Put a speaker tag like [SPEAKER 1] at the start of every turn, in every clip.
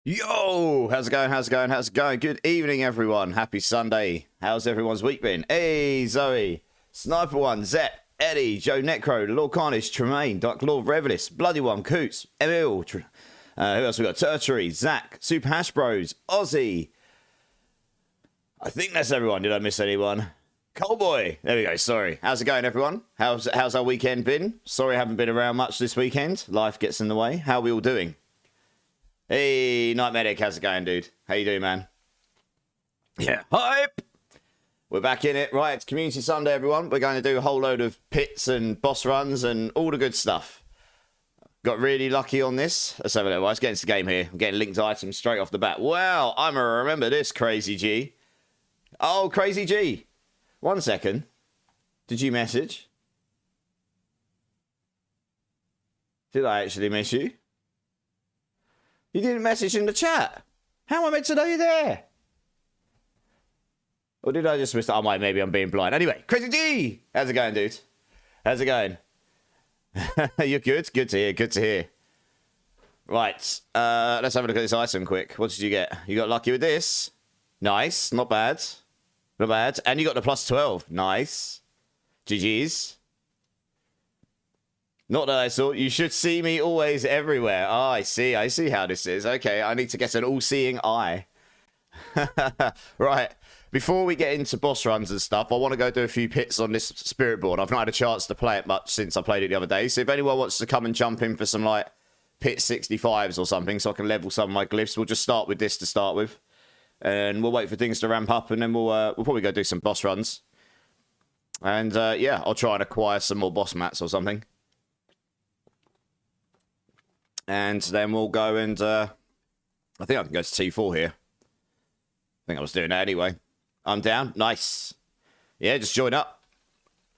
[SPEAKER 1] Yo, how's it going? How's it going? How's it going? Good evening, everyone. Happy Sunday. How's everyone's week been? Hey, Zoe, Sniper One, Zep, Eddie, Joe Necro, Lord Carnage, Tremaine, Dark Lord Revelis, Bloody One, Coots, Emil, who else we got? Tertiary, Zach, Super Hash Bros, Ozzy. I think that's everyone. Did I miss anyone? Cowboy. There we go. Sorry. How's it going, everyone? How's our weekend been? Sorry I haven't been around much this weekend. Life gets in the way. How are we all doing? Hey, Night Medic, how's it going, dude? How you doing, man? Yeah, hype! We're back in it. Right, it's Community Sunday, everyone. We're going to do a whole load of pits and boss runs and all the good stuff. Got really lucky on this. Let's have a look. Let's get into the game here. I'm getting linked items straight off the bat. Wow, I'm going to remember this, Crazy G. Oh, Crazy G. 1 second. Did you message? Did I actually miss you? You didn't message in the chat. How am I meant to know you're there? Or did I just miss it? Oh, maybe I'm being blind. Anyway, Crazy G! How's it going, dude? How's it going? You're good? Good to hear, good to hear. Right, let's have a look at this item quick. What did you get? You got lucky with this. Nice, not bad. Not bad. And you got the plus 12. Nice. GG's. Not that I saw. You should see me always everywhere. Oh, I see. I see how this is. Okay, I need to get an all-seeing eye. Right. Before we get into boss runs and stuff, I want to go do a few pits on this spirit board. I've not had a chance to play it much since I played it the other day. So if anyone wants to come and jump in for some, like, pit 65s or something so I can level some of my glyphs, we'll just start with this to start with. And we'll wait for things to ramp up, and then we'll probably go do some boss runs. And, yeah, I'll try and acquire some more boss mats or something. And then we'll go and, I think I can go to T4 here. I think I was doing that anyway. I'm down. Nice. Yeah, just join up.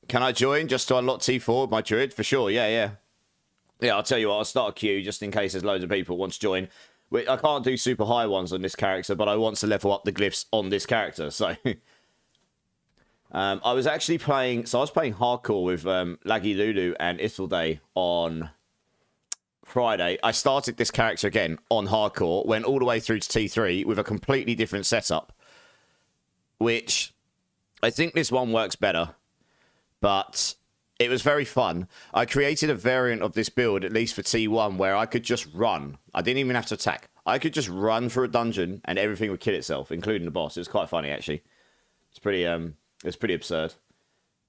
[SPEAKER 1] Can I join just to unlock T4 with my druid? For sure, yeah. Yeah, I'll tell you what, I'll start a queue just in case there's loads of people who want to join. I can't do super high ones on this character, but I want to level up the glyphs on this character, so... I was actually playing... So I was playing hardcore with Laggy Lulu and Ithilday on... Friday. I started this character again on hardcore, went all the way through to T3 with a completely different setup, which I think this one works better, but it was very fun. I created a variant of this build, at least for T1, where I could just run. I didn't even have to attack. I could just run for a dungeon and everything would kill itself, including the boss. It was quite funny, actually. It's pretty absurd.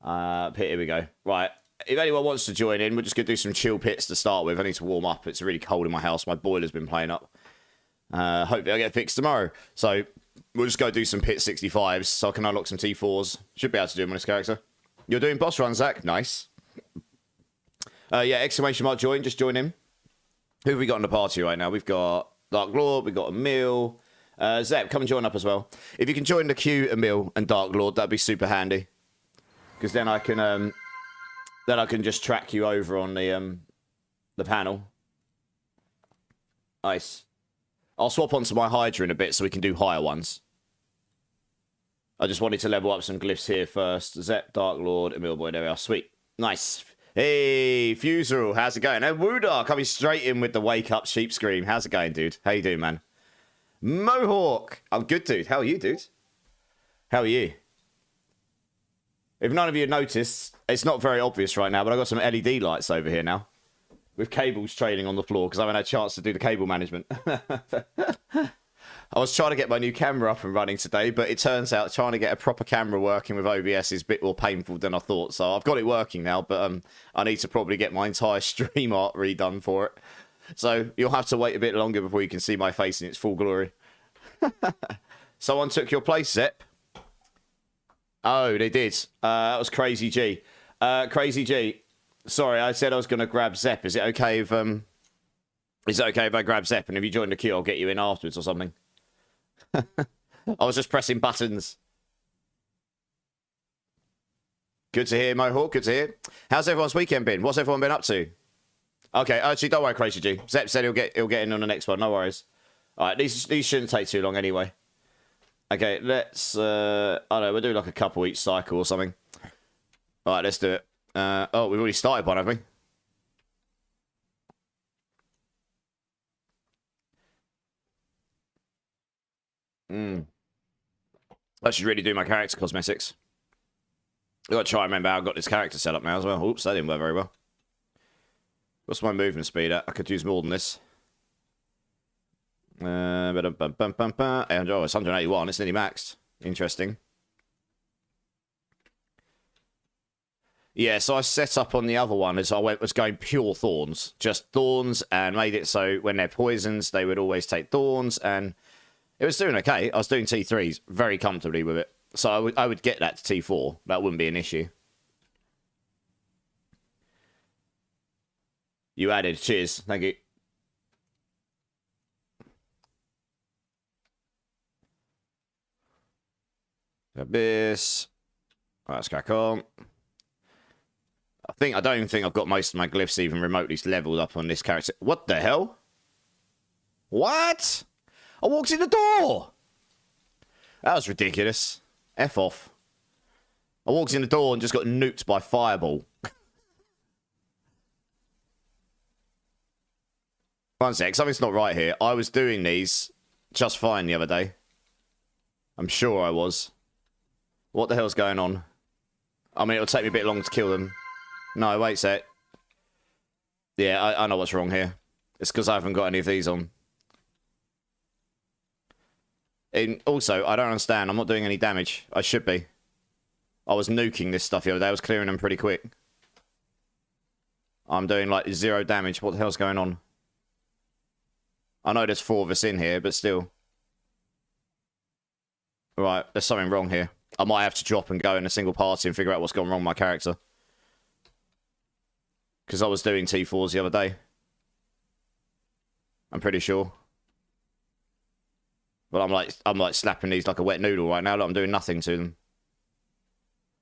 [SPEAKER 1] Here we go. Right. If anyone wants to join in, we're just going to do some chill pits to start with. I need to warm up. It's really cold in my house. My boiler's been playing up. Hopefully I'll get fixed tomorrow. So we'll just go do some pit 65s so I can unlock some T4s. Should be able to do them on this character. You're doing boss runs, Zach? Nice. Yeah, exclamation mark join. Just join in. Who have we got in the party right now? We've got Dark Lord. We've got Emil. Zep, come and join up as well. If you can join the queue, Emil and Dark Lord, that'd be super handy. Because then I can... Then I can just track you over on the panel. Nice. I'll swap onto my Hydra in a bit so we can do higher ones. I just wanted to level up some glyphs here first. Zep, Dark Lord, Emil Boy, there we are. Sweet. Nice. Hey, Fuserl, how's it going? And Woodar coming straight in with the wake up sheep scream. How's it going, dude? How you doing, man? Mohawk. I'm good, dude. How are you, dude? How are you? If none of you noticed, it's not very obvious right now, but I've got some LED lights over here now. With cables trailing on the floor, because I haven't had a chance to do the cable management. I was trying to get my new camera up and running today, but it turns out trying to get a proper camera working with OBS is a bit more painful than I thought. So I've got it working now, but I need to probably get my entire stream art redone for it. So you'll have to wait a bit longer before you can see my face in its full glory. Someone took your place, Zep. Oh, they did. That was Crazy G. Crazy G. Sorry, I said I was going to grab Zep. Is it okay if I grab Zep? And if you join the queue, I'll get you in afterwards or something. I was just pressing buttons. Good to hear, Mohawk. Good to hear. How's everyone's weekend been? What's everyone been up to? Okay, actually, don't worry, Crazy G. Zep said he'll get in on the next one. No worries. All right, these shouldn't take too long anyway. Okay, let's, I don't know, we'll do like a couple each cycle or something. All right, let's do it. Oh, we've already started one, haven't we? I should really do my character cosmetics. I've got to try and remember how I got this character set up now as well. Oops, that didn't work very well. What's my movement speed at? I could use more than this. And oh, it's 181. It's nearly maxed. Interesting. Yeah, so I set up on the other one as I was going pure thorns. Just thorns, and made it so when they're poisons, they would always take thorns, and it was doing okay. I was doing T3s very comfortably with it. So I would get that to T4. That wouldn't be an issue. You added. Cheers. Thank you. Abyss. Right, let's crack on. I don't even think I've got most of my glyphs even remotely leveled up on this character. What the hell? What? I walked in the door! That was ridiculous. F off. I walked in the door and just got nuked by Fireball. One sec, something's not right here. I was doing these just fine the other day. I'm sure I was. What the hell's going on? I mean, it'll take me a bit long to kill them. No, wait a sec. Yeah, I know what's wrong here. It's because I haven't got any of these on. And also, I don't understand. I'm not doing any damage. I should be. I was nuking this stuff the other day. I was clearing them pretty quick. I'm doing like 0 damage. What the hell's going on? I know there's 4 of us in here, but still. Right, there's something wrong here. I might have to drop and go in a single party and figure out what's gone wrong with my character. Because I was doing T4s the other day. I'm pretty sure. But I'm like slapping these like a wet noodle right now. Look, I'm doing nothing to them.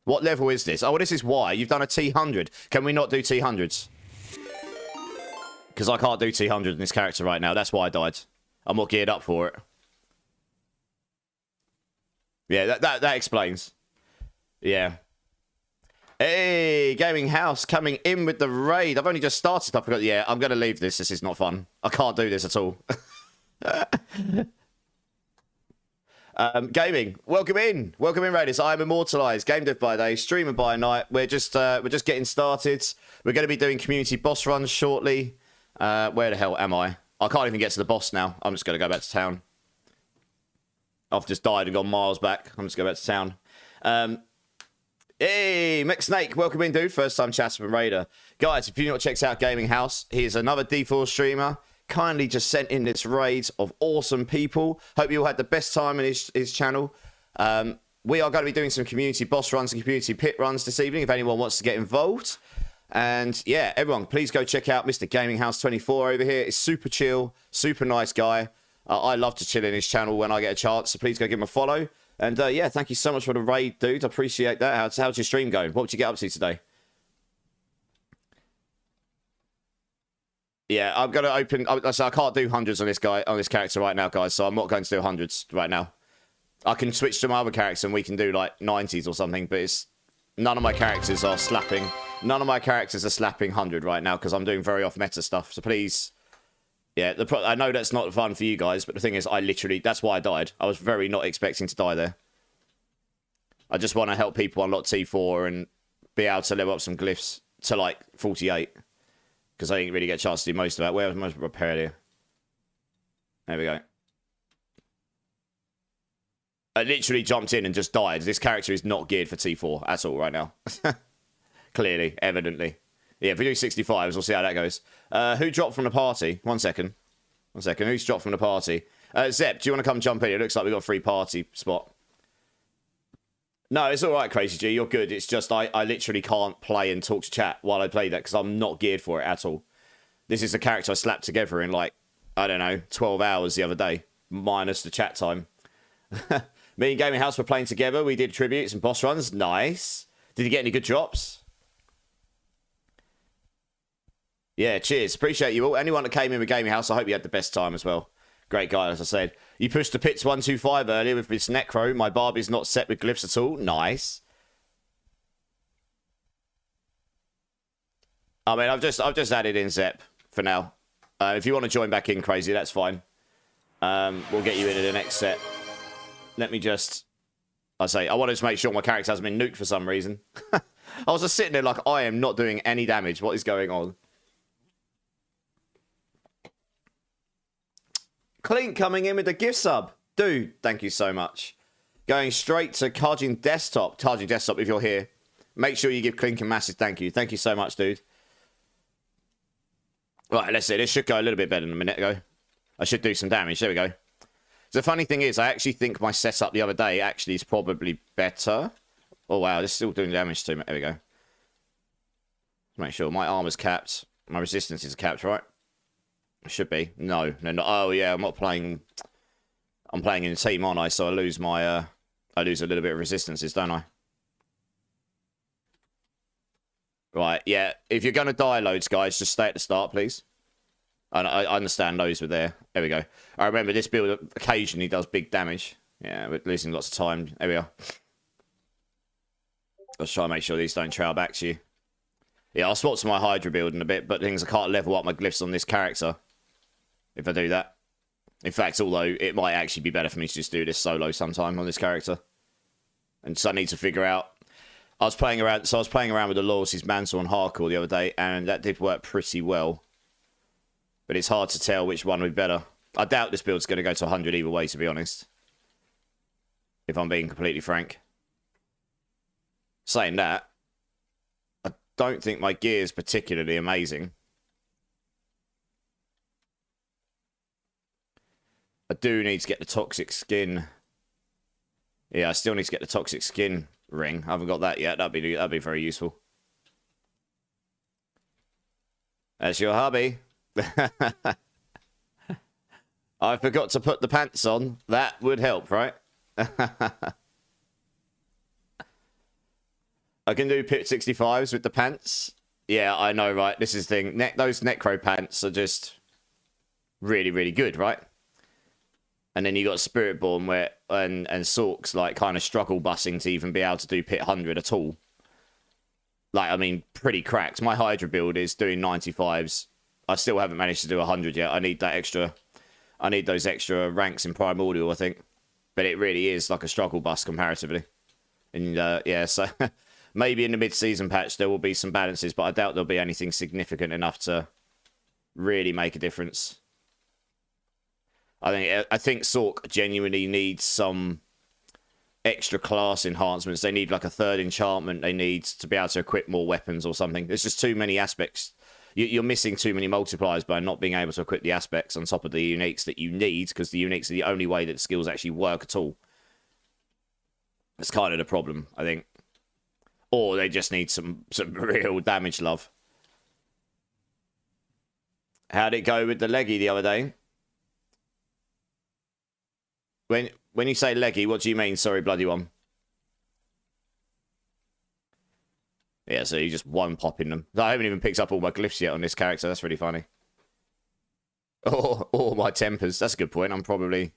[SPEAKER 1] What level is this? Oh, this is Y. You've done a T100. Can we not do T100s? Because I can't do T100 in this character right now. That's why I died. I'm not geared up for it. Yeah, that explains. Yeah. Hey, Gaming House coming in with the raid. I've only just started. I forgot. Yeah, I'm going to leave this. This is not fun. I can't do this at all. Gaming, welcome in, raiders. I am immortalized, game dev by day, streamer by night. We're just getting started. We're going to be doing community boss runs shortly. Where the hell am I? I can't even get to the boss now. I'm just going to go back to town. I've just died and gone miles back. I'm just going back to town. Hey, Mech Snake, welcome in, dude. First time chatter from Raider. Guys, if you've not checked out Gaming House, here's another D4 streamer. Kindly just sent in this raid of awesome people. Hope you all had the best time in his channel. We are going to be doing some community boss runs and community pit runs this evening if anyone wants to get involved. And yeah, everyone, please go check out Mr. Gaming House 24 over here. It's super chill, super nice guy. I love to chill in his channel when I get a chance, so please go give him a follow. And yeah, thank you so much for the raid, dude. I appreciate that. How's your stream going? What did you get up to today? Yeah, I'm going to open... So I can't do hundreds on this character right now, guys, so I'm not going to do hundreds right now. I can switch to my other character and we can do, like, 90s or something, but it's... None of my characters are slapping... None of my characters are slapping 100 right now, because I'm doing very off-meta stuff, so please... Yeah, I know that's not fun for you guys, but the thing is, I literally... That's why I died. I was very not expecting to die there. I just want to help people unlock T4 and be able to level up some glyphs to, like, 48. Because I didn't really get a chance to do most of that. Where was most prepared here? There we go. I literally jumped in and just died. This character is not geared for T4 at all right now. Clearly, evidently. Yeah, if we do 65s, we'll see how that goes. Who dropped from the party? One second. Who's dropped from the party? Zep, do you want to come jump in? It looks like we've got a free party spot. No, it's all right, Crazy G. You're good. It's just I literally can't play and talk to chat while I play that because I'm not geared for it at all. This is the character I slapped together in, like, I don't know, 12 hours the other day, minus the chat time. Me and Gaming House were playing together. We did tributes and boss runs. Nice. Did you get any good drops? Yeah, cheers. Appreciate you all. Anyone that came in with Gaming House, I hope you had the best time as well. Great guy, as I said. You pushed the pits 125 earlier with this Necro. My Barbie's not set with glyphs at all. Nice. I mean, I've just added in Zep for now. If you want to join back in, Crazy, that's fine. We'll get you into the next set. Let me just... I wanted to make sure my character hasn't been nuked for some reason. I was just sitting there like, I am not doing any damage. What is going on? Clink coming in with the gift sub. Dude, thank you so much. Going straight to Carging Desktop. Carging Desktop, if you're here, make sure you give Clink a massive thank you. Thank you so much, dude. Right, let's see. This should go a little bit better than a minute ago. I should do some damage. There we go. The funny thing is, I actually think my setup the other day actually is probably better. Oh, wow. This is still doing damage to me. There we go. Make sure my armor's capped. My resistance is capped, right? It should be. No. Oh, yeah. I'm not playing... I'm playing in a team, aren't I? So I lose my... I lose a little bit of resistances, don't I? Right, yeah. If you're going to die loads, guys, just stay at the start, please. I understand those were there. There we go. I remember this build occasionally does big damage. Yeah, we're losing lots of time. There we are. Let's try and make sure these don't trail back to you. Yeah, I'll swap to my Hydra build in a bit, but things I can't level up my glyphs on this character if I do that. In fact, although it might actually be better for me to just do this solo sometime on this character. And so I need to figure out... I was playing around with the Loyalties Mantle on Hardcore the other day, and that did work pretty well. But it's hard to tell which one would be better. I doubt this build's going to go to 100 either way, to be honest. If I'm being completely frank. Saying that, I don't think my gear is particularly amazing. I do need to get the toxic skin. Yeah, I still need to get the toxic skin ring. I haven't got that yet. That'd be very useful. That's your hubby. I forgot to put the pants on. That would help, right? I can do Pit 65s with the pants. Yeah, I know, right? This is the thing. Those Necro pants are just really, really good, right? And then you got Spiritborn where and Sorks like kind of struggle bussing to even be able to do Pit 100 at all. Like, I mean, pretty cracked. My Hydra build is doing 95s. I still haven't managed to do 100 yet. I need that extra. I need those extra ranks in Primordial, I think. But it really is like a struggle bus comparatively. And yeah, so maybe in the mid-season patch there will be some balances, but I doubt there'll be anything significant enough to really make a difference. I think Sork genuinely needs some extra class enhancements. They need like a third enchantment. They need to be able to equip more weapons or something. There's just too many aspects. You're missing too many multipliers by not being able to equip the aspects on top of the uniques that you need, because the uniques are the only way that the skills actually work at all. That's kind of the problem, I think. Or they just need some real damage love. How'd it go with the leggy the other day? When you say leggy, what do you mean? Sorry, bloody one. Yeah, so you just one popping them. I haven't even picked up all my glyphs yet on this character. That's really funny. Oh, my tempers. That's a good point. I'm probably...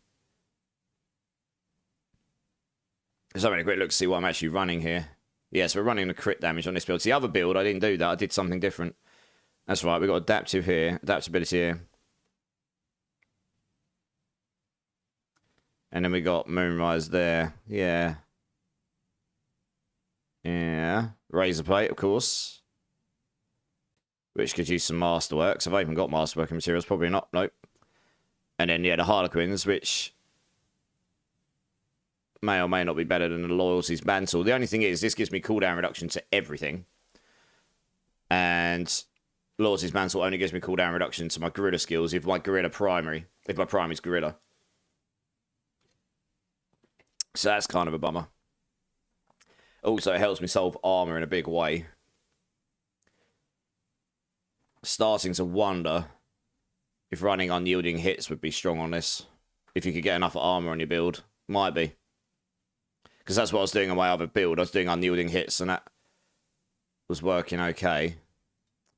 [SPEAKER 1] Let's have a quick look to see what I'm actually running here. Yes, we're running the crit damage on this build. The other build, I didn't do that. I did something different. That's right. We've got adaptive here. Adaptability here. And then we got Moonrise there. Yeah. Yeah. Razor Plate, of course. Which could use some Masterworks. Have I even got Masterworking materials? Probably not. Nope. And then, yeah, the Harlequins, which may or may not be better than the Loyalties Mantle. The only thing is, this gives me cooldown reduction to everything. And Loyalties Mantle only gives me cooldown reduction to my Gorilla skills if my primary is Gorilla. So that's kind of a bummer. Also, it helps me solve armor in a big way. Starting to wonder if running unyielding hits would be strong on this. If you could get enough armor on your build. Might be. Because that's what I was doing on my other build. I was doing unyielding hits and that was working okay.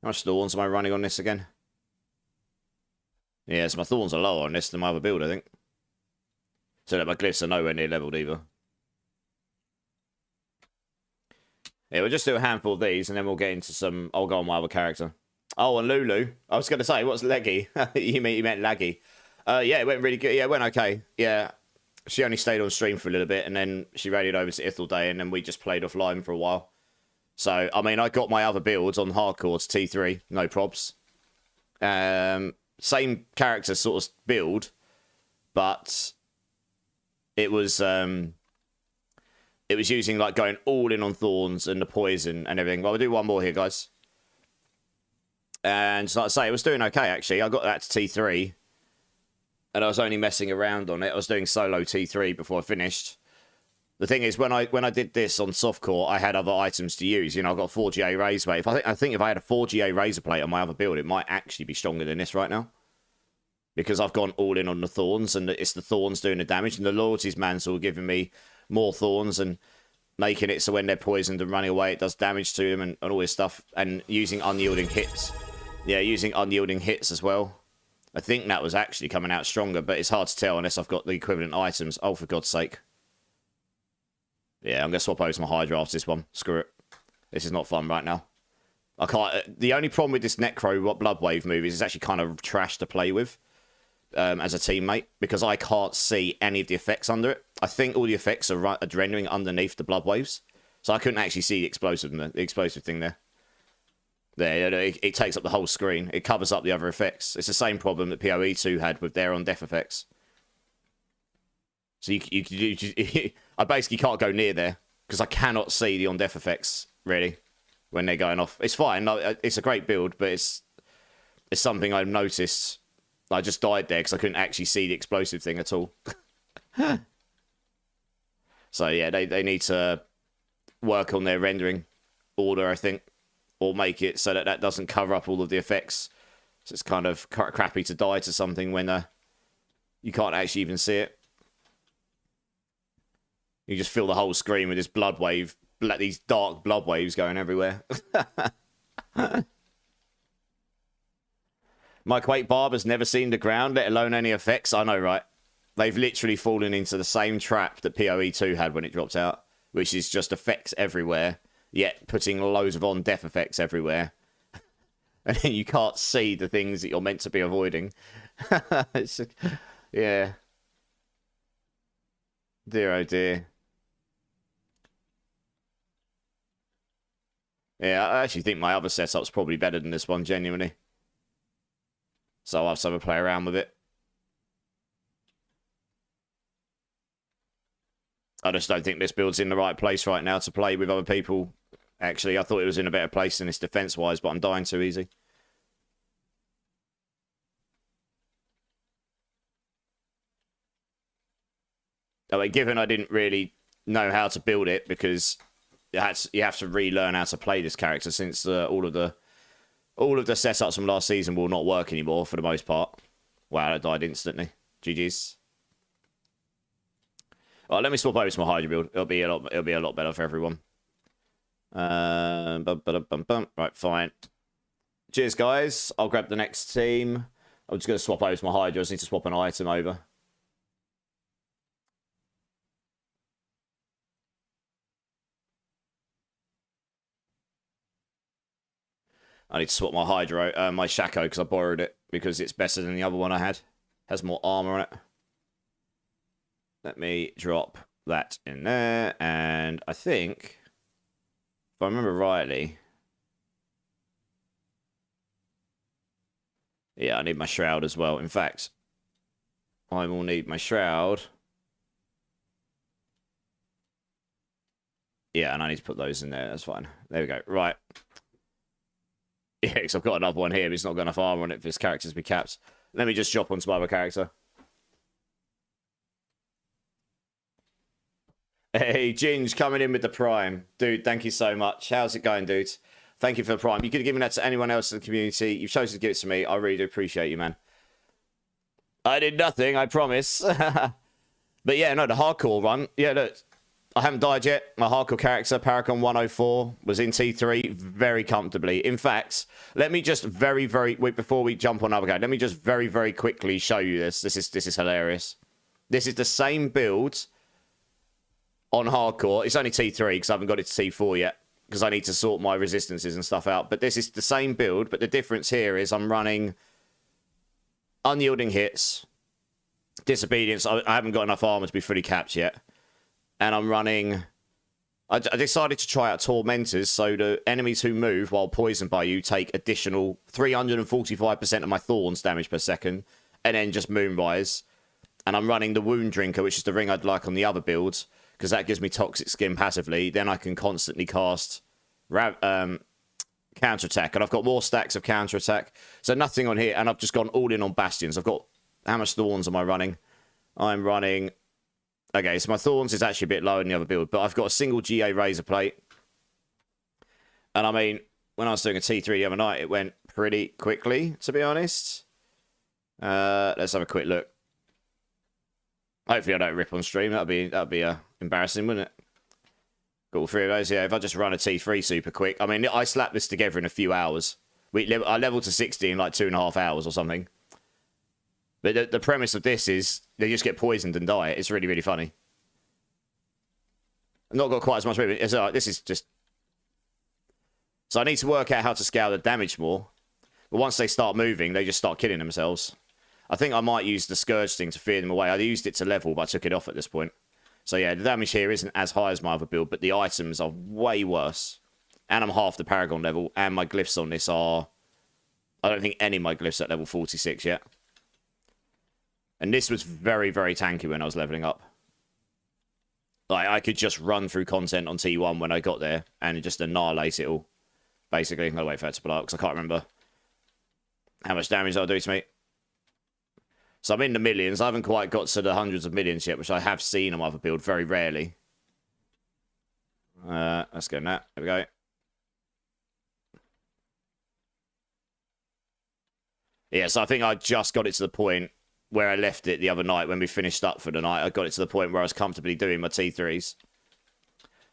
[SPEAKER 1] How much thorns am I running on this again? Yes, my thorns are lower on this than my other build, I think. So that my glyphs are nowhere near leveled either. Yeah, we'll just do a handful of these and then we'll get into some... I'll go on my other character. Oh, and Lulu. I was going to say, what's leggy? you meant laggy. Yeah, it went really good. Yeah, it went okay. Yeah. she only stayed on stream for a little bit, and then she raided over to Ithel Day, and then we just played offline for a while. So, I mean, I got my other builds on hardcore to T3, no probs. Same character sort of build, but it was using, like, going all in on Thorns and the poison and everything. Well, we'll do one more here, guys. And like I say, it was doing okay, actually. I got that to T3, and I was only messing around on it. I was doing solo T3 before I finished. The thing is, when I did this on softcore, I had other items to use. You know, I got 4GA razor blade. I think if I had a 4GA razor plate on my other build, it might actually be stronger than this right now. Because I've gone all in on the Thorns, and it's the Thorns doing the damage, and the Loyalties Mantle giving me more Thorns and making it so when they're poisoned and running away, it does damage to them and all this stuff. And using unyielding hits. Yeah, using unyielding hits as well. I think that was actually coming out stronger, but it's hard to tell unless I've got the equivalent items. Oh, for God's sake. Yeah, I'm going to swap over to my Hydra after this one. Screw it. This is not fun right now. I can't... The only problem with this Necro Bloodwave move is it's actually kind of trash to play with as a teammate, because I can't see any of the effects under it. I think all the effects are rendering underneath the Bloodwaves, so I couldn't actually see the explosive thing there. There, it takes up the whole screen. It covers up the other effects. It's the same problem that PoE2 had with their on-death effects. So I basically can't go near there because I cannot see the on-death effects, really, when they're going off. It's fine. It's a great build, but it's something I've noticed. I just died there because I couldn't actually see the explosive thing at all. So, yeah, they need to work on their rendering order, I think, or make it so that that doesn't cover up all of the effects. So it's kind of crappy to die to something when you can't actually even see it. You just fill the whole screen with this blood wave, these dark blood waves going everywhere. Mike Wait Barber's never seen the ground, let alone any effects. I know, right? They've literally fallen into the same trap that PoE2 had when it dropped out, which is just effects everywhere, yet putting loads of on-death effects everywhere. And then you can't see the things that you're meant to be avoiding. Yeah. Dear, oh dear. Yeah, I actually think my other setup's probably better than this one, genuinely. So I'll have to play around with it. I just don't think this build's in the right place right now to play with other people. Actually, I thought it was in a better place than this defense-wise, but I'm dying too easy. I mean, given I didn't really know how to build it, because you have to relearn how to play this character, since all of the setups from last season will not work anymore for the most part. Wow, I died instantly. GG's. Well, let me swap over to my Hydra build. It'll be a lot better for everyone. Right, fine. Cheers, guys. I'll grab the next team. I'm just going to swap over to my Hydra. I just need to swap an item over. I need to swap my Hydra, my Shaco, because I borrowed it, because it's better than the other one I had. Has more armor on it. Let me drop that in there, and I think, if I remember rightly, yeah, I need my Shroud as well. In fact, I will need my Shroud. Yeah, and I need to put those in there. That's fine. There we go. Right. Yeah, because I've got another one here, but it's not got enough armor on it for this character to be capped. Let me just drop onto my other character. Hey, Ginge, coming in with the Prime. Dude, thank you so much. How's it going, dude? Thank you for the Prime. You could have given that to anyone else in the community. You've chosen to give it to me. I really do appreciate you, man. I did nothing, I promise. But yeah, no, the hardcore run. Yeah, look. I haven't died yet. My hardcore character, Paracon 104, was in T3 very comfortably. In fact, let me just before we jump on another guy, let me just very quickly show you this. This is hilarious. This is the same build on hardcore. It's only T3 because I haven't got it to T4 yet, because I need to sort my resistances and stuff out. But this is the same build, but the difference here is I'm running unyielding hits, Disobedience, I haven't got enough armor to be fully capped yet. And I'm running... I decided to try out Tormentors, so the enemies who move while poisoned by you take additional 345% of my Thorns damage per second, and then just Moonrise. And I'm running the Wound Drinker, which is the ring I'd like on the other builds, because that gives me Toxic Skin passively. Then I can constantly cast Counterattack, and I've got more stacks of Counterattack. So nothing on here, and I've just gone all in on Bastions. I've got... How much Thorns am I running? I'm running... Okay, so my Thorns is actually a bit lower than the other build, but I've got a single GA Razor Plate. And I mean, when I was doing a T3 the other night, it went pretty quickly, to be honest. Let's have a quick look. Hopefully I don't rip on stream. That'd be embarrassing, wouldn't it? Got all three of those. Yeah, if I just run a T3 super quick. I mean, I slapped this together in a few hours. I leveled to 60 in like 2.5 hours or something. But the premise of this is they just get poisoned and die. It's really, really funny. I've not got quite as much movement. It's like, this is just... So I need to work out how to scale the damage more. But once they start moving, they just start killing themselves. I think I might use the Scourge thing to fear them away. I used it to level, but I took it off at this point. So yeah, the damage here isn't as high as my other build, but the items are way worse. And I'm half the Paragon level, and my glyphs on this are... I don't think any of my glyphs are at level 46 yet. And this was very, very tanky when I was leveling up. Like, I could just run through content on T1 when I got there and just annihilate it all. Basically, I'm going to wait for that to blow up because I can't remember how much damage that'll do to me. So I'm in the millions. I haven't quite got to the hundreds of millions yet, which I have seen on my other build very rarely. Let's go now. There we go. Yeah, so I think I just got it to the point where I left it the other night when we finished up for the night. I got it to the point where I was comfortably doing my T3s.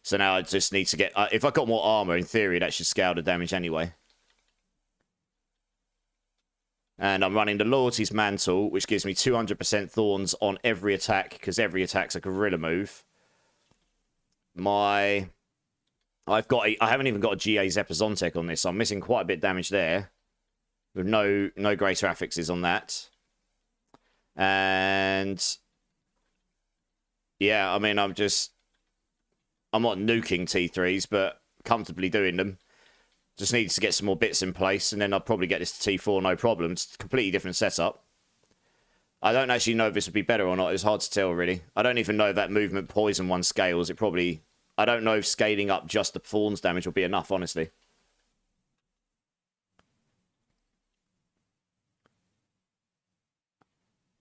[SPEAKER 1] So now I just need to get... if I got more armor, in theory, that should scale the damage anyway. And I'm running the Loyalty's Mantle, which gives me 200% Thorns on every attack, because every attack's a gorilla move. I haven't even got a GA Zepazontek on this, so I'm missing quite a bit of damage there. With no greater affixes on that. And yeah, I mean, I'm not nuking T3s, but comfortably doing them. Just needs to get some more bits in place, and then I'll probably get this to T4, no problem. It's a completely different setup. I don't actually know if this would be better or not. It's hard to tell, really. I don't even know if that movement poison one scales. I don't know if scaling up just the Thorns damage will be enough, honestly.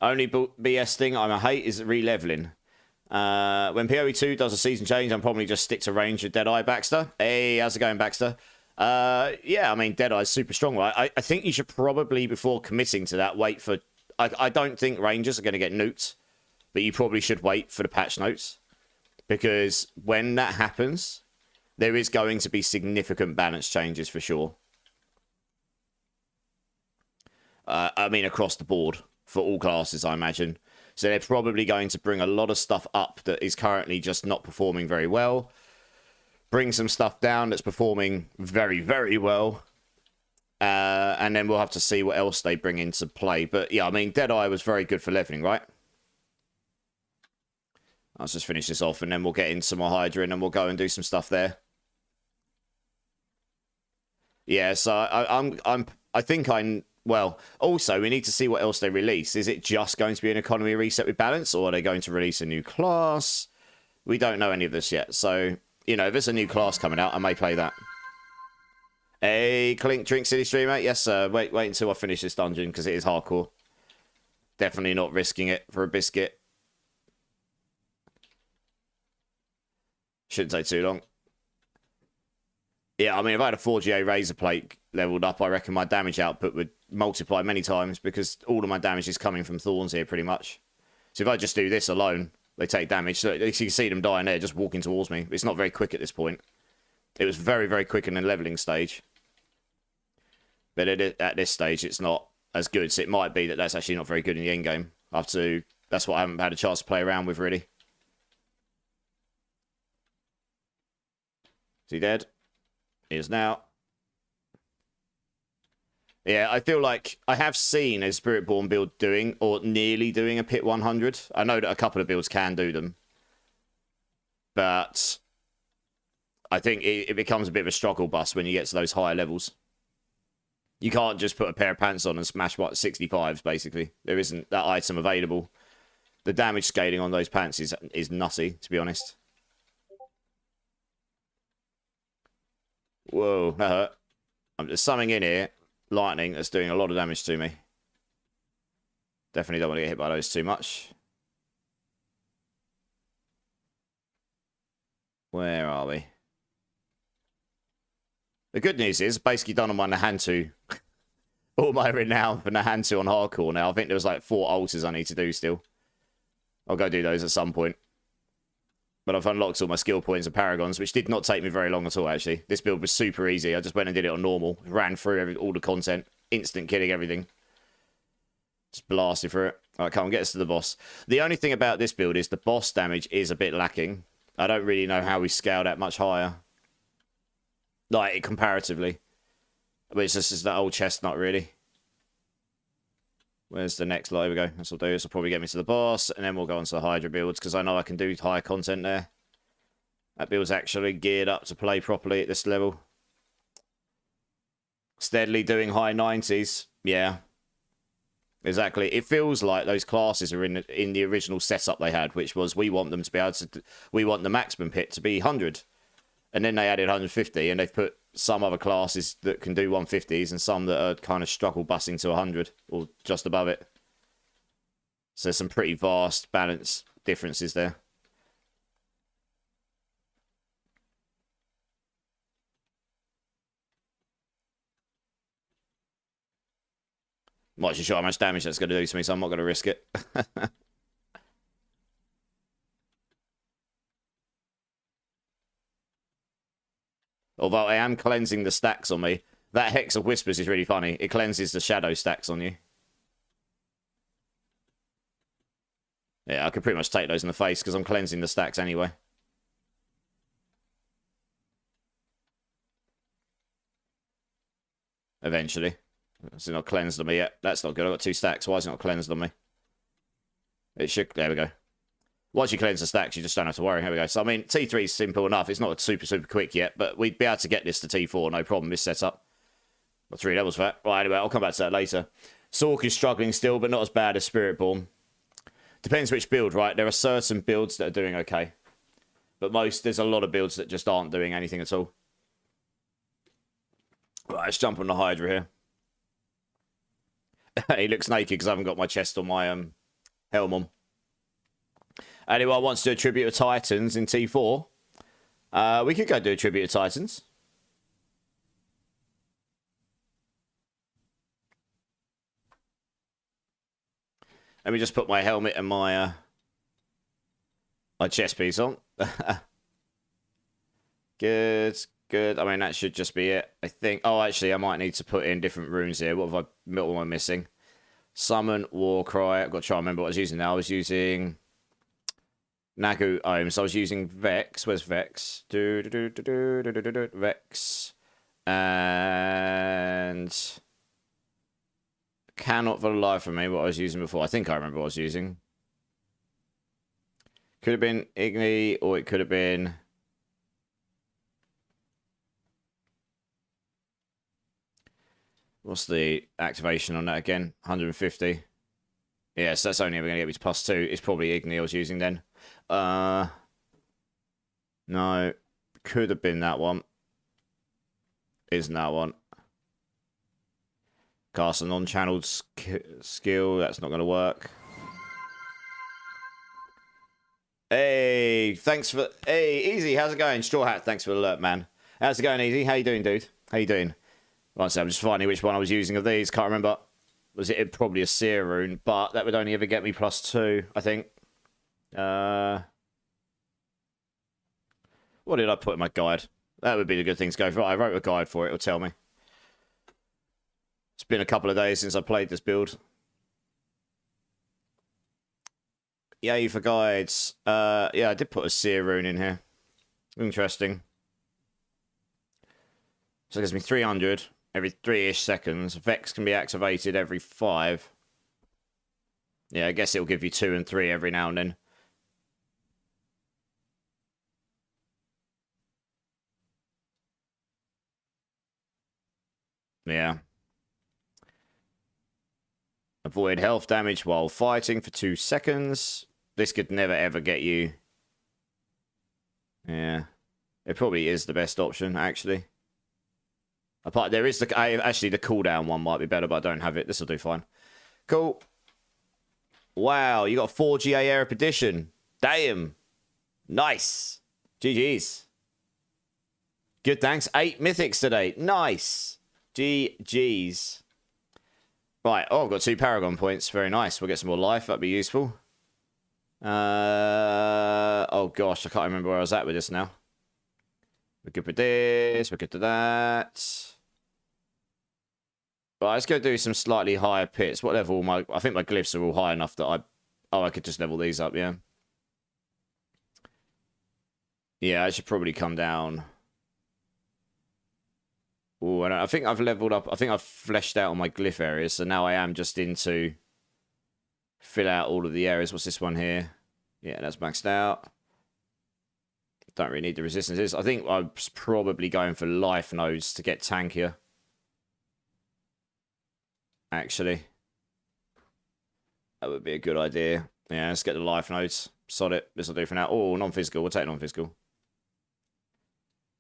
[SPEAKER 1] Only BS thing I hate is re-leveling. When PoE2 does a season change, I'm probably just stick to range with Deadeye Baxter. Hey, how's it going, Baxter? Yeah, I mean, Deadeye's super strong, right? I think you should probably, before committing to that, wait for... I don't think Rangers are going to get nuked, but you probably should wait for the patch notes. Because when that happens, there is going to be significant balance changes for sure. I mean, across the board. For all classes, I imagine. So they're probably going to bring a lot of stuff up that is currently just not performing very well. Bring some stuff down that's performing very, very well. And then we'll have to see what else they bring into play. But yeah, I mean, Deadeye was very good for leveling, right? Let's just finish this off and then we'll get into more Hydra and then we'll go and do some stuff there. Yeah, so I think I'm... Well, also, we need to see what else they release. Is it just going to be an economy reset with balance, or are they going to release a new class? We don't know any of this yet. So, you know, if there's a new class coming out, I may play that. Hey, Clink Drink City streamer. Yes, sir. Wait until I finish this dungeon, because it is hardcore. Definitely not risking it for a biscuit. Shouldn't take too long. Yeah, I mean, if I had a 4GA Razor Plate leveled up, I reckon my damage output would multiply many times because all of my damage is coming from Thorns here, pretty much. So if I just do this alone, they take damage. So you can see them dying there, just walking towards me. It's not very quick at this point. It was very, very quick in the leveling stage. But at this stage, it's not as good. So it might be that that's actually not very good in the end game. That's what I haven't had a chance to play around with, really. Is he dead? He is now. Yeah, I feel like I have seen a Spiritborn build doing, or nearly doing, a Pit 100. I know that a couple of builds can do them. But I think it becomes a bit of a struggle bus when you get to those higher levels. You can't just put a pair of pants on and smash, what, 65s, basically. There isn't that item available. The damage scaling on those pants is nutty, to be honest. Whoa, that hurt. There's something in here, lightning, that's doing a lot of damage to me. Definitely don't want to get hit by those too much. Where are we? The good news is, basically done on my Nahantu. All my renown for Nahantu on hardcore now. I think there was like 4 altars I need to do still. I'll go do those at some point. But I've unlocked all my skill points and paragons, which did not take me very long at all, actually. This build was super easy. I just went and did it on normal. Ran through all the content. Instant killing everything. Just blasted through it. Alright, come on, get us to the boss. The only thing about this build is the boss damage is a bit lacking. I don't really know how we scale that much higher. Like, comparatively. But it's just that old chestnut, really. Where's the next light? Here we go. That's what I'll do. This will probably get me to the boss, and then we'll go on to the Hydra builds, because I know I can do higher content there. That build's actually geared up to play properly at this level. Steadily doing high 90s. Yeah. Exactly. It feels like those classes are in the original setup they had, which was we want them to be able to... We want the maximum pit to be 100. And then they added 150, and they've put some other classes that can do 150s and some that are kind of struggle busing to 100 or just above it. So there's some pretty vast balance differences there. I'm not actually sure how much damage that's going to do to me, so I'm not going to risk it. Although I am cleansing the stacks on me. That Hex of Whispers is really funny. It cleanses the shadow stacks on you. Yeah, I could pretty much take those in the face because I'm cleansing the stacks anyway. Eventually. It's not cleansed on me yet. That's not good. I've got 2 stacks. Why is it not cleansed on me? It should... There we go. Once you cleanse the stacks, you just don't have to worry. Here we go. So, I mean, T3 is simple enough. It's not super, super quick yet, but we'd be able to get this to T4, no problem, this setup. Got 3 levels for that. Right, anyway, I'll come back to that later. Sork is struggling still, but not as bad as Spiritborn. Depends which build, right? There are certain builds that are doing okay. But there's a lot of builds that just aren't doing anything at all. Right, let's jump on the Hydra here. He looks naked because I haven't got my chest on my helm on. Anyone wants to do a tribute to Titans in T4? We could go do a tribute to Titans. Let me just put my helmet and my chest piece on. Good, good. I mean, that should just be it, I think. Oh, actually, I might need to put in different runes here. What am I missing? Summon, Warcry. I've got to try and remember what I was using now. I was using... Nagu Ohm. So I was using Vex. Where's Vex? Vex. And cannot for the life of me what I was using before. I think I remember what I was using. Could have been Igni, or it could have been... What's the activation on that again? 150. Yes, that's only ever going to get me to +2. It's probably Igni I was using then. No. Could have been that one. Isn't that one. Cast a non-channeled skill. That's not going to work. Hey, thanks for... Hey, Easy, how's it going? Straw Hat, thanks for the alert, man. How's it going, Easy? How you doing, dude? How you doing? Right, so I'm just finding which one I was using of these. Can't remember. Was it probably a Seer rune? But that would only ever get me +2, I think. What did I put in my guide? That would be the good thing to go for. I wrote a guide for it. It'll tell me. It's been a couple of days since I played this build. Yay for guides. Yeah, I did put a Seer rune in here. Interesting. So it gives me 300. Every 3-ish seconds. Vex can be activated every 5. Yeah, I guess it'll give you 2 and 3 every now and then. Yeah. Avoid health damage while fighting for 2 seconds. This could never ever get you. Yeah. It probably is the best option, actually. Apart, there is the... actually, the cooldown one might be better, but I don't have it. This will do fine. Cool. Wow, you got 4 GA Air Edition. Damn. Nice. GG's. Good, thanks. 8 mythics today. Nice. GG's. Right. Oh, I've got 2 Paragon points. Very nice. We'll get some more life. That'd be useful. Oh, gosh. I can't remember where I was at with this now. We're good with this. We're good to that. Right, let's go do some slightly higher pits. What level? I think my glyphs are all high enough that I could just level these up, yeah. Yeah, I should probably come down. Oh, I think I've leveled up. I think I've fleshed out all my glyph areas, so now I am just into fill out all of the areas. What's this one here? Yeah, that's maxed out. Don't really need the resistances. I think I was probably going for life nodes to get tankier. Actually, that would be a good idea. Yeah, let's get the life nodes. Sod it. This will do for now. Oh, non-physical. We'll take non-physical.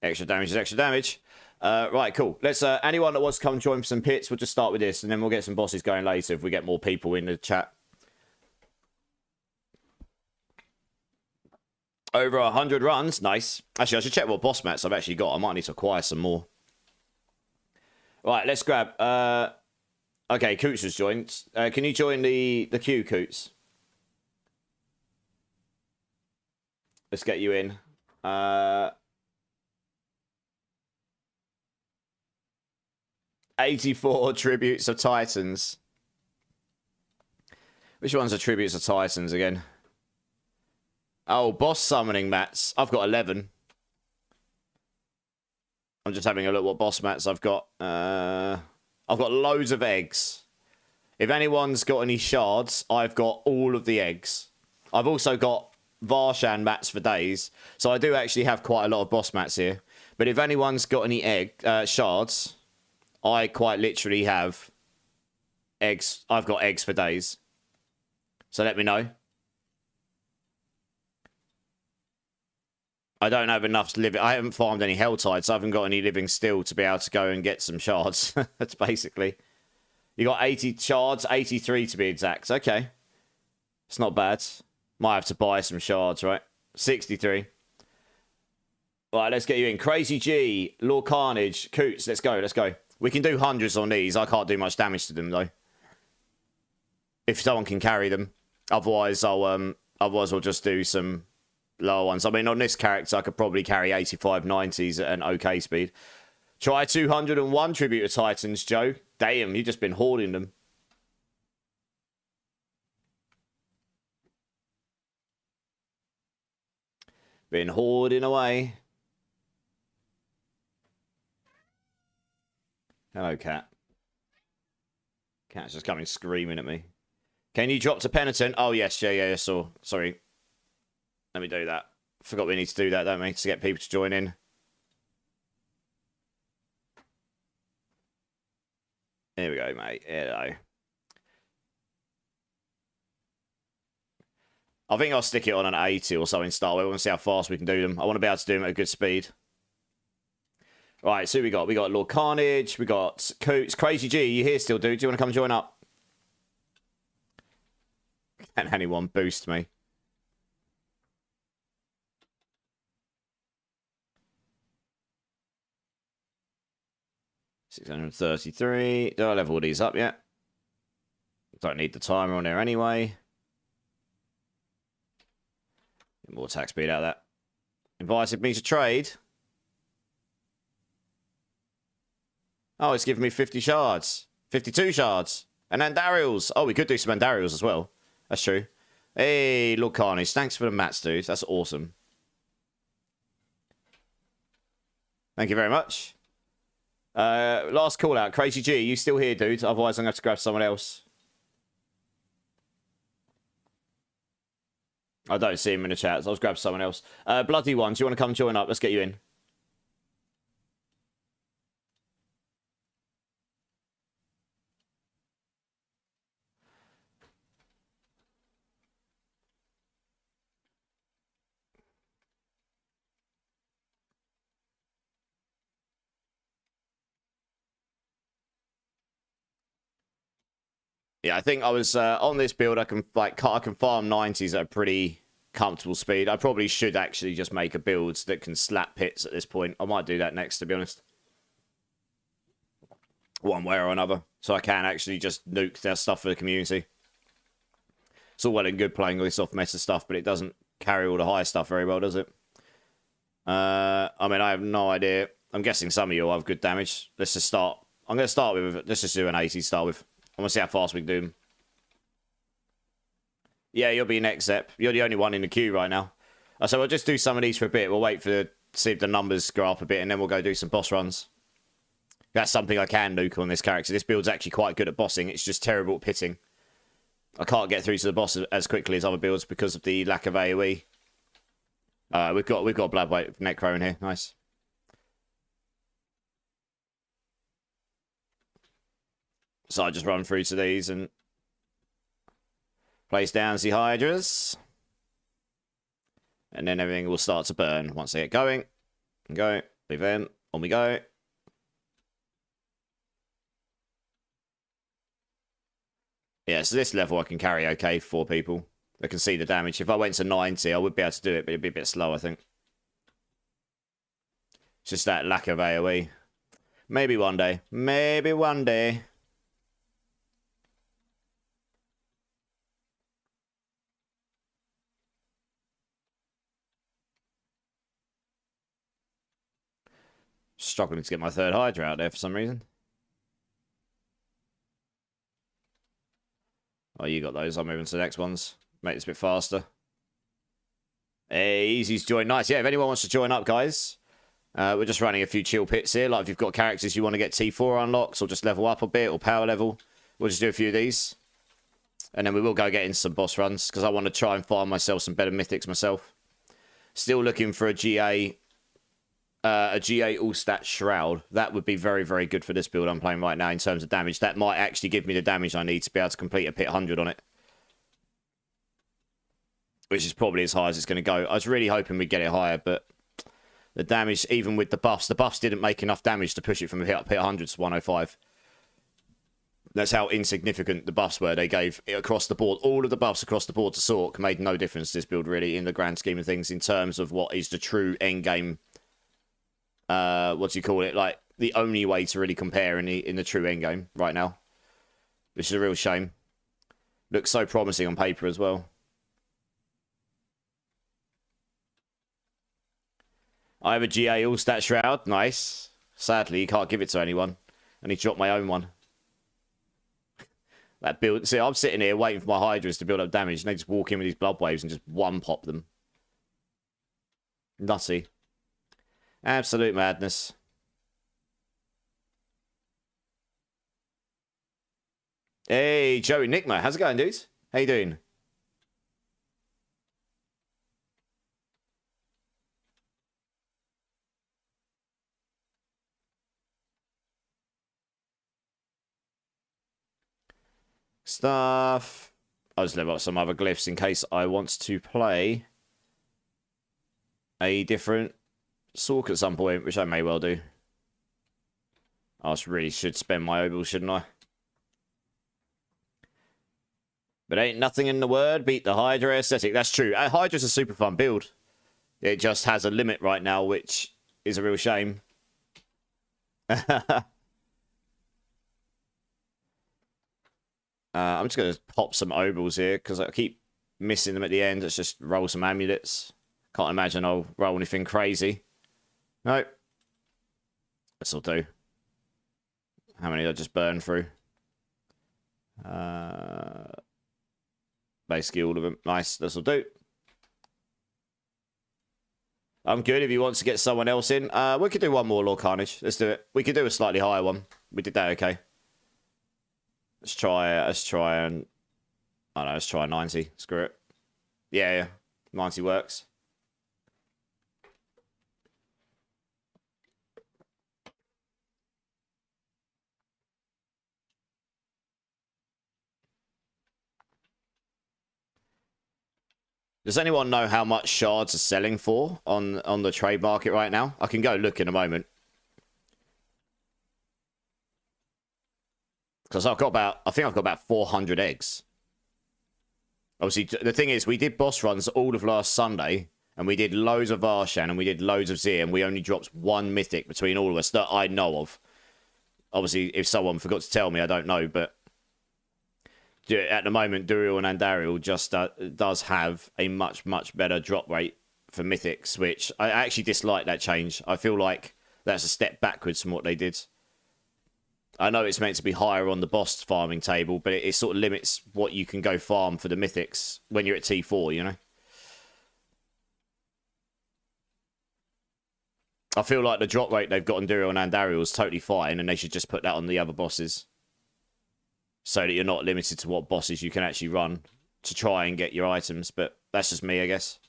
[SPEAKER 1] Extra damage is extra damage. Right, cool. Let's anyone that wants to come join for some pits, we'll just start with this, and then we'll get some bosses going later if we get more people in the chat. Over 100 runs. Nice. Actually, I should check what boss mats I've actually got. I might need to acquire some more. Right, let's grab... okay, Coots has joined. Can you join the queue, Coots? Let's get you in. 84 tributes of Titans. Which ones are tributes of Titans again? Oh, boss summoning mats. I've got 11. I'm just having a look what boss mats I've got. I've got loads of eggs. If anyone's got any shards, I've got all of the eggs. I've also got Varshan mats for days. So I do actually have quite a lot of boss mats here. But if anyone's got any shards, I quite literally have eggs. I've got eggs for days. So let me know. I don't have enough to live. I haven't farmed any Helltides, so I haven't got any living still to be able to go and get some shards. That's basically. You got 80 shards, 83 to be exact. Okay. It's not bad. Might have to buy some shards, right? 63. Right, let's get you in. Crazy G, Lord Carnage, Coots, let's go, let's go. We can do hundreds on these. I can't do much damage to them, though. If someone can carry them. Otherwise, we'll just do some lower ones. I mean, on this character, I could probably carry 85, 90s at an okay speed. Try 201 Tribute to Titans, Joe. Damn, you've just been hoarding them. Been hoarding away. Hello, cat. Cat's just coming screaming at me. Can you drop to Penitent? Oh, yes, yeah, I saw. Sorry. Let me do that. Forgot we need to do that, don't we? To get people to join in. Here we go, mate. Hello. I think I'll stick it on an 80 or something, start with. I want to see how fast we can do them. I want to be able to do them at a good speed. Right, so we got Lord Carnage, we got Coots. Crazy G, you here still, dude? Do you want to come join up? Can anyone boost me? $633. Do I level these up yet? Don't need the timer on there anyway. Get more attack speed out of that. Invited me to trade. Oh, it's giving me 50 shards. 52 shards. And Andariels. Oh, we could do some Andariels as well. That's true. Hey, Lord Carnage. Thanks for the mats, dude. That's awesome. Thank you very much. Last call out. Crazy G, you still here, dude? Otherwise, I'm going to have to grab someone else. I don't see him in the chat, so I'll just grab someone else. Bloody One, do you want to come join up? Let's get you in. Yeah, I think I was on this build. I can farm 90s at a pretty comfortable speed. I probably should actually just make a build that can slap pits at this point. I might do that next, to be honest. One way or another. So I can actually just nuke their stuff for the community. It's all well and good playing all this off meta stuff, but it doesn't carry all the high stuff very well, does it? I mean, I have no idea. I'm guessing some of you will have good damage. Let's just start. I'm going to start with, let's just do an 80 to start with. I want to see how fast we can do them. Yeah, you'll be next, Zep. You're the only one in the queue right now. So we'll just do some of these for a bit. We'll wait for see if the numbers grow up a bit, and then we'll go do some boss runs. That's something I can nuke on this character. This build's actually quite good at bossing. It's just terrible at pitting. I can't get through to the boss as quickly as other builds because of the lack of AoE. We've got Bloodweight Necro in here. Nice. So I just run through to these and place down the Hydras. And then everything will start to burn once they get going. Go. Leave in. On we go. Yeah, so this level I can carry okay for 4 people. I can see the damage. If I went to 90, I would be able to do it, but it'd be a bit slow, I think. It's just that lack of AoE. Maybe one day. Maybe one day. Struggling to get my 3rd Hydra out there for some reason. Oh, you got those. I'm moving to the next ones. Make this a bit faster. Hey, Easy's joined. Nice. Yeah, if anyone wants to join up, guys. We're just running a few chill pits here. Like, if you've got characters you want to get T4 unlocks or just level up a bit or power level, we'll just do a few of these. And then we will go get into some boss runs because I want to try and find myself some better mythics myself. Still looking for a GA all-stat Shroud. That would be very, very good for this build I'm playing right now in terms of damage. That might actually give me the damage I need to be able to complete a pit 100 on it. Which is probably as high as it's going to go. I was really hoping we'd get it higher, but the damage, even with the buffs didn't make enough damage to push it from pit 100 to 105. That's how insignificant the buffs were they gave across the board. All of the buffs across the board to Sork made no difference to this build, really, in the grand scheme of things, in terms of what is the true endgame. What do you call it? Like, the only way to really compare in the true endgame right now. Which is a real shame. Looks so promising on paper as well. I have a GA all-stat Shroud. Nice. Sadly, you can't give it to anyone. I need to drop my own one. That build... See, I'm sitting here waiting for my Hydras to build up damage, and they just walk in with these blood waves and just one-pop them. Nutty. Absolute madness. Hey, Joey Nickma. How's it going, dude? How you doing? Stuff. I'll just level up some other glyphs in case I want to play a different Sork at some point, which I may well do. I really should spend my obel, shouldn't I? But ain't nothing in the word beat the Hydra aesthetic. That's true. Hydra's a super fun build. It just has a limit right now, which is a real shame. I'm just going to pop some obels here, because I keep missing them at the end. Let's just roll some amulets. Can't imagine I'll roll anything crazy. Nope. This'll do. How many did I just burn through? Basically all of them. Nice. This'll do. I'm good if you want to get someone else in. We could do one more Lord Carnage. Let's do it. We could do a slightly higher one. We did that okay. Let's try and... I don't know, let's try 90. Screw it. Yeah. 90 works. Does anyone know how much shards are selling for on the trade market right now? I can go look in a moment. Because I think I've got about 400 eggs. Obviously, the thing is, we did boss runs all of last Sunday, and we did loads of Varshan, and we did loads of Zir, and we only dropped one mythic between all of us that I know of. Obviously, if someone forgot to tell me, I don't know, but at the moment, Duriel and Andariel just does have a much, much better drop rate for mythics, which I actually dislike that change. I feel like that's a step backwards from what they did. I know it's meant to be higher on the boss farming table, but it sort of limits what you can go farm for the mythics when you're at T4, you know? I feel like the drop rate they've got on Duriel and Andariel is totally fine, and they should just put that on the other bosses. So that you're not limited to what bosses you can actually run to try and get your items, but that's just me, I guess.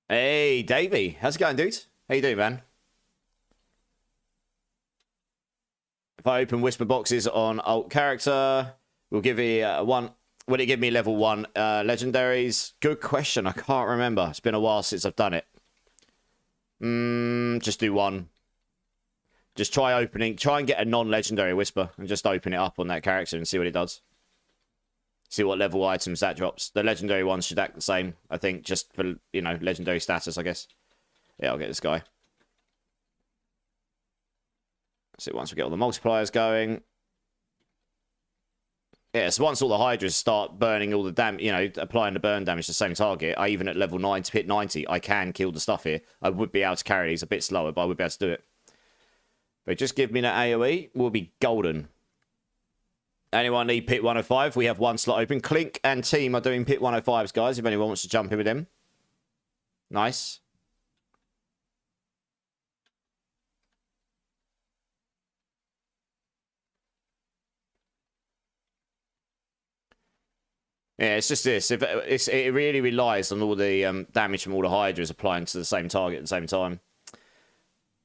[SPEAKER 1] Hey, Davey. How's it going, dude? How you doing, man? If I open whisper boxes on alt character, we'll give you one. Will it give me level 1 legendaries? Good question. I can't remember. It's been a while since I've done it. Just do one. Just try and get a non-legendary whisper and just open it up on that character and see what it does. See what level items that drops. The legendary ones should act the same, I think, just for, you know, legendary status, I guess. Yeah, I'll get this guy. So once we get all the multipliers going. Yeah, so once all the Hydras start burning all the damage, you know, applying the burn damage to the same target, even at level 9 to hit 90, I can kill the stuff here. I would be able to carry these a bit slower, but I would be able to do it. But just give me that AoE, we'll be golden. Anyone need Pit 105? We have one slot open. Clink and team are doing Pit 105s, guys, if anyone wants to jump in with them. Nice. Yeah, it's just this. It really relies on all the damage from all the Hydras applying to the same target at the same time.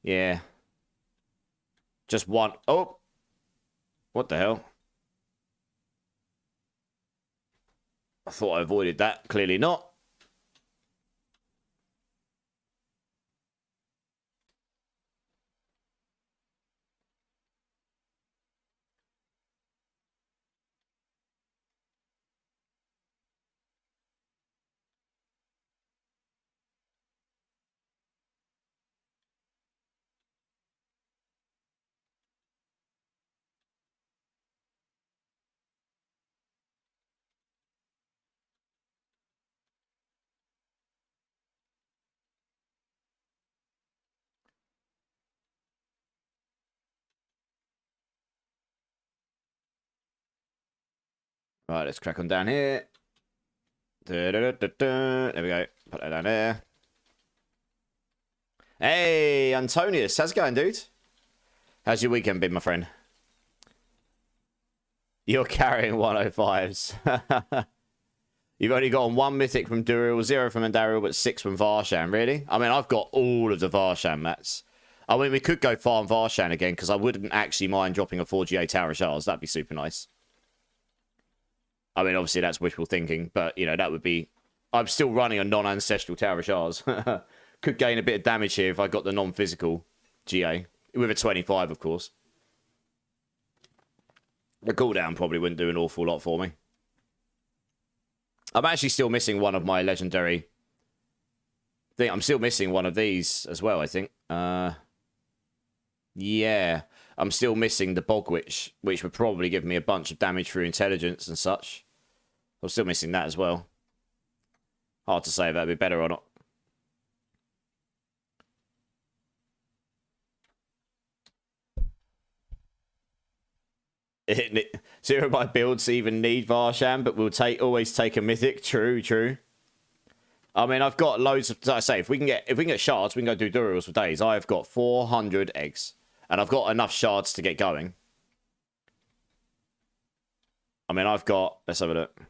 [SPEAKER 1] Yeah. Just one. Oh! What the hell? I thought I avoided that. Clearly not. Right, let's crack on down here. There we go. Put that down there. Hey, Antonius. How's it going, dude? How's your weekend been, my friend? You're carrying 105s. You've only gotten 1 mythic from Duriel, 0 from Andariel, but 6 from Varshan, really? I mean, I've got all of the Varshan mats. I mean, we could go farm Varshan again, because I wouldn't actually mind dropping a 4GA Tower of Shards. That'd be super nice. I mean, obviously, that's wishful thinking, but, you know, that would be... I'm still running a non-ancestral Tower of Shards. Could gain a bit of damage here if I got the non-physical GA. With a 25, of course. The cooldown probably wouldn't do an awful lot for me. I'm actually still missing one of my legendary... I'm still missing one of these as well, I think. Yeah. I'm still missing the Bog Witch, which would probably give me a bunch of damage through intelligence and such. I'm still missing that as well. Hard to say if that'd be better or not. Zero of my builds even need Varshan, but we'll always take a mythic. True, true. I mean, I've got loads of. Like I say, if we can get shards, we can go do Durials for days. I've got 400 eggs, and I've got enough shards to get going. I mean, I've got. Let's have a look.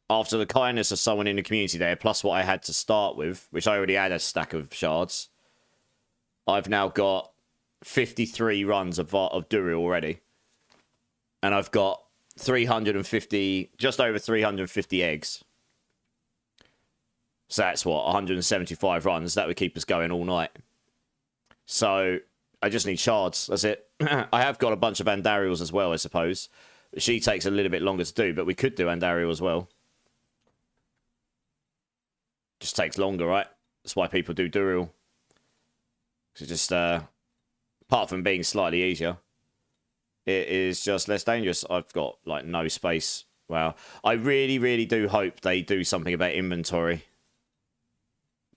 [SPEAKER 1] After the kindness of someone in the community there, plus what I had to start with, which I already had a stack of shards, I've now got 53 runs of Durial already. And I've got 350, just over 350 eggs. So that's what, 175 runs. That would keep us going all night. So I just need shards. That's it. I have got a bunch of Andariels as well, I suppose. She takes a little bit longer to do, but we could do Andariel as well. Just takes longer, right? That's why people do Durial. It's just, apart from being slightly easier, it is just less dangerous. I've got, like, no space. Wow. I really, really do hope they do something about inventory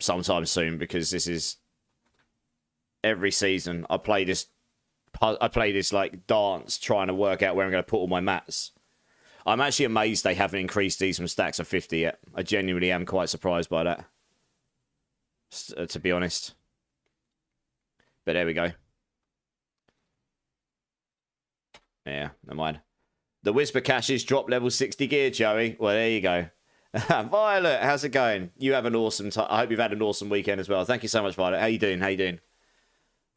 [SPEAKER 1] sometime soon, because this is... Every season, I play this, like, dance trying to work out where I'm going to put all my mats. I'm actually amazed they haven't increased these from stacks of 50 yet. I genuinely am quite surprised by that. To be honest. But there we go. Yeah, never mind. The Whisper Caches drop level 60 gear, Joey. Well, there you go. Violet, how's it going? You have an awesome time. I hope you've had an awesome weekend as well. Thank you so much, Violet. How you doing? How you doing?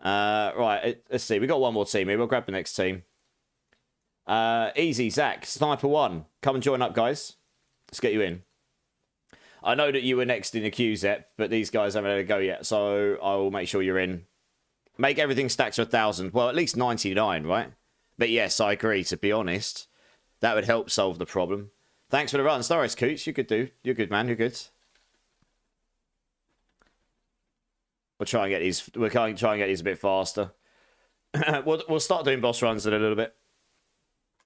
[SPEAKER 1] Right, let's see. We've got one more team here. We'll grab the next team. Easy, Zach, Sniper 1. Come and join up, guys. Let's get you in. I know that you were next in the queue, Zep, but these guys haven't had a go yet, so I will make sure you're in. Make everything stack to 1,000. Well, at least 99, right? But yes, I agree, to be honest. That would help solve the problem. Thanks for the run. Stories, Coots. You're good, dude. You're good, man. You're good. We'll try and get these. We'll try and get these a bit faster. We'll start doing boss runs in a little bit.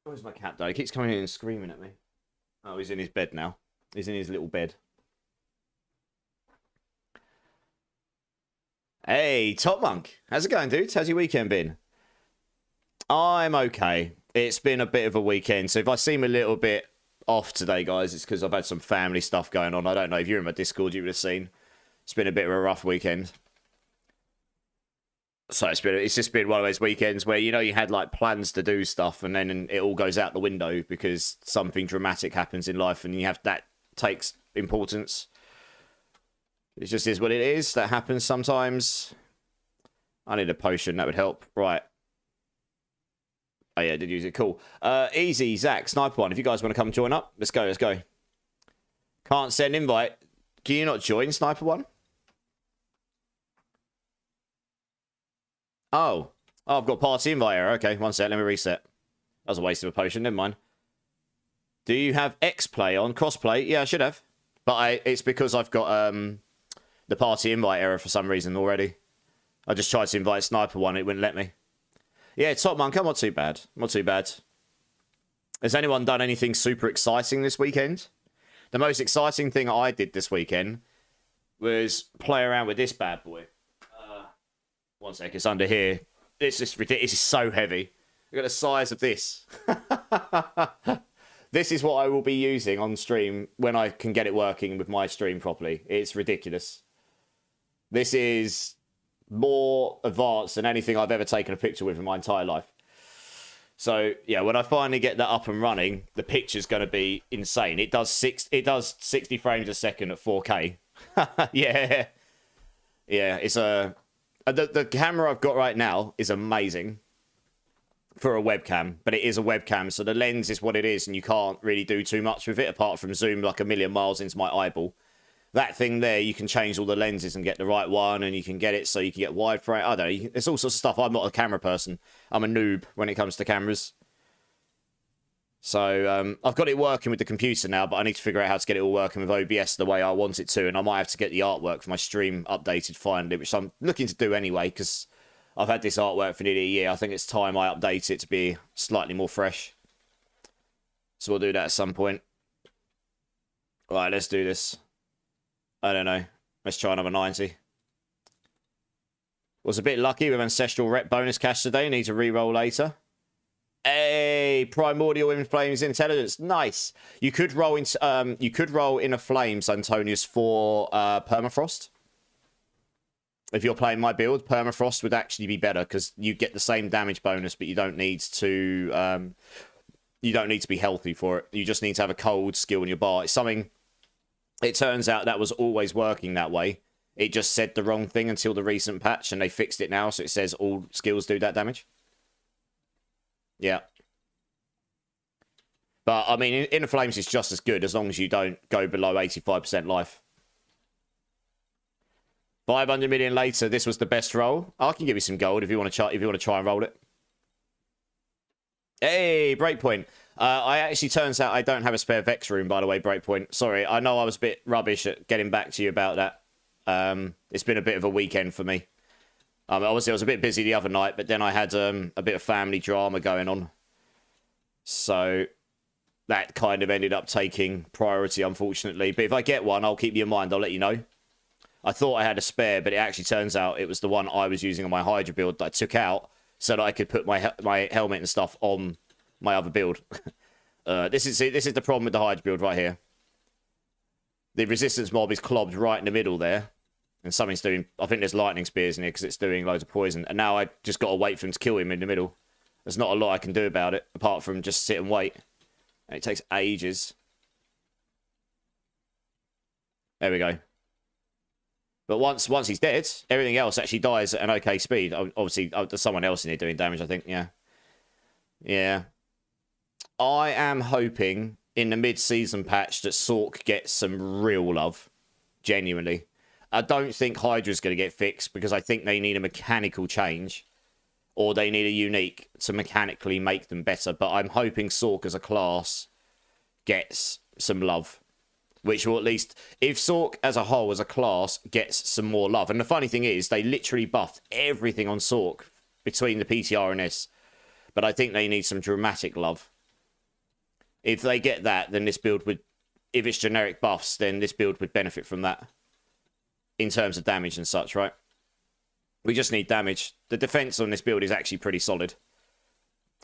[SPEAKER 1] Where's my cat, though? He keeps coming in and screaming at me. Oh, he's in his bed now. He's in his little bed. Hey, Top Monk. How's it going, dudes? How's your weekend been? I'm okay. It's been a bit of a weekend, so if I seem a little bit off today, guys, it's because I've had some family stuff going on. I don't know if you're in my Discord, you would have seen. It's been a bit of a rough weekend. So it's just been one of those weekends where, you know, you had like plans to do stuff and then it all goes out the window because something dramatic happens in life and you have that takes importance. It just is what it is. That happens sometimes. I need a potion. That would help. Right. Oh, yeah, I did use it. Cool. Easy, Zach, Sniper 1. If you guys want to come join up, let's go. Let's go. Can't send invite. Can you not join, Sniper 1? Oh. Oh, I've got party invite error. Okay, one sec. Let me reset. That was a waste of a potion. Never mind. Do you have X-Play on? Crossplay? Yeah, I should have. But it's because I've got the party invite error for some reason already. I just tried to invite Sniper 1. It wouldn't let me. Yeah, Top Monk. I'm not too bad. Not too bad. Has anyone done anything super exciting this weekend? The most exciting thing I did this weekend was play around with this bad boy. One sec, it's under here. It's just ridiculous. It's so heavy. Look at the size of this. This is what I will be using on stream when I can get it working with my stream properly. It's ridiculous. This is more advanced than anything I've ever taken a picture with in my entire life. So, yeah, when I finally get that up and running, the picture's going to be insane. It does 60 frames a second at 4K. Yeah. Yeah, it's a... The camera I've got right now is amazing for a webcam, but it is a webcam, so the lens is what it is, and you can't really do too much with it apart from zoom like a million miles into my eyeball. That thing there, you can change all the lenses and get the right one, and you can get it so you can get wide frame. I don't know. It's all sorts of stuff. I'm not a camera person. I'm a noob when it comes to cameras. So I've got it working with the computer now, but I need to figure out how to get it all working with OBS the way I want it to, and I might have to get the artwork for my stream updated finally, which I'm looking to do anyway, because I've had this artwork for nearly a year. I think it's time I update it to be slightly more fresh. So we'll do that at some point. Right, let's do this. I don't know. Let's try another 90. Was a bit lucky with Ancestral Rep bonus cash today. Need to re-roll later. Hey, primordial in flames intelligence, nice. You could roll in a flames, Antonius, for permafrost. If you're playing my build, permafrost would actually be better because you get the same damage bonus, but you don't need to be healthy for it. You just need to have a cold skill in your bar. It's something. It turns out that was always working that way. It just said the wrong thing until the recent patch, and they fixed it now, so it says all skills do that damage. Yeah. But, I mean, Inner Flames is just as good as long as you don't go below 85% life. 500 million later, this was the best roll. I can give you some gold if you want to try and roll it. Hey, Breakpoint. I actually, turns out I don't have a spare Vex room, by the way, Breakpoint. Sorry, I know I was a bit rubbish at getting back to you about that. It's been a bit of a weekend for me. Obviously, I was a bit busy the other night, but then I had a bit of family drama going on. So that kind of ended up taking priority, unfortunately. But if I get one, I'll keep you in mind. I'll let you know. I thought I had a spare, but it actually turns out it was the one I was using on my Hydra build that I took out so that I could put my helmet and stuff on my other build. This is the problem with the Hydra build right here. The resistance mob is clobbed right in the middle there. And something's doing... I think there's lightning spears in here because it's doing loads of poison. And now I just got to wait for him to kill him in the middle. There's not a lot I can do about it, apart from just sit and wait. And it takes ages. There we go. But once he's dead, everything else actually dies at an okay speed. Obviously, there's someone else in here doing damage, I think. Yeah. Yeah. I am hoping in the mid-season patch that Sork gets some real love. Genuinely. I don't think Hydra's going to get fixed because I think they need a mechanical change. Or they need a unique to mechanically make them better. But I'm hoping Sork as a class gets some love. Which will at least, if Sork as a whole, as a class, gets some more love. And the funny thing is, they literally buffed everything on Sork between the PTR and this. But I think they need some dramatic love. If they get that, then this build would, if it's generic buffs, then this build would benefit from that. In terms of damage and such, right? We just need damage. The defense on this build is actually pretty solid.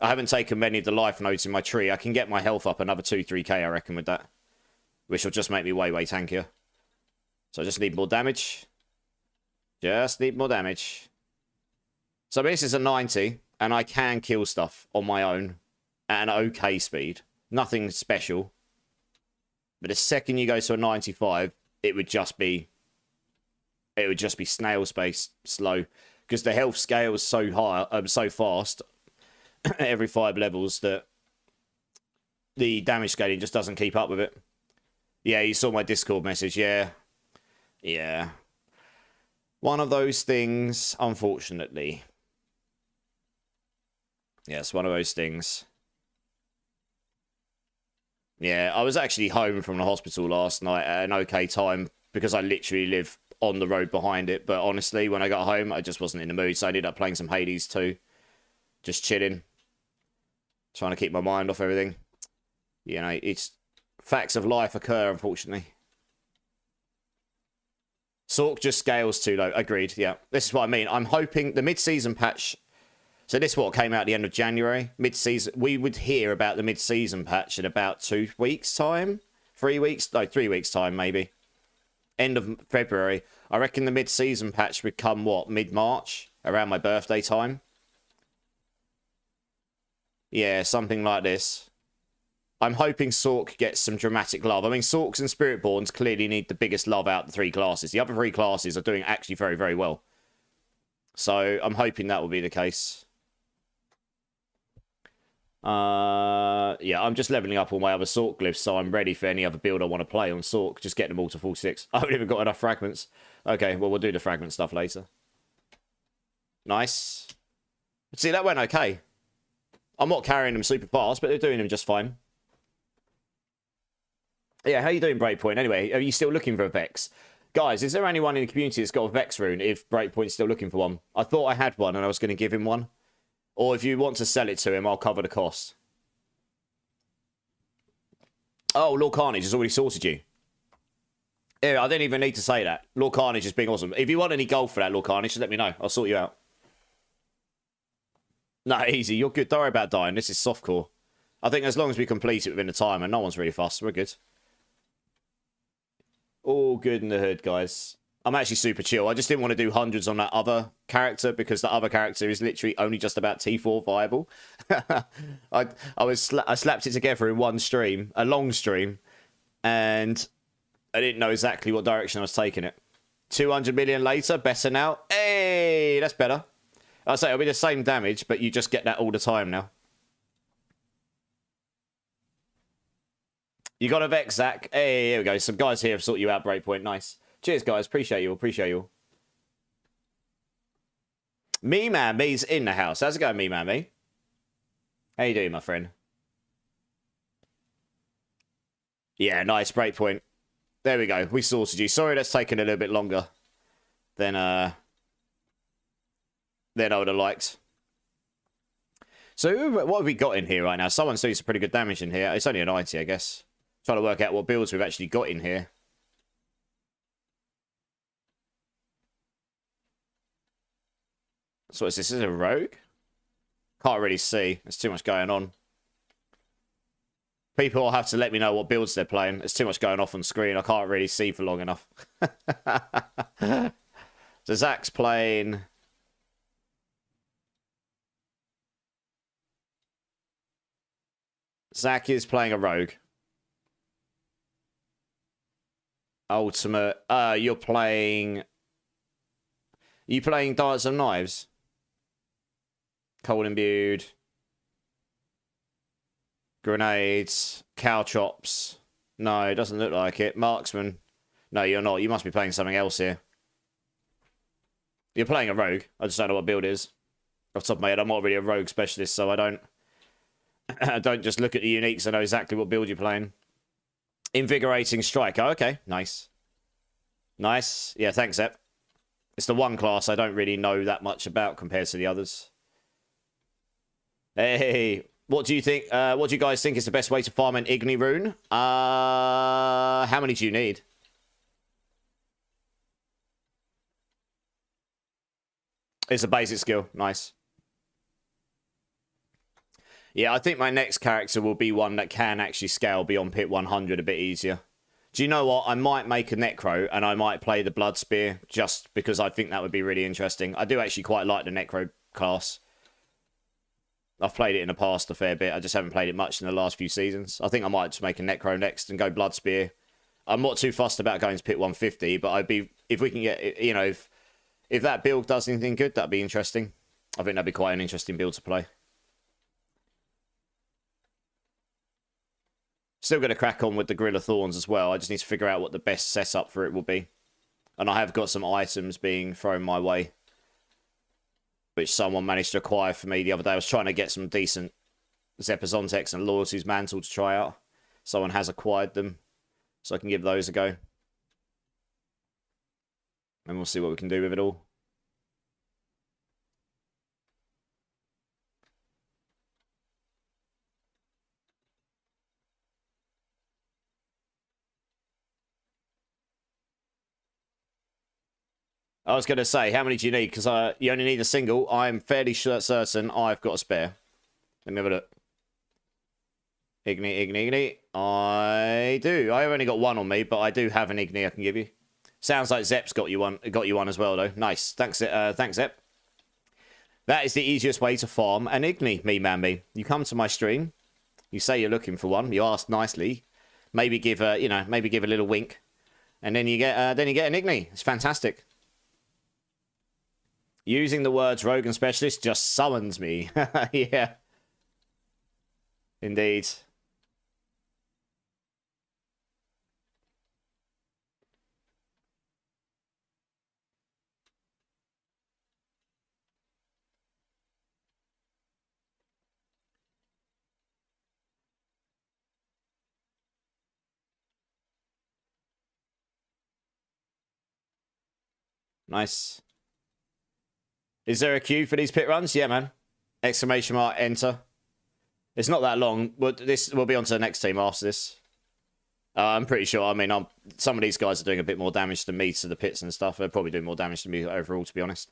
[SPEAKER 1] I haven't taken many of the life nodes in my tree. I can get my health up another 2-3k, I reckon, with that. Which will just make me way, way tankier. So I just need more damage. Just need more damage. So this is a 90, and I can kill stuff on my own at an okay speed. Nothing special. But the second you go to a 95, it would just be snail space slow. Because the health scale is so high, so fast, every 5 levels, that the damage scaling just doesn't keep up with it. Yeah, you saw my Discord message. Yeah. Yeah. One of those things, unfortunately. Yes, one of those things. Yeah, I was actually home from the hospital last night at an okay time because I literally live on the road behind it. But honestly, when I got home, I just wasn't in the mood. So I ended up playing some Hades too. Just chilling. Trying to keep my mind off everything. You know, it's... Facts of life occur, unfortunately. Sork just scales too low. Agreed, yeah. This is what I mean. I'm hoping the mid-season patch... So this what came out at the end of January. Mid-season... We would hear about the mid-season patch in about 2 weeks' time? 3 weeks? No, 3 weeks' time, maybe. End of February. I reckon the mid-season patch would come, what, mid-March? Around my birthday time? Yeah, something like this. I'm hoping Sork gets some dramatic love. I mean, Sorks and Spiritborns clearly need the biggest love out of the 3 classes. The other 3 classes are doing actually very, very well. So I'm hoping that will be the case. Yeah, I'm just leveling up all my other Sork glyphs, so I'm ready for any other build I want to play on Sork. Just get them all to full 6. I haven't even got enough fragments. Okay, well, we'll do the fragment stuff later. Nice. See, that went okay. I'm not carrying them super fast, but they're doing them just fine. Yeah, how you doing, Breakpoint? Anyway, are you still looking for a Vex? Guys, is there anyone in the community that's got a Vex rune if Breakpoint's still looking for one? I thought I had one and I was going to give him one. Or if you want to sell it to him, I'll cover the cost. Oh, Lord Carnage has already sorted you. Yeah, I didn't even need to say that. Lord Carnage is being awesome. If you want any gold for that, Lord Carnage, just let me know. I'll sort you out. No, easy. You're good. Don't worry about dying. This is softcore. I think as long as we complete it within the time and no one's really fast, we're good. All good in the hood, guys. I'm actually super chill. I just didn't want to do hundreds on that other character because the other character is literally only just about T4 viable. I slapped it together in one stream, a long stream, and I didn't know exactly what direction I was taking it. 200 million later, better now. Hey, that's better. I'll say it'll be the same damage, but you just get that all the time now. You got a Vex, Zach. Hey, here we go. Some guys here have sorted you out, Breakpoint. Nice. Cheers, guys. Appreciate you. Appreciate you. Me Man Me's in the house. How's it going, Me Man Me? How you doing, my friend? Yeah, nice. Breakpoint. There we go. We sorted you. Sorry that's taken a little bit longer than I would have liked. So what have we got in here right now? Someone's doing some pretty good damage in here. It's only a 90, I guess. Trying to work out what builds we've actually got in here. So what is this? Is it a rogue? Can't really see. There's too much going on. People will have to let me know what builds they're playing. There's too much going off on screen. I can't really see for long enough. So Zach's playing... Zach is playing a rogue. Ultimate. You're playing... Are you playing Darts and Knives? Cold imbued. Grenades. Cow chops. No, it doesn't look like it. Marksman. No, you're not. You must be playing something else here. You're playing a rogue. I just don't know what build it is. Off the top of my head, I'm not really a rogue specialist, so I don't just look at the uniques. I know exactly what build you're playing. Invigorating strike. Oh, okay. Nice. Nice. Yeah, thanks, Ep. It's the one class I don't really know that much about compared to the others. Hey, what do you think? What do you guys think is the best way to farm an Igni rune? How many do you need? It's a basic skill. Nice. Yeah, I think my next character will be one that can actually scale beyond pit 100 a bit easier. Do you know what? I might make a Necro and I might play the Blood Spear just because I think that would be really interesting. I do actually quite like the Necro class. I've played it in the past a fair bit. I just haven't played it much in the last few seasons. I think I might just make a Necro next and go Blood Spear. I'm not too fussed about going to pit 150, but I'd be... If we can get... You know, if that build does anything good, that'd be interesting. I think that'd be quite an interesting build to play. Still going to crack on with the Gorilla Thorns as well. I just need to figure out what the best setup for it will be. And I have got some items being thrown my way, which someone managed to acquire for me the other day. I was trying to get some decent Zepazontex and Loyalty's Mantle to try out. Someone has acquired them, so I can give those a go. And we'll see what we can do with it all. I was going to say, how many do you need? Because you only need a single. I'm fairly certain I've got a spare. Let me have a look. Igni. I do. I only got one on me, but I do have an Igni I can give you. Sounds like Zep's got you one as well, though. Nice. Thanks, Zep. That is the easiest way to farm an Igni, me man me. You come to my stream, you say you're looking for one, you ask nicely, maybe give a little wink, and then you get an Igni. It's fantastic. Using the words rogue and specialist just summons me. Yeah. Indeed. Nice. Is there a queue for these pit runs? Yeah, man. Exclamation mark, enter. It's not that long, but this will be on to the next team after this. I'm pretty sure. I mean, some of these guys are doing a bit more damage than me to the pits and stuff. They're probably doing more damage to me overall, to be honest.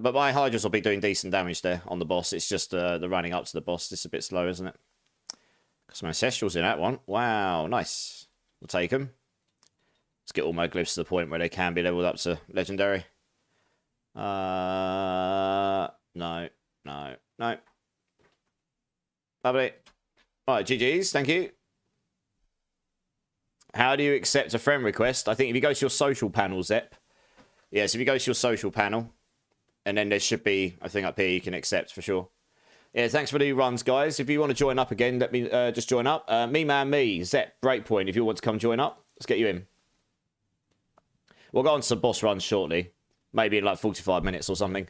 [SPEAKER 1] But my Hydras will be doing decent damage there on the boss. It's just the running up to the boss. It's a bit slow, isn't it? Got some Ancestrals in that one. Wow, nice. We'll take them. Let's get all my glyphs to the point where they can be leveled up to Legendary. No. Lovely. Alright, GG's. Thank you. How do you accept a friend request? I think if you go to your social panel, Zep. Yes, if you go to your social panel, and then there should be, I think up here, you can accept for sure. Yeah, thanks for the runs, guys. If you want to join up again, let me just join up. Me, Zep, Breakpoint, if you want to come join up, let's get you in. We'll go on to some boss runs shortly. Maybe in like 45 minutes or something.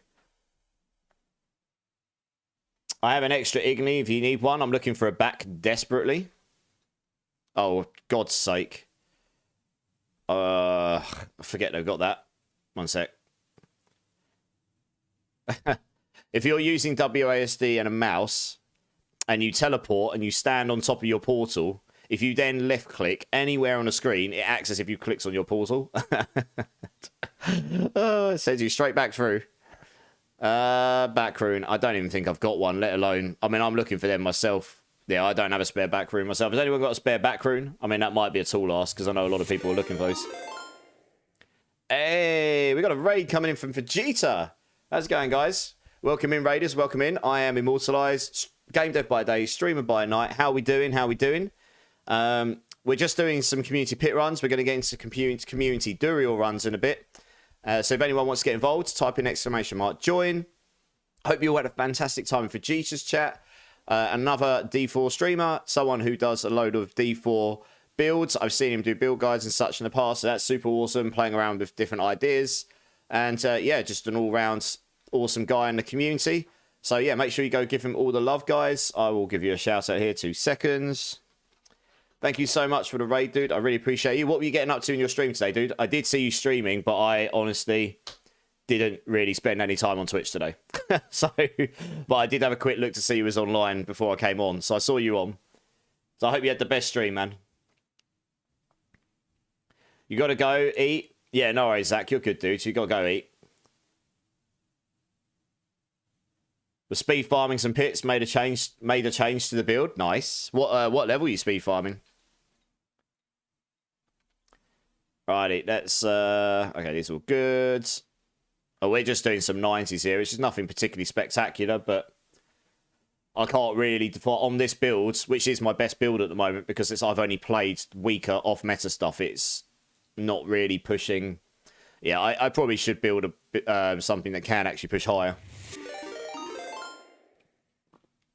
[SPEAKER 1] I have an extra Igni if you need one. I'm looking for a back desperately. Oh, God's sake. I forget they've got that. One sec. If you're using WASD and a mouse, and you teleport and you stand on top of your portal, if you then left click anywhere on the screen, it acts as if you clicked on your portal. Oh, it sends you straight back through. Back rune. I don't even think I've got one, let alone... I mean, I'm looking for them myself. Yeah, I don't have a spare back rune myself. Has anyone got a spare back rune? I mean, that might be a tall ask, because I know a lot of people are looking for those. Hey, we got a raid coming in from Vegeta. How's it going, guys? Welcome in, raiders. Welcome in. I am Immortalized. Game dev by day, streamer by night. How we doing? How we doing? We're just doing some community pit runs. We're going to get into community Duriel runs in a bit. So if anyone wants to get involved, type in ! join. Hope you all had a fantastic time in Vegeta's chat. Another D4 streamer, someone who does a load of D4 builds. I've seen him do build guides and such in the past, so that's super awesome, playing around with different ideas. And yeah, just an all-round awesome guy in the community. So yeah, make sure you go give him all the love, guys. I will give you a shout out here, 2 seconds. Thank you so much for the raid, dude. I really appreciate you. What were you getting up to in your stream today, dude? I did see you streaming, but I honestly didn't really spend any time on Twitch today. But I did have a quick look to see you was online before I came on. So I saw you on. So I hope you had the best stream, man. You got to go eat. Yeah, no worries, Zach. You're good, dude. So you got to go eat. Was speed farming some pits, made a change to the build. Nice. What level are you speed farming? Righty, let's okay, these are all good. Oh, we're just doing some 90s here, which is nothing particularly spectacular, but I can't really define on this build, which is my best build at the moment, because I've only played weaker off meta stuff. It's not really pushing. Yeah, I probably should build a bit, something that can actually push higher.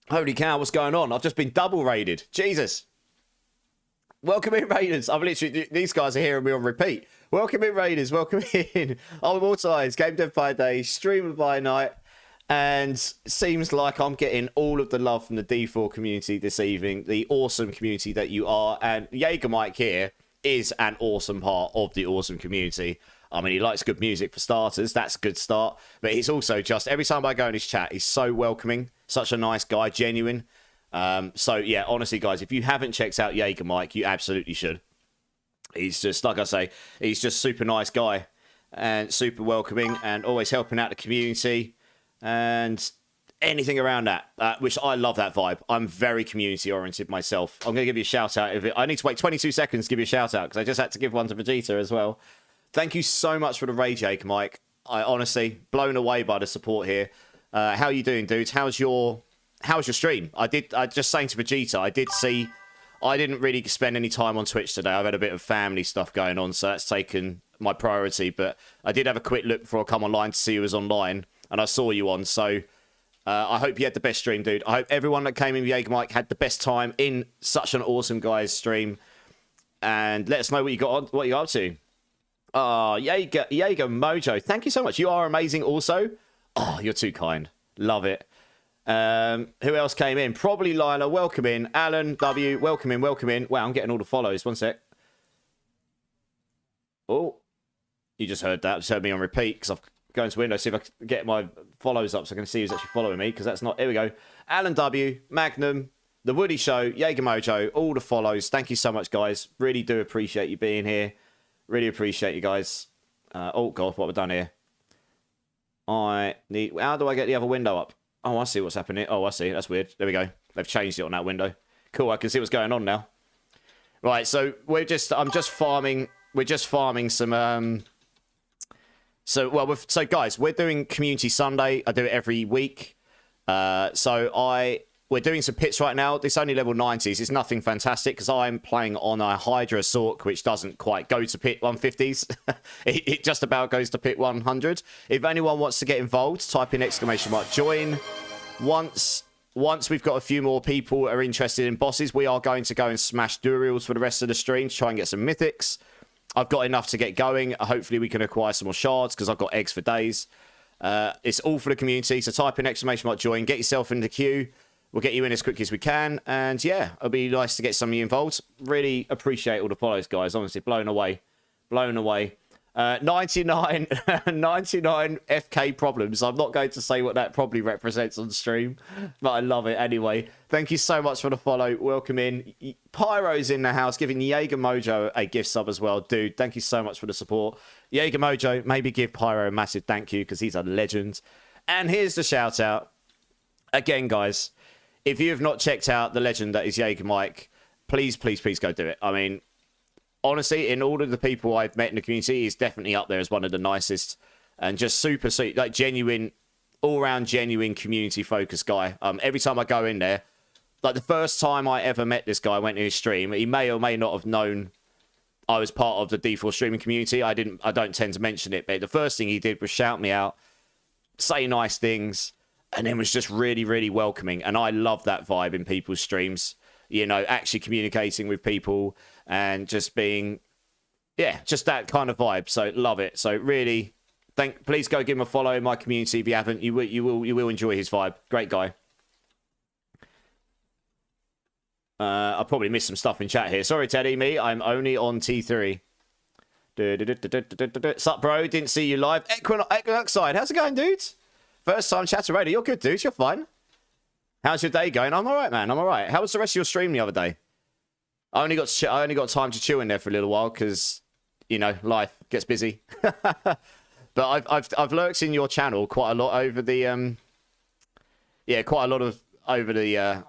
[SPEAKER 1] Holy cow, what's going on? I've just been double raided. Jesus. Welcome in, Raiders. I've literally... These guys are hearing me on repeat. Welcome in, Raiders. Welcome in. I'm Immortalized. Game dev by day. Streamer by night. And seems like I'm getting all of the love from the D4 community this evening. The awesome community that you are. And Jaeger Mike here is an awesome part of the awesome community. I mean, he likes good music for starters. That's a good start. But he's also just... Every time I go in his chat, he's so welcoming. Such a nice guy. Genuine. So, yeah, honestly, guys, if you haven't checked out Jaeger Mike, you absolutely should. He's just, like I say, he's just super nice guy. And super welcoming. And always helping out the community. And anything around that. Which I love that vibe. I'm very community-oriented myself. I'm going to give you a shout-out. I need to wait 22 seconds to give you a shout-out. Because I just had to give one to Vegeta as well. Thank you so much for the raid, Jaeger Mike. I honestly, blown away by the support here. How are you doing, dudes? How's your stream? I just saying to Vegeta, I didn't really spend any time on Twitch today. I've had a bit of family stuff going on, so that's taken my priority. But I did have a quick look before I come online to see who was online, and I saw you on. So I hope you had the best stream, dude. I hope everyone that came in with Jaeger Mike had the best time in such an awesome guy's stream. And let us know what you got on, what you got up to. Oh, Jaeger Mojo, thank you so much. You are amazing also. Oh, you're too kind. Love it. Who else came in? Probably Lila. Welcome in. Alan W. Welcome in. Welcome in. Wow, I'm getting all the follows. One sec. Oh, you just heard that. Just heard me on repeat because I've gone to Windows, see if I can get my follows up so I can see who's actually following me, because that's not... Here we go. Alan W. Magnum. The Woody Show. Jaeger Mojo. All the follows. Thank you so much, guys. Really do appreciate you being here. Really appreciate you guys. Oh, God, what have I done here? I need... How do I get the other window up? Oh, I see what's happening. Oh, I see. That's weird. There we go. They've changed it on that window. Cool, I can see what's going on now. Right, so I'm just farming... We're just farming some... So guys, we're doing Community Sunday. I do it every week. We're doing some pits right now. It's only level 90s. It's nothing fantastic because I'm playing on a Hydra Sorceress, which doesn't quite go to pit 150s. it just about goes to pit 100. If anyone wants to get involved, type in !join. Once we've got a few more people who are interested in bosses, we are going to go and smash Durials for the rest of the stream to try and get some mythics. I've got enough to get going. Hopefully we can acquire some more shards because I've got eggs for days. It's all for the community. So type in !join. Get yourself in the queue. We'll get you in as quick as we can. And yeah, it'll be nice to get some of you involved. Really appreciate all the follows, guys. Honestly, blown away. Blown away. 99 FK problems. I'm not going to say what that probably represents on stream, but I love it anyway. Thank you so much for the follow. Welcome in. Pyro's in the house, giving Jaeger Mojo a gift sub as well. Dude, thank you so much for the support. Jaeger Mojo, maybe give Pyro a massive thank you because he's a legend. And here's the shout out. Again, guys, if you have not checked out the legend that is Jaeger Mike, please, please, please go do it. I mean, honestly, in all of the people I've met in the community, he's definitely up there as one of the nicest and just super sweet, like genuine, all-round genuine community-focused guy. Every time I go in there, like the first time I ever met this guy, I went to his stream. He may or may not have known I was part of the D4 streaming community. I don't tend to mention it, but the first thing he did was shout me out, say nice things, and then was just really, really welcoming. And I love that vibe in people's streams. You know, actually communicating with people and just being, yeah, just that kind of vibe. So love it. So really, please go give him a follow in my community if you haven't. You will enjoy his vibe. Great guy. I probably missed some stuff in chat here. Sorry, Teddy. I'm only on T3. Sup, bro? Didn't see you live. Equinoxide, how's it going, dudes? First time chatter radio. You're good, dudes. You're fine. How's your day going? I'm all right, man. I'm all right. How was the rest of your stream the other day? I only got time to chew in there for a little while because, you know, life gets busy. But I've lurked in your channel quite a lot over the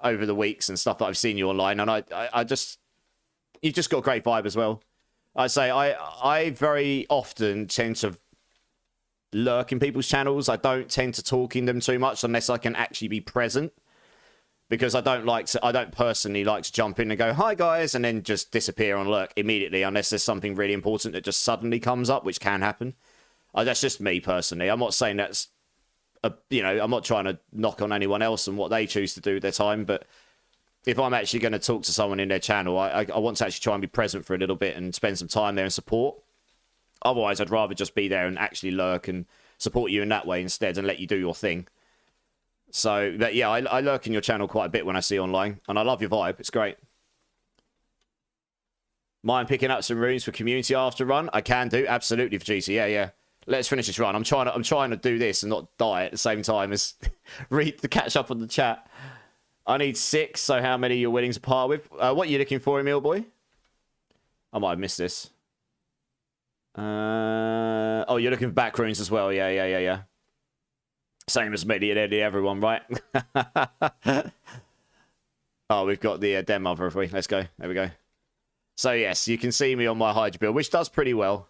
[SPEAKER 1] over the weeks and stuff that I've seen you online, and you just got a great vibe as well. I say I very often tend to lurk in people's channels. I don't tend to talk in them too much unless I can actually be present. Because I don't personally like to jump in and go, hi guys, and then just disappear on lurk immediately unless there's something really important that just suddenly comes up, which can happen. That's just me personally. I'm not saying that's, I'm not trying to knock on anyone else and what they choose to do with their time, but if I'm actually going to talk to someone in their channel, I want to actually try and be present for a little bit and spend some time there and support. Otherwise, I'd rather just be there and actually lurk and support you in that way instead and let you do your thing. So, but yeah, I lurk in your channel quite a bit when I see you online, and I love your vibe. It's great. Mind picking up some runes for community after run? I can do, absolutely, for GC. Yeah. Let's finish this run. I'm trying to do this and not die at the same time as read the catch up on the chat. I need 6, so how many you're willing to part with? What are you looking for, Emil boy? I might have missed this. Oh, you're looking for back runes as well. Yeah. Same as me, everyone, right? Oh, we've got the den mother, have we? Let's go. There we go. So, yes, you can see me on my Hydra build, which does pretty well.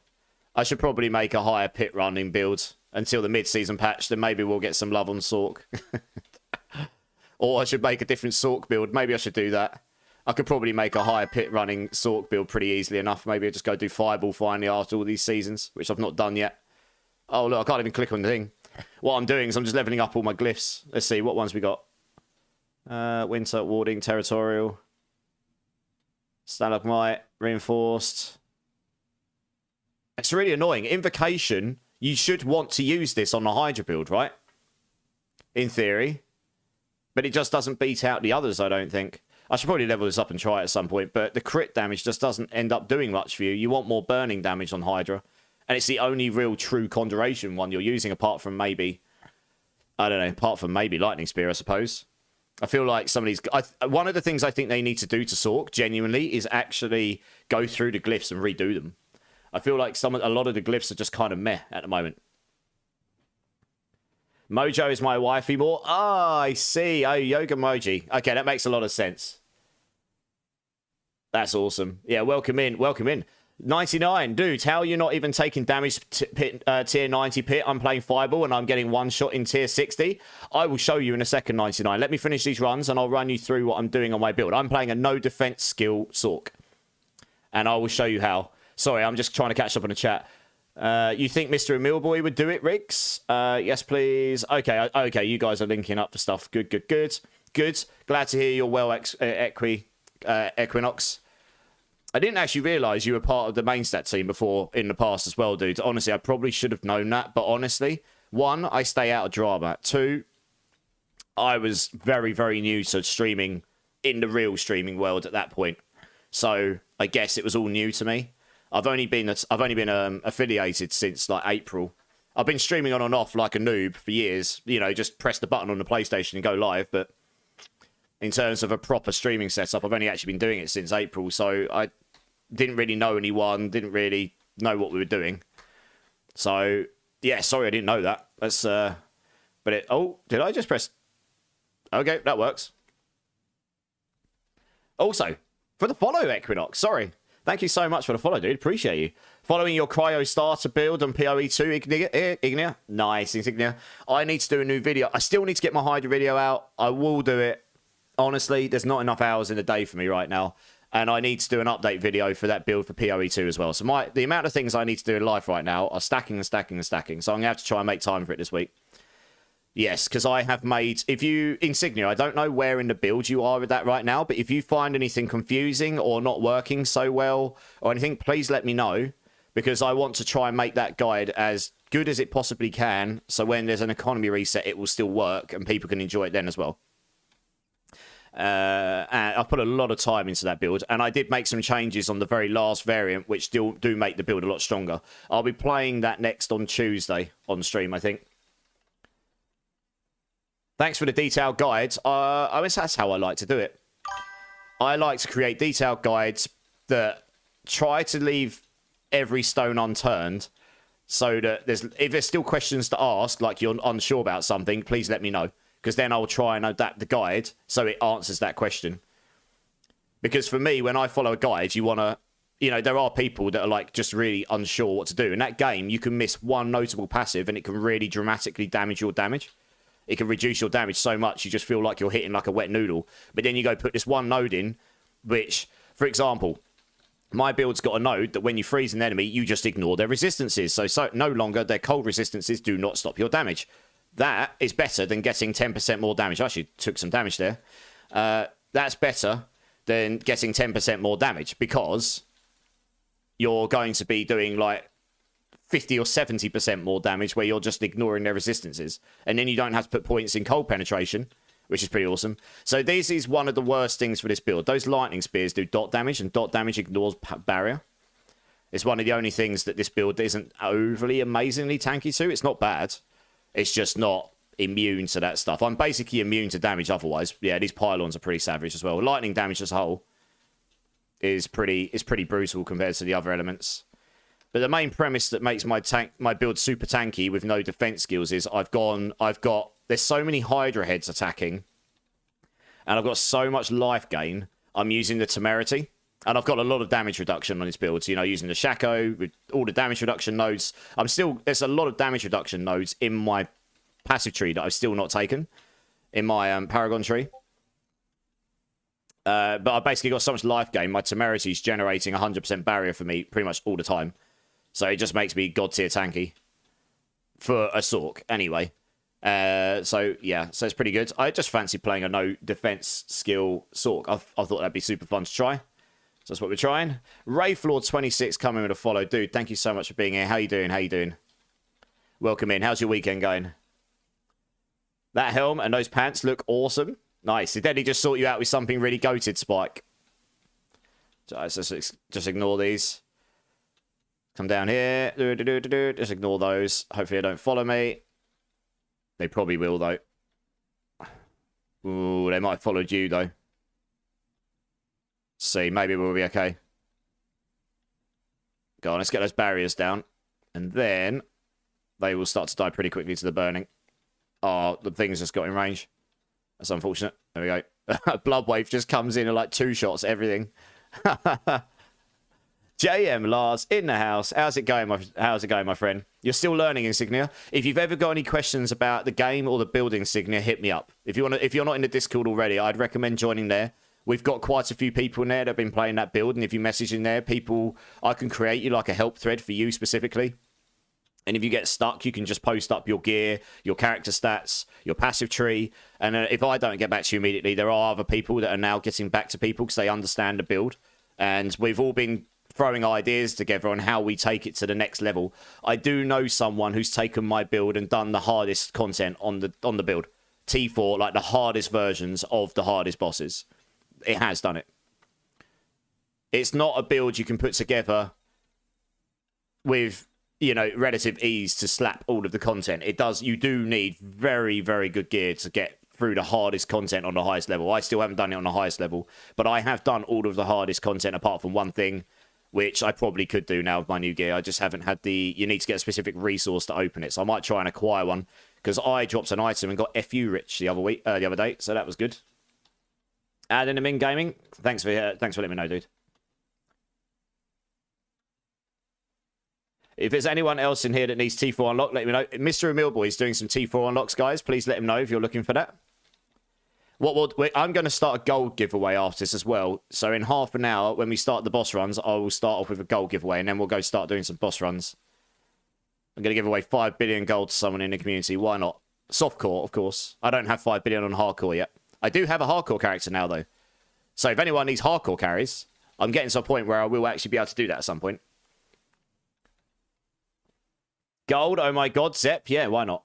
[SPEAKER 1] I should probably make a higher pit running build until the mid-season patch. Then maybe we'll get some love on Sork. Or I should make a different Sork build. Maybe I should do that. I could probably make a higher pit running Sork build pretty easily enough. Maybe I'll just go do Fireball finally after all these seasons, which I've not done yet. Oh, look, I can't even click on the thing. What I'm doing is I'm just leveling up all my glyphs. Let's see, what ones we got? Winter, Warding, Territorial. Stalagmite, Reinforced. It's really annoying. Invocation, you should want to use this on the Hydra build, right? In theory. But it just doesn't beat out the others, I don't think. I should probably level this up and try it at some point, but the crit damage just doesn't end up doing much for you. You want more burning damage on Hydra. And it's the only real true conjuration one you're using apart from maybe, I don't know, apart from maybe Lightning Spear, I suppose. I feel like some of these... one of the things I think they need to do to Sork, genuinely, is actually go through the glyphs and redo them. I feel like a lot of the glyphs are just kind of meh at the moment. Mojo is my wifey more. Ah, I see. Oh, Yoga Moji. Okay, that makes a lot of sense. That's awesome. Yeah, welcome in. Welcome in. 99. Dude, how are you not even taking damage tier 90 pit? I'm playing Fireball and I'm getting one shot in tier 60. I will show you in a second, 99. Let me finish these runs and I'll run you through what I'm doing on my build. I'm playing a no defense skill Sork. And I will show you how. Sorry, I'm just trying to catch up on the chat. You think Mr. Emilboy would do it, Riggs? Yes, please. Okay, okay, you guys are linking up for stuff. Good, good, good. Good. Glad to hear you're well, Equinox. I didn't actually realise you were part of the main stat team before in the past as well, dude. Honestly, I probably should have known that. But honestly, one, I stay out of drama. Two, I was very, very new to streaming in the real streaming world at that point. So I guess it was all new to me. I've only been affiliated since like April. I've been streaming on and off like a noob for years. You know, just press the button on the PlayStation and go live. But in terms of a proper streaming setup, I've only actually been doing it since April. So I didn't really know anyone, didn't really know what we were doing. So, yeah, sorry I didn't know that. That's, but it, oh, did I just press? Okay, that works. Also, for the follow, Equinox, sorry. Thank you so much for the follow, dude. Appreciate you. Following your Cryo Starter build on PoE2, Ignia. Nice, Insignia. I need to do a new video. I still need to get my Hydra video out. I will do it. Honestly, there's not enough hours in the day for me right now. And I need to do an update video for that build for PoE2 as well. So the amount of things I need to do in life right now are stacking and stacking and stacking. So I'm going to have to try and make time for it this week. Yes, because I have made... Insignia, I don't know where in the build you are with that right now, but if you find anything confusing or not working so well or anything, please let me know. Because I want to try and make that guide as good as it possibly can. So when there's an economy reset, it will still work and people can enjoy it then as well. And I've put a lot of time into that build, and I did make some changes on the very last variant, which still do make the build a lot stronger. I'll be playing that next on Tuesday on stream, I think. Thanks for the detailed guides. I guess that's how I like to do it. I like to create detailed guides that try to leave every stone unturned, so that if there's still questions to ask, like you're unsure about something, please let me know. Because then I'll try and adapt the guide so it answers that question. Because for me, when I follow a guide, you want to... You know, there are people that are like just really unsure what to do. In that game, you can miss one notable passive and it can really dramatically damage your damage. It can reduce your damage so much you just feel like you're hitting like a wet noodle. But then you go put this one node in, which, for example, my build's got a node that when you freeze an enemy, you just ignore their resistances. So no longer their cold resistances do not stop your damage. That is better than getting 10% more damage. I actually took some damage there. That's better than getting 10% more damage because you're going to be doing like 50 or 70% more damage where you're just ignoring their resistances. And then you don't have to put points in cold penetration, which is pretty awesome. So this is one of the worst things for this build. Those lightning spears do dot damage, and dot damage ignores barrier. It's one of the only things that this build isn't overly amazingly tanky to. It's not bad. It's just not immune to that stuff. I'm basically immune to damage otherwise. Yeah, these pylons are pretty savage as well. Lightning damage as a whole is pretty brutal compared to the other elements. But the main premise that makes my build super tanky with no defense skills is there's so many Hydra heads attacking, and I've got so much life gain. I'm using the Temerity, and I've got a lot of damage reduction on this build. So, you know, using the Shaco with all the damage reduction nodes. There's a lot of damage reduction nodes in my passive tree that I've still not taken in my Paragon tree. But I've basically got so much life gain. My Temerity is generating 100% barrier for me pretty much all the time. So it just makes me god tier tanky for a Sork anyway. So yeah, so it's pretty good. I just fancy playing a no defense skill Sork. I thought that'd be super fun to try. So that's what we're trying. Rayflord26 coming with a follow. Dude, thank you so much for being here. How you doing? How you doing? Welcome in. How's your weekend going? That helm and those pants look awesome. Nice. Did he just sort you out with something really goated, Spike? Just ignore these. Come down here. Just ignore those. Hopefully they don't follow me. They probably will, though. Ooh, they might have followed you, though. See, maybe we'll be okay. Go on, let's get those barriers down. And then they will start to die pretty quickly to the burning. Oh, the thing's just got in range. That's unfortunate. There we go. Bloodwave just comes in and like 2 shots, everything. JM Lars in the house. How's it going, my friend? You're still learning, Insignia. If you've ever got any questions about the game or the build, Insignia, hit me up. If you're not in the Discord already, I'd recommend joining there. We've got quite a few people in there that have been playing that build, and if you message in there, people, I can create you like a help thread for you specifically. And if you get stuck, you can just post up your gear, your character stats, your passive tree. And if I don't get back to you immediately, there are other people that are now getting back to people because they understand the build. And we've all been throwing ideas together on how we take it to the next level. I do know someone who's taken my build and done the hardest content on the build. T4, like the hardest versions of the hardest bosses. It has done it. It's not a build you can put together with, you know, relative ease to slap all of the content. It does. You do need very, very good gear to get through the hardest content on the highest level. I still haven't done it on the highest level, but I have done all of the hardest content apart from one thing, which I probably could do now with my new gear. I just haven't had the... You need to get a specific resource to open it, so I might try and acquire one, because I dropped an item and got FU rich the other day, so that was good. Adding them in gaming. Thanks for letting me know, dude. If there's anyone else in here that needs T4 unlock, let me know. Mr. Emilboy is doing some T4 unlocks, guys. Please let him know if you're looking for that. I'm going to start a gold giveaway after this as well. So in half an hour, when we start the boss runs, I will start off with a gold giveaway, and then we'll go start doing some boss runs. I'm going to give away 5 billion gold to someone in the community. Why not? Softcore, of course. I don't have 5 billion on hardcore yet. I do have a hardcore character now, though. So if anyone needs hardcore carries, I'm getting to a point where I will actually be able to do that at some point. Gold, oh my god, Zep, yeah, why not?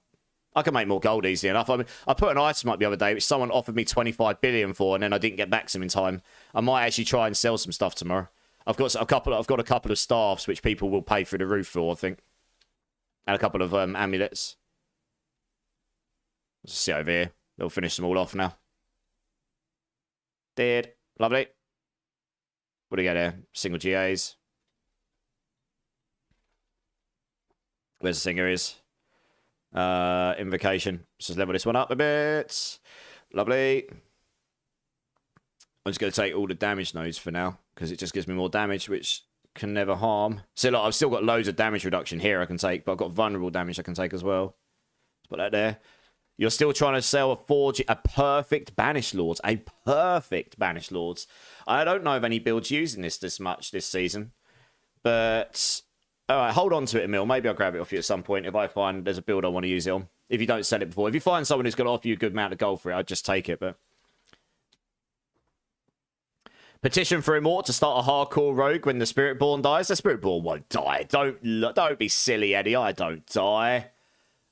[SPEAKER 1] I can make more gold easy enough. I mean, I put an item up the other day, which someone offered me 25 billion for, and then I didn't get back to them in time. I might actually try and sell some stuff tomorrow. I've got a couple of staffs which people will pay through the roof for, I think. And a couple of amulets. Let's see over here. They'll finish them all off now. Dead. Lovely. What do we got here? Single GAs. Where's the singer is? Invocation. Let's just level this one up a bit. Lovely. I'm just going to take all the damage nodes for now, because it just gives me more damage, which can never harm. So, look, I've still got loads of damage reduction here I can take, but I've got vulnerable damage I can take as well. Let's put that there. You're still trying to sell a perfect Banished Lords. A perfect Banished Lords. I don't know of any builds using this much this season. But, alright, hold on to it, Emil. Maybe I'll grab it off you at some point if I find there's a build I want to use it on. If you don't sell it before. If you find someone who's going to offer you a good amount of gold for it, I'd just take it, but... Petition for Immort to start a hardcore rogue when the Spiritborn dies. The Spiritborn won't die. Don't be silly, Eddie. I don't die.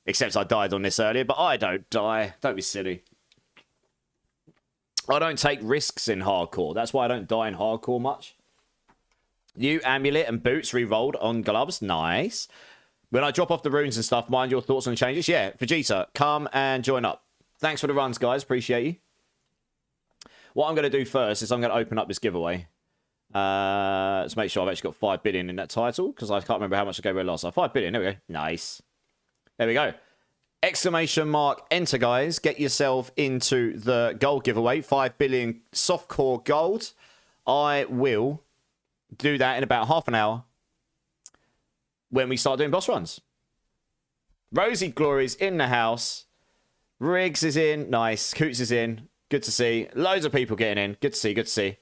[SPEAKER 1] Except I died on this earlier, but I don't die. Don't be silly. I don't take risks in hardcore. That's why I don't die in hardcore much. New amulet and boots re-rolled on gloves. Nice. When I drop off the runes and stuff, mind your thoughts on the changes. Yeah, Vegeta, come and join up. Thanks for the runs, guys. Appreciate you. What I'm going to do first is I'm going to open up this giveaway. Let's make sure I've actually got 5 billion in that title, because I can't remember how much I gave away last time. 5 billion, there we go. Nice. There we go. Exclamation mark, enter, guys. Get yourself into the gold giveaway. 5 billion softcore gold. I will do that in about half an hour when we start doing boss runs. Rosie Glory's in the house. Riggs is in. Nice. Coots is in. Good to see. Loads of people getting in. Good to see. Good to see.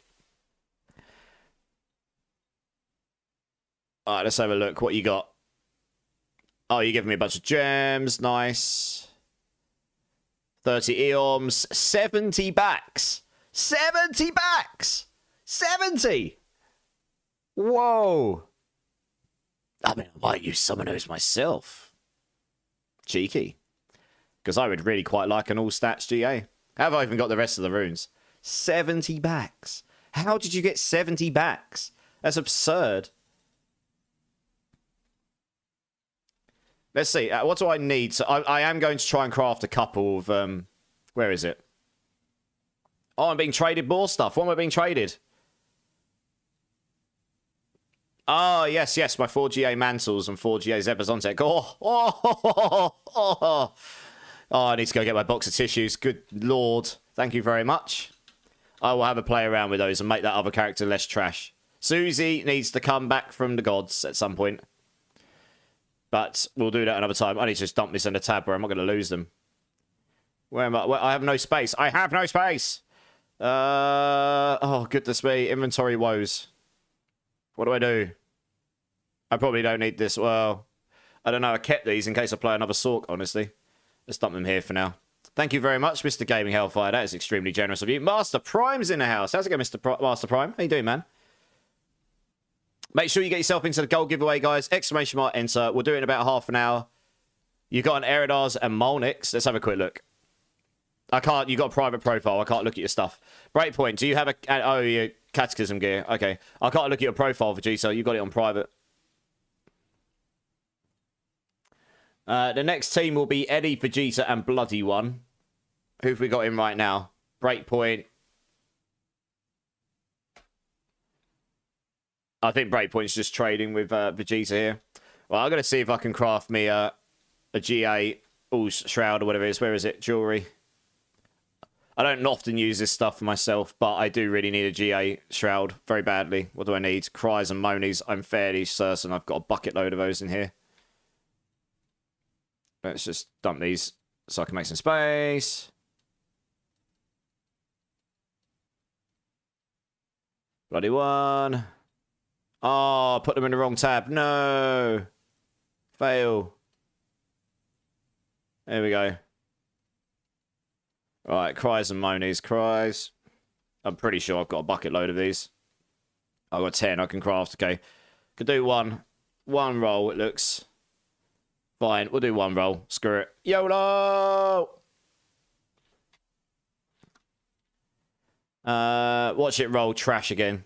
[SPEAKER 1] All right, let's have a look. What you got? Oh, you're giving me a bunch of gems. Nice. 30 eoms. 70 backs. 70 backs. 70. Whoa. I mean, I might use some of those myself. Cheeky. Because I would really quite like an all-stats GA. Have I even got the rest of the runes? 70 backs. How did you get 70 backs? That's absurd. Let's see. What do I need? So I am going to try and craft a couple of... where is it? Oh, I'm being traded more stuff. What am I being traded? Oh, yes, yes. My 4GA mantles and 4GA Zebras on tech. Oh. Oh, I need to go get my box of tissues. Good lord. Thank you very much. I will have a play around with those and make that other character less trash. Susie needs to come back from the gods at some point. But we'll do that another time. I need to just dump this in a tab where I'm not going to lose them. Where am I? I have no space. I have no space. Oh, goodness me. Inventory woes. What do I do? I probably don't need this. Well, I don't know. I kept these in case I play another Sork, honestly. Let's dump them here for now. Thank you very much, Mr. Gaming Hellfire. That is extremely generous of you. Master Prime's in the house. How's it going, Master Prime? How you doing, man? Make sure you get yourself into the gold giveaway, guys. Exclamation mark, enter. We'll do it in about half an hour. You got an Eridars and Molnix. Let's have a quick look. I can't. You got a private profile. I can't look at your stuff. Breakpoint. Do you have a... Oh, yeah. Catechism gear. Okay. I can't look at your profile for G, so you got it on private. The next team will be Eddie, Vegeta, and Bloody One. Who have we got in right now? Breakpoint. I think Breakpoint's just trading with Vegeta here. Well, I'm going to see if I can craft me a GA shroud or whatever it is. Where is it? Jewelry. I don't often use this stuff for myself, but I do really need a GA shroud very badly. What do I need? Cries and Monies. I'm fairly certain I've got a bucket load of those in here. Let's just dump these so I can make some space. Bloody One. Oh, put them in the wrong tab. No. Fail. There we go. Right, Cries and Monies. Cries. I'm pretty sure I've got a bucket load of these. I've got 10 I can craft. Okay. Could do one. One roll, it looks. Fine, we'll do one roll. Screw it. YOLO! Watch it roll trash again.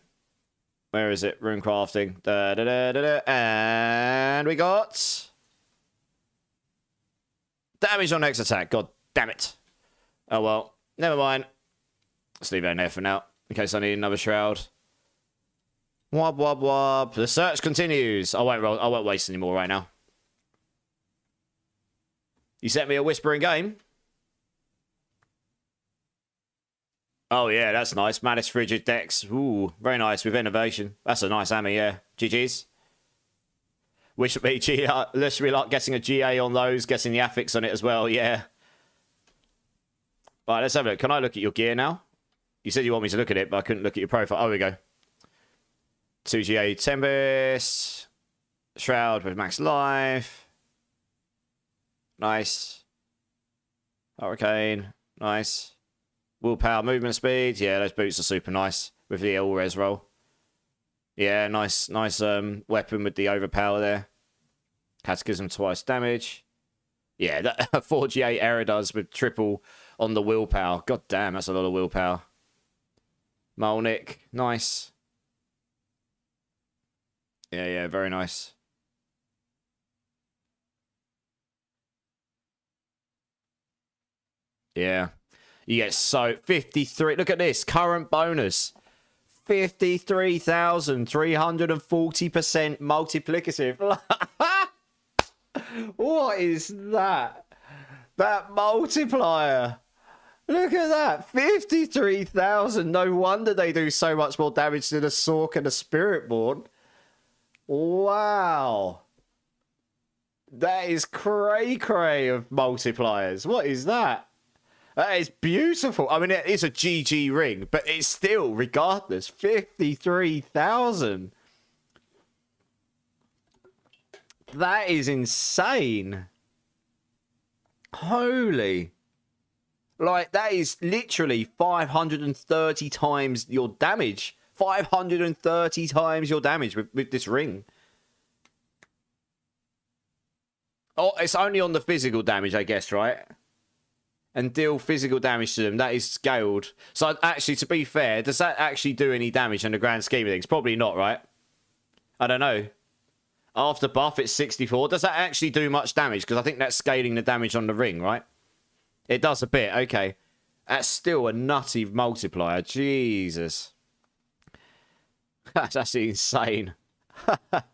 [SPEAKER 1] Where is it? Rune crafting. Da, da, da, da, da. And we got... damage on next attack. God damn it. Oh, well. Never mind. Let's leave it in there for now. In case I need another shroud. Wob, wob, wob. The search continues. I won't waste any more right now. You sent me a whispering game? Oh, yeah, that's nice. Malice Frigid Dex. Ooh, very nice with innovation. That's a nice hammer, yeah. GG's. Wish me like getting a GA on those, getting the affix on it as well, yeah. Right, let's have a look. Can I look at your gear now? You said you want me to look at it, but I couldn't look at your profile. Oh, here we go. 2 GA Tempest. Shroud with max life. Nice. Hurricane. Nice. Willpower, movement speed. Yeah, those boots are super nice with the all-res roll. Yeah, nice weapon with the overpower there. Catechism twice damage. Yeah, that 4G8 error does with triple on the willpower. God damn, that's a lot of willpower. Molnick, nice. Yeah, very nice. Yeah. You get so 53. Look at this current bonus. 53,340% multiplicative. What is that? That multiplier. Look at that. 53,000. No wonder they do so much more damage to the Sork and the Spiritborn. Wow. That is cray-cray of multipliers. What is that? That is beautiful. I mean, it is a GG ring, but it's still, regardless, 53,000. That is insane. Holy. Like, that is literally 530 times your damage. 530 times your damage with this ring. Oh, it's only on the physical damage, I guess, right? And deal physical damage to them. That is scaled. So actually, to be fair, does that actually do any damage in the grand scheme of things? Probably not, right? I don't know. After buff, it's 64. Does that actually do much damage? Because I think that's scaling the damage on the ring, right? It does a bit. Okay. That's still a nutty multiplier. Jesus. That's actually insane. All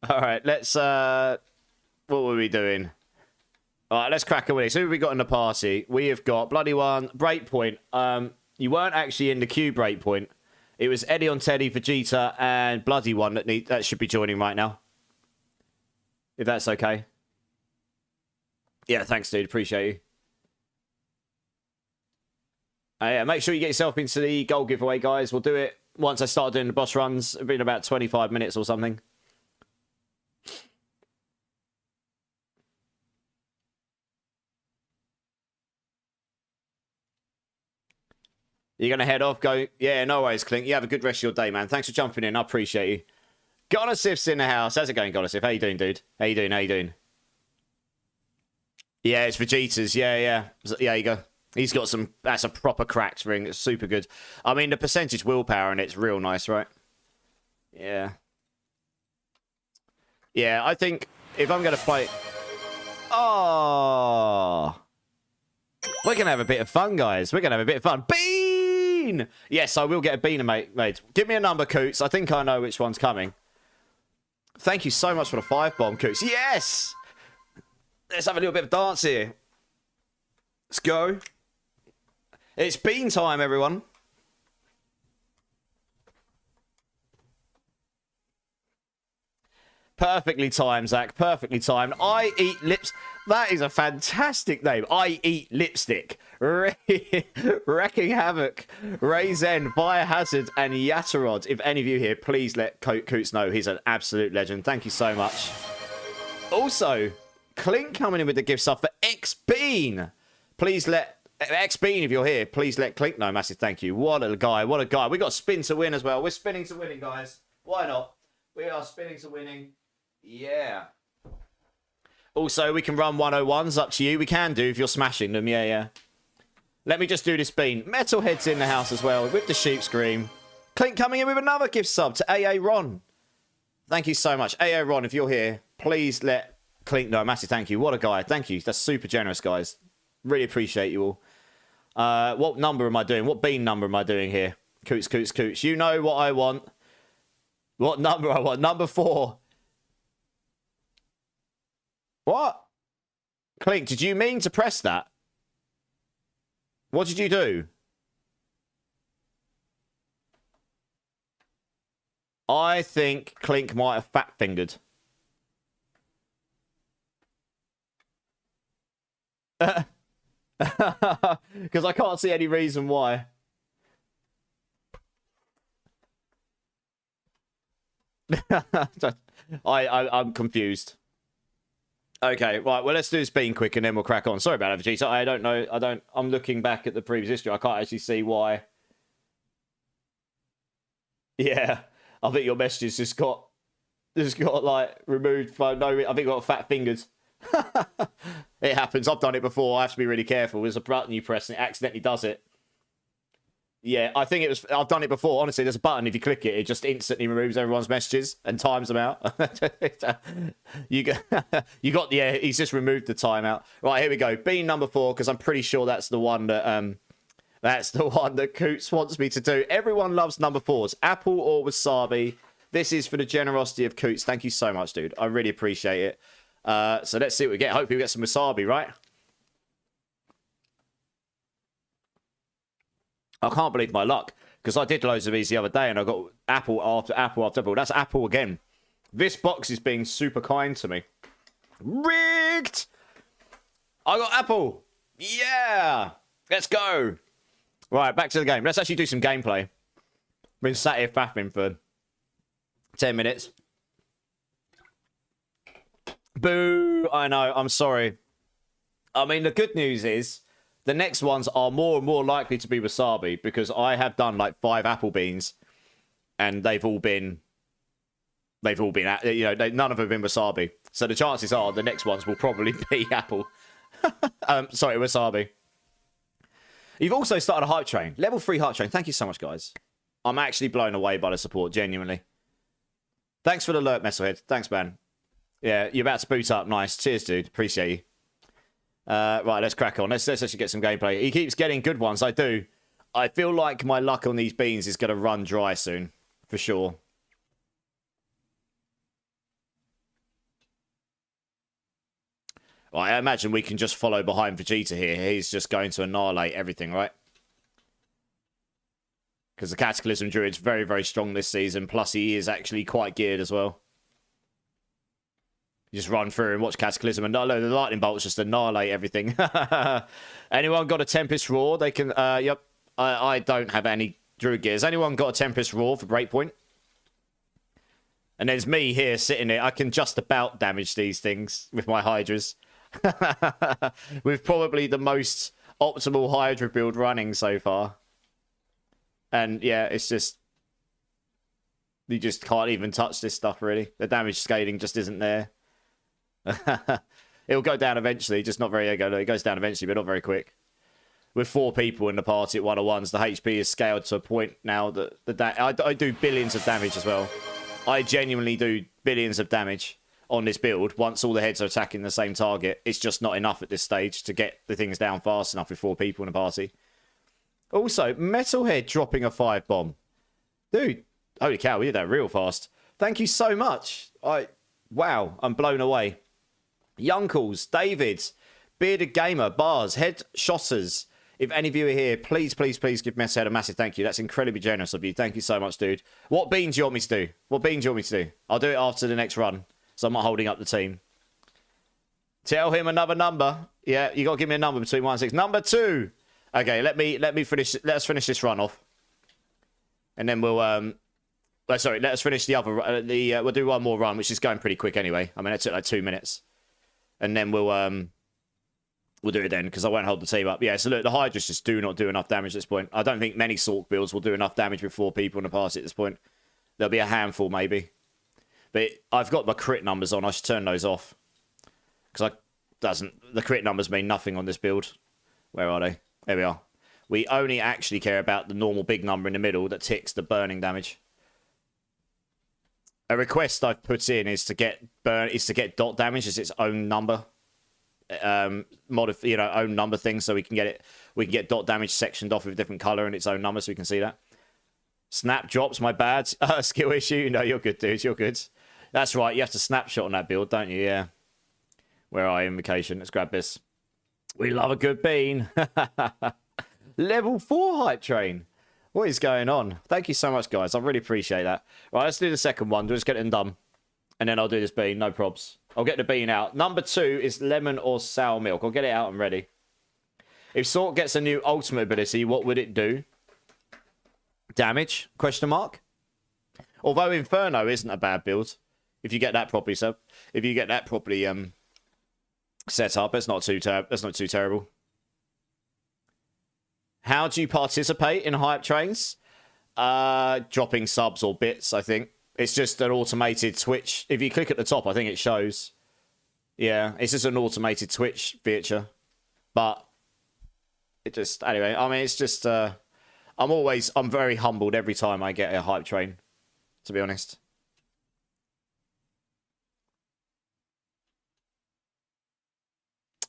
[SPEAKER 1] right, let's... what were we doing? All right, let's crack away. So who have we got in the party? We have got Bloody One, Breakpoint. You weren't actually in the queue, Breakpoint. It was Eddie on Teddy, Vegeta, and Bloody One that should be joining right now. If that's okay. Yeah, thanks, dude. Appreciate you. Yeah, make sure you get yourself into the gold giveaway, guys. We'll do it once I start doing the boss runs. It'll be in about 25 minutes or something. You're going to head off, go... Yeah, no worries, Clink. You have a good rest of your day, man. Thanks for jumping in. I appreciate you. Gonosif's in the house. How's it going, Gonosif? How you doing, dude? How you doing? How you doing? Yeah, it's Vegeta's. Yeah. Yeah, you go. He's got some... That's a proper cracked ring. It's super good. I mean, the percentage willpower in it's real nice, right? Yeah. Yeah, I think if I'm going to play... Oh... We're going to have a bit of fun, guys. We're going to have a bit of fun. Bean! Yes, I will get a bean, mate. Give me a number, Coots. I think I know which one's coming. Thank you so much for the 5-bomb, Coots. Yes! Let's have a little bit of dance here. Let's go. It's bean time, everyone. Perfectly timed, Zach. Perfectly timed. I eat lips. That is a fantastic name. I eat lipstick. Wrecking Havoc, Rayzen, Biohazard, and Yatarod. If any of you here, please let Coots know he's an absolute legend. Thank you so much. Also, Clink coming in with the gift stuff for X-Bean. Please let X-Bean, if you're here, please let Clink know. Massive thank you. What a guy. What a guy. We got spin to win as well. We're spinning to winning, guys. Why not? We are spinning to winning. Yeah. Also, we can run 101s. Up to you. We can do if you're smashing them. Yeah. Let me just do this bean. Metalhead's in the house as well with the sheep scream. Clink coming in with another gift sub to AA Ron. Thank you so much. AA Ron, if you're here, please let Clink know. Massive thank you. What a guy. Thank you. That's super generous, guys. Really appreciate you all. What number am I doing? What bean number am I doing here? Coots. You know what I want. What number I want? Number 4. What? Clink, did you mean to press that? What did you do? I think Clink might have fat-fingered. Because I can't see any reason why. I'm confused. Okay, right. Well, let's do this bean quick and then we'll crack on. Sorry about that, Vegeta. I don't know. I'm looking back at the previous history. I can't actually see why. Yeah, I think your messages just got like removed. No, I think it got fat fingers. It happens. I've done it before. I have to be really careful. There's a button you press and it accidentally does it. Yeah, I think it was. I've done it before. Honestly, there's a button. If you click it, it just instantly removes everyone's messages and times them out. you got. Yeah, he's just removed the timeout. Right, here we go. Bean number 4, because I'm pretty sure that's the one that Coots wants me to do. Everyone loves number 4s. Apple or wasabi. This is for the generosity of Coots. Thank you so much, dude. I really appreciate it. So let's see what we get. Hopefully we get some wasabi, right? I can't believe my luck, because I did loads of these the other day and I got apple after apple after apple. That's apple again. This box is being super kind to me. Rigged! I got apple! Yeah! Let's go! Right, back to the game. Let's actually do some gameplay. Been sat here faffing for 10 minutes. Boo! I know, I'm sorry. I mean, the good news is the next ones are more and more likely to be wasabi, because I have done like 5 apple beans and they've all been, none of them have been wasabi. So the chances are the next ones will probably be apple. Sorry, wasabi. You've also started a hype train. Level 3 hype train. Thank you so much, guys. I'm actually blown away by the support, genuinely. Thanks for the alert, Metalhead. Thanks, man. Yeah, you're about to boot up. Nice. Cheers, dude. Appreciate you. Right, let's crack on. Let's actually get some gameplay. He keeps getting good ones. I do. I feel like my luck on these beans is going to run dry soon. For sure. Right, I imagine we can just follow behind Vegeta here. He's just going to annihilate everything, right? Because the Cataclysm Druid's very, very strong this season. Plus, he is actually quite geared as well. You just run through and watch Cataclysm. And no, the Lightning Bolts just annihilate everything. Anyone got a Tempest Roar? They can... yep. I don't have any Druid gears. Anyone got a Tempest Roar for Breakpoint? And there's me here sitting there. I can just about damage these things with my Hydras. With probably the most optimal Hydra build running so far. And yeah, it's just... You just can't even touch this stuff, really. The damage scaling just isn't there. It'll go down eventually, just not very... It goes down eventually, but not very quick. With 4 people in the party at 1-on-1s, the HP is scaled to a point now that I do billions of damage as well. I genuinely do billions of damage on this build once all the heads are attacking the same target. It's just not enough at this stage to get the things down fast enough with 4 people in a party. Also, Metalhead dropping a 5-bomb. Dude, holy cow, we did that real fast. Thank you so much. Wow, I'm blown away. Yunkles, David, Bearded Gamer, Bars, Head Shotters. If any of you are here, please, please, please give Metalhead a massive thank you. That's incredibly generous of you. Thank you so much, dude. What beans do you want me to do? What beans do you want me to do? I'll do it after the next run, so I'm not holding up the team. Tell him another number. Yeah, you got to give me a number between 1 and 6. Number 2. Okay, let me finish. Let us finish this run off, and then we'll sorry, let us finish the other. We'll do one more run, which is going pretty quick anyway. I mean, it took like 2 minutes, and then we'll do it then, because I won't hold the team up. Yeah, so look, the Hydras just do not do enough damage at this point. I don't think many Sork builds will do enough damage with 4 people in the party at this point. There'll be a handful, maybe. But I've got my crit numbers on. I should turn those off. Because the crit numbers mean nothing on this build. Where are they? There we are. We only actually care about the normal big number in the middle that ticks the burning damage. A request I've put in is to get dot damage as its own number. Own number thing, so we can get dot damage sectioned off with a different color and its own number, so we can see that. Snap drops, my bad. Skill issue. No, you're good, dude. You're good. That's right. You have to snapshot on that build, don't you? Yeah. Where are you, Invocation? Let's grab this. We love a good bean. Level 4 hype train. What is going on? Thank you so much, guys. I really appreciate that. Right, let's do the second one. We'll just get it done, and then I'll do this bean. No probs. I'll get the bean out. Number 2 is lemon or sour milk. I'll get it out and ready. If Sork gets a new ultimate ability, what would it do? Damage? Question mark. Although Inferno isn't a bad build, if you get that properly, set up, it's not too terrible. How do you participate in hype trains? Dropping subs or bits, I think. It's just an automated Twitch. If you click at the top, I think it shows. Yeah, it's just an automated Twitch feature. But it just... Anyway, I mean, it's just... I'm very humbled every time I get a hype train, to be honest.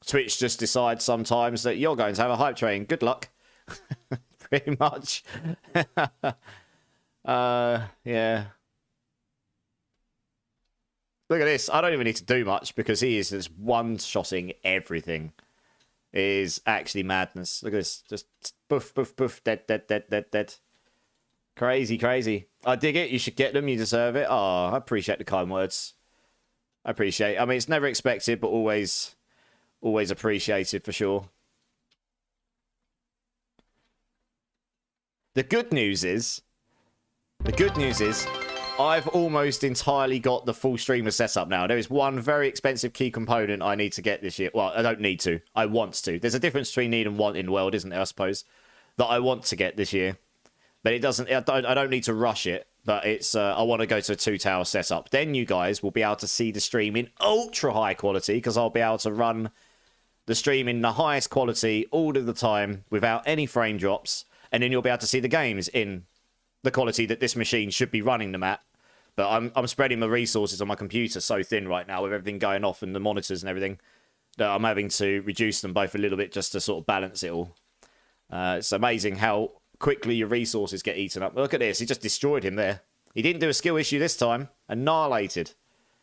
[SPEAKER 1] Twitch just decides sometimes that you're going to have a hype train. Good luck. Pretty much. Yeah. Look at this. I don't even need to do much because he is just one-shotting everything. It is actually madness. Look at this. Just boof, boof, boof. Dead, dead, dead, dead, dead. Crazy, crazy. I dig it. You should get them. You deserve it. Oh, I appreciate the kind words. I appreciate it. I mean, it's never expected, but always appreciated for sure. The good news is, I've almost entirely got the full streamer setup now. There is one very expensive key component I need to get this year. Well, I don't need to. I want to. There's a difference between need and want in the world, isn't there, I suppose? That I want to get this year. But it doesn't... I don't need to rush it. But it's... I want to go to a 2-tower setup. Then you guys will be able to see the stream in ultra high quality, because I'll be able to run the stream in the highest quality all of the time without any frame drops. And then you'll be able to see the games in the quality that this machine should be running them at. But I'm spreading the resources on my computer so thin right now with everything going off and the monitors and everything that I'm having to reduce them both a little bit just to sort of balance it all. It's amazing how quickly your resources get eaten up. Look at this. He just destroyed him there. He didn't do a skill issue this time. Annihilated.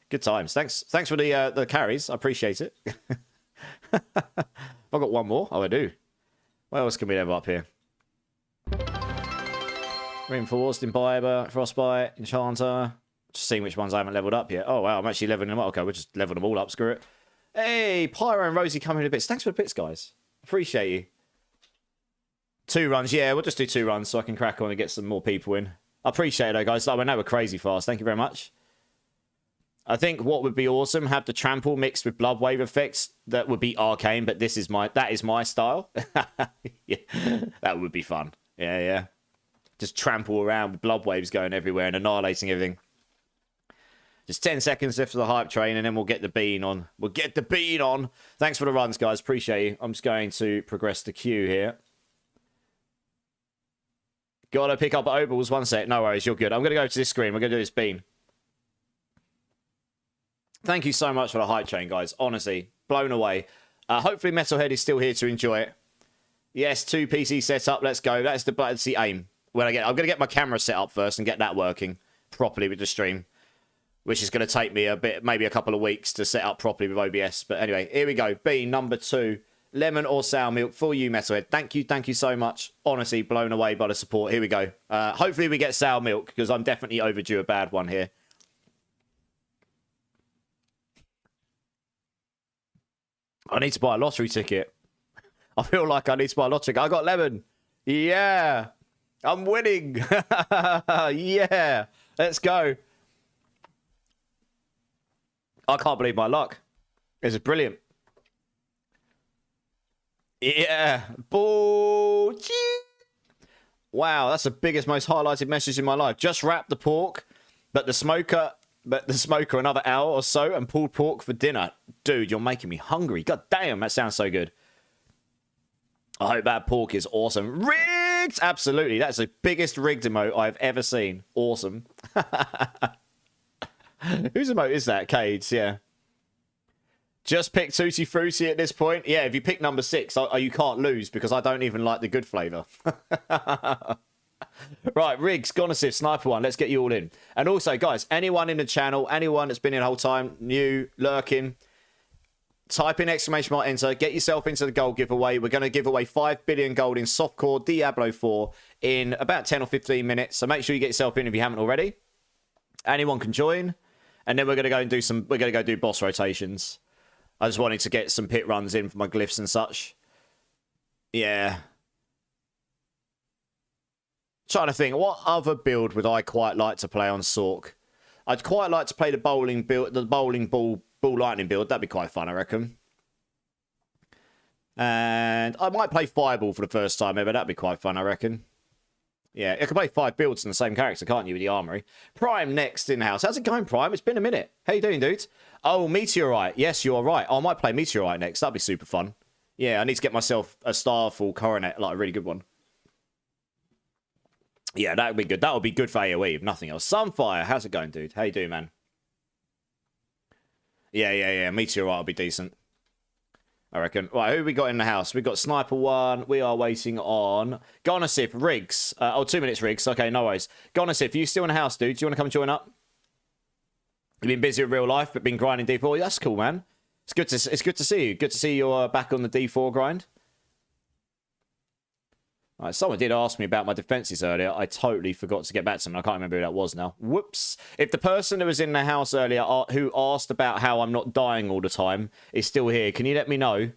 [SPEAKER 1] Good times. Thanks for the carries. I appreciate it. Have I got one more? Oh, I do. What else can we level up here? Reinforced, Imbiber, Frostbite, Enchanter. Just seeing which ones I haven't leveled up yet. Oh, wow, I'm actually leveling them up. Okay, we'll just level them all up. Screw it. Hey, Pyro and Rosie coming in a bit. Thanks for the bits, guys. Appreciate you. 2 runs. Yeah, we'll just do 2 runs so I can crack on and get some more people in. I appreciate it, though, guys. I know we're crazy fast. Thank you very much. I think what would be awesome, have the trample mixed with Bloodwave effects. That would be arcane, but that is my style. Yeah, that would be fun. Yeah, yeah. Just trample around with Bloodwaves going everywhere and annihilating everything. Just 10 seconds left for the hype train, and then we'll get the bean on. We'll get the bean on. Thanks for the runs, guys. Appreciate you. I'm just going to progress the queue here. Gotta pick up Opals. 1 sec. No worries. You're good. I'm going to go to this screen. We're going to do this bean. Thank you so much for the hype train, guys. Honestly, blown away. Hopefully Metalhead is still here to enjoy it. Yes, 2 PC setup. Let's go. That's the aim. I'm going to get my camera set up first and get that working properly with the stream, which is going to take me a bit, maybe a couple of weeks to set up properly with OBS. But anyway, here we go. Bean number 2. Lemon or sour milk for you, Metalhead. Thank you so much. Honestly, blown away by the support. Here we go. Hopefully we get sour milk, because I'm definitely overdue a bad one here. I need to buy a lottery ticket. I feel like I need to buy a lottery ticket. I got lemon. Yeah. I'm winning. Yeah. Let's go. I can't believe my luck. This is brilliant. Yeah. Bull. Wow, that's the biggest, most highlighted message in my life. Just wrap the pork, but the smoker another hour or so, and pulled pork for dinner. Dude, you're making me hungry. God damn, that sounds so good. I hope that pork is awesome. Rigged! Absolutely. That's the biggest rigged emote I've ever seen. Awesome. Whose emote is that? Cade's, yeah. Just pick Tutti Frutti at this point. Yeah, if you pick number 6, you can't lose, because I don't even like the good flavour. Right, Riggs, Gonosif, Sniper 1, let's get you all in. And also, guys, anyone in the channel, anyone that's been in the whole time, new, lurking, type in exclamation mark enter, get yourself into the gold giveaway. We're going to give away 5 billion gold in softcore Diablo 4 in about 10 or 15 minutes. So make sure you get yourself in if you haven't already. Anyone can join. And then we're going to go and do we're going to go do boss rotations. I just wanted to get some pit runs in for my glyphs and such. Yeah. Trying to think, what other build would I quite like to play on Sork? I'd quite like to play the bowling ball lightning build. That'd be quite fun, I reckon. And I might play Fireball for the first time ever. That'd be quite fun, I reckon. Yeah, you can play 5 builds in the same character, can't you, with the armory? Prime next in-house. How's it going, Prime? It's been a minute. How you doing, dudes? Oh, Meteorite. Yes, you're right. Oh, I might play Meteorite next. That'd be super fun. Yeah, I need to get myself a Starfall Coronet, like a really good one. Yeah, that would be good. That would be good for AoE, if nothing else. Sunfire, how's it going, dude? How you doing, man? Yeah. Meteorite will be decent, I reckon. Right, who we got in the house? We got Sniper 1. We are waiting on Gonosif, Riggs. 2 minutes, Riggs. Okay, no worries. Gonosif, you still in the house, dude? Do you want to come join up? You've been busy with real life, but been grinding D4. Yeah, that's cool, man. It's good to see you. Good to see you're back on the D4 grind. Right, someone did ask me about my defenses earlier. I totally forgot to get back to them. I can't remember who that was now. Whoops. If the person who was in the house earlier who asked about how I'm not dying all the time is still here, can you let me know?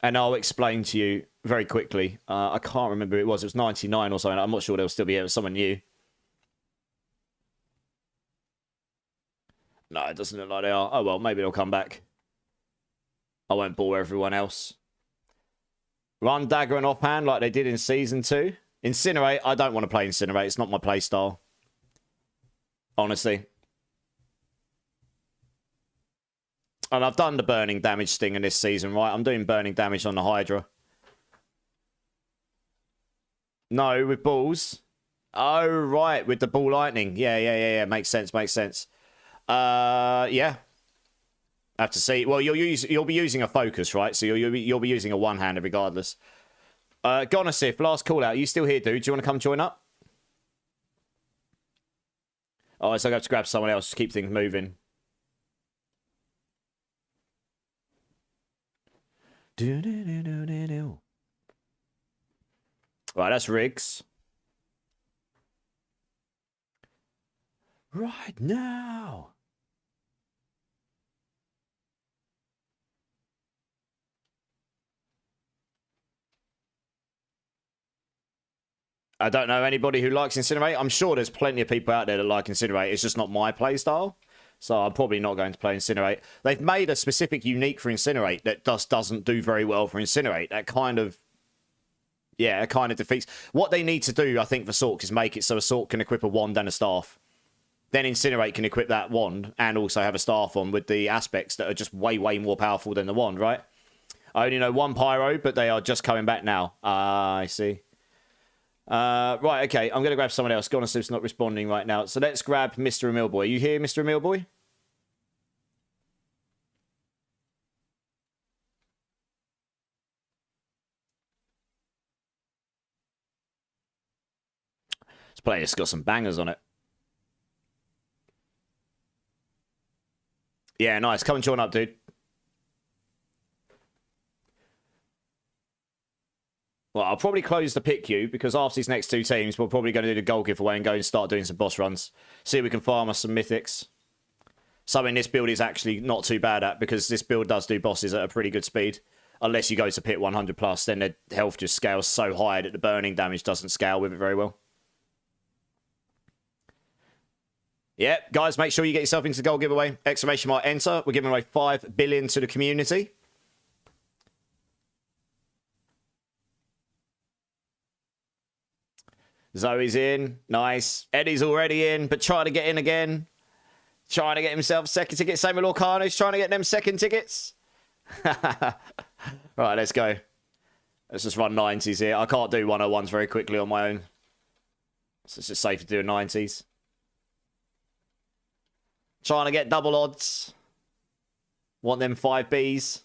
[SPEAKER 1] And I'll explain to you very quickly. I can't remember who it was. It was 99 or something. I'm not sure they'll still be here. It was someone new. No, it doesn't look like they are. Oh, well, maybe they'll come back. I won't bore everyone else. Run dagger and offhand like they did in Season 2. Incinerate, I don't want to play Incinerate. It's not my play style. Honestly. And I've done the burning damage sting in this season, right? I'm doing burning damage on the Hydra. No, with balls. Oh, right, with the ball lightning. Yeah. Makes sense. Yeah. Have to see. Well, you'll be using a focus, right? So you'll be using a one-hander regardless. Gonosif, last call out. Are you still here, dude? Do you want to come join up? Oh, so I have to grab someone else to keep things moving. Right, that's Riggs. Right now. I don't know anybody who likes Incinerate. I'm sure there's plenty of people out there that like Incinerate. It's just not my playstyle. So I'm probably not going to play Incinerate. They've made a specific unique for Incinerate that doesn't do very well for Incinerate. That kind of... Yeah, it kind of defeats... What they need to do, I think, for Sork is make it so a Sork can equip a wand and a staff. Then Incinerate can equip that wand and also have a staff on with the aspects that are just way, way more powerful than the wand, right? I only know one Pyro, but they are just coming back now. I see. Right, okay. I'm going to grab someone else. Gonasoup's not responding right now. So let's grab Mr. Emilboy. Are you here, Mr. Emilboy? This player's got some bangers on it. Yeah, nice. Come and join up, dude. Well, I'll probably close the pick queue because after these next two teams, we're probably going to do the gold giveaway and go and start doing some boss runs. See if we can farm us some mythics. Something this build is actually not too bad at because this build does do bosses at a pretty good speed. Unless you go to pit 100 plus, then the health just scales so high that the burning damage doesn't scale with it very well. Yeah, guys, make sure you get yourself into the gold giveaway. Exclamation mark enter. We're giving away 5 billion to the community. Zoe's in. Nice. Eddie's already in, but trying to get in again. Trying to get himself second ticket. Same with Lorcano's trying to get them second tickets. Right, let's go. Let's just run 90s here. I can't do 101s very quickly on my own. So it's just safe to do 90s. Trying to get double odds. Want them 5Bs.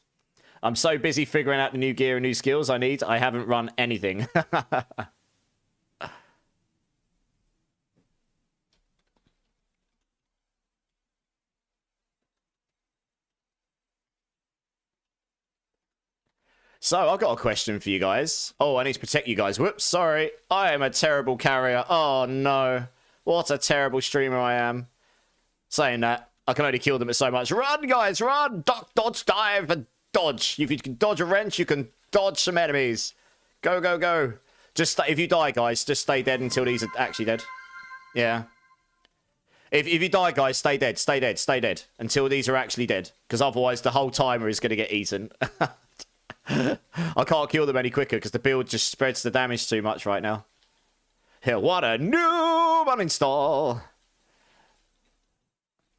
[SPEAKER 1] I'm so busy figuring out the new gear and new skills I need. I haven't run anything. So, I've got a question for you guys. Oh, I need to protect you guys. Whoops, sorry. I am a terrible carrier. Oh, no. What a terrible streamer I am. Saying that, I can only kill them at so much. Run, guys, run! Duck, dodge, dive, and dodge. If you can dodge a wrench, you can dodge some enemies. Go, go, go. Just, if you die, guys, just stay dead until these are actually dead. Yeah. If you die, guys, stay dead, stay dead, stay dead. Until these are actually dead. Because otherwise, the whole timer is going to get eaten. I can't kill them any quicker because the build just spreads the damage too much right now. Hell, what a noob uninstall.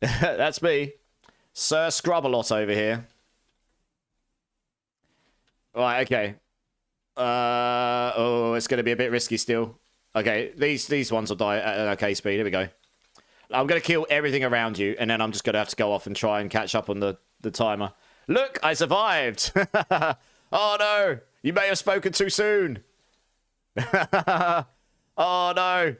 [SPEAKER 1] That's me. Sir Scrub-a-lot over here. Right, okay. Oh, it's going to be a bit risky still. Okay, these ones will die at an okay speed. Here we go. I'm going to kill everything around you, and then I'm just going to have to go off and try and catch up on the timer. Look, I survived. Oh, no. You may have spoken too soon. Oh, no.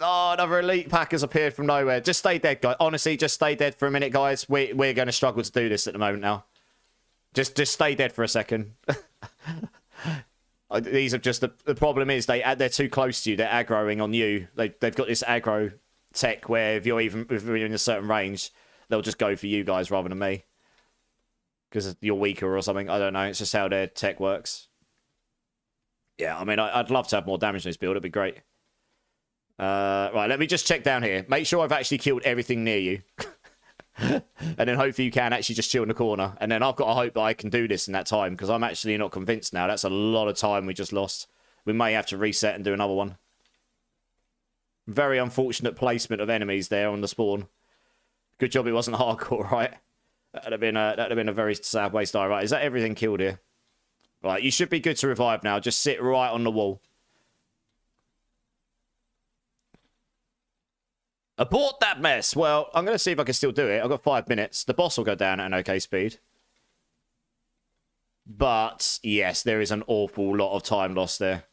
[SPEAKER 1] Oh, another elite pack has appeared from nowhere. Just stay dead, guys. Honestly, just stay dead for a minute, guys. We're going to struggle to do this at the moment now. Just stay dead for a second. These are just... The problem is they're too close to you. They're aggroing on you. They've got this aggro tech where if you're in a certain range, they'll just go for you guys rather than me. Because you're weaker or something. I don't know. It's just how their tech works. Yeah, I mean, I'd love to have more damage in this build. It'd be great. Right, let me just check down here. Make sure I've actually killed everything near you. And then hopefully you can actually just chill in the corner. And then I've got to hope that I can do this in that time. Because I'm actually not convinced now. That's a lot of time we just lost. We may have to reset and do another one. Very unfortunate placement of enemies there on the spawn. Good job it wasn't hardcore, right? That'd have been a very sad waste. All right, is that everything killed here? Right, you should be good to revive now. Just sit right on the wall. Abort that mess. Well, I'm going to see if I can still do it. I've got 5 minutes. The boss will go down at an okay speed. But, yes, there is an awful lot of time lost there.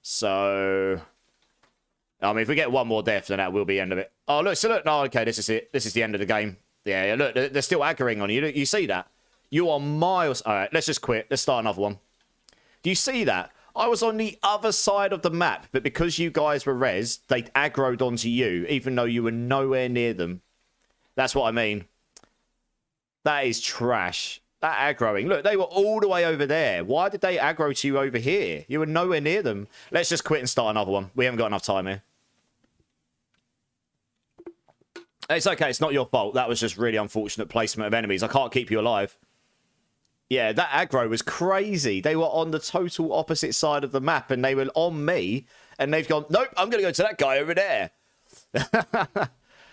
[SPEAKER 1] So... I mean, if we get one more death, then that will be the end of it. Oh, look, so look. No, okay, this is it. This is the end of the game. Yeah, look, they're still aggroing on you. You see that? You are miles... All right, let's just quit. Let's start another one. Do you see that? I was on the other side of the map, but because you guys were res, they aggroed onto you, even though you were nowhere near them. That's what I mean. That is trash. That aggroing. Look, they were all the way over there. Why did they aggro to you over here? You were nowhere near them. Let's just quit and start another one. We haven't got enough time here. It's okay. It's not your fault. That was just really unfortunate placement of enemies. I can't keep you alive. Yeah, that aggro was crazy. They were on the total opposite side of the map, and they were on me, and they've gone, nope, I'm going to go to that guy over there.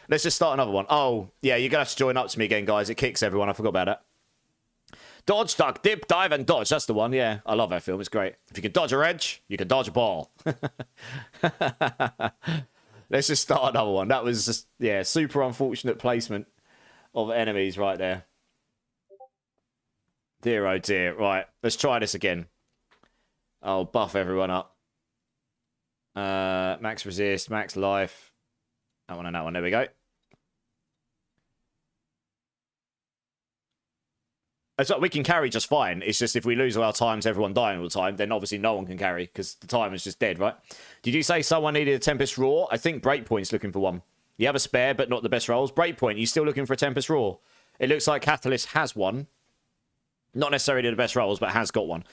[SPEAKER 1] Let's just start another one. Oh, yeah, you're going to have to join up to me again, guys. It kicks everyone. I forgot about that. Dodge, duck, dip, dive, and dodge. That's the one, yeah. I love that film. It's great. If you can dodge a edge, you can dodge a ball. Let's just start another one. That was just, yeah, super unfortunate placement of enemies right there. Dear, oh dear. Right, let's try this again. I'll buff everyone up. Max resist, max life. That one and that one. There we go. So we can carry just fine. It's just if we lose all our times, everyone dying all the time, then obviously no one can carry because the time is just dead, right? Did you say someone needed a Tempest Roar? I think Breakpoint's looking for one. You have a spare, but not the best rolls. Breakpoint, you still looking for a Tempest Roar? It looks like Catalyst has one. Not necessarily the best rolls, but has got one.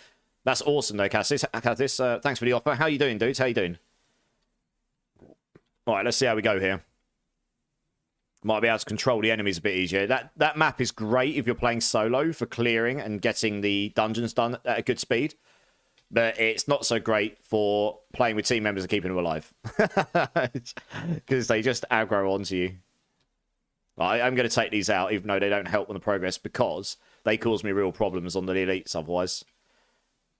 [SPEAKER 1] That's awesome, though, Cassis. Thanks for the offer. How you doing, dudes? How you doing? All right, let's see how we go here. Might be able to control the enemies a bit easier. That map is great if you're playing solo for clearing and getting the dungeons done at a good speed. But it's not so great for playing with team members and keeping them alive. Because they just aggro onto you. I'm going to take these out, even though they don't help on the progress, because they cause me real problems on the elites otherwise.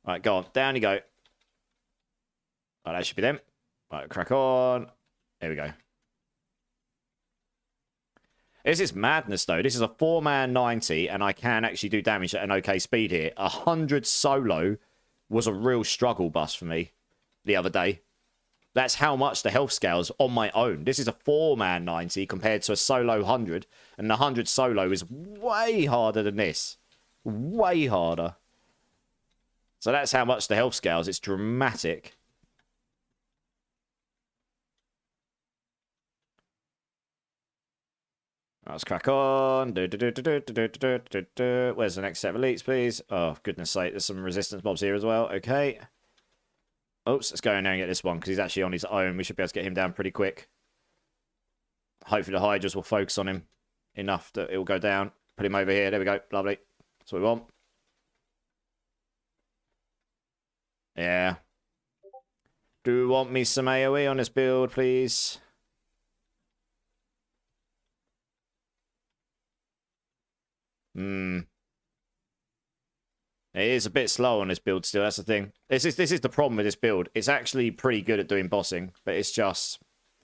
[SPEAKER 1] All right, go on. Down you go. All right, that should be them. All right, crack on. There we go. This is madness, though. This is a 4-man 90, and I can actually do damage at an okay speed here. 100 solo was a real struggle bus for me the other day. That's how much the health scales on my own. This is a 4-man 90 compared to a solo 100, and the 100 solo is way harder than this. Way harder. So that's how much the health scales. It's dramatic. Let's crack on. Where's the next set of elites, please? Oh, goodness sake. There's some resistance mobs here as well. Okay. Oops, let's go in there and get this one, because he's actually on his own. We should be able to get him down pretty quick. Hopefully the Hydras will focus on him enough that it will go down. Put him over here. There we go. Lovely. That's what we want. Yeah. Do you want me some AoE on this build, please? It is a bit slow on this build still, that's the thing. This is the problem with this build. It's actually pretty good at doing bossing, but it's just...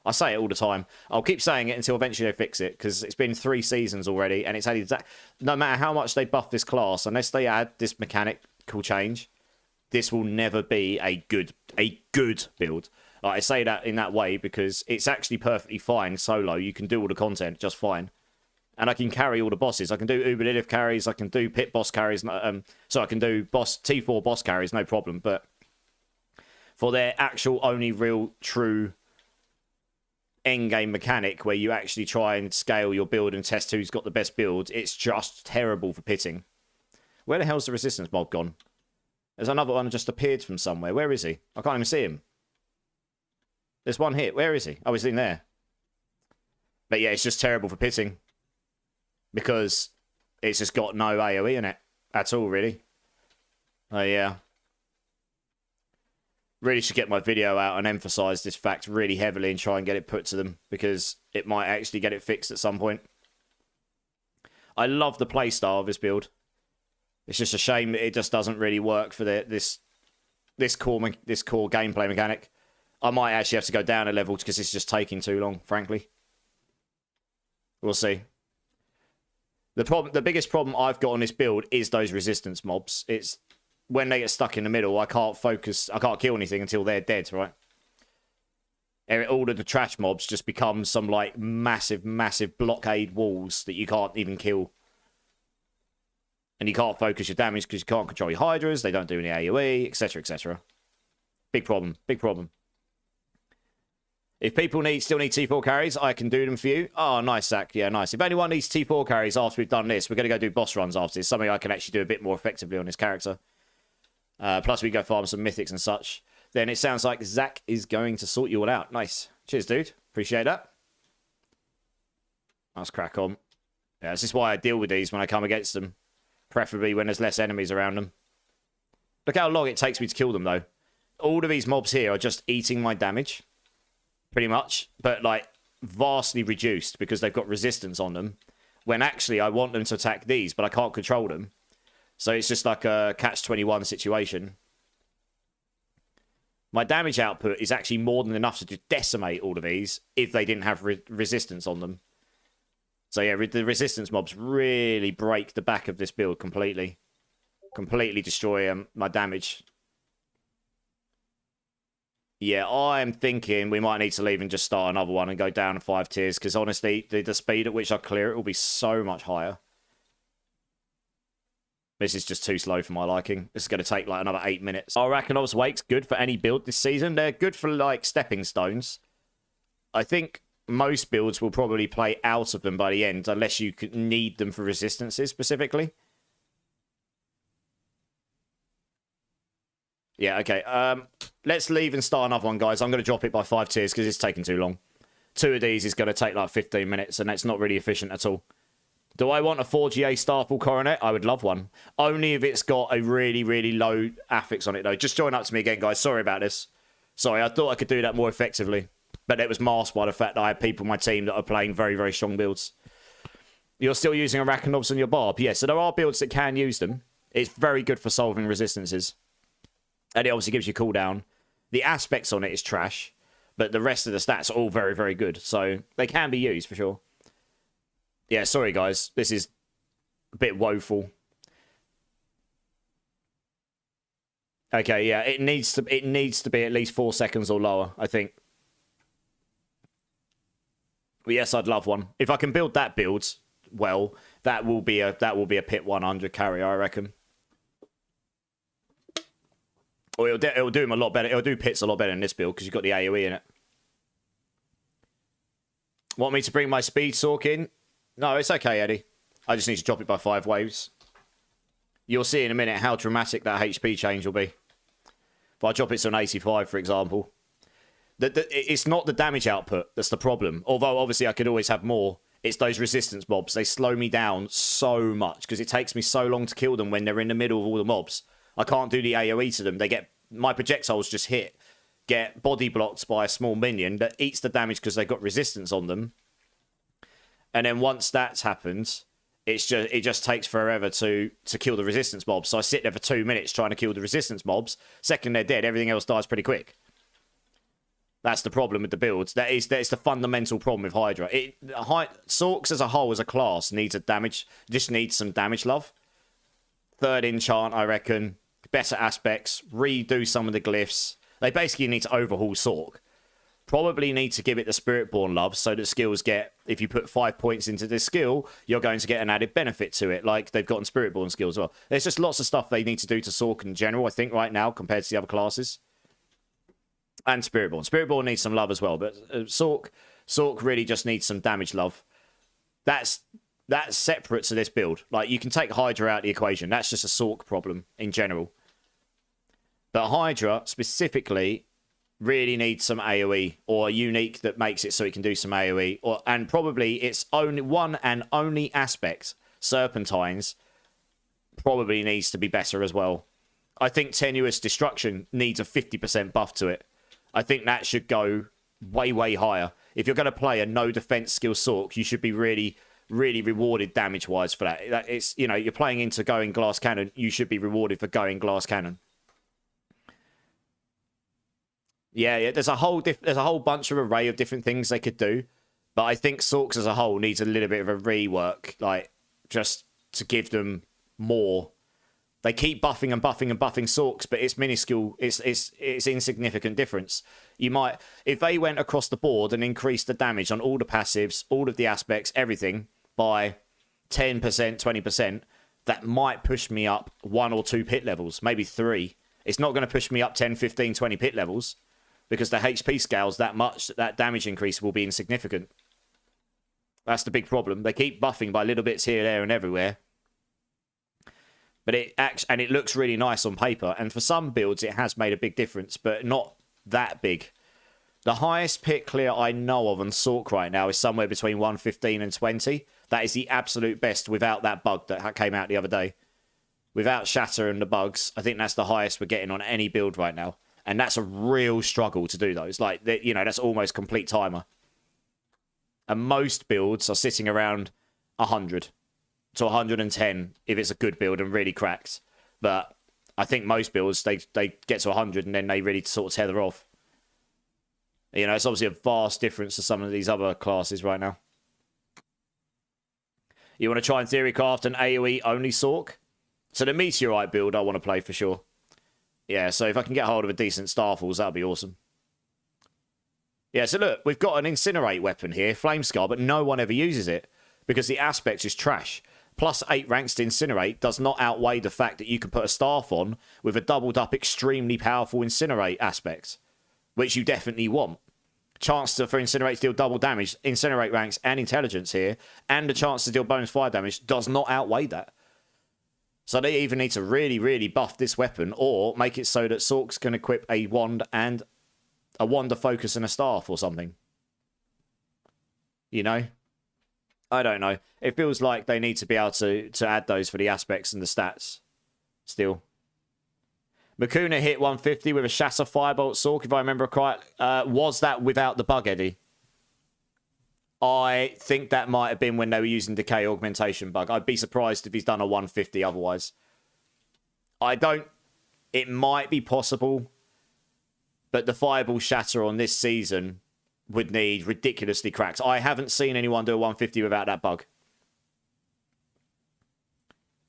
[SPEAKER 1] I say it all the time. I'll keep saying it until eventually they fix it, because it's been 3 seasons already, and it's had exact... No matter how much they buff this class, unless they add this mechanical change, this will never be a good build. Like, I say that in that way because it's actually perfectly fine solo. You can do all the content just fine. And I can carry all the bosses. I can do Uber Lilith carries. I can do pit boss carries. So I can do T4 boss carries, no problem. But for their actual only real true endgame mechanic where you actually try and scale your build and test who's got the best build, it's just terrible for pitting. Where the hell's the resistance mob gone? There's another one that just appeared from somewhere. Where is he? I can't even see him. There's one hit. Where is he? Oh, he's in there. But yeah, it's just terrible for pitting. Because it's just got no AoE in it at all, really. Oh, yeah. Really should get my video out and emphasise this fact really heavily and try and get it put to them. Because it might actually get it fixed at some point. I love the playstyle of this build. It's just a shame that it just doesn't really work for this core gameplay mechanic. I might actually have to go down a level because it's just taking too long, frankly. We'll see. The biggest problem I've got on this build is those resistance mobs. It's when they get stuck in the middle, I can't focus, I can't kill anything until they're dead, right? All of the trash mobs just become some like massive blockade walls that you can't even kill. And you can't focus your damage because you can't control your Hydras. They don't do any AoE, etc., etc. Big problem. Big problem. If people still need T4 carries, I can do them for you. Oh, nice, Zach. Yeah, nice. If anyone needs T4 carries after we've done this, we're going to go do boss runs after this. Something I can actually do a bit more effectively on this character. Plus, we go farm some mythics and such. Then it sounds like Zach is going to sort you all out. Nice. Cheers, dude. Appreciate that. Let's crack on. Yeah, this is why I deal with these when I come against them. Preferably when there's less enemies around them. Look how long it takes me to kill them, though. All of these mobs here are just eating my damage. Pretty much. But, like, vastly reduced because they've got resistance on them. When actually I want them to attack these, but I can't control them. So it's just like a catch-21 situation. My damage output is actually more than enough to just decimate all of these if they didn't have resistance on them. So yeah, the resistance mobs really break the back of this build completely. Completely destroy my damage. Yeah, I'm thinking we might need to leave and just start another one and go down 5 tiers. Because honestly, the speed at which I clear it will be so much higher. This is just too slow for my liking. This is going to take like another 8 minutes. Arachno's Wake's good for any build this season. They're good for like stepping stones. I think most builds will probably play out of them by the end, unless you need them for resistances specifically. Yeah, okay. Let's leave and start another one, guys. I'm going to drop it by 5 tiers because it's taking too long. 2 of these is going to take like 15 minutes, and that's not really efficient at all. Do I want a 4GA Starfall Coronet? I would love one. Only if it's got a really, really low affix on it, though. Just join up to me again, guys. Sorry about this. Sorry, I thought I could do that more effectively. But it was masked by the fact that I have people on my team that are playing very, very strong builds. You're still using Arachnoids on your Barb? Yeah, so there are builds that can use them. It's very good for solving resistances. And it obviously gives you cooldown. The aspects on it is trash. But the rest of the stats are all very, very good. So they can be used, for sure. Yeah, sorry, guys. This is a bit woeful. Okay, yeah, it needs to be at least 4 seconds or lower, I think. But yes, I'd love one. If I can build that build, well, that will be a pit 100 carry, I reckon. Or it'll do him a lot better. It'll do pits a lot better in this build because you've got the AoE in it. Want me to bring my speed sork in? No, it's okay, Eddie. I just need to drop it by 5 waves. You'll see in a minute how dramatic that HP change will be. If I drop it to an 85, for example. It's not the damage output that's the problem. Although, obviously, I could always have more. It's those resistance mobs. They slow me down so much because it takes me so long to kill them when they're in the middle of all the mobs. I can't do the AoE to them. My projectiles just get body blocked by a small minion that eats the damage because they've got resistance on them. And then once that's happened, it just takes forever to kill the resistance mobs. So I sit there for 2 minutes trying to kill the resistance mobs. Second they're dead, everything else dies pretty quick. That's the problem with the builds. That's the fundamental problem with Hydra. Sorks as a whole, as a class, needs some damage love. 3rd enchant, I reckon. Better aspects. Redo some of the glyphs. They basically need to overhaul Sork. Probably need to give it the Spiritborn love so that skills get, if you put 5 points into this skill, you're going to get an added benefit to it, like they've gotten Spiritborn skills as well. There's just lots of stuff they need to do to Sork in general, I think, right now, compared to the other classes. And Spiritborn. Spiritborn needs some love as well, but Sork really just needs some damage love. That's separate to this build. Like, you can take Hydra out of the equation. That's just a Sork problem in general. But Hydra, specifically, really needs some AoE or a unique that makes it so it can do some AoE, and probably its only one and only aspect, Serpentines, probably needs to be better as well. I think Tenuous Destruction needs a 50% buff to it. I think that should go way, way higher. If you're going to play a no defense skill Sork, you should be really, really rewarded damage wise for that. It's, you know, you're playing into going glass cannon, you should be rewarded for going glass cannon. Yeah, there's a whole bunch of array of different things they could do, but I think Sorks as a whole needs a little bit of a rework, like just to give them more. They keep buffing and buffing and buffing Sorks, but it's minuscule. It's insignificant difference. You might, if they went across the board and increased the damage on all the passives, all of the aspects, everything by 10%, 20%, that might push me up 1 or 2 pit levels, maybe 3. It's not going to push me up 10, 15, 20 pit levels because the HP scales that much, that damage increase will be insignificant. That's the big problem. They keep buffing by little bits here, there, and everywhere. But it looks really nice on paper. And for some builds, it has made a big difference, but not that big. The highest pit clear I know of on Sork right now is somewhere between 115 and 20. That is the absolute best without that bug that came out the other day. Without Shatter and the bugs, I think that's the highest we're getting on any build right now. And that's a real struggle to do those. Like, you know, that's almost complete timer. And most builds are sitting around 100 to 110 if it's a good build and really cracked. But I think most builds, they get to 100 and then they really sort of tether off. You know, it's obviously a vast difference to some of these other classes right now. You want to try and theory craft an AoE only Sork? So the Meteorite build I want to play for sure. Yeah, so if I can get hold of a decent Starfalls, that'll be awesome. Yeah, so look, we've got an Incinerate weapon here, Flamescar, but no one ever uses it because the aspect is trash. Plus 8 ranks to Incinerate does not outweigh the fact that you can put a Staff on with a doubled up extremely powerful Incinerate aspect, which you definitely want. Chance for Incinerate to deal double damage, Incinerate ranks and intelligence here, and the chance to deal bonus fire damage does not outweigh that. So they either need to really, really buff this weapon or make it so that Sorks can equip a wand and a wand, a focus, and a staff or something. You know? I don't know. It feels like they need to be able to add those for the aspects and the stats. Still. Makuna hit 150 with a Shatter Firebolt Sork, if I remember correctly. Was that without the bug, Eddie? I think that might have been when they were using Decay Augmentation bug. I'd be surprised if he's done a 150 otherwise. I don't... It might be possible, but the Fireball Shatter on this season would need ridiculously cracks. I haven't seen anyone do a 150 without that bug.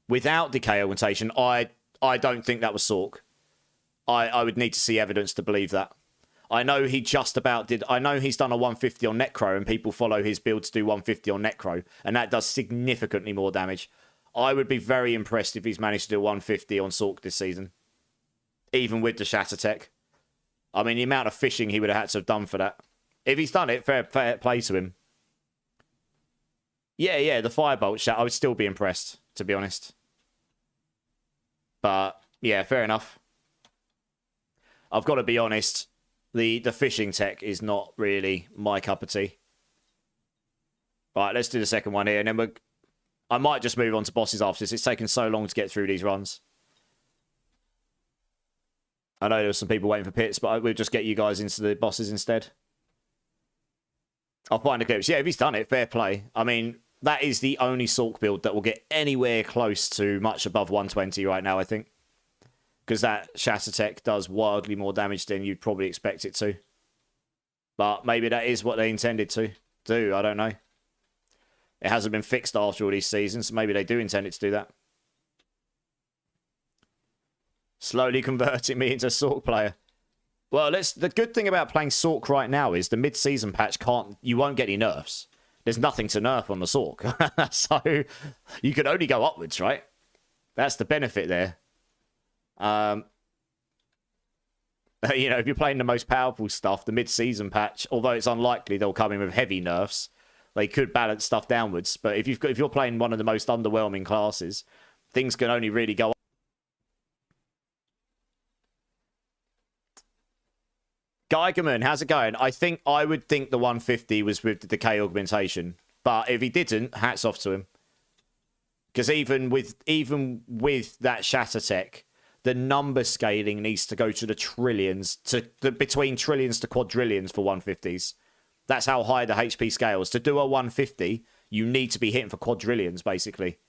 [SPEAKER 1] Without Decay Augmentation, I don't think that was Sork. I would need to see evidence to believe that. I know he just about did... I know he's done a 150 on Necro, and people follow his build to do 150 on Necro, and that does significantly more damage. I would be very impressed if he's managed to do 150 on Sork this season. Even with the Shatter Tech. I mean, the amount of fishing he would have had to have done for that. If he's done it, fair play to him. Yeah, the Firebolt shot, I would still be impressed, to be honest. But, yeah, fair enough. I've got to be honest... The fishing tech is not really my cup of tea. Right, let's do the second one here. And then I might just move on to bosses after this. It's taken so long to get through these runs. I know there were some people waiting for pits, but we'll just get you guys into the bosses instead. I'll find the clips. Yeah, if he's done it, fair play. I mean, that is the only Sork build that will get anywhere close to much above 120 right now, I think. Because that Shatter Tech does wildly more damage than you'd probably expect it to. But maybe that is what they intended to do. I don't know. It hasn't been fixed after all these seasons, so maybe they do intend it to do that. Slowly converting me into a Sork player. Well, the good thing about playing Sork right now is the mid-season patch you won't get any nerfs. There's nothing to nerf on the Sork. So you can only go upwards, right? That's the benefit there. You know, if you're playing the most powerful stuff, the mid-season patch, although it's unlikely they'll come in with heavy nerfs, they could balance stuff downwards. But if you're playing one of the most underwhelming classes, things can only really go up. Geigerman, how's it going? I would think the 150 was with the Decay Augmentation, but if he didn't, hats off to him. Because even with that Shatter Tech, the number scaling needs to go to the trillions, between trillions to quadrillions for 150s. That's how high the HP scales. To do a 150, you need to be hitting for quadrillions, basically.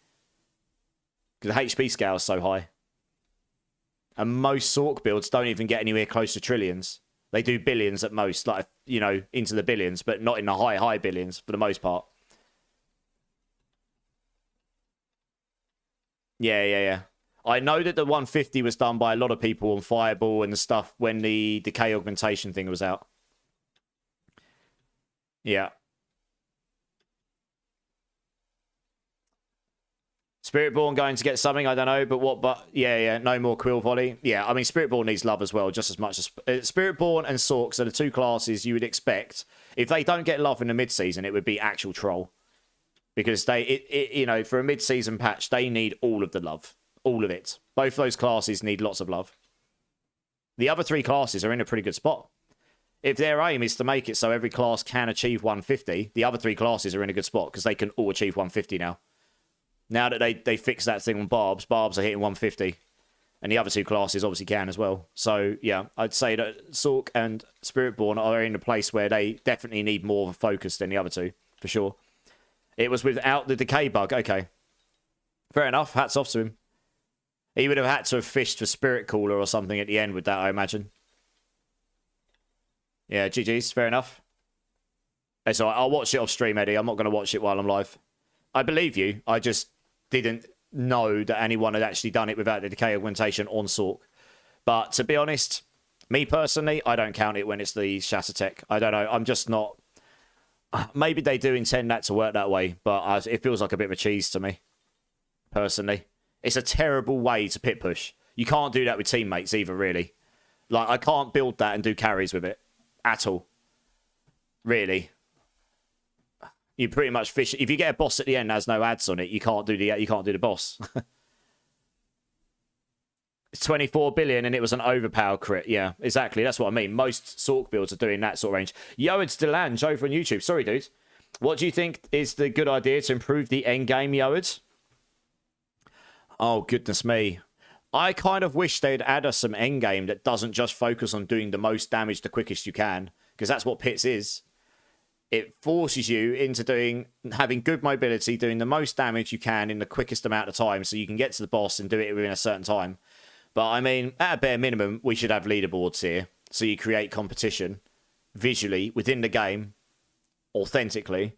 [SPEAKER 1] Because the HP scale is so high. And most Sork builds don't even get anywhere close to trillions. They do billions at most, like, you know, into the billions, but not in the high billions for the most part. Yeah. I know that the 150 was done by a lot of people on Fireball and the stuff when the Decay Augmentation thing was out. Yeah. Spiritborn going to get something, I don't know, but what? But yeah, no more Quill Volley. Yeah, I mean, Spiritborn needs love as well, just as much as Spiritborn and Sorks are the two classes you would expect. If they don't get love in the mid-season, it would be actual troll, because you know, for a mid-season patch, they need all of the love, all of it. Both those classes need lots of love. The other three classes are in a pretty good spot. If their aim is to make it so every class can achieve 150, the other three classes are in a good spot because they can all achieve 150 now. Now that they fixed that thing on Barbs are hitting 150. And the other two classes obviously can as well. So, yeah, I'd say that Sork and Spiritborn are in a place where they definitely need more of a focus than the other two, for sure. It was without the decay bug. Okay. Fair enough. Hats off to him. He would have had to have fished for Spirit Cooler or something at the end with that, I imagine. Yeah, GG's. Fair enough. It's all right. I'll watch it off stream, Eddie. I'm not going to watch it while I'm live. I believe you. I just didn't know that anyone had actually done it without the decay augmentation on Sork. But to be honest, me personally, I don't count it when it's the Shatter Tech. I don't know. I'm just not... Maybe they do intend that to work that way, but it feels like a bit of a cheese to me, personally. It's a terrible way to pit push. You can't do that with teammates either, really. Like, I can't build that and do carries with it at all. Really. You pretty much fish. If you get a boss at the end that has no ads on it, you can't do the boss. It's 24 billion and it was an overpower crit. Yeah, exactly. That's what I mean. Most Sork builds are doing that sort of range. Yo, it's Delange over on YouTube. Sorry, dude. What do you think is the good idea to improve the end game, Yoed? Oh, goodness me. I kind of wish they'd add us some end game that doesn't just focus on doing the most damage the quickest you can, because that's what Pits is. It forces you into having good mobility, doing the most damage you can in the quickest amount of time so you can get to the boss and do it within a certain time. But, I mean, at a bare minimum, we should have leaderboards here so you create competition visually within the game, authentically.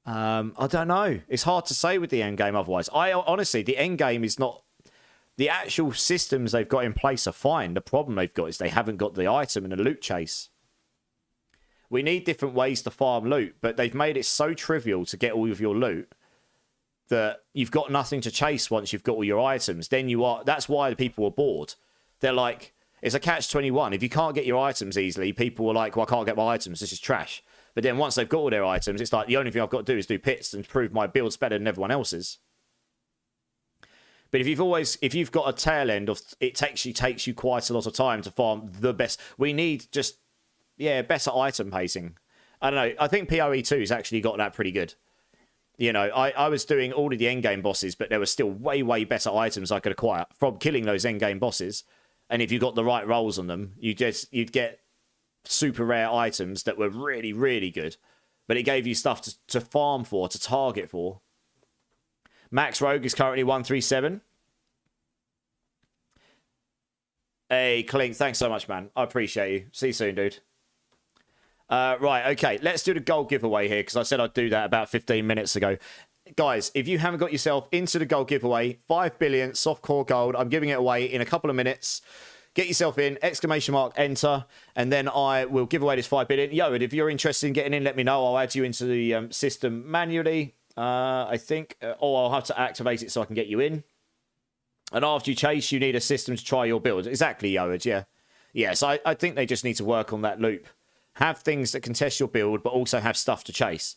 [SPEAKER 1] I don't know. It's hard to say with the end game otherwise. Honestly, the end game is not... The actual systems they've got in place are fine. The problem they've got is they haven't got the item and the loot chase. We need different ways to farm loot, but they've made it so trivial to get all of your loot that you've got nothing to chase once you've got all your items. Then that's why the people are bored. They're like, it's a catch-21. If you can't get your items easily, people are like, well, I can't get my items. This is trash. But then once they've got all their items, it's like the only thing I've got to do is do pits and prove my build's better than everyone else's. But if you've got a tail end of it takes you quite a lot of time to farm the best. We need just better item pacing. I don't know. I think PoE2 has actually got that pretty good. You know, I was doing all of the endgame bosses, but there were still way, way better items I could acquire from killing those endgame bosses. And if you got the right rolls on them, you'd get super rare items that were really, really good. But it gave you stuff to farm for, to target for. Max Rogue is currently 137. Hey, Clink, thanks so much, man. I appreciate you. See you soon, dude. Right, okay. Let's do the gold giveaway here, because I said I'd do that about 15 minutes ago. Guys, if you haven't got yourself into the gold giveaway, 5 billion soft core gold. I'm giving it away in a couple of minutes. Get yourself in, ! Enter, and then I will give away this 5 billion. Yo, and if you're interested in getting in, let me know. I'll add you into the system manually. I think, or I'll have to activate it so I can get you in. And after you chase, you need a system to try your build. Exactly, Yoed, yeah. Yes, I think they just need to work on that loop. Have things that can test your build, but also have stuff to chase.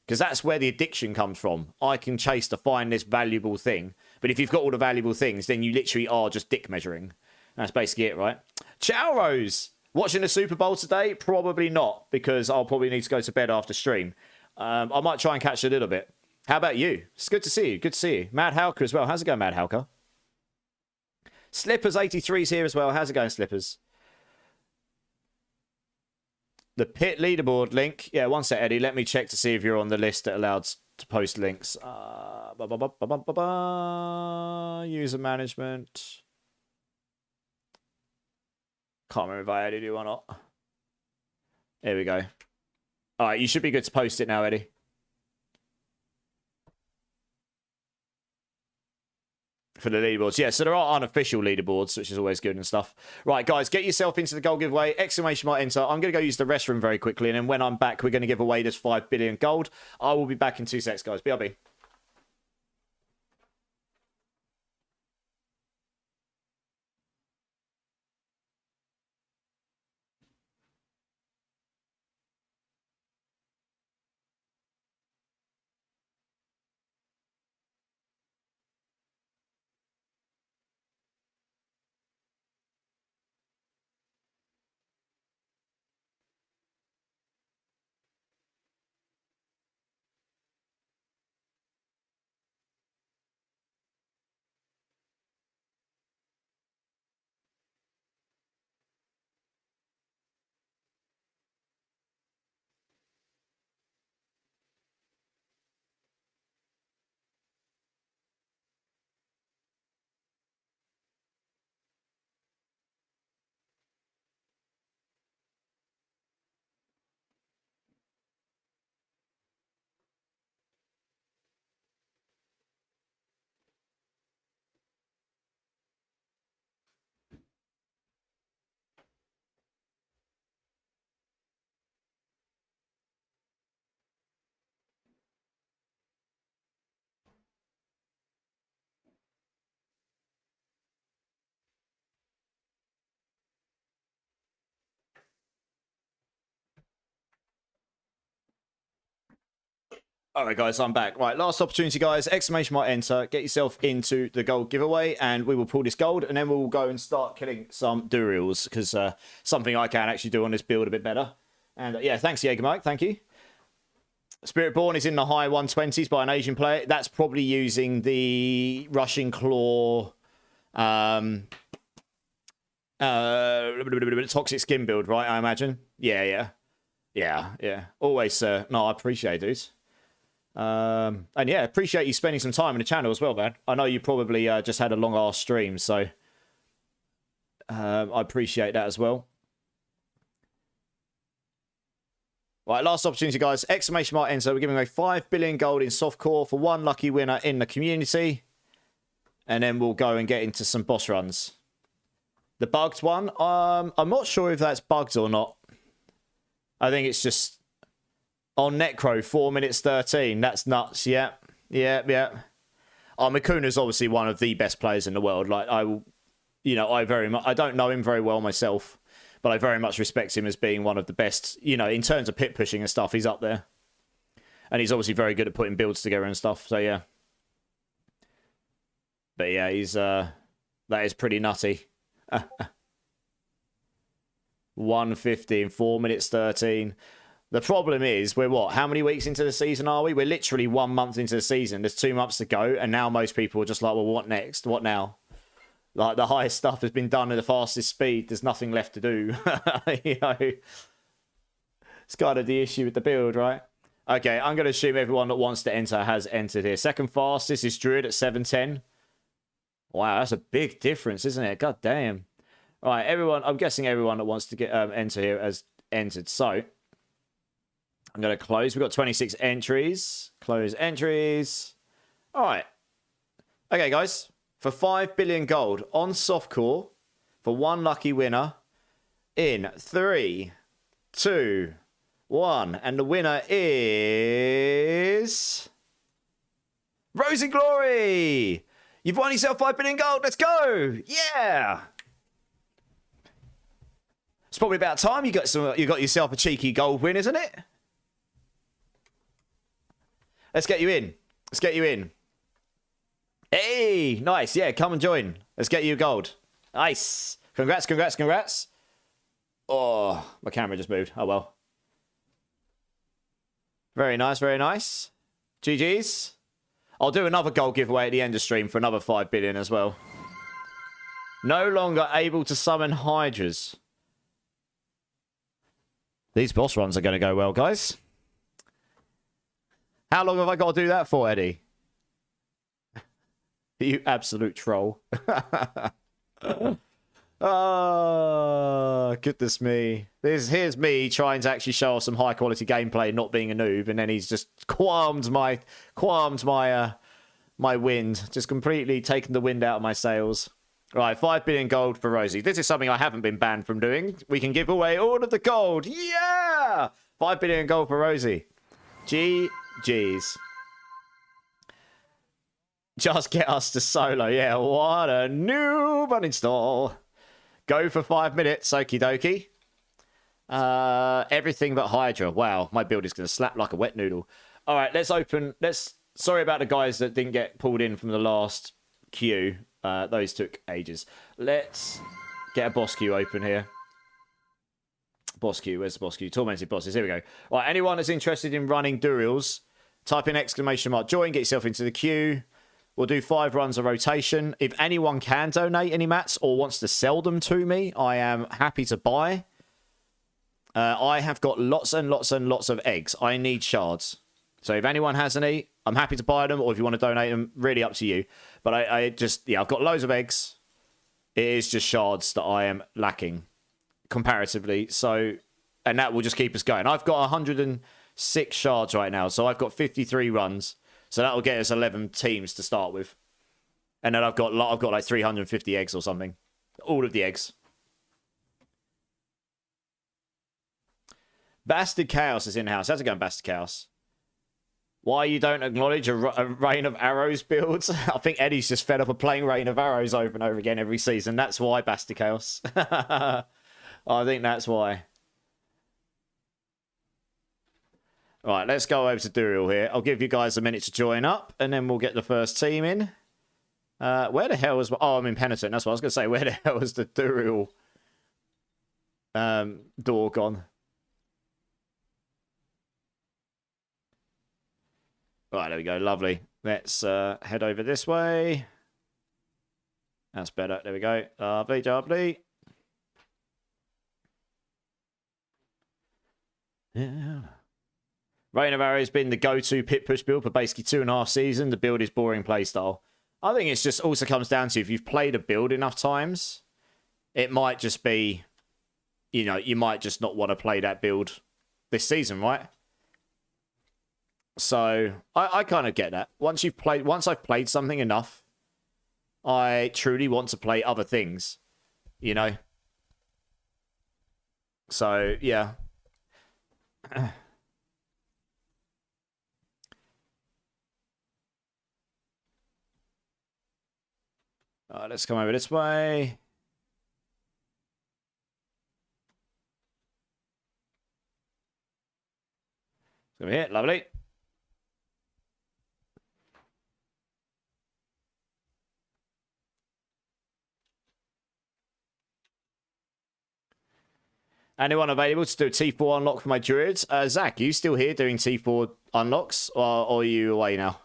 [SPEAKER 1] Because that's where the addiction comes from. I can chase to find this valuable thing. But if you've got all the valuable things, then you literally are just dick measuring. That's basically it, right? Ciao, Rose! Watching the Super Bowl today? Probably not, because I'll probably need to go to bed after stream. I might try and catch a little bit. How about you? It's good to see you. Good to see you. Mad Halka as well. How's it going, Mad Halka? Slippers83's here as well. How's it going, Slippers? The pit leaderboard link. Yeah, one sec, Eddie. Let me check to see if you're on the list that allowed to post links. User management. Can't remember if I added you or not. There we go. All right, you should be good to post it now, Eddie. For the leaderboards. Yeah, so there are unofficial leaderboards, which is always good and stuff. Right, guys, get yourself into the gold giveaway. ! Enter. I'm going to go use the restroom very quickly, and then when I'm back, we're going to give away this 5 billion gold. I will be back in 2 secs, guys. BRB. All right, guys, I'm back. Right, last opportunity, guys. Exclamation mark enter. Get yourself into the gold giveaway, and we will pull this gold, and then we'll go and start killing some Durials, because something I can actually do on this build a bit better. And yeah, thanks, Jaeger Mike. Thank you. Spiritborn is in the high 120s by an Asian player. That's probably using the Russian Claw toxic skin build, right? I imagine. Yeah. Always, no, I appreciate it, dudes. And yeah, appreciate you spending some time in the channel as well, man. I know you probably just had a long ass stream, so I appreciate that as well. Right, last opportunity, guys. Exclamation mark enter. We're giving away 5 billion gold in softcore for one lucky winner in the community, and then we'll go and get into some boss runs. The bugged one, I'm not sure if that's bugged or not. I think it's just on Necro, 4 minutes 13. That's nuts. Yeah. Makuna's obviously one of the best players in the world. Like, I don't know him very well myself, but I very much respect him as being one of the best. You know, in terms of pit pushing and stuff, he's up there, and he's obviously very good at putting builds together and stuff. So yeah, but yeah, he's that is pretty nutty. 150 in 4 minutes 13. The problem is, we're what? How many weeks into the season are we? We're literally 1 month into the season. There's 2 months to go, and now most people are just like, well, what next? What now? Like, the highest stuff has been done at the fastest speed. There's nothing left to do. You know, it's kind of the issue with the build, right? Okay, I'm going to assume everyone that wants to enter has entered here. Second fastest is Druid at 710. Wow, that's a big difference, isn't it? God damn. All right, everyone. I'm guessing everyone that wants to get enter here has entered. So I'm going to close. We've got 26 entries. Close entries. All right. Okay, guys. For 5 billion gold on softcore for one lucky winner in 3, 2, 1. And the winner is Rosie Glory. You've won yourself 5 billion gold. Let's go. Yeah. It's probably about time you got yourself a cheeky gold win, isn't it? Let's get you in. Hey, nice. Yeah, come and join. Let's get you gold. Nice. Congrats. Oh, my camera just moved. Oh, well. Very nice. GG's. I'll do another gold giveaway at the end of stream for another 5 billion as well. No longer able to summon Hydras. These boss runs are going to go well, guys. How long have I got to do that for, Eddie? You absolute troll. Oh, goodness me. Here's me trying to actually show off some high quality gameplay, not being a noob, and then he's just qualmed my wind. Just completely taken the wind out of my sails. Right, 5 billion gold for Rosie. This is something I haven't been banned from doing. We can give away all of the gold. Yeah! 5 billion gold for Rosie. GG's. Just get us to solo. Yeah, what a noob uninstall. Go for 5 minutes, okie dokie. Everything but Hydra. Wow, my build is going to slap like a wet noodle. All right, sorry about the guys that didn't get pulled in from the last queue. Those took ages. Let's get a boss queue open here. Boss queue, where's the boss queue? Tormented bosses, here we go. All right, anyone that's interested in running Durials, type in exclamation mark join, get yourself into the queue. We'll do 5 runs of rotation. If anyone can donate any mats or wants to sell them to me, I am happy to buy. I have got lots and lots and lots of eggs. I need shards. So if anyone has any, I'm happy to buy them, or if you want to donate them, really up to you. But I've got loads of eggs. It is just shards that I am lacking comparatively. So, and that will just keep us going. I've got 106 shards right now, so I've got 53 runs. So that'll get us 11 teams to start with. And then I've got like 350 eggs or something. All of the eggs. Bastard Chaos is in-house. How's it going, Bastard Chaos? Why you don't acknowledge a Rain of Arrows builds? I think Eddie's just fed up of playing Rain of Arrows over and over again every season. That's why, Bastard Chaos. I think that's why. Right, let's go over to Duriel here. I'll give you guys a minute to join up, and then we'll get the first team in. Where the hell is... Oh, I'm in Penitent. That's what I was going to say. Where the hell is the Duriel door gone? Right, there we go. Lovely. Let's head over this way. That's better. There we go. Lovely, lovely. Yeah. Rain of Arrow has been the go-to pit push build for basically 2.5 seasons. The build is boring playstyle. I think it's just also comes down to if you've played a build enough times, it might just be, you know, you might just not want to play that build this season, right? So I kind of get that. Once I've played something enough, I truly want to play other things, you know? So, yeah. Let's come over this way. Over here, lovely. Anyone available to do a T4 unlock for my druids? Zach, are you still here doing T4 unlocks, or are you away now?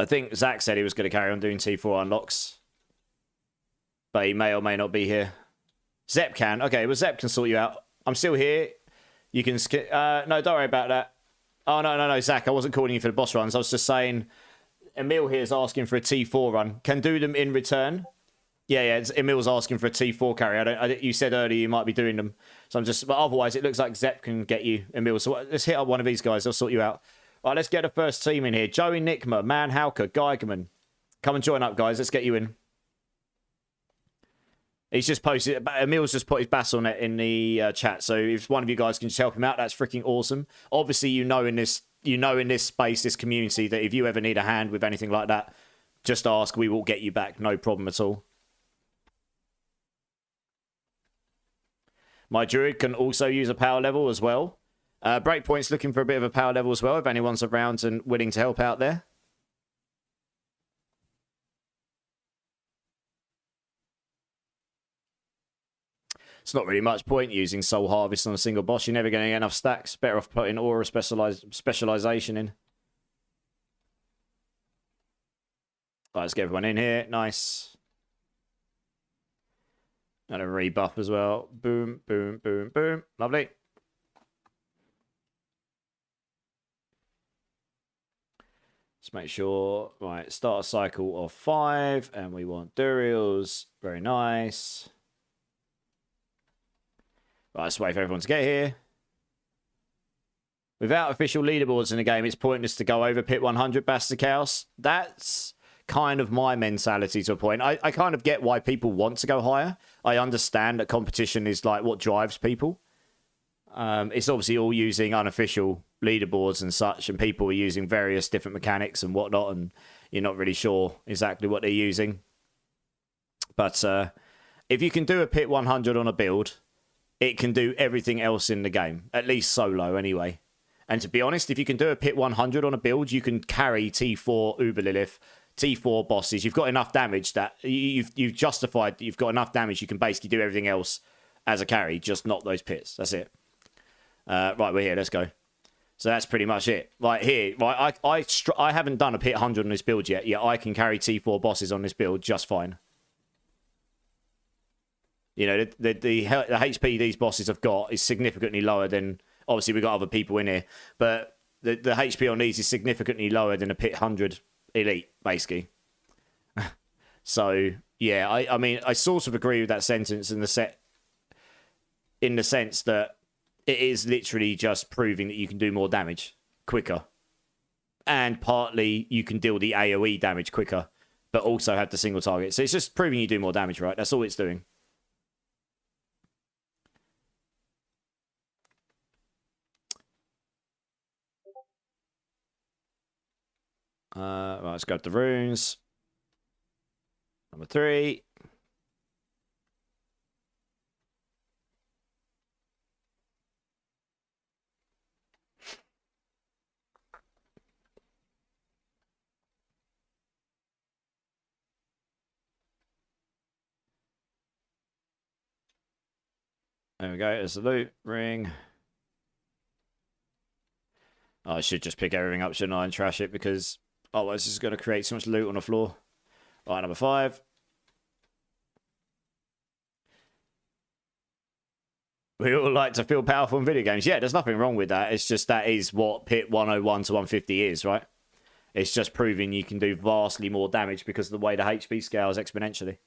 [SPEAKER 1] I think Zach said he was going to carry on doing T4 unlocks, but he may or may not be here. Zep can. Okay, well, Zep can sort you out. I'm still here. You can skip. No, don't worry about that. Oh, no, Zach, I wasn't calling you for the boss runs. I was just saying Emil here is asking for a T4 run. Can do them in return. Yeah, Emil's asking for a T4 carry. You said earlier you might be doing them. So I'm just... But otherwise, it looks like Zep can get you, Emil. So let's hit up one of these guys. They'll sort you out. All right, let's get the first team in here. Joey Nickmer, Man Hauker, Geigerman. Come and join up, guys. Let's get you in. He's just posted... Emil's just put his Battlenet in the chat. So if one of you guys can just help him out, that's freaking awesome. Obviously, you know in this space, this community, that if you ever need a hand with anything like that, just ask. We will get you back. No problem at all. My druid can also use a power level as well. Breakpoint's looking for a bit of a power level as well, if anyone's around and willing to help out there. It's not really much point using Soul Harvest on a single boss. You're never going to get enough stacks. Better off putting Aura specialization in. Right, let's get everyone in here. Nice. And a rebuff as well. Boom, boom, boom, boom. Lovely. Let's make sure. Right, start a cycle of 5. And we want Duriels. Very nice. Right, let's wait for everyone to get here. Without official leaderboards in the game, it's pointless to go over Pit 100 Basta Chaos. That's kind of my mentality to a point. I kind of get why people want to go higher. I understand that competition is like what drives people. It's obviously all using unofficial leaderboards and such, and people are using various different mechanics and whatnot, and you're not really sure exactly what they're using. But if you can do a Pit 100 on a build, it can do everything else in the game, at least solo anyway. And to be honest, if you can do a Pit 100 on a build, you can carry T4 Uber Lilith, T4 bosses. You've got enough damage that you've justified that you've got enough damage. You can basically do everything else as a carry, just not those pits. That's it. Right, we're here. Let's go. So that's pretty much it. Right here, right. I haven't done a Pit 100 on this build yet. I can carry T4 bosses on this build just fine. You know, the HP these bosses have got is significantly lower than... Obviously, we've got other people in here. But the HP on these is significantly lower than a Pit 100 Elite, basically. So, yeah, I mean, I sort of agree with that sentence in the sense that it is literally just proving that you can do more damage quicker. And partly you can deal the AoE damage quicker, but also have the single target. So it's just proving you do more damage, right? That's all it's doing. Right, let's grab the runes. Number 3. I There we go. There's the loot ring. Oh, I should just pick everything up, shouldn't I, and trash it, because otherwise this is going to create so much loot on the floor. Right, number 5. We all like to feel powerful in video games. Yeah, there's nothing wrong with that. It's just that is what Pit 101 to 150 is, right? It's just proving you can do vastly more damage because of the way the HP scales exponentially.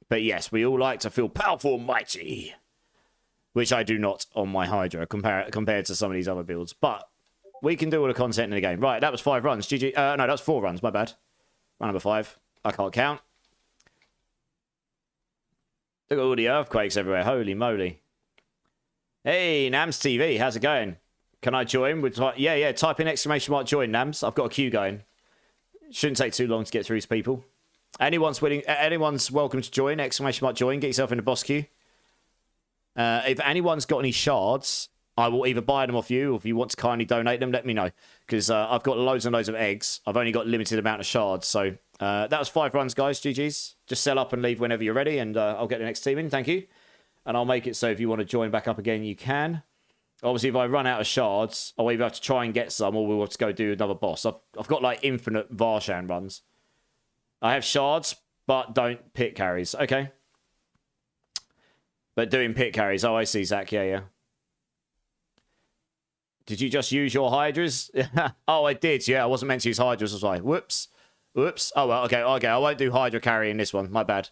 [SPEAKER 1] But yes, we all like to feel powerful and mighty. Which I do not on my Hydra compared to some of these other builds. But we can do all the content in the game. Right, that was 5 runs. GG. No, that was 4 runs. My bad. Run number 5. I can't count. Look at all the earthquakes everywhere. Holy moly. Hey, Nams TV. How's it going? Can I join? Yeah. Type in exclamation mark join, Nams. I've got a queue going. Shouldn't take too long to get through to people. Anyone's welcome to join. Exclamation mark join. Get yourself in the boss queue. If anyone's got any shards, I will either buy them off you, or if you want to kindly donate them, let me know. Because I've got loads and loads of eggs. I've only got a limited amount of shards. So that was 5 runs, guys. GG's. Just sell up and leave whenever you're ready, and I'll get the next team in. Thank you. And I'll make it so if you want to join back up again, you can. Obviously, if I run out of shards, I'll either have to try and get some, or we'll have to go do another boss. I've got, like, infinite Varshan runs. I have shards, but don't pit carries. Okay. But doing pit carries. Oh, I see, Zach. Yeah. Did you just use your Hydras? Oh, I did. Yeah, I wasn't meant to use Hydras, was I? Whoops. Oh, well, okay. I won't do Hydra carry in this one. My bad.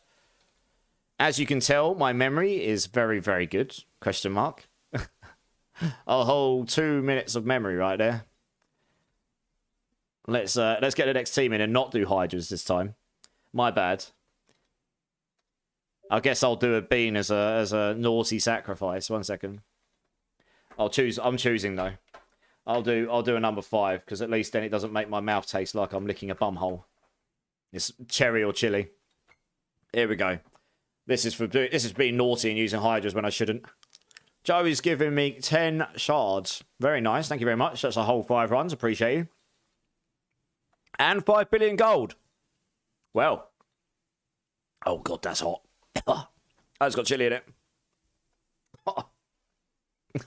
[SPEAKER 1] As you can tell, my memory is very, very good. Question mark. A whole 2 minutes of memory right there. Let's get the next team in and not do Hydras this time. My bad. I guess I'll do a bean as a naughty sacrifice. 1 second. I'm choosing though. I'll do a number 5 because at least then it doesn't make my mouth taste like I'm licking a bum hole. It's cherry or chili. Here we go. This is being naughty and using Hydras when I shouldn't. Joey's giving me 10 shards. Very nice. Thank you very much. That's a whole 5 runs. Appreciate you. And 5 billion gold. Well. Oh, God, that's hot. That's got chili in it.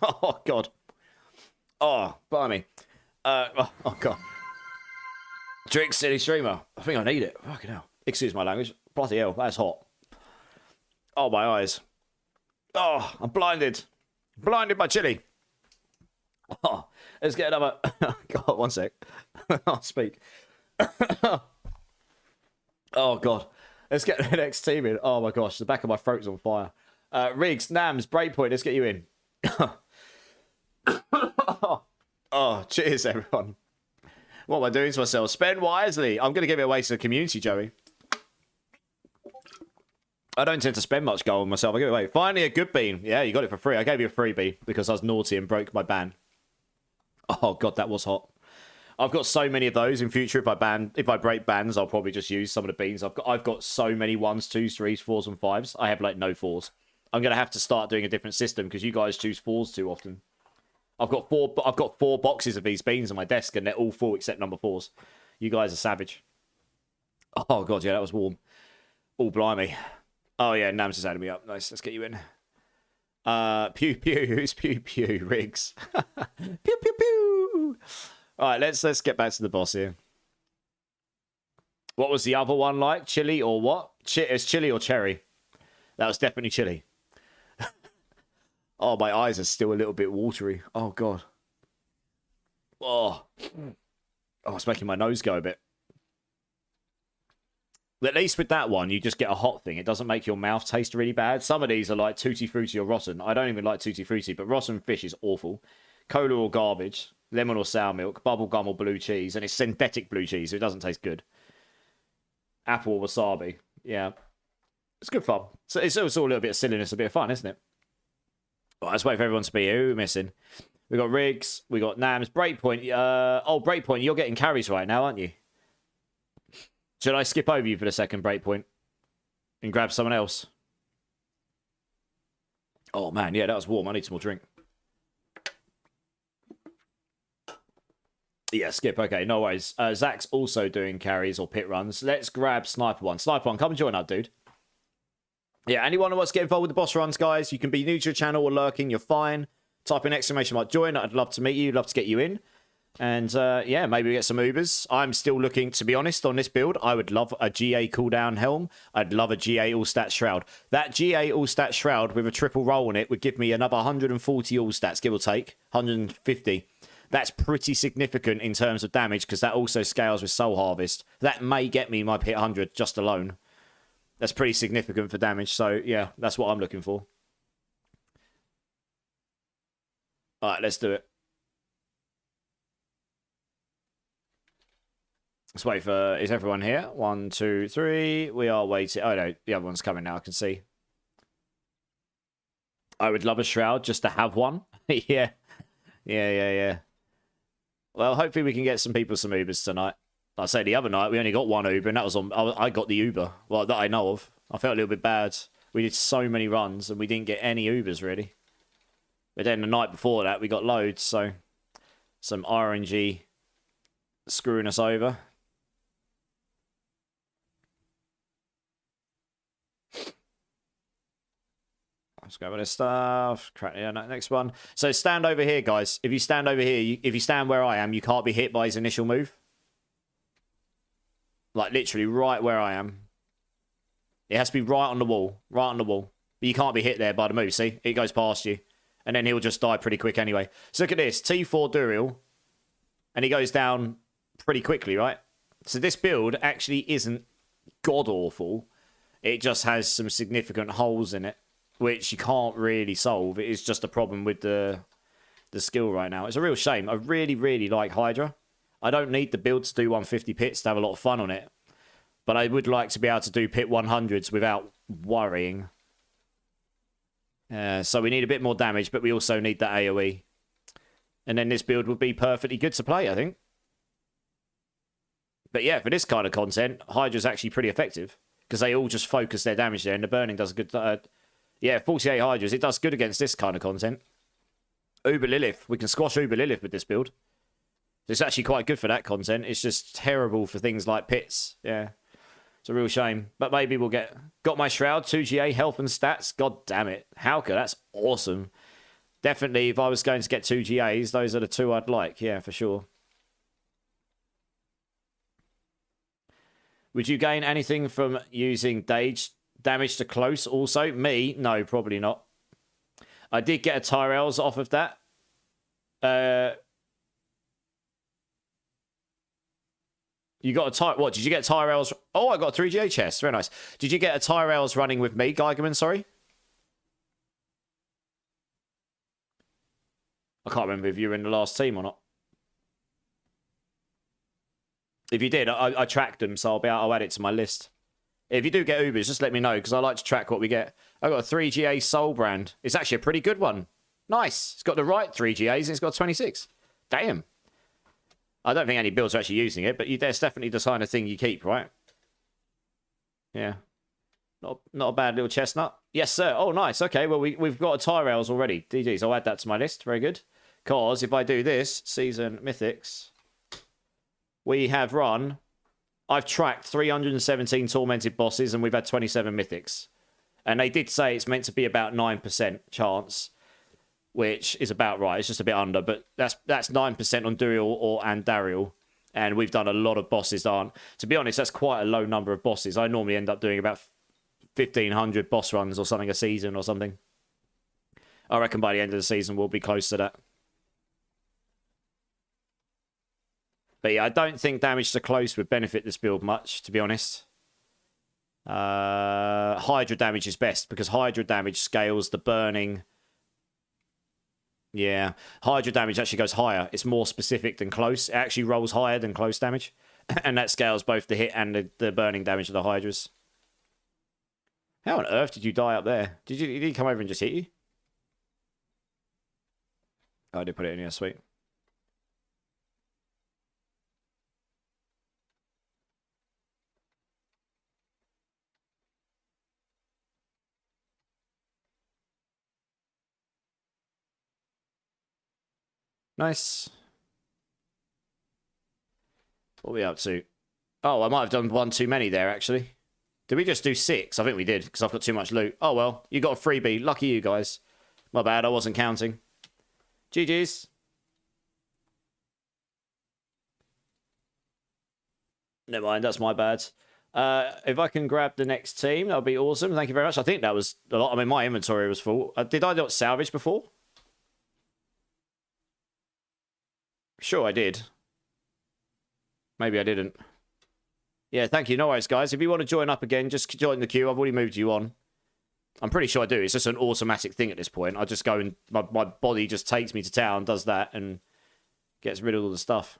[SPEAKER 1] Oh, God. Oh, blimey. Oh, God. Drink City Streamer. I think I need it. Fucking hell. Excuse my language. Bloody hell, that's hot. Oh, my eyes. Oh, I'm blinded. Blinded by chili. Oh, let's get another... God, 1 sec. I'll speak. Oh, God. Let's get the next team in. Oh, my gosh. The back of my throat's on fire. Riggs, Nams, Breakpoint. Let's get you in. Oh, cheers, everyone. What am I doing to myself? Spend wisely. I'm going to give it away to the community, Joey. I don't tend to spend much gold on myself. I give it away. Finally, a good bean. Yeah, you got it for free. I gave you a freebie because I was naughty and broke my ban. Oh, God, that was hot. I've got so many of those in future. If I break bans, I'll probably just use some of the beans. I've got so many 1s, 2s, 3s, 4s, and 5s. I have like no 4s. I'm gonna have to start doing a different system because you guys choose 4s too often. I've got 4 boxes of these beans on my desk, and they're all full except number 4s. You guys are savage. Oh, God, yeah, that was warm. Oh, blimey. Oh, yeah, Nams has added me up. Nice, let's get you in. Pew, pew. Who's pew, pew? Riggs. Pew, pew, pew. All right, let's get back to the boss here. What was the other one like? Chili or what? It's chili or cherry. That was definitely chili. Oh, my eyes are still a little bit watery. Oh, God. Oh, it's making my nose go a bit. At least with that one, you just get a hot thing. It doesn't make your mouth taste really bad. Some of these are like Tutti Frutti or Rotten. I don't even like Tutti Frutti, but Rotten fish is awful. Cola or garbage. Lemon or sour milk. Bubblegum or blue cheese. And it's synthetic blue cheese, so it doesn't taste good. Apple or wasabi. Yeah. It's good fun. So it's also a little bit of silliness, a bit of fun, isn't it? Right, let's wait for everyone to be here. Who are we missing? We got Riggs. We got Nams. Breakpoint. Breakpoint, you're getting carries right now, aren't you? Should I skip over you for the second Breakpoint and grab someone else? Oh, man. Yeah, that was warm. I need some more drink. Yeah, skip. Okay, no worries. Zach's also doing carries or pit runs. Let's grab Sniper One. Sniper One, come and join up, dude. Yeah, anyone who wants to get involved with the boss runs, guys, you can be new to your channel or lurking, you're fine. Type in exclamation mark join. I'd love to meet you, love to get you in. And yeah, maybe we get some Ubers. I'm still looking, to be honest, on this build. I would love a GA cooldown helm. I'd love a GA all-stat shroud. That GA all-stat shroud with a triple roll on it would give me another 140 all-stats, give or take. 150. That's pretty significant in terms of damage because that also scales with Soul Harvest. That may get me my pit 100 just alone. That's pretty significant for damage. So yeah, that's what I'm looking for. All right, let's do it. Let's wait for... Is everyone here? 1, 2, 3. We are waiting. Oh, no. The other one's coming now. I can see. I would love a shroud just to have one. Yeah. Yeah. Well, hopefully we can get some people some Ubers tonight. Like I say, the other night, we only got one Uber, and that was on... I got the Uber. Well, that I know of. I felt a little bit bad. We did so many runs, and we didn't get any Ubers, really. But then the night before that, we got loads, so... Some RNG screwing us over. Let's go with this stuff. Yeah, next one. So stand over here, guys. If you stand over here, if you stand where I am, you can't be hit by his initial move. Like, literally right where I am. It has to be right on the wall. Right on the wall. But you can't be hit there by the move, see? It goes past you. And then he'll just die pretty quick anyway. So look at this. T4 Duriel. And he goes down pretty quickly, right? So this build actually isn't god-awful. It just has some significant holes in it, which you can't really solve. It is just a problem with the skill right now. It's a real shame. I really, really like Hydra. I don't need the build to do 150 pits to have a lot of fun on it. But I would like to be able to do pit 100s without worrying. So we need a bit more damage, but we also need the AoE. And then this build would be perfectly good to play, I think. But yeah, for this kind of content, Hydra's actually pretty effective. Because they all just focus their damage there, and the burning does a good... yeah, 48 Hydras. It does good against this kind of content. Uber Lilith. We can squash Uber Lilith with this build. It's actually quite good for that content. It's just terrible for things like pits. Yeah. It's a real shame. But maybe we'll get... Got my Shroud, 2GA, health and stats. God damn it. Hauka, that's awesome. Definitely, if I was going to get 2GAs, those are the two I'd like. Yeah, for sure. Would you gain anything from using damage to close also? Me? No, probably not. I did get a Tyrells off of that. You got a Tyrells... What, did you get Tyrells... Oh, I got a 3GA chest. Very nice. Did you get a Tyrells running with me, Geigerman? Sorry? I can't remember if you were in the last team or not. If you did, I tracked them, so I'll add it to my list. If you do get Ubers, just let me know, because I like to track what we get. I got a 3GA Soul brand. It's actually a pretty good one. Nice. It's got the right 3GAs, and it's got 26. Damn. I don't think any builds are actually using it, but that's definitely the kind of thing you keep, right? Yeah. Not a bad little chestnut. Yes, sir. Oh, nice. Okay, well, we've got a Tyrells already. DGs, I'll add that to my list. Very good. Because if I do this, Season Mythics, we have run... I've tracked 317 tormented bosses, and we've had 27 mythics. And they did say it's meant to be about 9% chance, which is about right. It's just a bit under, but that's 9% on Duriel and Dariel. And we've done a lot of bosses that aren't. To be honest, that's quite a low number of bosses. I normally end up doing about 1,500 boss runs or something a season or something. I reckon by the end of the season, we'll be close to that. But yeah, I don't think damage to close would benefit this build much, to be honest. Hydra damage is best, because Hydra damage scales the burning. Yeah, Hydra damage actually goes higher. It's more specific than close. It actually rolls higher than close damage. And that scales both the hit and the burning damage of the Hydras. How on earth did you die up there? Did he come over and just hit you? Oh, I did put it in here, sweet. Nice. What are we up to? Oh, I might have done one too many there, actually. Did we just do 6? I think we did, because I've got too much loot. Oh, well. You got a freebie. Lucky you guys. My bad. I wasn't counting. GG's. Never mind. That's my bad. If I can grab the next team, that would be awesome. Thank you very much. I think that was a lot. I mean, my inventory was full. Did I not salvage before? Sure, I did. Maybe I didn't. Yeah, thank you. No worries, guys. If you want to join up again, just join the queue. I've already moved you on. I'm pretty sure I do. It's just an automatic thing at this point. I just go and my body just takes me to town, does that, and gets rid of all the stuff.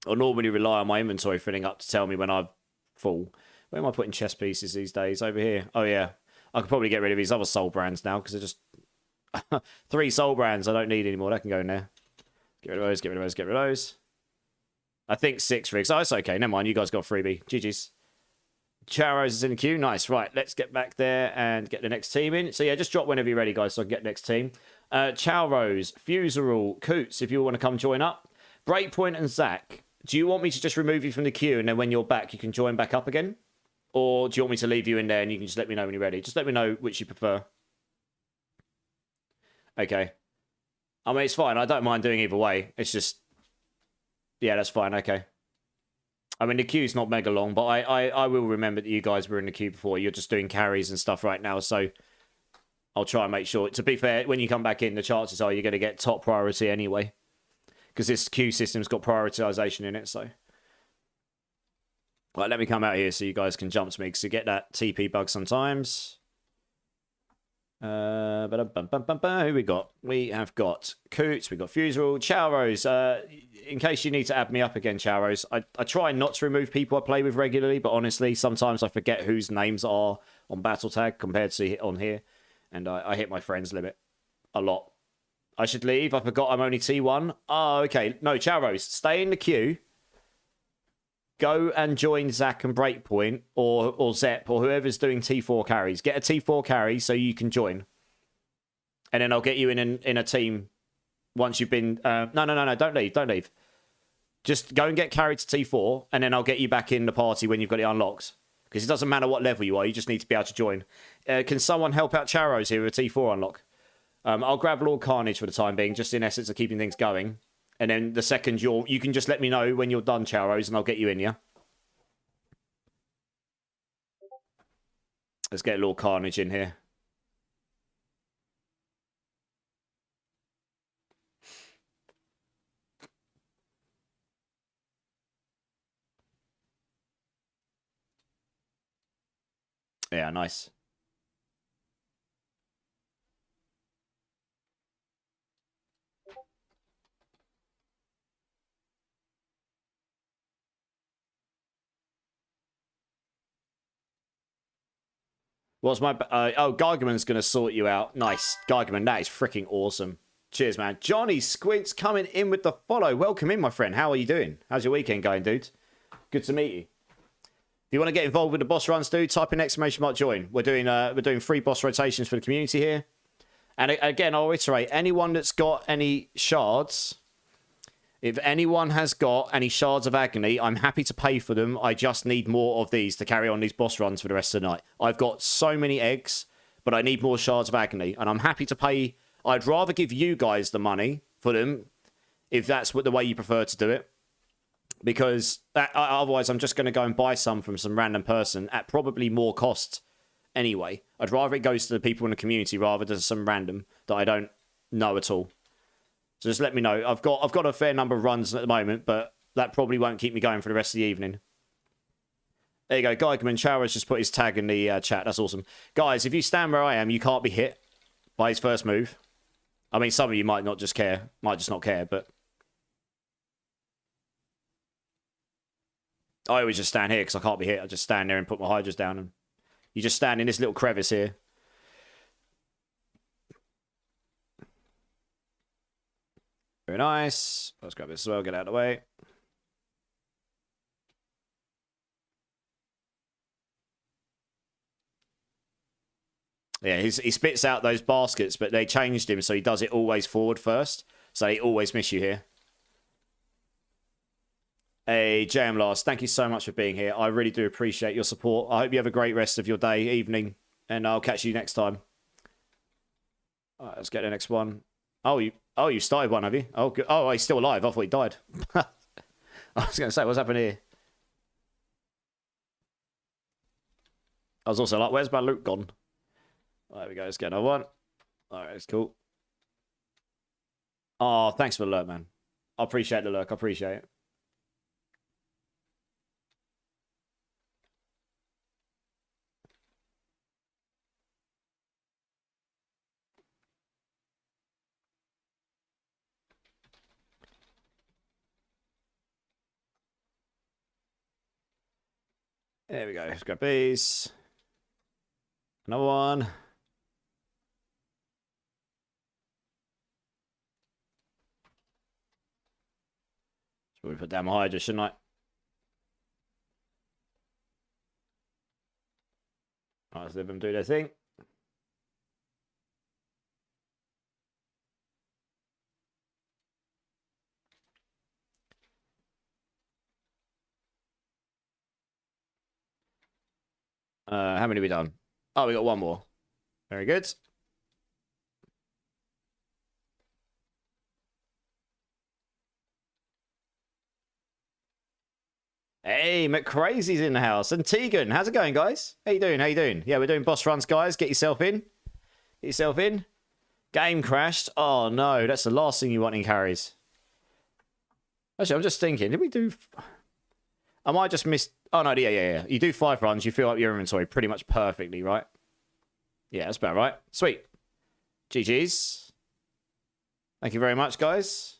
[SPEAKER 1] I normally rely on my inventory filling up to tell me when I'm full. Where am I putting chess pieces these days? Over here. Oh, yeah. I could probably get rid of these other soul brands now because they're just 3 soul brands I don't need anymore. That can go in there. Get rid of those, get rid of those, get rid of those. I think 6 rigs. Oh, it's okay. Never mind. You guys got a freebie. GG's. Charos is in the queue. Nice. Right. Let's get back there and get the next team in. So, yeah, just drop whenever you're ready, guys, so I can get next team. Charos, Fuserall, Coots, if you want to come join up. Breakpoint and Zach. Do you want me to just remove you from the queue and then when you're back, you can join back up again? Or do you want me to leave you in there and you can just let me know when you're ready? Just let me know which you prefer. Okay. I mean, it's fine. I don't mind doing either way. It's just... Yeah, that's fine. Okay. I mean, the queue's not mega long, but I will remember that you guys were in the queue before. You're just doing carries and stuff right now, so I'll try and make sure. To be fair, when you come back in, the chances are you're going to get top priority anyway. Because this queue system's got prioritization in it, so... Right, let me come out here so you guys can jump to me, because you get that TP bug sometimes. Who we got? We have got Coots, we got Fuserall, Chowros. In case you need to add me up again, Chowros, I try not to remove people I play with regularly, but honestly, sometimes I forget whose names are on Battle Tag compared to on here, and I hit my friends limit a lot. I should leave. I forgot I'm only T1. Oh, okay. No, Chowros, stay in the queue. Go and join Zach and Breakpoint or Zep or whoever's doing T4 carries. Get a T4 carry so you can join. And then I'll get you in a team once you've been... No, don't leave. Don't leave. Just go and get carried to T4 and then I'll get you back in the party when you've got it unlocked. Because it doesn't matter what level you are. You just need to be able to join. Can someone help out Charos here with a T4 unlock? I'll grab Lord Carnage for the time being, just in essence of keeping things going. And then the second you can just let me know when you're done, Charos, and I'll get you in, yeah? Let's get Lord Carnage in here. Yeah, nice. What's my... oh, Gargamon's going to sort you out. Nice. Gargamon, that is freaking awesome. Cheers, man. Johnny Squints coming in with the follow. Welcome in, my friend. How are you doing? How's your weekend going, dude? Good to meet you. If you want to get involved with the boss runs, dude, type in ! join. We're doing free boss rotations for the community here. And again, I'll reiterate, anyone that's got any shards... If anyone has got any shards of agony, I'm happy to pay for them. I just need more of these to carry on these boss runs for the rest of the night. I've got so many eggs, but I need more shards of agony. And I'm happy to pay... I'd rather give you guys the money for them, if that's the way you prefer to do it. Because otherwise I'm just going to go and buy some from some random person at probably more cost anyway. I'd rather it goes to the people in the community rather than some random that I don't know at all. So just let me know. I've got a fair number of runs at the moment, but that probably won't keep me going for the rest of the evening. There you go. Geigerman Chowers just put his tag in the chat. That's awesome. Guys, if you stand where I am, you can't be hit by his first move. I mean, some of you might not just care. Might just not care, but... I always just stand here because I can't be hit. I just stand there and put my Hydras down. And you just stand in this little crevice here. Very nice. Let's grab this as well. Get out of the way. Yeah, he spits out those baskets, but they changed him, so he does it always forward first. So they always miss you here. Hey, JM Last, thank you so much for being here. I really do appreciate your support. I hope you have a great rest of your day, evening, and I'll catch you next time. All right, let's get the next one. Oh, you started one, have you? Oh, good. Oh, he's still alive. I thought he died. I was going to say, what's happened here? I was also like, where's my loot gone? There we go. Let's get another one. All right, it's cool. Oh, thanks for the alert, man. I appreciate the lurk. I appreciate it. There we go. Let's grab these. Another one. Should we put down my Hydra, shouldn't I? Let's let them do their thing. How many have we done? Oh, we got one more. Very good. Hey, McCrazy's in the house. And Tegan, how's it going, guys? How you doing? How you doing? Yeah, we're doing boss runs, guys. Get yourself in. Get yourself in. Game crashed. Oh, no. That's the last thing you want in carries. Actually, I'm just thinking. Did we do... I might just miss... Oh, no. Yeah. You do 5 runs. You fill up your inventory pretty much perfectly, right? Yeah, that's about right. Sweet. GG's. Thank you very much, guys.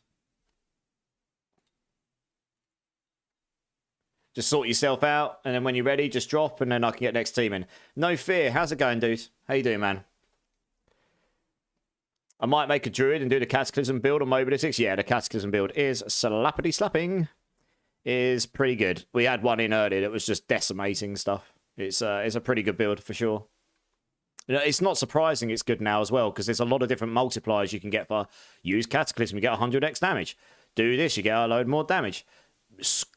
[SPEAKER 1] Just sort yourself out, and then when you're ready, just drop, and then I can get next team in. No fear. How's it going, dude? How you doing, man? I might make a druid and do the Cataclysm build on Mobility 6. Yeah, the Cataclysm build is slappity slapping. Is pretty good. We had one in earlier that was just decimating stuff. It's a pretty good build for sure. It's not surprising it's good now as well, because there's a lot of different multipliers you can get for use Cataclysm. You get 100x damage. Do this, you get a load more damage.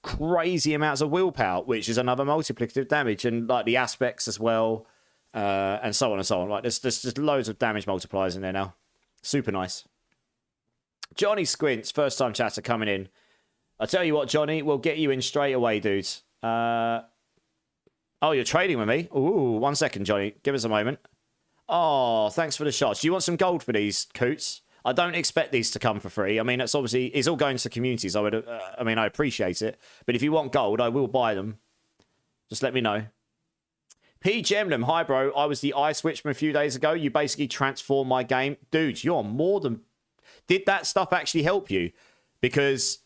[SPEAKER 1] Crazy amounts of willpower, which is another multiplicative damage, and like the aspects as well, and so on and so on. Like there's just loads of damage multipliers in there now. Super nice. Johnny Squints, first time chatter coming in. I tell you what, Johnny, we'll get you in straight away, dudes. Oh, you're trading with me? Ooh, 1 second, Johnny. Give us a moment. Oh, thanks for the shots. Do you want some gold for these, Coots? I don't expect these to come for free. I mean, it's obviously, it's all going to communities. I appreciate it. But if you want gold, I will buy them. Just let me know. P. Gemlem, hi, bro. I was the eye switchman a few days ago. You basically transformed my game. Dude, you're more than... Did that stuff actually help you? Because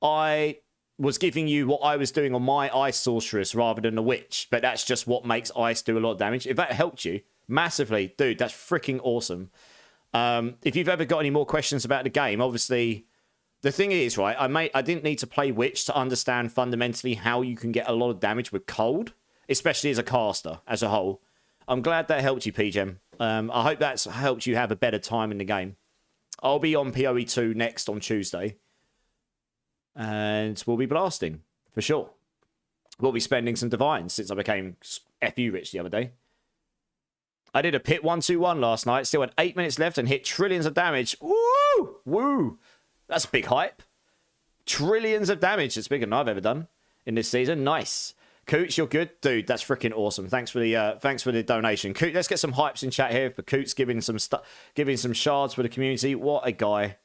[SPEAKER 1] I was giving you what I was doing on my ice sorceress rather than the witch. But that's just what makes ice do a lot of damage. If that helped you massively, dude, that's freaking awesome. If you've ever got any more questions about the game, obviously, the thing is, right, I didn't need to play Witch to understand fundamentally how you can get a lot of damage with cold, especially as a caster, as a whole. I'm glad that helped you, PGem. I hope that's helped you have a better time in the game. I'll be on PoE 2 next on Tuesday, and we'll be blasting, for sure. We'll be spending some divines since I became FU rich the other day. I did a pit 1-2-1 last night. Still had 8 minutes left and hit trillions of damage. Woo! Woo! That's big hype. Trillions of damage. It's bigger than I've ever done in this season. Nice. Coots, you're good. Dude, that's freaking awesome. Thanks for the donation. Coot, let's get some hypes in chat here for Coots giving some shards for the community. What a guy.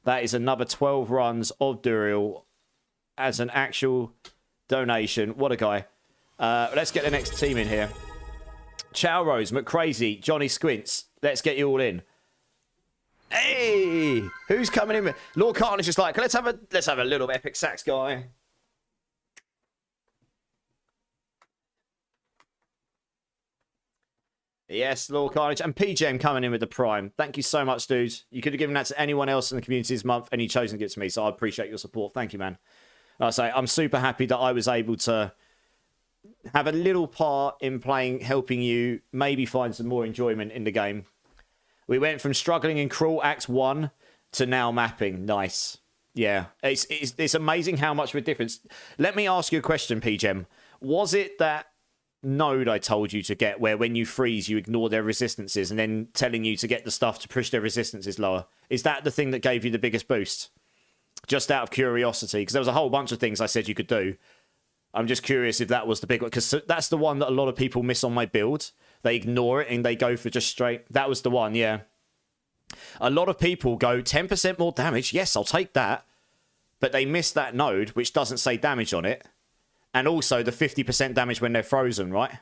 [SPEAKER 1] That is another 12 runs of Duriel as an actual donation. What a guy. Let's get the next team in here. Chow Rose, McCrazy, Johnny Squints. Let's get you all in. Hey, who's coming in? Lord Carnage is like, let's have a little epic sax guy. Yes, Lord Carnage and PGM coming in with the prime. Thank you so much, dudes. You could have given that to anyone else in the community this month, and you chose to give it to me. So I appreciate your support. Thank you, man. Like I say, I'm super happy that I was able to have a little part in helping you maybe find some more enjoyment in the game. We went from struggling in Cruel Act 1 to now mapping. Nice. Yeah, it's amazing how much of a difference. Let me ask you a question, PGem. Was it that node I told you to get where when you freeze, you ignore their resistances and then telling you to get the stuff to push their resistances lower? Is that the thing that gave you the biggest boost? Just out of curiosity, because there was a whole bunch of things I said you could do. I'm just curious if that was the big one, because that's the one that a lot of people miss on my build. They ignore it and they go for just straight. That was the one, yeah. A lot of people go 10% more damage. Yes, I'll take that. But they miss that node, which doesn't say damage on it. And also the 50% damage when they're frozen, right?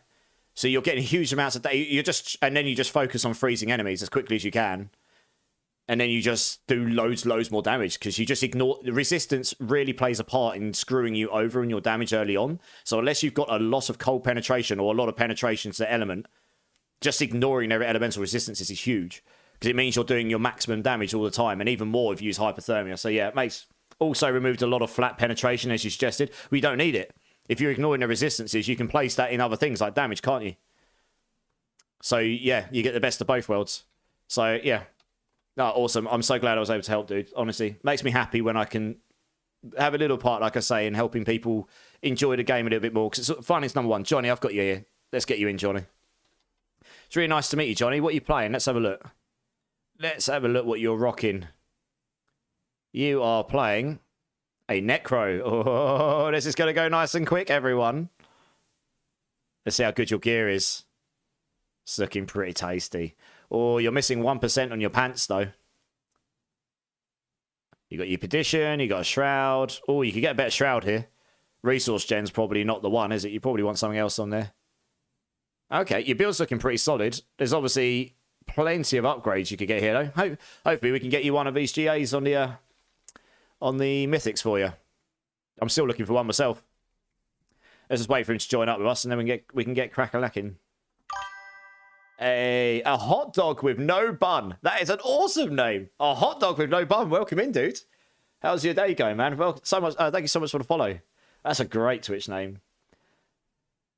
[SPEAKER 1] So you're getting huge amounts of... And then you just focus on freezing enemies as quickly as you can. And then you just do loads more damage because you just ignore... The resistance really plays a part in screwing you over in your damage early on. So unless you've got a lot of cold penetration or a lot of penetration to the element, just ignoring their elemental resistances is huge. Because it means you're doing your maximum damage all the time. And even more if you use hypothermia. So yeah, it makes... Also removed a lot of flat penetration, as you suggested. We don't need it. If you're ignoring the resistances, you can place that in other things like damage, can't you? So yeah, you get the best of both worlds. So yeah. No, awesome. I'm so glad I was able to help, dude. Honestly, makes me happy when I can have a little part, like I say, in helping people enjoy the game a little bit more. Because fun is number one. Johnny, I've got you here. Let's get you in, Johnny. It's really nice to meet you, Johnny. What are you playing? Let's have a look. Let's have a look what you're rocking. You are playing a Necro. Oh, this is going to go nice and quick, everyone. Let's see how good your gear is. It's looking pretty tasty. Oh, you're missing 1% on your pants, though. You got your Petition, you got a Shroud. Oh, you could get a better Shroud here. Resource Gen's probably not the one, is it? You probably want something else on there. Okay, your build's looking pretty solid. There's obviously plenty of upgrades you could get here, though. Hopefully we can get you one of these GAs on the Mythics for you. I'm still looking for one myself. Let's just wait for him to join up with us, and then we can get crack-a-lacking. A hot dog with no bun. That is an awesome name. A hot dog with no bun. Welcome in, dude. How's your day going, man? Well, so much. Thank you so much for the follow. That's a great Twitch name.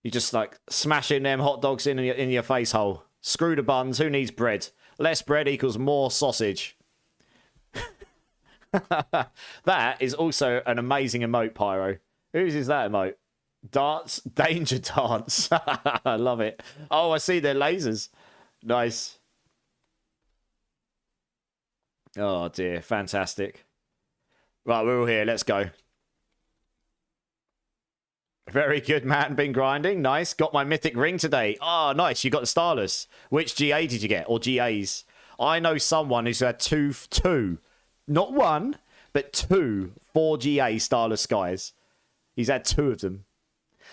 [SPEAKER 1] You just like smashing them hot dogs in your face hole. Screw the buns. Who needs bread? Less bread equals more sausage. That is also an amazing emote, Pyro. Whose is that emote? Darts, danger dance. I love it. Oh, I see their lasers. Nice. Oh dear, fantastic. Right, we're all here. Let's go. Very good, man. Been grinding. Nice. Got my mythic ring today. Oh, nice. You got the Starless. Which GA did you get? Or GAs? I know someone who's had two. Not one, but 2 4GA Starless Skies. He's had 2 of them.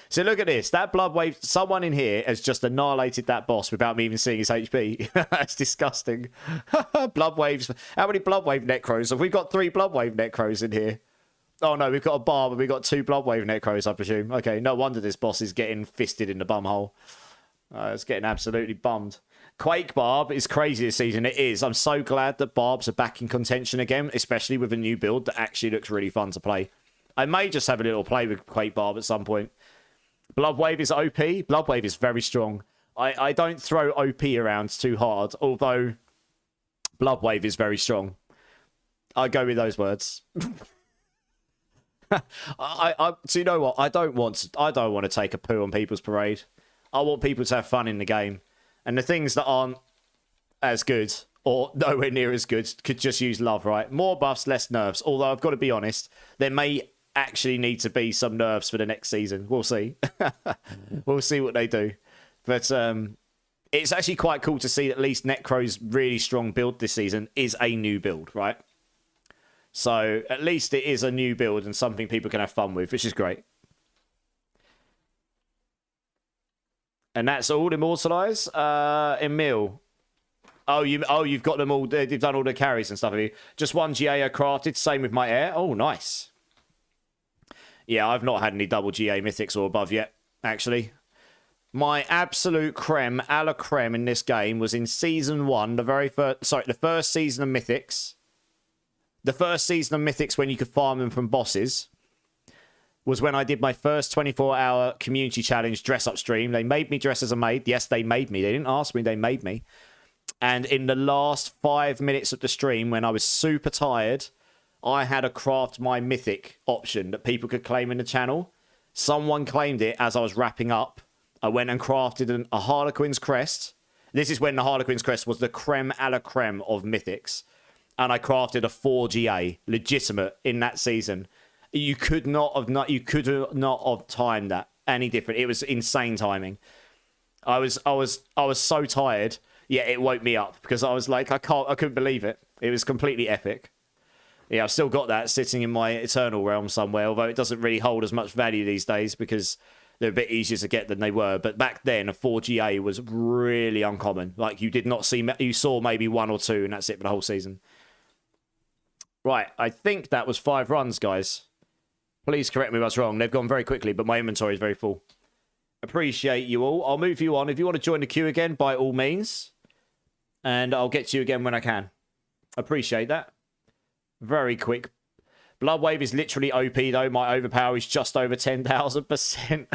[SPEAKER 1] So look at this. That Bloodwave, someone in here has just annihilated that boss without me even seeing his HP. That's disgusting. Bloodwaves. How many Bloodwave Necros? Have we got 3 Bloodwave Necros in here? Oh no, we've got a Barb and we've got 2 Bloodwave Necros, I presume. Okay, no wonder this boss is getting fisted in the bumhole. It's getting absolutely bummed. Quake Barb is crazy this season. It is. I'm so glad that Barbs are back in contention again, especially with a new build that actually looks really fun to play. I may just have a little play with Quake Barb at some point. Bloodwave is OP. Bloodwave is very strong. I don't throw OP around too hard, although Bloodwave is very strong. I go with those words. So you know what? I don't want to take a poo on people's parade. I want people to have fun in the game. And the things that aren't as good or nowhere near as good could just use love, right? More buffs, less nerfs. Although I've got to be honest, there may actually need to be some nerfs for the next season. We'll see. We'll see what they do. But it's actually quite cool to see at least Necro's really strong build this season is a new build, right? So at least it is a new build and something people can have fun with, which is great. And that's all immortalized. Emil. You've got them all. You've done all the carries and stuff. Have you? Just one GA crafted. Same with my air. Oh, nice. Yeah, I've not had any double GA mythics or above yet. Actually, my absolute creme, a la creme in this game was in season 1. The first season of mythics. The first season of mythics when you could farm them from bosses. Was when I did my first 24-hour community challenge dress-up stream. They made me dress as a maid. Yes, they made me. They didn't ask me. They made me. And in the last 5 minutes of the stream, when I was super tired, I had a craft my mythic option that people could claim in the channel. Someone claimed it as I was wrapping up. I went and crafted a Harlequin's crest. This is when the Harlequin's crest was the creme a la creme of mythics. And I crafted a 4GA, legitimate, in that season. You could not have timed that any different. It was insane timing. I was so tired. Yeah, it woke me up because I was like, I couldn't believe it. It was completely epic. Yeah, I've still got that sitting in my Eternal realm somewhere, although it doesn't really hold as much value these days because they're a bit easier to get than they were. But back then, a 4GA was really uncommon. Like, you saw maybe 1 or 2, and that's it for the whole season. Right, I think that was 5 runs, guys. Please correct me if I was wrong. They've gone very quickly, but my inventory is very full. Appreciate you all. I'll move you on. If you want to join the queue again, by all means. And I'll get to you again when I can. Appreciate that. Very quick. Bloodwave is literally OP, though. My overpower is just over 10,000%.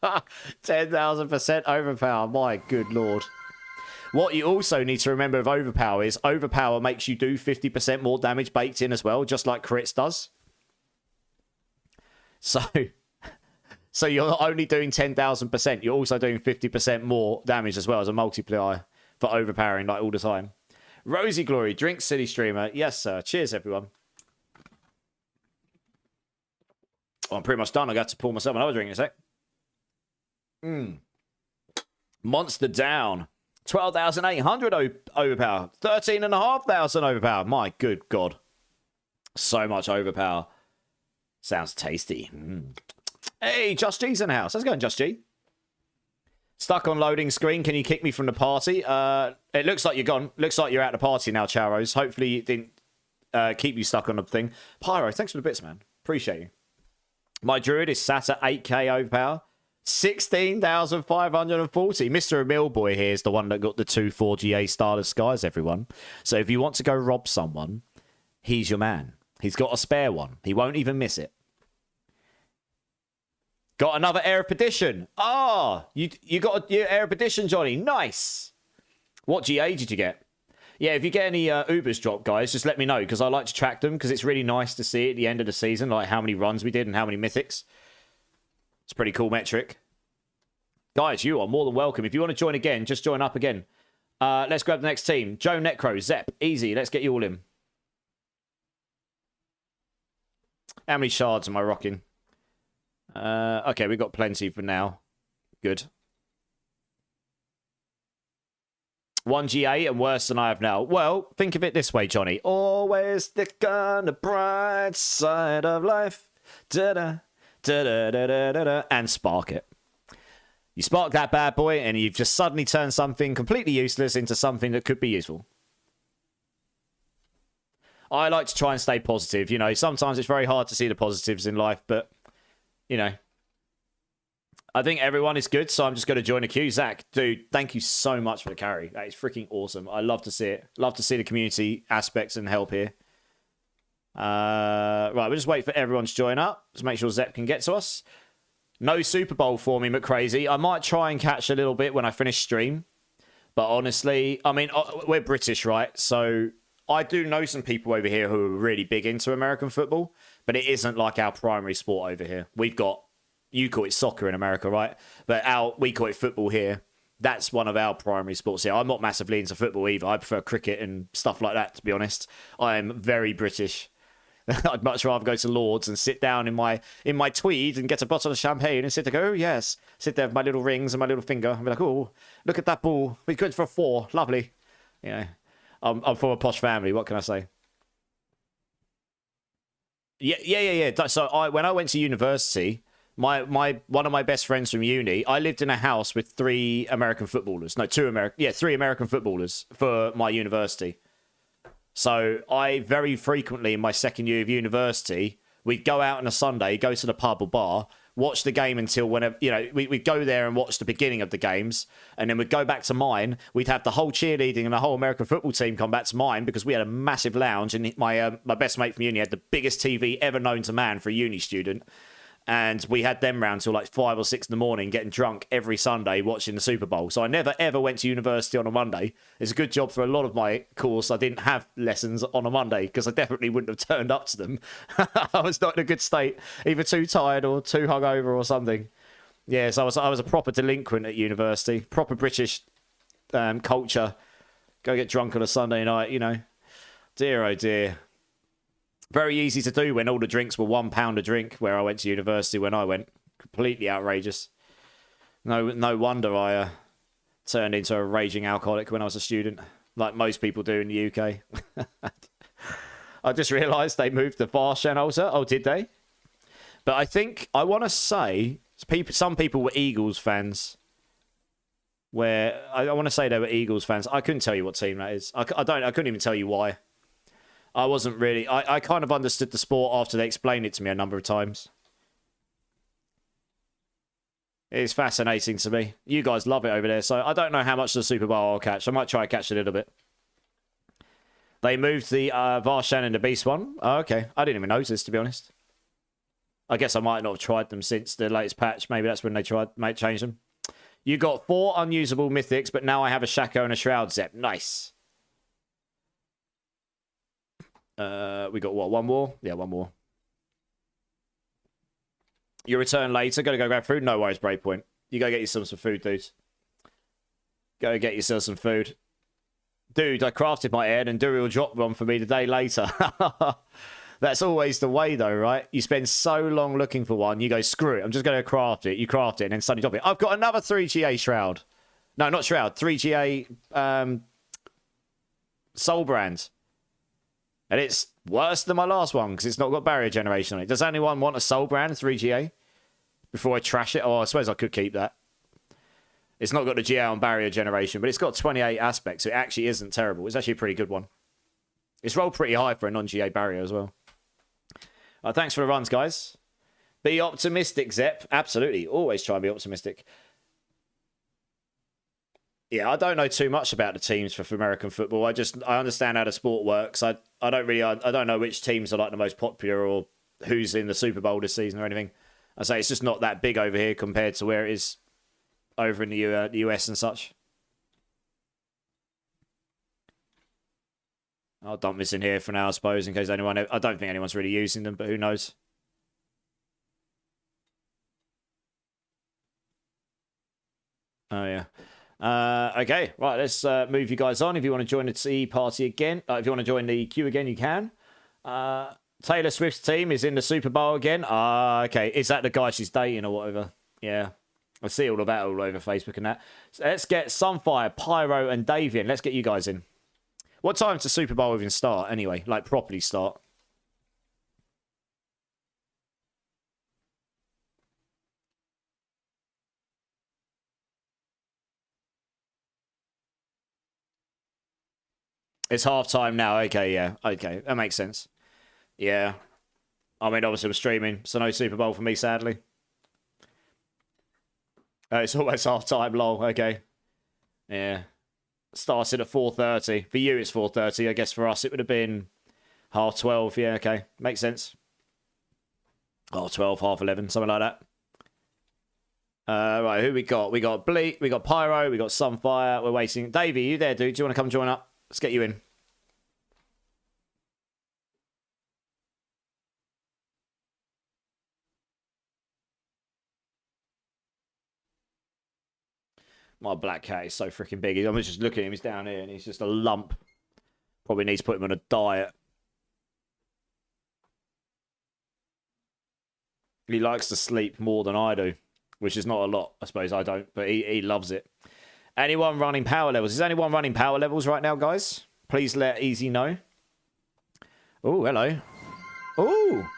[SPEAKER 1] 10,000% overpower. My good lord. What you also need to remember of overpower is overpower makes you do 50% more damage baked in as well, just like crits does. So you're not only doing 10,000%, you're also doing 50% more damage as well as a multiplier for overpowering like all the time. Rosie Glory, Drink City Streamer. Yes, sir. Cheers, everyone. Oh, I'm pretty much done. I got to pour myself another drink in a sec. Monster down. 12,800 overpower. 13,500 overpower. My good God. So much overpower. Sounds tasty. Hey, Just G's in the house. How's it going, Just G? Stuck on loading screen. Can you kick me from the party? It looks like you're gone. Looks like you're at the party now, Charos. Hopefully it didn't keep you stuck on the thing. Pyro, thanks for the bits, man. Appreciate you. My druid is sat at 8k overpower. 16,540. Mr. Emil Boy here is the one that got the 2 4GA Starless Skies, everyone. So if you want to go rob someone, he's your man. He's got a spare one. He won't even miss it. Got another Erepedition. Ah, you got your Erepedition, Johnny. Nice. What GA did you get? Yeah, if you get any Ubers drop, guys, just let me know, because I like to track them, because it's really nice to see at the end of the season, like how many runs we did and how many mythics. It's a pretty cool metric. Guys, you are more than welcome. If you want to join again, just join up again. Let's grab the next team. Joe Necro, Zep, easy. Let's get you all in. How many shards am I rocking? Okay, we've got plenty for now. Good. 1 GA and worse than I have now. Well, think of it this way, Johnny. Always stick on the bright side of life. Da-da, da-da-da-da-da-da, and spark it. You spark that bad boy and you've just suddenly turned something completely useless into something that could be useful. I like to try and stay positive. You know, sometimes it's very hard to see the positives in life, but, you know, I think everyone is good, so I'm just going to join the queue. Zach, dude, thank you so much for the carry. That is freaking awesome. I love to see it. Love to see the community aspects and help here. Right, we'll just wait for everyone to join up. Just make sure Zep can get to us. No Super Bowl for me, McCrazy. I might try and catch a little bit when I finish stream. But honestly, I mean, we're British, right? So I do know some people over here who are really big into American football, but it isn't like our primary sport over here. We've got, you call it soccer in America, right? But we call it football here. That's one of our primary sports here. I'm not massively into football either. I prefer cricket and stuff like that, to be honest. I am very British. I'd much rather go to Lord's and sit down in my tweed and get a bottle of champagne and sit there, go, oh, yes. Sit there with my little rings and my little finger and be like, oh, look at that ball. Be good for a 4. Lovely. You know, I'm from a posh family. What can I say? Yeah. So when I went to university, one of my best friends from uni, I lived in a house with 3 American footballers. No, 3 American footballers for my university. So I very frequently in my second year of university, we'd go out on a Sunday, go to the pub or bar, watch the game until whenever, you know, we'd go there and watch the beginning of the games. And then we'd go back to mine. We'd have the whole cheerleading and the whole American football team come back to mine because we had a massive lounge. And my best mate from uni had the biggest TV ever known to man for a uni student. And we had them round till like 5 or 6 in the morning, getting drunk every Sunday watching the Super Bowl. So I never ever went to university on a Monday. It's a good job for a lot of my course. I didn't have lessons on a Monday because I definitely wouldn't have turned up to them. I was not in a good state, either too tired or too hungover or something. Yeah, so I was a proper delinquent at university, proper British culture. Go get drunk on a Sunday night, you know. Dear, oh dear. Very easy to do when all the drinks were £1 a drink where I went to university when I went. Completely outrageous. No wonder I turned into a raging alcoholic when I was a student, like most people do in the UK. I just realised they moved the Varshan. Oh, did they? But I want to say some people were Eagles fans. Where I want to say they were Eagles fans. I couldn't tell you what team that is. I couldn't even tell you why. I wasn't really... I kind of understood the sport after they explained it to me a number of times. It's fascinating to me. You guys love it over there, so I don't know how much of the Super Bowl I'll catch. I might try to catch a little bit. They moved the Varshan and the Beast one. Oh, okay. I didn't even notice, to be honest. I guess I might not have tried them since the latest patch. Maybe that's when they might change them. You got 4 unusable mythics, but now I have a Shaco and a Shroud Zep. Nice. We got what? 1 more? Yeah, 1 more. You return later. Gotta go grab food. No worries, Breakpoint. You go get yourself some food, dudes. Go get yourself some food. Dude, I crafted my head and Duri will drop one for me the day later. That's always the way, though, right? You spend so long looking for one, you go, screw it, I'm just going to craft it. You craft it, and then suddenly drop it. I've got another 3GA Shroud. No, not Shroud. 3GA Soul Brand. And it's worse than my last one, because it's not got barrier generation on it. Does anyone want a Soul Brand 3GA? Before I trash it? Oh, I suppose I could keep that. It's not got the GA on barrier generation, but it's got 28 aspects, so it actually isn't terrible. It's actually a pretty good one. It's rolled pretty high for a non-GA barrier as well. Thanks for the runs, guys. Be optimistic, Zep. Absolutely. Always try and be optimistic. Yeah, I don't know too much about the teams for American football. I understand how the sport works. I don't know which teams are like the most popular or who's in the Super Bowl this season or anything. I say it's just not that big over here compared to where it is over in the US and such. I'll dump this in here for now, I suppose, in case anyone... I don't think anyone's really using them, but who knows? Oh, yeah. Okay, right, let's move you guys on. If you want to join the Tea Party again, if you want to join the queue again, you can. Taylor Swift's team is in the Super Bowl again. Okay, is that the guy she's dating or whatever? Yeah. I see all of that all over Facebook and that. So let's get Sunfire, Pyro, and Davian. Let's get you guys in. What time does the Super Bowl even start, anyway? Like, properly start? It's half-time now. Okay, yeah. Okay, that makes sense. Yeah. I mean, obviously, I'm streaming, so no Super Bowl for me, sadly. It's almost half-time, lol. Okay. Yeah. Started at 4:30. For you, it's 4:30. I guess for us, it would have been 12:30. Yeah, okay. Makes sense. 12, 11, something like that. Right, who we got? We got Bleak, we got Pyro, we got Sunfire. We're waiting. Davey, you there, dude? Do you want to come join up? Let's get you in. My black cat is so freaking big. I'm just looking at him. He's down here, and he's just a lump. Probably needs to put him on a diet. He likes to sleep more than I do, which is not a lot. I suppose I don't, but he loves it. Anyone running power levels? Is anyone running power levels right now, guys? Please let Easy know. Oh, hello. Oh.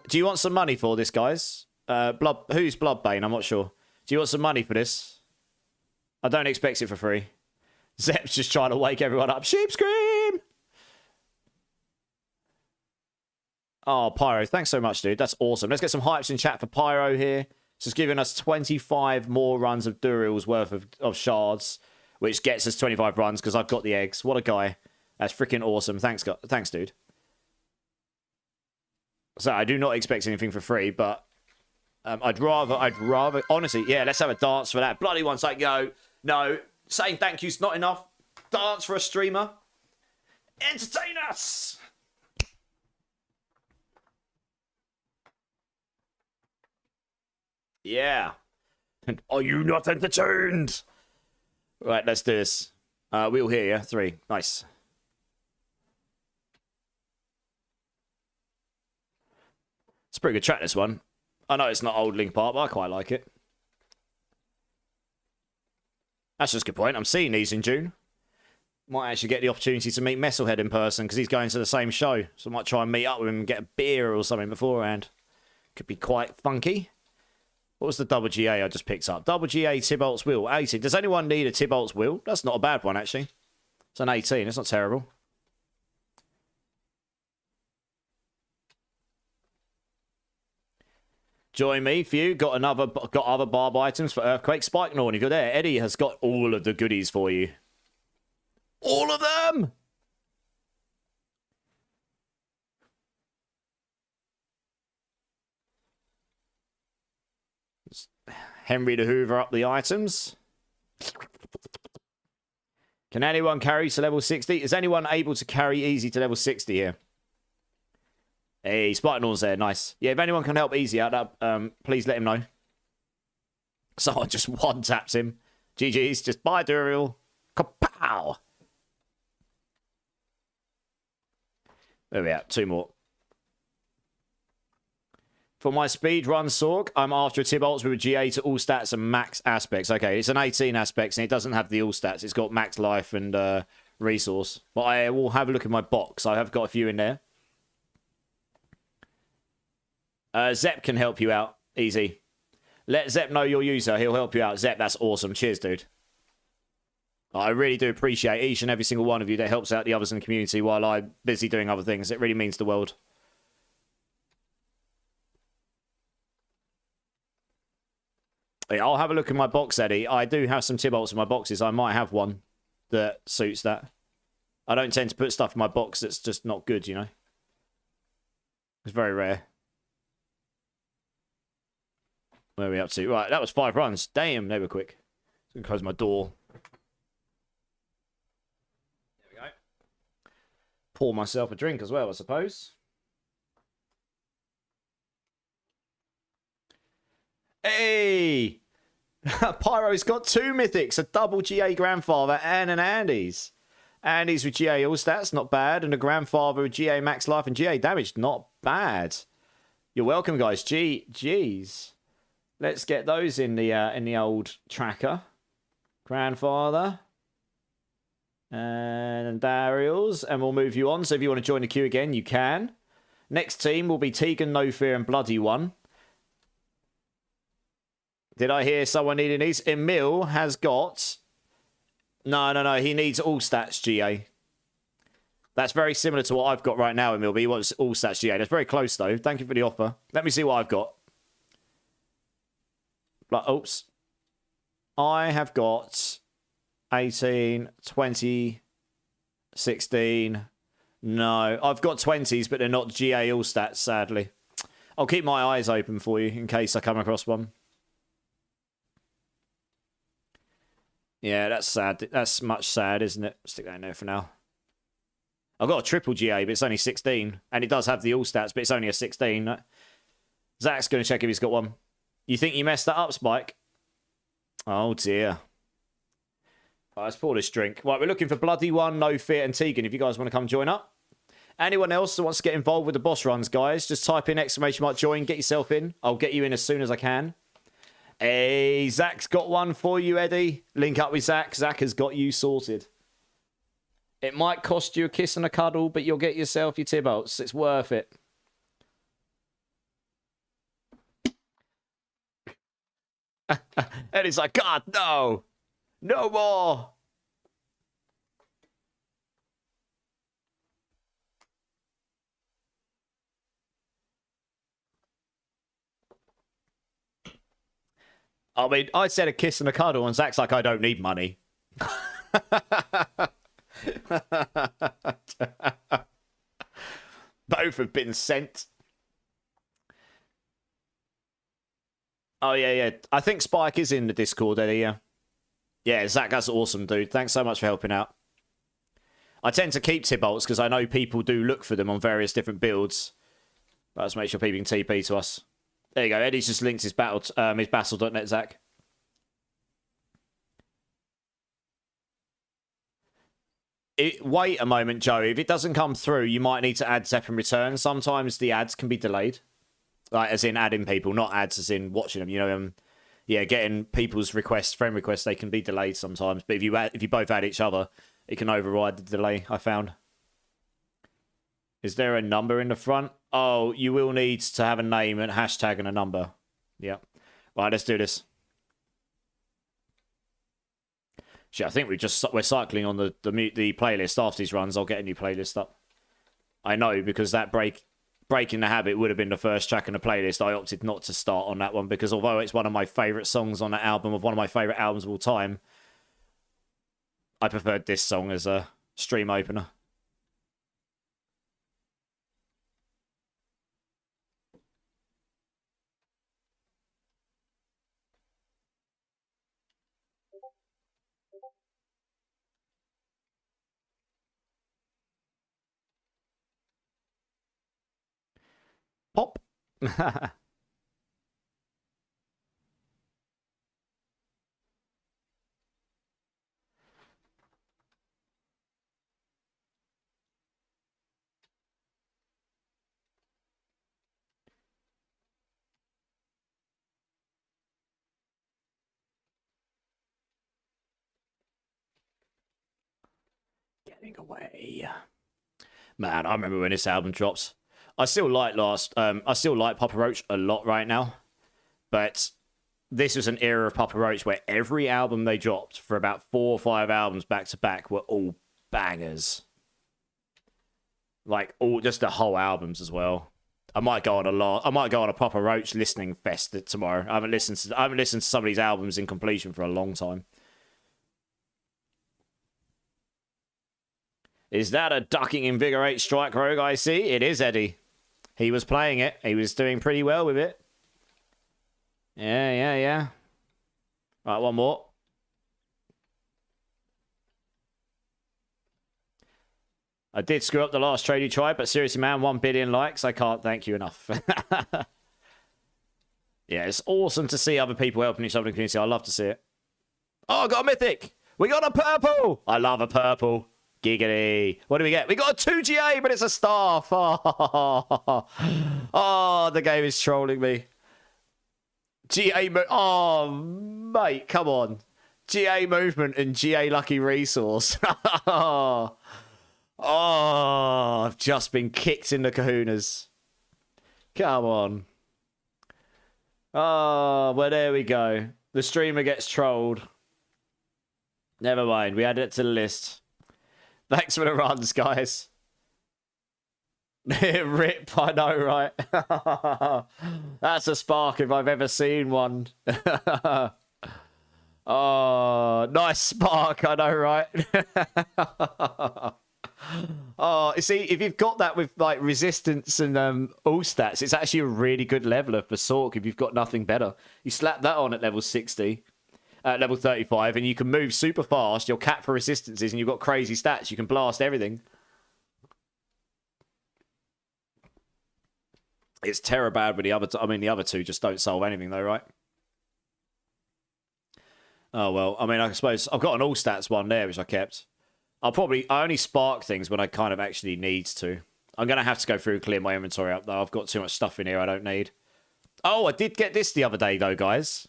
[SPEAKER 1] Do you want some money for this, guys? Who's Bloodbane? I'm not sure. Do you want some money for this? I don't expect it for free. Zep's just trying to wake everyone up. Sheep scream! Oh, Pyro, thanks so much, dude. That's awesome. Let's get some hypes in chat for Pyro here. It's just giving us 25 more runs of Duril's worth of shards, which gets us 25 runs because I've got the eggs. What a guy. That's freaking awesome. Thanks, dude. So I do not expect anything for free, but I'd rather, honestly, yeah, let's have a dance for that. Bloody one's like, yo, no, saying thank you's not enough. Dance for a streamer. Entertain us! Yeah. And are you not entertained? Right, let's do this. We'll hear you. 3. Nice. It's a pretty good track, this one. I know it's not old Link Park, but I quite like it. That's just a good point. I'm seeing these in June. Might actually get the opportunity to meet Messelhead in person because he's going to the same show. So I might try and meet up with him and get a beer or something beforehand. Could be quite funky. What was the double GA I just picked up? Double GA Tybalt's Wheel. 80. Does anyone need a Tybalt's Wheel? That's not a bad one, actually. It's an 18. It's not terrible. Join me, Few. Got other barb items for Earthquake. Spike Norn, if you're there, Eddie has got all of the goodies for you. All of them! Henry the Hoover up the items. Can anyone carry to level 60? Is anyone able to carry easy to level 60 here? Hey, Spartanors there. Nice. Yeah, if anyone can help easy out, please let him know. Someone just one-taps him. GG's. Just bye, Duriel. Kapow! There we are. 2 more. For my speed run Sork, I'm after a Tybalt's with a GA to all stats and max aspects. Okay, it's an 18 aspects and it doesn't have the all stats. It's got max life and resource. But I will have a look at my box. I have got a few in there. Zep can help you out. Easy. Let Zep know your user. He'll help you out. Zep, that's awesome. Cheers, dude. I really do appreciate each and every single one of you that helps out the others in the community while I'm busy doing other things. It really means the world. Yeah, I'll have a look in my box, Eddie. I do have some Tybalts in my boxes. I might have one that suits that. I don't tend to put stuff in my box that's just not good, you know. It's very rare. Where are we up to? Right, that was 5 runs. Damn, they were quick. I'm going to close my door. There we go. Pour myself a drink as well, I suppose. Hey! Pyro's got 2 mythics, a double GA Grandfather and an Andes. Andes with GA all stats, not bad. And a Grandfather with GA max life and GA damage, not bad. You're welcome, guys. Jeez. Let's get those in the old tracker. Grandfather. And Dariel's. And we'll move you on. So if you want to join the queue again, you can. Next team will be Tegan, No Fear, and Bloody One. Did I hear someone needing these? Emil has got... No. He needs all stats GA. That's very similar to what I've got right now, Emil, but he wants all stats GA. That's very close, though. Thank you for the offer. Let me see what I've got. Oops. I have got 18, 20, 16. No, I've got 20s, but they're not GA all stats, sadly. I'll keep my eyes open for you in case I come across one. Yeah, that's sad. That's much sad, isn't it? Stick that in there for now. I've got a triple GA, but it's only 16. And it does have the all stats, but it's only a 16. Zach's going to check if he's got one. You think you messed that up, Spike? Oh, dear. Right, let's pour this drink. Right, we're looking for Bloody One, No Fear, and Tegan, if you guys want to come join up. Anyone else that wants to get involved with the boss runs, guys, just type in !join, get yourself in. I'll get you in as soon as I can. Hey, Zach's got one for you, Eddie. Link up with Zach. Zach has got you sorted. It might cost you a kiss and a cuddle, but you'll get yourself your Tybalts. It's worth it. Eddie's like, God, no. No more. I mean, I said a kiss and a cuddle, and Zach's like, I don't need money. Both have been sent. Oh, yeah, yeah. I think Spike is in the Discord, Eddie, yeah. Yeah, Zach, that's awesome, dude. Thanks so much for helping out. I tend to keep Tibolts because I know people do look for them on various different builds. But let's make sure people can TP to us. There you go. Eddie's just linked his his Battle.net, Zach. Wait a moment, Joe. If it doesn't come through, you might need to add Zep and return. Sometimes the ads can be delayed. Like, as in adding people, not ads as in watching them. You know, yeah, getting people's requests, friend requests, they can be delayed sometimes. But if you both add each other, it can override the delay, I found. Is there a number in the front? Oh, you will need to have a name and hashtag and a number. Yeah. Right, let's do this. Shit, I think we're cycling on the playlist after these runs. I'll get a new playlist up. I know, because that breaking the habit would have been the first track in the playlist. I opted not to start on that one because although it's one of my favourite songs on that album, of one of my favourite albums of all time, I preferred this song as a stream opener. Pop. Getting away. Man, I remember when this album drops. I still like Papa Roach a lot right now, but this was an era of Papa Roach where every album they dropped for about 4 or 5 albums back to back were all bangers. Like just the whole albums as well. I might go on a Papa Roach listening fest tomorrow. I haven't listened to some of these albums in completion for a long time. Is that a ducking invigorate strike rogue I see? It is, Eddie. He was playing it. He was doing pretty well with it. Yeah. Right, one more. I did screw up the last trade you tried, but seriously, man, 1 billion likes. I can't thank you enough. Yeah, it's awesome to see other people helping each other in the community. I love to see it. Oh, I got a mythic. We got a purple. I love a purple. Giggity. What do we get? We got a 2GA, but it's a staff. Oh, the game is trolling me. Oh, mate, come on. GA movement and GA lucky resource. Oh, I've just been kicked in the kahunas. Come on. Oh, well, there we go. The streamer gets trolled. Never mind. We added it to the list. Thanks for the runs, guys. Rip, I know, right? That's a spark if I've ever seen one. Oh, nice spark, I know, right? Oh, you see, if you've got that with like resistance and all stats, it's actually a really good leveler for Sork if you've got nothing better. You slap that on at level 60. At level 35, and you can move super fast. You're capped for resistances, and you've got crazy stats. You can blast everything. It's terror bad with the other. The other two just don't solve anything, though, right? Oh well. I mean, I suppose I've got an all stats one there, which I kept. I only spark things when I kind of actually need to. I'm gonna have to go through and clear my inventory up, though. I've got too much stuff in here I don't need. Oh, I did get this the other day, though, guys.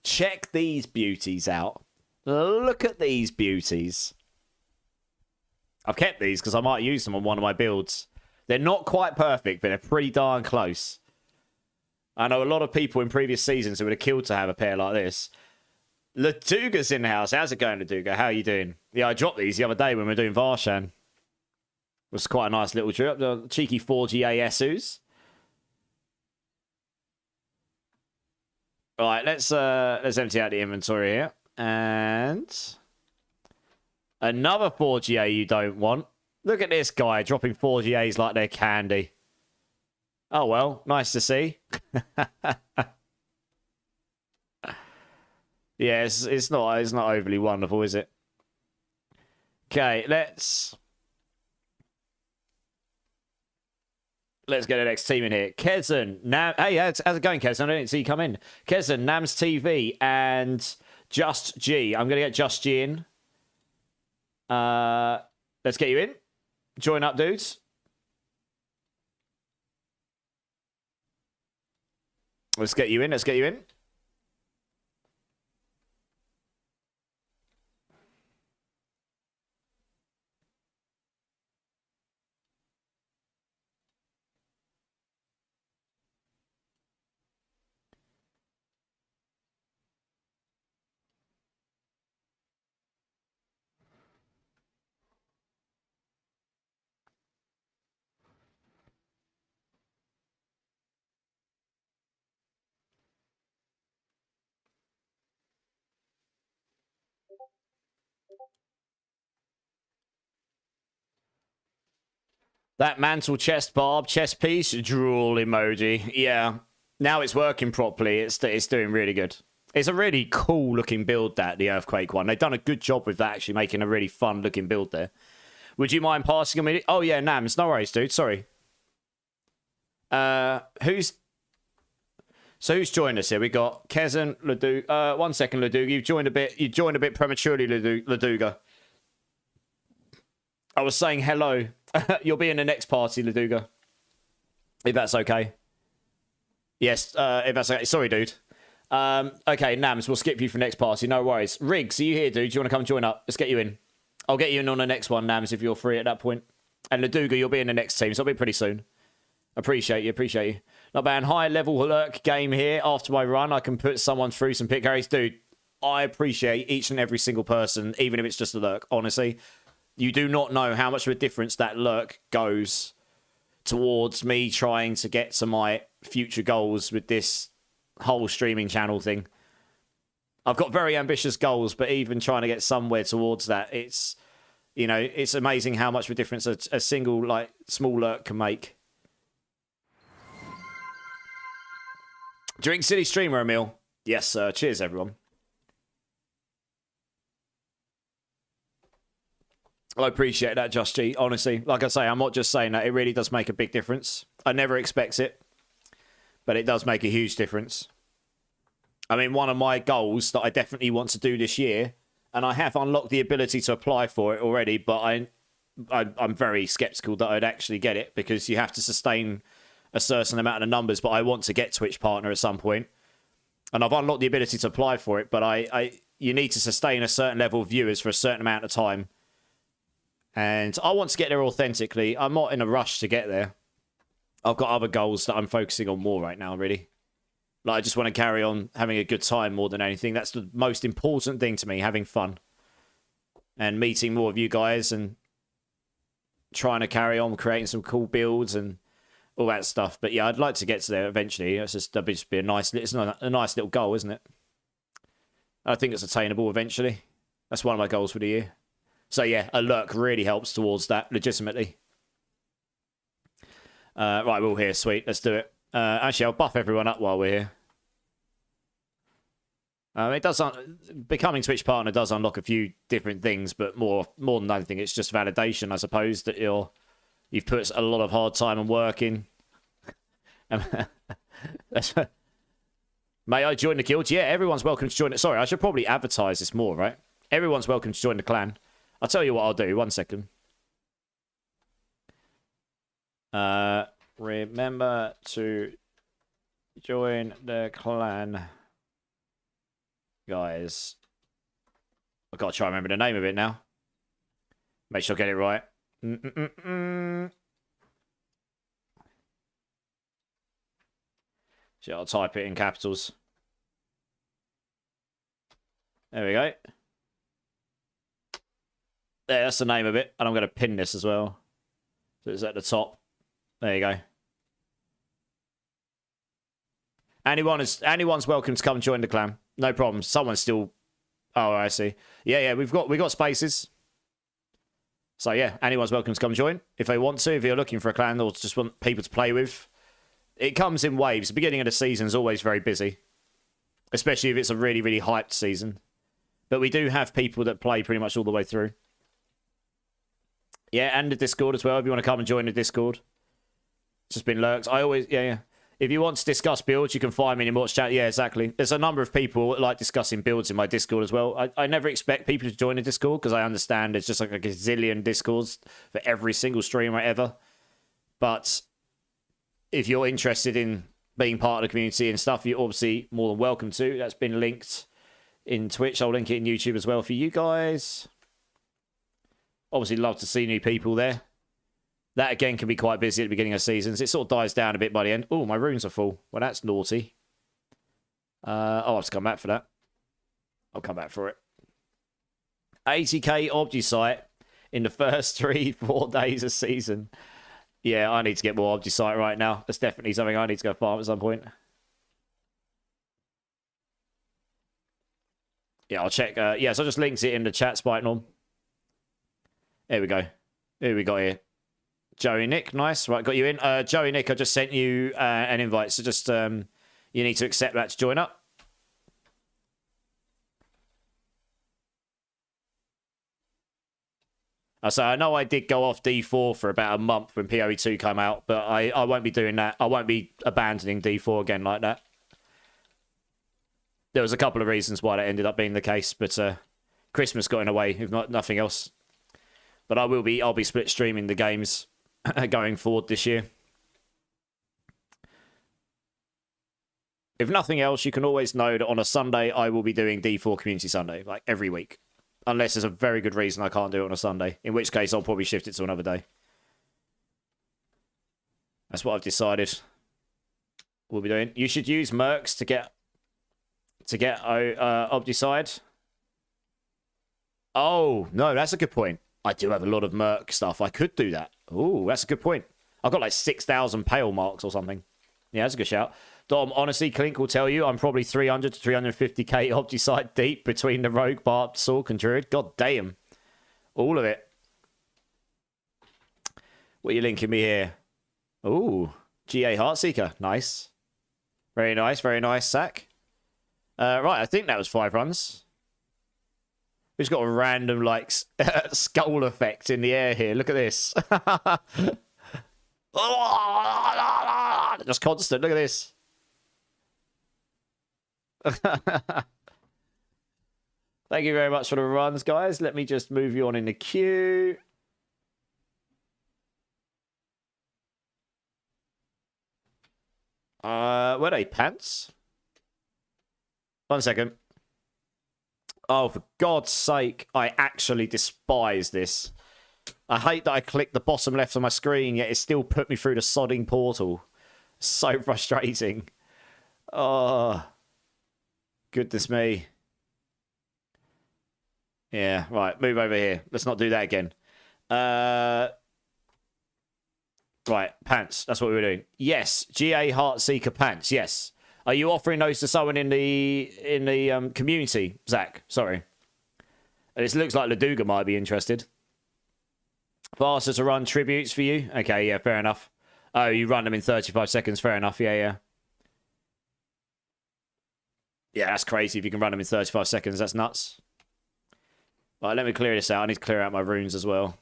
[SPEAKER 1] Check these beauties out. Look at these beauties. I've kept these because I might use them on one of my builds. They're not quite perfect, but they're pretty darn close. I know a lot of people in previous seasons who would have killed to have a pair like this. Laduga's in the house. How's it going, Laduga? How are you doing? Yeah, I dropped these the other day when we were doing Varshan. It was quite a nice little drip. The cheeky 4GA Esus. Right, let's empty out the inventory here. And another 4GA you don't want. Look at this guy dropping 4GAs like they're candy. Oh, well, nice to see. Yeah, it's not overly wonderful, is it? Okay, let's get the next team in here. Kezen, Nam. Hey, how's it going, Kezen? I didn't see you come in. Kezen, Nams TV, and Just G. I'm gonna get Just G in. Let's get you in. Join up, dudes. Let's get you in. Let's get you in. That mantle chest barb, chest piece, drool emoji. Yeah. Now it's working properly. It's doing really good. It's a really cool looking build, that, the Earthquake one. They've done a good job with that, actually making a really fun looking build there. Would you mind passing a minute? Oh, yeah, Nams. No worries, dude. Sorry. Who's joined us here? We got Kezen, Leduga. 1 second, Leduga. You joined a bit prematurely, Leduga. I was saying hello. You'll be in the next party, Leduga. If that's okay. Yes, if that's okay. Sorry, dude. Okay, Nams, we'll skip you for next party. No worries. Riggs, are you here, dude? Do you want to come join up? Let's get you in. I'll get you in on the next one, Nams, if you're free at that point. And Leduga, you'll be in the next team, so I'll be pretty soon. Appreciate you. Not bad. High level lurk game here. After my run, I can put someone through some pick carries. Dude, I appreciate each and every single person, even if it's just a lurk, honestly. You do not know how much of a difference that lurk goes towards me trying to get to my future goals with this whole streaming channel thing. I've got very ambitious goals, but even trying to get somewhere towards that, it's, you know, it's amazing how much of a difference a single, like, small lurk can make. Drink City Streamer, Emil. Yes, sir. Cheers, everyone. I appreciate that, Just G. Honestly, like I say, I'm not just saying that. It really does make a big difference. I never expect it, but it does make a huge difference. I mean, one of my goals that I definitely want to do this year, and I have unlocked the ability to apply for it already, but I'm very skeptical that I'd actually get it because you have to sustain a certain amount of numbers, but I want to get Twitch Partner at some point. And I've unlocked the ability to apply for it, but you need to sustain a certain level of viewers for a certain amount of time. And I want to get there authentically. I'm not in a rush to get there. I've got other goals that I'm focusing on more right now, really. Like, I just want to carry on having a good time more than anything. That's the most important thing to me, having fun. And meeting more of you guys and trying to carry on creating some cool builds and all that stuff. But yeah, I'd like to get to there eventually. That'd just be a nice little goal, isn't it? I think it's attainable eventually. That's one of my goals for the year. So yeah, a lurk really helps towards that, legitimately. Right, we're all here. Sweet, let's do it. Actually, I'll buff everyone up while we're here. It does becoming Twitch Partner does unlock a few different things, but more than anything, it's just validation, I suppose, that you've put a lot of hard time and work in. May I join the guild? Yeah, everyone's welcome to join it. Sorry, I should probably advertise this more, right? Everyone's welcome to join the clan. I'll tell you what I'll do. 1 second. Remember to join the clan, guys. I've got to try and remember the name of it now. Make sure I get it right. So I'll type it in capitals. There we go. There, that's the name of it. And I'm going to pin this as well. So it's at the top. There you go. Anyone's welcome to come join the clan. No problem. Someone's still... Oh, I see. Yeah, we've got spaces. So yeah, anyone's welcome to come join. If they want to, if you're looking for a clan or just want people to play with. It comes in waves. The beginning of the season is always very busy. especially if it's a really, really hyped season. But we do have people that play pretty much all the way through. Yeah, and the Discord as well. If you want to come and join the Discord, it's just been lurked. I always, yeah. If you want to discuss builds, you can find me in the Watch chat. Yeah, exactly. There's a number of people that like discussing builds in my Discord as well. I never expect people to join the Discord because I understand there's just like a gazillion Discords for every single streamer ever. But if you're interested in being part of the community and stuff, you're obviously more than welcome to. That's been linked in Twitch. I'll link it in YouTube as well for you guys. Obviously, love to see new people there. That, again, can be quite busy at the beginning of seasons. It sort of dies down a bit by the end. Oh, my runes are full. Well, that's naughty. I'll have to come back for that. I'll come back for it. 80k Obgisite in the first 3-4 days of season. Yeah, I need to get more Obgisite right now. That's definitely something I need to go farm at some point. Yeah, I'll check. Yeah, so I just linked it in the chat, Spike Norm. There we go. Who we got here? Joey Nick, nice. Right, got you in. Joey Nick, I just sent you an invite, so just you need to accept that to join up. So I know I did go off D4 for about a month when PoE2 came out, but I won't be doing that. I won't be abandoning D4 again like that. There was a couple of reasons why that ended up being the case, but Christmas got in the way, if not nothing else. But I'll be split streaming the games going forward this year. If nothing else, you can always know that on a Sunday I will be doing D4 Community Sunday, like every week. Unless there's a very good reason I can't do it on a Sunday. In which case, I'll probably shift it to another day. That's what I've decided we'll be doing. You should use Mercs to get Obgiside. Oh, no, that's a good point. I do have a lot of Merc stuff. I could do that. Oh, that's a good point. I've got like 6,000 pale marks or something. Yeah, that's a good shout. Dom, honestly, Clink will tell you I'm probably 300 to 350k Obgisite deep between the Rogue, Barbed, Sork, and Druid. God damn. All of it. What are you linking me here? Ooh, GA Heartseeker. Nice. Very nice, Sack. Right, I think that was 5 runs. We've just got a random, like, skull effect in the air here. Look at this. Just constant. Look at this. Thank you very much for the runs, guys. Let me just move you on in the queue. Were they pants? 1 second. Oh, for God's sake, I actually despise this. I hate that I clicked the bottom left of my screen, yet it still put me through the sodding portal. So frustrating. Oh, goodness me. Yeah, right, move over here. Let's not do that again. Right, pants. That's what we were doing. Yes, GA Heartseeker pants, yes. Are you offering those to someone in the community, Zach? Sorry. It looks like Laduga might be interested. Faster to run tributes for you? Okay, yeah, fair enough. Oh, you run them in 35 seconds. Fair enough, yeah. Yeah, that's crazy if you can run them in 35 seconds. That's nuts. Right, let me clear this out. I need to clear out my runes as well.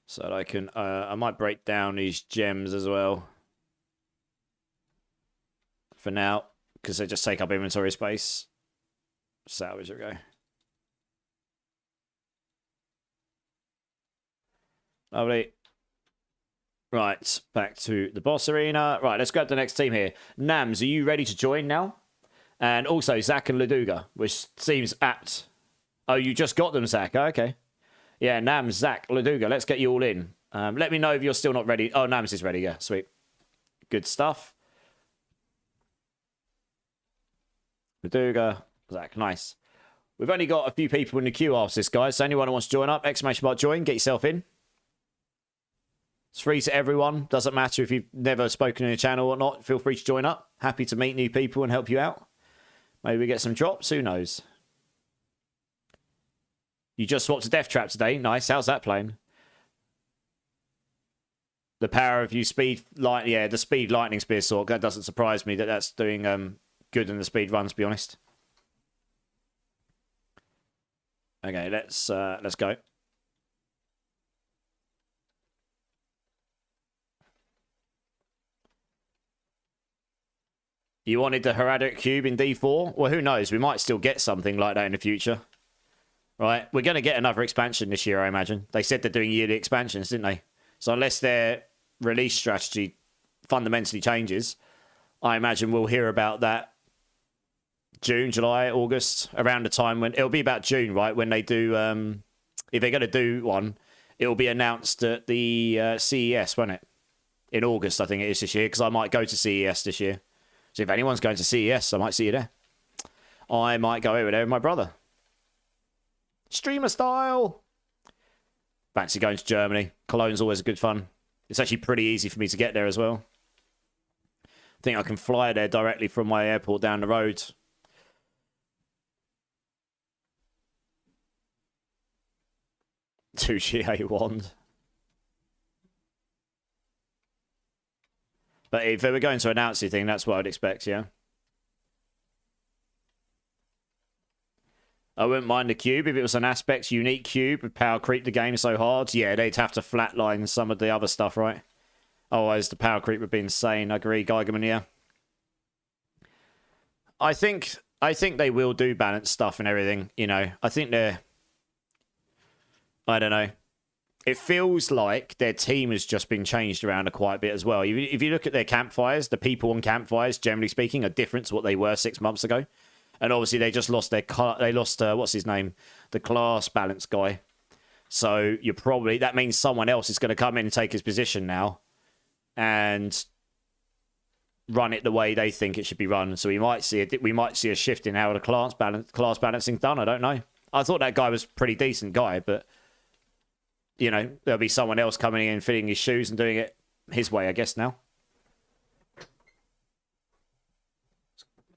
[SPEAKER 1] So that I can, I might break down these gems as well. For now, because they just take up inventory space. Salvage, there we go. Lovely. Right, back to the boss arena. Right, let's grab the next team here. Nams, are you ready to join now? And also Zach and Laduga, which seems apt. Oh, you just got them, Zach. Oh, okay. Yeah, Nams, Zach, Laduga, let's get you all in. Let me know if you're still not ready. Oh, Nams is ready. Yeah, sweet. Good stuff. Laduga, Zach, nice. We've only got a few people in the queue after this, guys. So anyone who wants to join up, exclamation mark join, get yourself in. It's free to everyone. Doesn't matter if you've never spoken in a channel or not. Feel free to join up. Happy to meet new people and help you out. Maybe we get some drops. Who knows? You just swapped a death trap today. Nice. How's that playing? The power of you speed light, yeah, the speed lightning spear sword. That doesn't surprise me that that's doing good in the speed runs. To be honest. Okay, let's go. You wanted the Heradic Cube in D4? Well, who knows? We might still get something like that in the future. Right? We're going to get another expansion this year, I imagine. They said they're doing yearly expansions, didn't they? So unless their release strategy fundamentally changes, I imagine we'll hear about that June, July, August, around the time when... It'll be about June, right? When they do... if they're going to do one, it'll be announced at the CES, won't it? In August, I think it is this year, because I might go to CES this year. So if anyone's going to CES, I might see you there. I might go over there with my brother. Streamer style. Fancy going to Germany. Cologne's always a good fun. It's actually pretty easy for me to get there as well. I think I can fly there directly from my airport down the road. Two GA wand. But if they were going to announce anything, that's what I'd expect, yeah. I wouldn't mind the cube if it was an aspects unique cube with power creep the game so hard. Yeah, they'd have to flatline some of the other stuff, right? Otherwise, the power creep would be insane. I agree, Geigerman, yeah. I think they will do balanced stuff and everything, you know. I think they're... I don't know. It feels like their team has just been changed around quite a bit as well. If you look at their campfires, the people on campfires, generally speaking, are different to what they were 6 months ago. And obviously, they just lost their... They lost, what's his name? The class balance guy. So you're probably... That means someone else is going to come in and take his position now. And run it the way they think it should be run. So we might see a shift in how the class balancing's done. I don't know. I thought that guy was a pretty decent guy, but... You know, there'll be someone else coming in, fitting his shoes and doing it his way, I guess, now.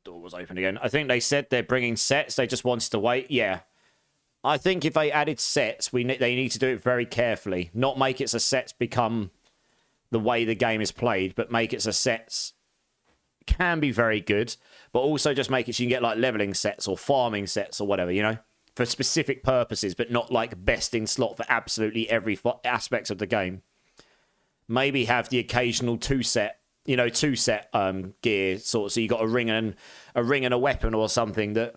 [SPEAKER 1] Door was open again. I think they said they're bringing sets. They just wanted to wait. Yeah. I think if they added sets, they need to do it very carefully. Not make it so sets become the way the game is played, but make it so sets can be very good, but also just make it so you can get, like, leveling sets or farming sets or whatever, you know? For specific purposes, but not like best in slot for absolutely every aspect of the game. Maybe have the occasional two set gear sort. So you got a ring and a weapon or something that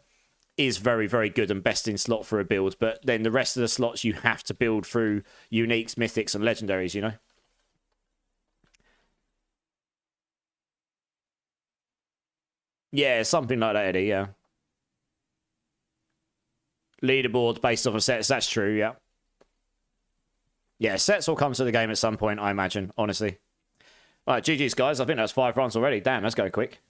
[SPEAKER 1] is very, very good and best in slot for a build. But then the rest of the slots you have to build through uniques, mythics, and legendaries. You know. Yeah, something like that, Eddie. Yeah. Leaderboard based off of sets, that's true, yeah. Yeah, sets will come to the game at some point, I imagine, honestly. Alright, GG's, guys. I think that's 5 runs already. Damn, that's going quick.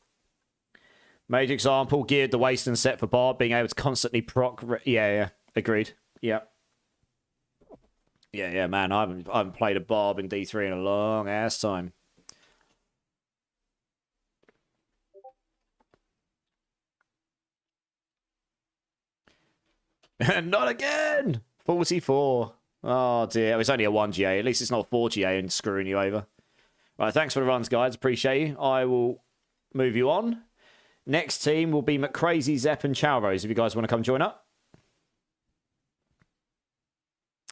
[SPEAKER 1] Major example, geared the waste and set for Barb, being able to constantly proc... Yeah, agreed. Yeah. Yeah, man, I haven't played a Barb in D3 in a long-ass time. Not again! 44. Oh, dear. It was only a 1GA. At least it's not 4GA and screwing you over. Right, thanks for the runs, guys. Appreciate you. I will move you on. Next team will be McCrazy, Zepp, and Chowrose, if you guys want to come join up.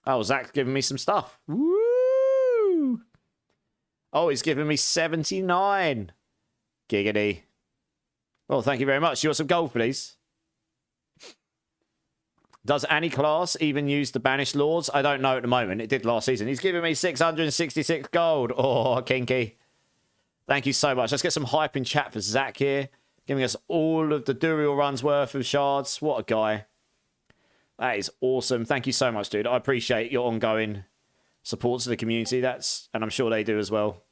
[SPEAKER 1] Oh, Zach's giving me some stuff. Woo! Oh, he's giving me 79. Giggity. Well, thank you very much. You want some gold, please? Does any class even use the Banished Lords? I don't know at the moment. It did last season. He's giving me 666 gold. Oh, kinky. Thank you so much. Let's get some hype in chat for Zach here. Giving us all of the Duriel runs worth of shards. What a guy. That is awesome. Thank you so much, dude. I appreciate your ongoing support to the community. And I'm sure they do as well.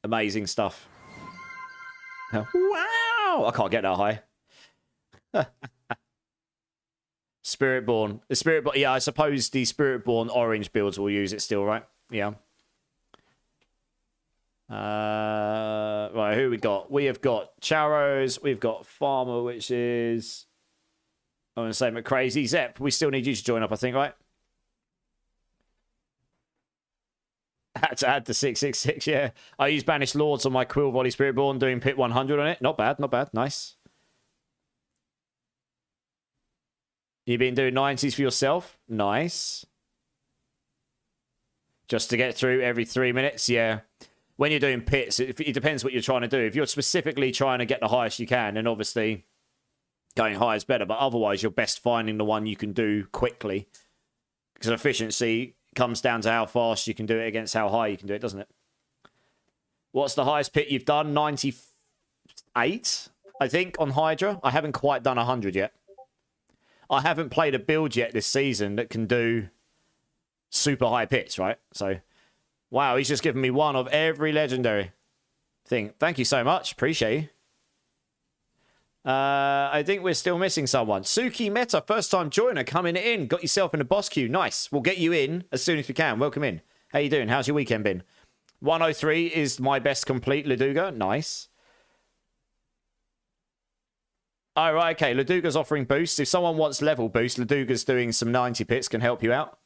[SPEAKER 1] Amazing stuff. Wow! I can't get that high. Spiritborn. The Spiritborn, yeah, I suppose the Spiritborn orange builds will use it still, right? Yeah. Right, who we got? We have got Chowrose. We've got Farmer, which is... I'm going to say McCrazy. Zepp, we still need you to join up, I think, right? Had to add the 666, yeah. I use Banished Lords on my Quill Volley Spiritborn, doing pit 100 on it. Not bad, not bad. Nice. You've been doing 90s for yourself? Nice. Just to get through every 3 minutes? Yeah. When you're doing pits, it depends what you're trying to do. If you're specifically trying to get the highest you can, then obviously going high is better. But otherwise, you're best finding the one you can do quickly. Because efficiency comes down to how fast you can do it against how high you can do it, doesn't it? What's the highest pit you've done? 98, I think, on Hydra. I haven't quite done 100 yet. I haven't played a build yet this season that can do super high pits, right? So, wow, he's just given me one of every legendary thing. Thank you so much. Appreciate you. I think we're still missing someone. Suki Meta, first time joiner, coming in. Got yourself in the boss queue. Nice. We'll get you in as soon as we can. Welcome in. How you doing? How's your weekend been? 103 is my best complete Laduga. Nice. Oh, right, okay. Laduga's offering boosts. If someone wants level boost, Laduga's doing some 90 pits, can help you out.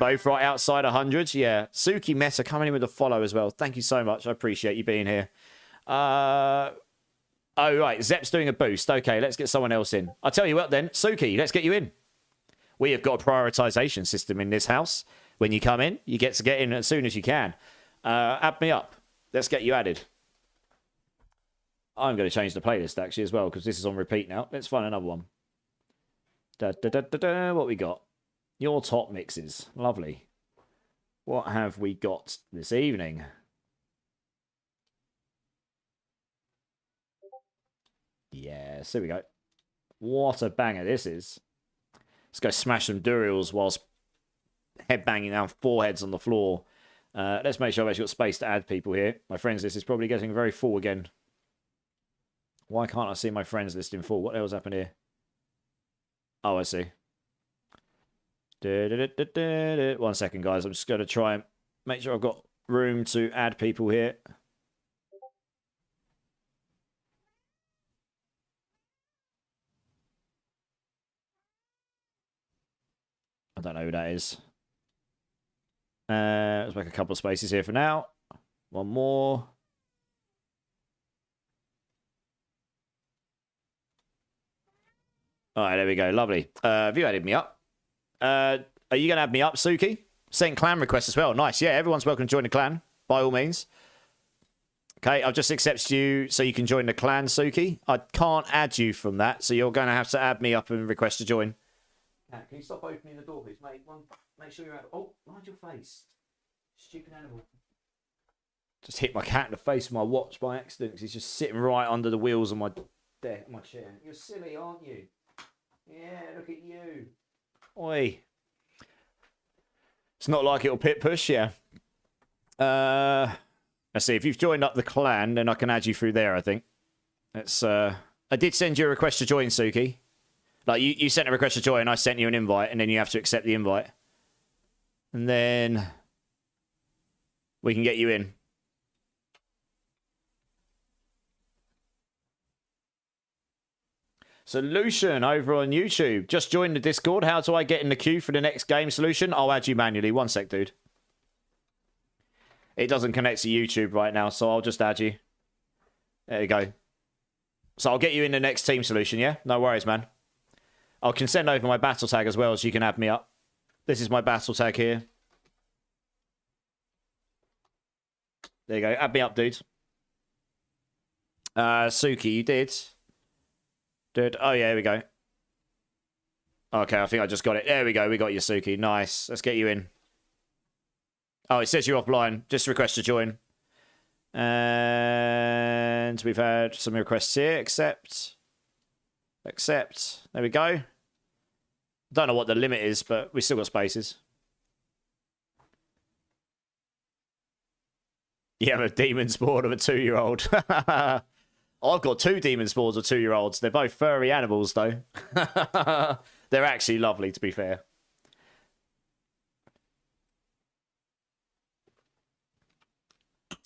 [SPEAKER 1] Both right outside 100. Yeah. Suki Meta coming in with a follow as well. Thank you so much. I appreciate you being here. Oh, right. Zep's doing a boost. Okay, let's get someone else in. I'll tell you what then. Suki, let's get you in. We have got a prioritization system in this house. When you come in, you get to get in as soon as you can. Add me up. Let's get you added. I'm going to change the playlist, actually, as well, because this is on repeat now. Let's find another one. What we got? Your top mixes. Lovely. What have we got this evening? Yes, here we go. What a banger this is. Let's go smash some Durials whilst headbanging down foreheads on the floor. Let's make sure I've actually got space to add people here. My friends list is probably getting very full again. Why can't I see my friends list in full? What the hell's happened here? Oh, I see. 1 second, guys. I'm just going to try and make sure I've got room to add people here. I don't know who that is. Let's make a couple of spaces here for now. One more. All right, there we go. Lovely. Have you added me up? Are you going to add me up, Suki? Send clan request as well. Nice. Yeah, everyone's welcome to join the clan, by all means. Okay, I've just accepted you so you can join the clan, Suki. I can't add you from that, so you're going to have to add me up and request to join. Can you stop opening the door, please, mate? Make sure you're out. Oh, mind your face. Stupid animal. Just hit my cat in the face with my watch by accident because he's just sitting right under the wheels of my chair. You're silly, aren't you? Yeah, look at you. Oi. It's not like it'll pit push, yeah. Let's see. If you've joined up the clan, then I can add you through there, I think. It's, I did send you a request to join, Suki. Like, you sent a request to join, I sent you an invite, and then you have to accept the invite. And then we can get you in. Solution over on YouTube. Just join the Discord. How do I get in the queue for the next game, Solution? I'll add you manually. 1 sec, dude. It doesn't connect to YouTube right now, so I'll just add you. There you go. So I'll get you in the next team, Solution, yeah? No worries, man. I can send over my battle tag as well, so you can add me up. This is my battle tag here. There you go. Add me up, dude. Suki, you did. Dude. Oh, yeah, here we go. Okay, I think I just got it. There we go. We got you, Suki. Nice. Let's get you in. Oh, it says you're offline. Just request to join. And we've had some requests here. Accept. Accept. There we go. Don't know what the limit is, but we still got spaces. You have a demon spawn of a 2-year-old. I've got 2 demon spawns of 2-year-olds. They're both furry animals, though. They're actually lovely, to be fair.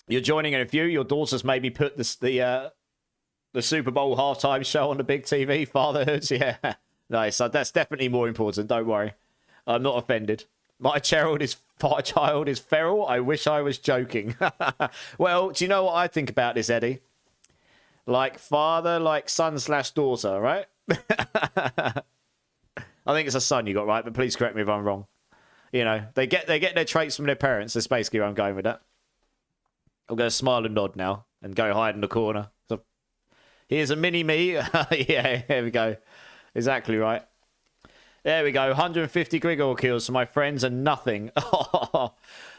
[SPEAKER 1] You're joining in a few. Your daughter's maybe put the Super Bowl halftime show on the big TV. Fatherhood, yeah. Nice. So that's definitely more important. Don't worry. I'm not offended. My Gerald is child is feral. I wish I was joking. Well, do you know what I think about this, Eddie? Like father, like son slash daughter, right? I think it's a son you got, right? But please correct me if I'm wrong. You know, they get their traits from their parents. That's basically where I'm going with that. I'm going to smile and nod now and go hide in the corner. So, here's a mini me. Yeah, here we go. Exactly right. There we go. 150 Grigor kills for my friends and nothing.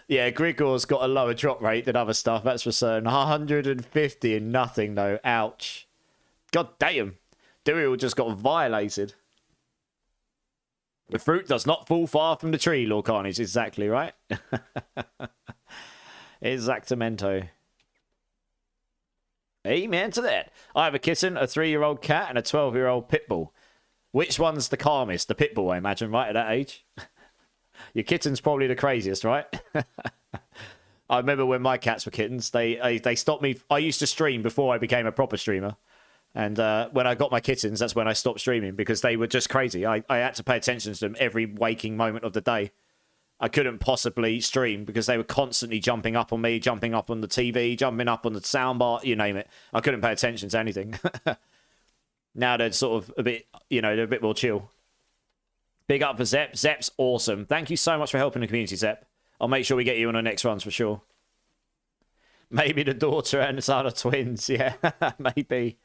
[SPEAKER 1] Yeah, Grigor's got a lower drop rate than other stuff, that's for certain. 150 and nothing, though. Ouch. God damn. Duriel just got violated. The fruit does not fall far from the tree, Lord Carnage. Exactly right. Exactamento. Amen to that. I have a kitten, a 3-year-old cat, and a 12-year-old pit bull. Which one's the calmest? The pit bull, I imagine, right, at that age? Your kitten's probably the craziest, right? I remember when my cats were kittens, they stopped me. I used to stream before I became a proper streamer. And when I got my kittens, that's when I stopped streaming because they were just crazy. I had to pay attention to them every waking moment of the day. I couldn't possibly stream because they were constantly jumping up on me, jumping up on the TV, jumping up on the soundbar, you name it. I couldn't pay attention to anything. Now they're sort of a bit, you know, they're a bit more chill. Big up for Zep. Zep's awesome. Thank you so much for helping the community, Zep. I'll make sure we get you on the next runs for sure. Maybe the daughter and the son are twins. Yeah, maybe.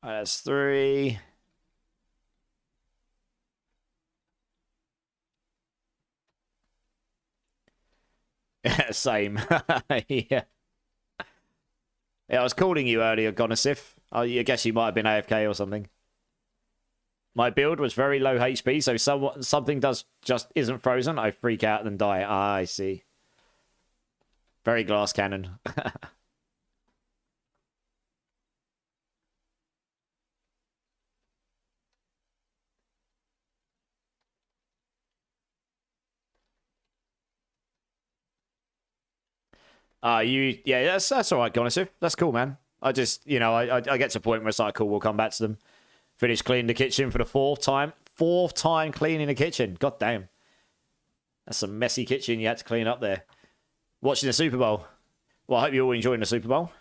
[SPEAKER 1] That's 3. Same. Yeah. Yeah, I was calling you earlier, Gonosif. I guess you might have been AFK or something. My build was very low HP, so something just isn't frozen. I freak out and die. Ah, I see. Very glass cannon. Yeah, that's all right, Gonosif. That's cool, man. I just, you know, I get to a point where it's like, cool, we'll come back to them. Finish cleaning the kitchen for the 4th time. 4th time cleaning the kitchen. God damn. That's some messy kitchen you had to clean up there. Watching the Super Bowl. Well, I hope you're all enjoying the Super Bowl.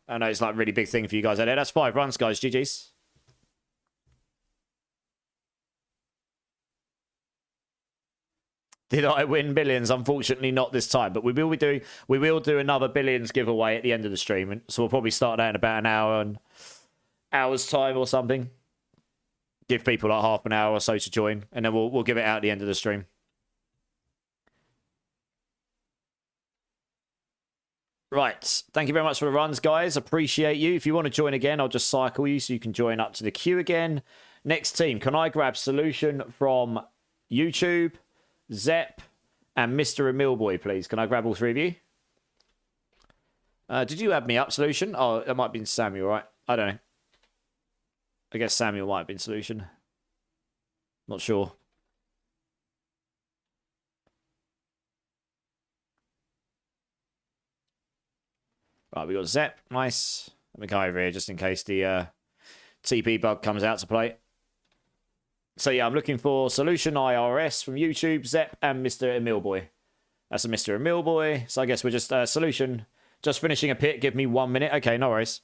[SPEAKER 1] I know it's like a really big thing for you guys out there. That's 5 runs, guys. GG's. Did I win billions? Unfortunately, not this time. But we will do another billions giveaway at the end of the stream. So we'll probably start that in about an hour and hour's time or something. Give people like half an hour or so to join, and then we'll give it out at the end of the stream. Right. Thank you very much for the runs, guys. Appreciate you. If you want to join again, I'll just cycle you so you can join up to the queue again. Next team, can I grab Solution from YouTube, Zep, and Mr. Emilboy, please? Can I grab all 3 of you? Did you add me up, Solution? Oh, it might have been Samuel, right? I don't know. I guess Samuel might have been Solution. Not sure. Right, we got Zep. Nice. Let me go over here just in case the TP bug comes out to play. So yeah, I'm looking for Solution IRS from YouTube, Zep, and Mr. Emilboy. That's a Mr. Emilboy. So I guess we're just Solution. Just finishing a pit. Give me 1 minute. Okay, no worries.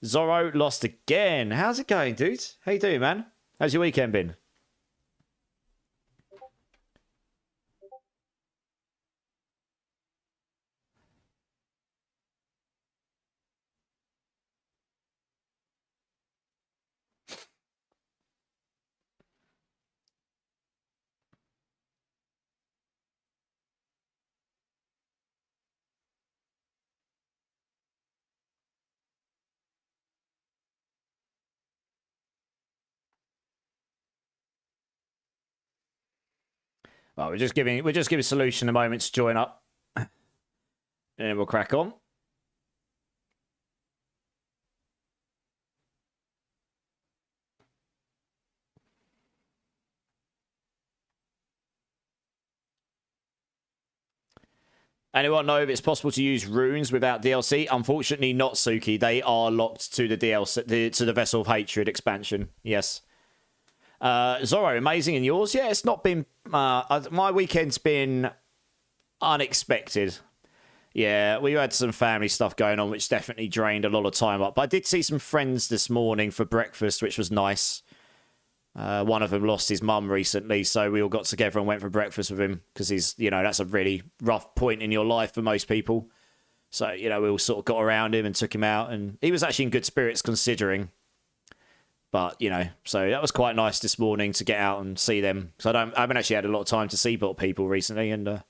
[SPEAKER 1] Zorro lost again. How's it going, dude? How you doing, man? How's your weekend been? Well, we're just giving Solution a moment to join up. And then we'll crack on. Anyone know if it's possible to use runes without DLC? Unfortunately, not, Suki. They are locked to the DLC, to the Vessel of Hatred expansion. Yes. Zorro, amazing, and yours? Yeah, it's not been. My weekend's been unexpected. Yeah, we had some family stuff going on, which definitely drained a lot of time up. But I did see some friends this morning for breakfast, which was nice. One of them lost his mum recently, so we all got together and went for breakfast with him because he's, that's a really rough point in your life for most people. So, we all sort of got around him and took him out, and he was actually in good spirits considering. But, so that was quite nice this morning to get out and see them. So I haven't actually had a lot of time to see people recently, and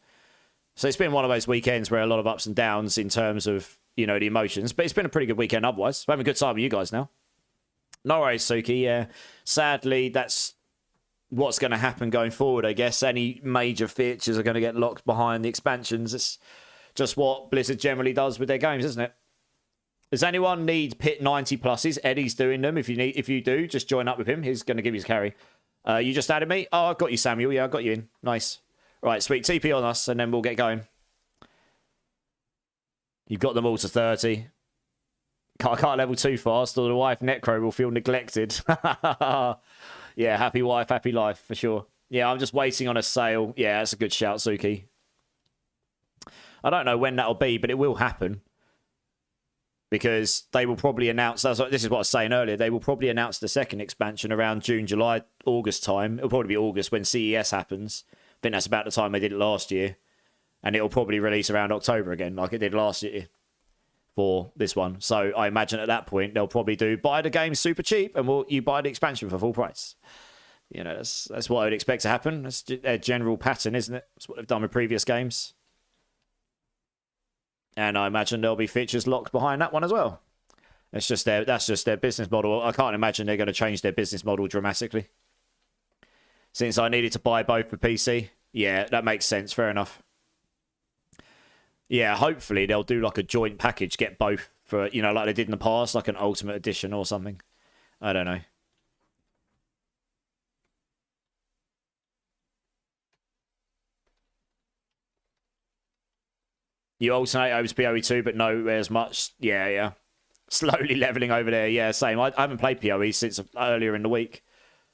[SPEAKER 1] so it's been one of those weekends where a lot of ups and downs in terms of, the emotions, but it's been a pretty good weekend otherwise. I'm having a good time with you guys now. No worries, Suki. Yeah, sadly, that's what's going to happen going forward, I guess. Any major features are going to get locked behind the expansions. It's just what Blizzard generally does with their games, isn't it? Does anyone need Pit 90 pluses? Eddie's doing them. If you do, just join up with him. He's going to give you his carry. You just added me? Oh, I've got you, Samuel. Yeah, I got you in. Nice. Right, sweet. TP on us, and then we'll get going. You've got them all to 30. I can't level too fast, or the wife Necro will feel neglected. Yeah, happy wife, happy life, for sure. Yeah, I'm just waiting on a sale. Yeah, that's a good shout, Suki. I don't know when that'll be, but it will happen. Because they will probably announce... This is what I was saying earlier. They will probably announce the second expansion around June, July, August time. It'll probably be August when CES happens. I think that's about the time they did it last year. And it'll probably release around October again, like it did last year. For this one. So I imagine at that point they'll probably do buy the game super cheap and you buy the expansion for full price. That's what I would expect to happen. That's their general pattern, isn't it? That's what they've done with previous games. And I imagine there'll be features locked behind that one as well. That's just their business model. I can't imagine they're going to change their business model dramatically. Since I needed to buy both for PC, yeah, that makes sense. Fair enough. Yeah, hopefully they'll do like a joint package, get both for, like they did in the past, like an Ultimate Edition or something. I don't know. You alternate over to PoE2, but no as much. Yeah. Slowly leveling over there. Yeah, same. I haven't played PoE since earlier in the week.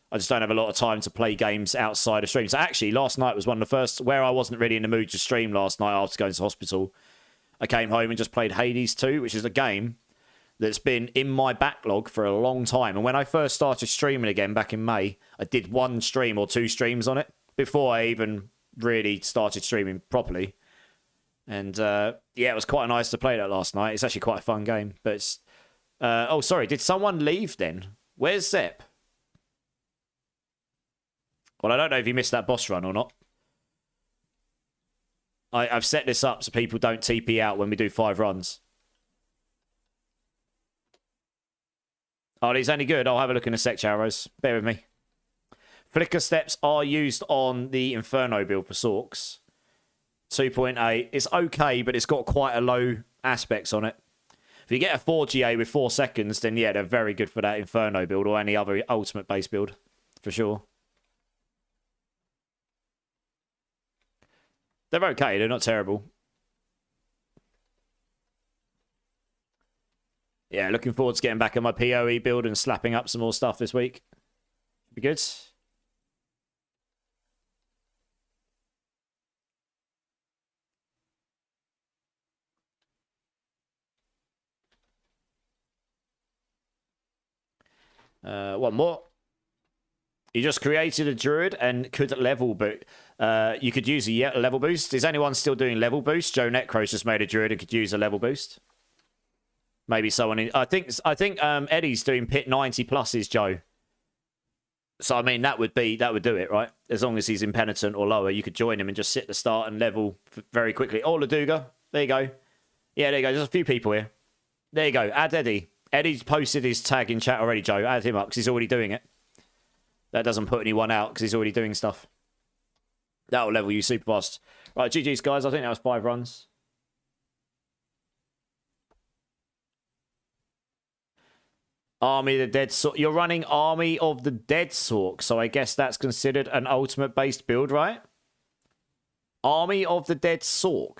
[SPEAKER 1] I just don't have a lot of time to play games outside of streams. So actually, last night was one of the first where I wasn't really in the mood to stream last night after going to hospital. I came home and just played Hades 2, which is a game that's been in my backlog for a long time. And when I first started streaming again back in May, I did one stream or two streams on it before I even really started streaming properly. And yeah, it was quite nice to play that last night. It's actually quite a fun game. But it's... oh, sorry. Did someone leave then? Where's Zep? Well, I don't know if you missed that boss run or not. I've set this up so people don't TP out when we do 5 runs. Oh, he's only good. I'll have a look in a sec, Charros. Bear with me. Flicker steps are used on the Inferno build for Sorks. 2.8. It's okay, but it's got quite a low aspects on it. If you get a 4GA with 4 seconds, then yeah, they're very good for that Inferno build or any other ultimate base build. For sure. They're okay. They're not terrible. Yeah, looking forward to getting back on my PoE build and slapping up some more stuff this week. Be good. One more. You just created a druid and could level boost. You could use a level boost. Is anyone still doing level boost? Joe Necro's just made a druid and could use a level boost. Maybe someone in... I think Eddie's doing Pit 90 pluses, Joe. So I mean that would do it, right? As long as he's impenitent or lower, you could join him and just sit the start and level very quickly. Oh, Laduga. There you go. Yeah, there you go. There's a few people here. There you go. Add Eddie. Eddie's posted his tag in chat already, Joe. Add him up because he's already doing it. That doesn't put anyone out because he's already doing stuff. That'll level you super fast. Right, GG's, guys. I think that was 5 runs. Army of the Dead Sork. You're running Army of the Dead Sork, so I guess that's considered an ultimate-based build, right? Army of the Dead Sork.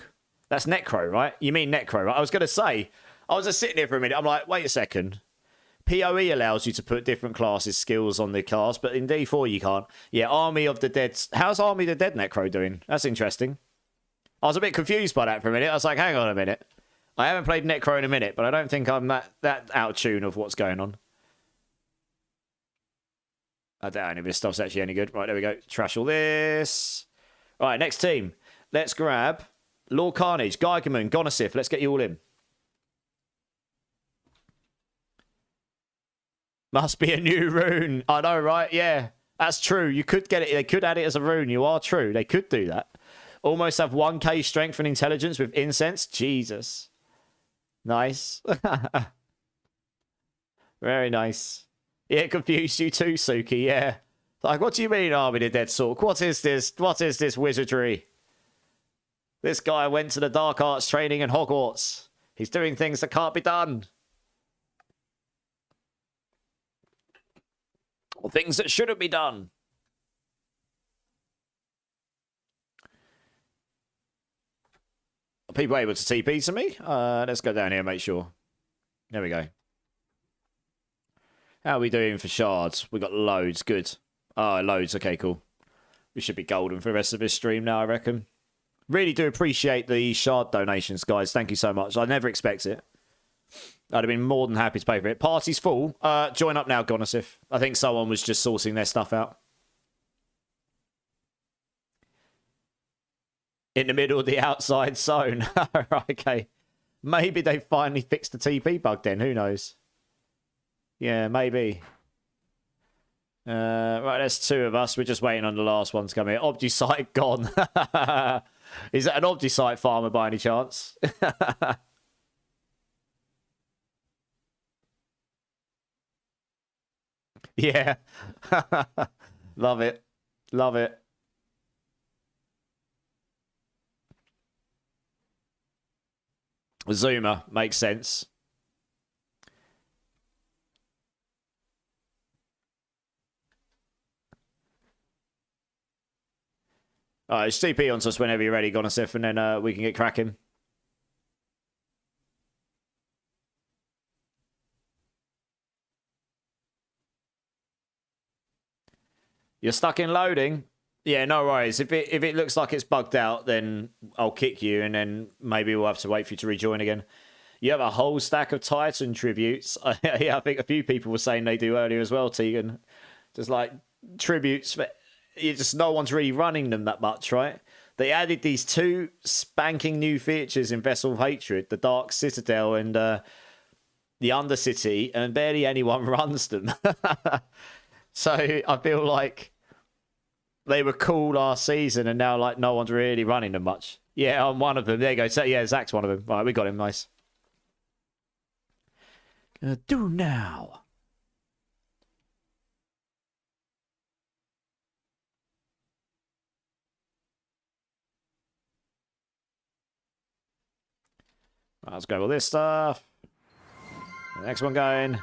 [SPEAKER 1] That's Necro, right? You mean Necro, right? I was going to say, I was just sitting here for a minute. I'm like, wait a second. PoE allows you to put different classes skills on the class, but in D4 you can't. Yeah, Army of the Dead. How's Army of the Dead Necro doing? That's interesting. I was a bit confused by that for a minute. I was like, hang on a minute. I haven't played Necro in a minute, but I don't think I'm that out of tune of what's going on. I doubt any of this stuff's actually any good. Right, there we go. Trash all this. All right, next team. Let's grab Lord Carnage, Geigerman, Gonosif. Let's get you all in. Must be a new rune. I know, right? Yeah, that's true. You could get it. They could add it as a rune. You are true. They could do that. Almost have 1k strength and intelligence with incense. Jesus. Nice. Very nice. Yeah, it confused you too, Suki. Yeah. Like, what do you mean, Army of the Dead Sork? What is this? What is this wizardry? This guy went to the dark arts training in Hogwarts. He's doing things that can't be done. Or things that shouldn't be done. Are people able to TP to me? Let's go down here and make sure. There we go. How are we doing for shards? We got loads. Good. Oh, loads. Okay, cool. We should be golden for the rest of this stream now, I reckon. Really do appreciate the shard donations, guys. Thank you so much. I never expect it. I'd have been more than happy to pay for it. Party's full. Join up now, Gonosif. I think someone was just sourcing their stuff out. In the middle of the outside zone. Right, okay. Maybe they finally fixed the TP bug then. Who knows? Yeah, maybe. Right, there's two of us. We're just waiting on the last one to come here. Obdusite gone. Is that an Obdusite farmer by any chance? Yeah. Love it. Love it. Zoomer makes sense. All right, TP on us whenever you're ready, Gonosif, and then we can get cracking. You're stuck in loading? Yeah, no worries. If it looks like it's bugged out, then I'll kick you, and then maybe we'll have to wait for you to rejoin again. You have a whole stack of Titan tributes. Yeah, I think a few people were saying they do earlier as well, Tegan. Just like tributes, but just no one's really running them that much, right? They added these two spanking new features in Vessel of Hatred, the Dark Citadel and the Undercity, and barely anyone runs them. So I feel like they were cool last season, and now like no one's really running them much. Yeah, I'm one of them. There you go. So, yeah, Zach's one of them. All right, we got him. Nice. Gonna do now. Right, let's go with this stuff. The next one going.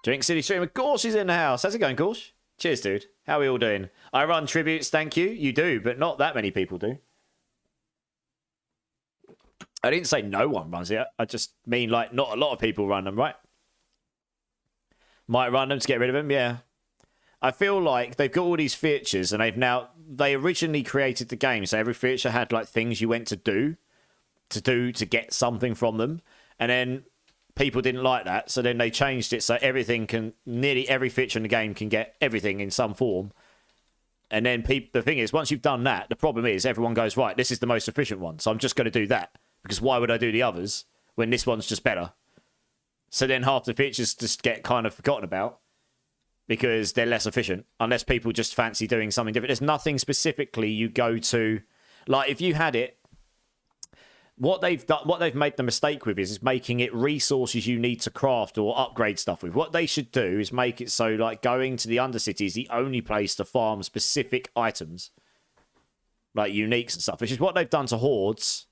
[SPEAKER 1] Drink City Stream. Of course, he's in the house. How's it going, Gorsh? Cheers, dude. How are we all doing? I run tributes, thank you. You do, but not that many people do. I didn't say no one runs it. I just mean, like, not a lot of people run them, right? Might run them to get rid of them, yeah. I feel like they've got all these features, and they originally created the game, so every feature had, like, things you went to do to get something from them. And then people didn't like that, so then they changed it so nearly every feature in the game can get everything in some form. And then the thing is, once you've done that, the problem is everyone goes, right, this is the most efficient one, so I'm just going to do that. Because why would I do the others when this one's just better? So then half the features just get kind of forgotten about because they're less efficient, unless people just fancy doing something different. There's nothing specifically you go to. Like, if you had it, what they've made the mistake with is making it resources you need to craft or upgrade stuff with. What they should do is make it so, like, going to the Undercity is the only place to farm specific items, like uniques and stuff, which is what they've done to Hordes.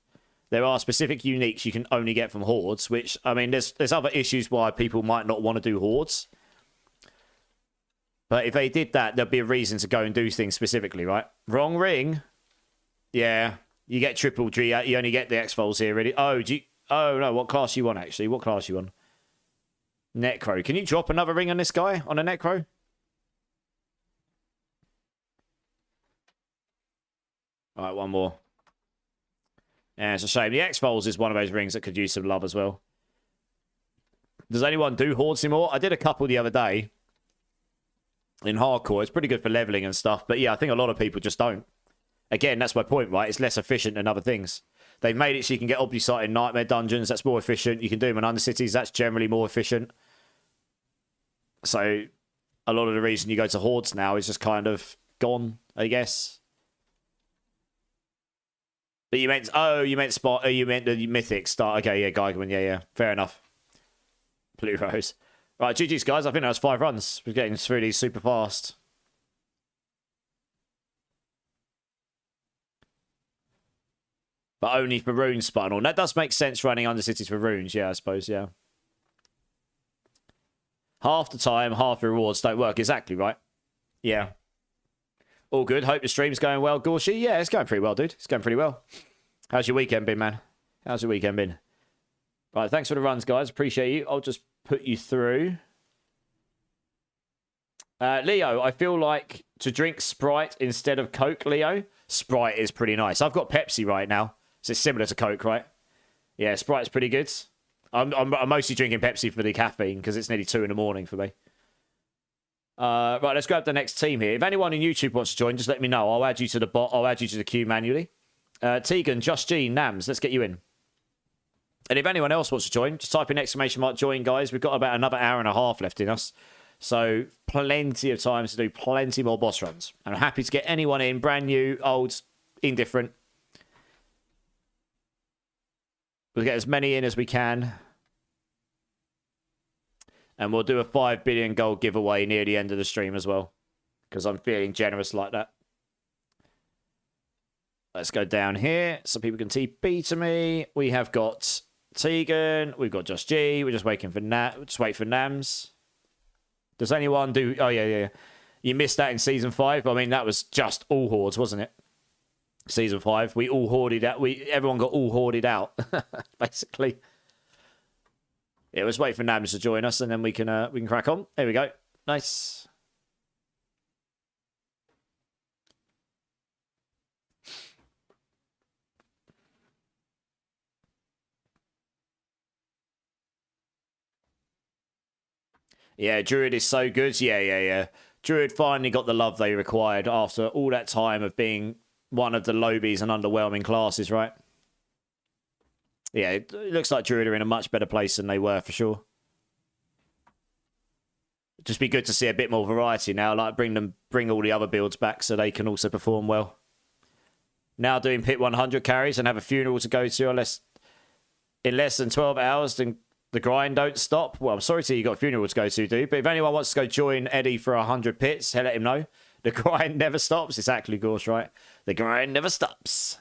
[SPEAKER 1] There are specific uniques you can only get from Hordes, which, I mean, there's other issues why people might not want to do Hordes. But if they did that, there'd be a reason to go and do things specifically, right? Wrong ring. Yeah. You get triple G. You only get the X-Foals here, really. Oh, oh, no. What class you want, actually? What class you on? Necro. Can you drop another ring on this guy? On a Necro? All right, one more. Yeah, it's a shame. The X-Foals is one of those rings that could use some love as well. Does anyone do Hordes anymore? I did a couple the other day in hardcore. It's pretty good for leveling and stuff. But yeah, I think a lot of people just don't. Again, that's my point, right? It's less efficient than other things. They've made it so you can get Obdusite in Nightmare Dungeons. That's more efficient. You can do them in Undercities. That's generally more efficient. So a lot of the reason you go to Hordes now is just kind of gone, I guess. But you meant, you meant the Mythic start. Okay, yeah, Geigerman, yeah. Fair enough. Blue Rose. Right, GG's, guys. I think that was 5 runs. We're getting through these super fast. But only for runes spun on. That does make sense running Undercities for runes, yeah, I suppose, yeah. Half the time, half the rewards don't work. Exactly, right? Yeah. All good. Hope the stream's going well, Gorshy. Yeah, it's going pretty well, dude. It's going pretty well. How's your weekend been, man? How's your weekend been? Right, thanks for the runs, guys. Appreciate you. I'll just put you through. Leo, I feel like to drink Sprite instead of Coke, Leo. Sprite is pretty nice. I've got Pepsi right now. So it's similar to Coke, right? Yeah, Sprite's pretty good. I'm mostly drinking Pepsi for the caffeine because it's nearly 2 in the morning for me. Right, let's grab the next team here. If anyone in YouTube wants to join, just let me know. I'll add you to the bot. I'll add you to the queue manually. Tegan, Just G, Nams, let's get you in. And if anyone else wants to join, just type in ! join, guys. We've got about another hour and a half left in us. So plenty of time to do plenty more boss runs. And I'm happy to get anyone in, brand new, old, indifferent. We'll get as many in as we can. And we'll do a 5 billion gold giveaway near the end of the stream as well. Because I'm feeling generous like that. Let's go down here so people can TP to me. We have got Tegan. We've got Just G. We're just waiting for just wait for Nams. Does anyone do... Oh, yeah. You missed that in Season 5. I mean, that was just all Hordes, wasn't it? Season 5. We all hoarded out. Everyone got all hoarded out, basically. Yeah, let's wait for Nams to join us, and then we can crack on. There we go. Nice. Yeah, Druid is so good. Yeah. Druid finally got the love they required after all that time of being one of the lobies and underwhelming classes, right? Yeah, it looks like Druid are in a much better place than they were, for sure. Just be good to see a bit more variety now. Like, bring all the other builds back so they can also perform well. Now doing pit 100 carries and have a funeral to go to in less than 12 hours, then the grind don't stop. Well, I'm sorry to you got a funeral to go to, dude. But if anyone wants to go join Eddie for 100 pits, let him know. The grind never stops. It's actually Gorse, right? The grind never stops.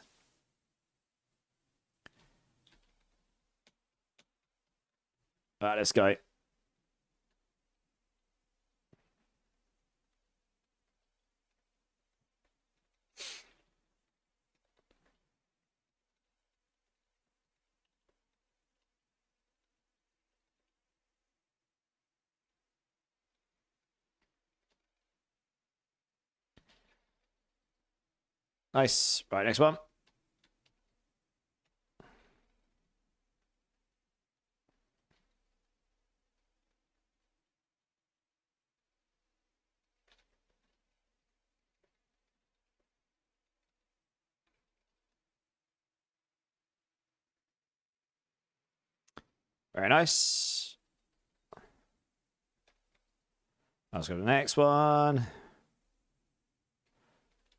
[SPEAKER 1] All right, let's go. Nice. Right, next one. Very nice. Let's go to the next one.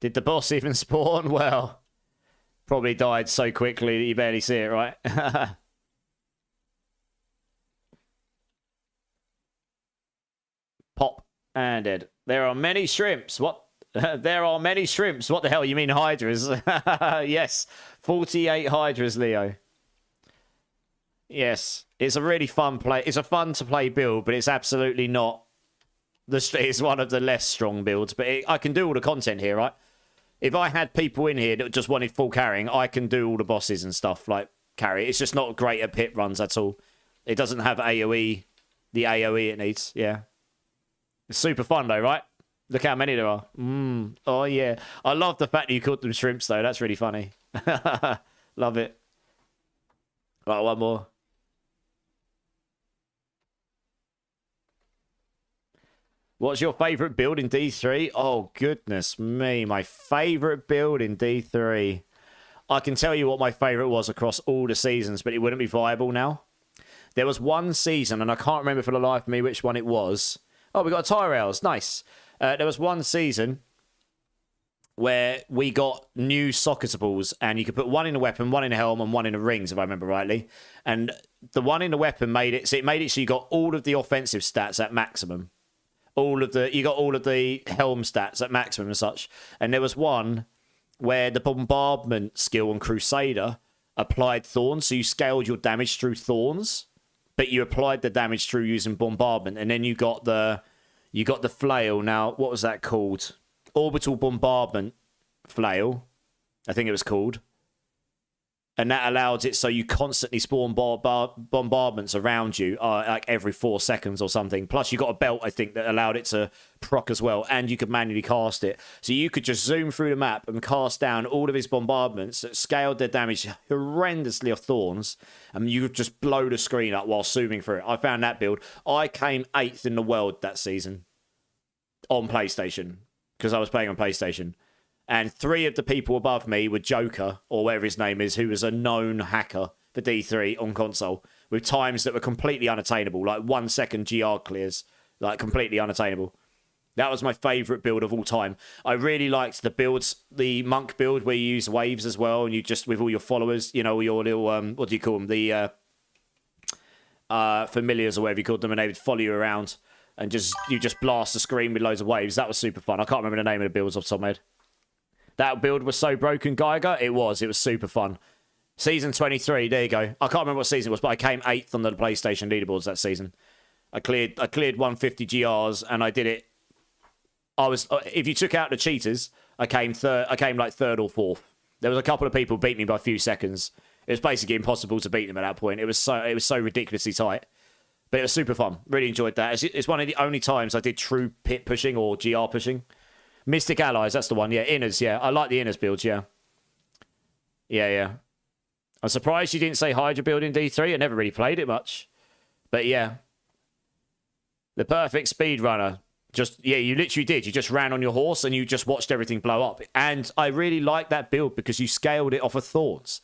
[SPEAKER 1] Did the boss even spawn? Well, probably died so quickly that you barely see it, right? Pop and dead. There are many shrimps. What? There are many shrimps. What the hell? You mean hydras? Yes. 48 hydras, Leo. Yes. It's a really fun play. It's a fun to play build, but it's absolutely not. It's one of the less strong builds, but I can do all the content here, right? If I had people in here that just wanted full carrying, I can do all the bosses and stuff, like carry. It's just not great at pit runs at all. It doesn't have AoE, the AoE it needs, yeah. It's super fun though, right? Look how many there are. Oh, yeah. I love the fact that you called them shrimps, though. That's really funny. Love it. Right, one more. What's your favourite build in D3? Oh, goodness me. My favourite build in D3. I can tell you what my favourite was across all the seasons, but it wouldn't be viable now. There was one season, and I can't remember for the life of me which one it was. Oh, we got tie rails. Nice. There was one season where we got new socketables, and you could put one in a weapon, one in a helm, and one in the rings, if I remember rightly. And the one in the weapon made it so you got all of the offensive stats at maximum. You got all of the helm stats at maximum and such. And there was one where the bombardment skill on Crusader applied thorns, so you scaled your damage through thorns, but you applied the damage through using bombardment, and then you got the flail. Now, what was that called? Orbital bombardment flail, I think it was called. And that allowed it so you constantly spawn bombardments around you, like every 4 seconds or something. Plus, you got a belt, I think, that allowed it to proc as well, and you could manually cast it. So you could just zoom through the map and cast down all of his bombardments that scaled their damage horrendously off thorns, and you could just blow the screen up while zooming through it. I found that build. I came 8th in the world that season on PlayStation, because I was playing on PlayStation. And 3 of the people above me were Joker, or whatever his name is, who was a known hacker for D3 on console, with times that were completely unattainable, like 1 second GR clears, like completely unattainable. That was my favourite build of all time. I really liked the builds, the monk build where you use waves as well, and you just, with all your followers, you know, your little, what do you call them? The familiars or whatever you called them, and they would follow you around, and you just blast the screen with loads of waves. That was super fun. I can't remember the name of the builds off the top of my head. That build was so broken, Geiger. It was super fun. Season 23, there you go. I can't remember what season it was, but I came 8th on the PlayStation leaderboards that season. I cleared 150 GRs, and I did it. If you took out the cheaters, I came like 3rd or 4th. There was a couple of people who beat me by a few seconds. It was basically impossible to beat them at that point. It was so ridiculously tight. But it was super fun. Really enjoyed that. It's one of the only times I did true pit pushing or GR pushing. Mystic Allies, that's the one. Yeah, Inners, yeah. I like the Inners builds, yeah. Yeah. I'm surprised you didn't say Hydra build in D3. I never really played it much. But yeah. The perfect speedrunner. You literally did. You just ran on your horse and you just watched everything blow up. And I really like that build because you scaled it off of thorns.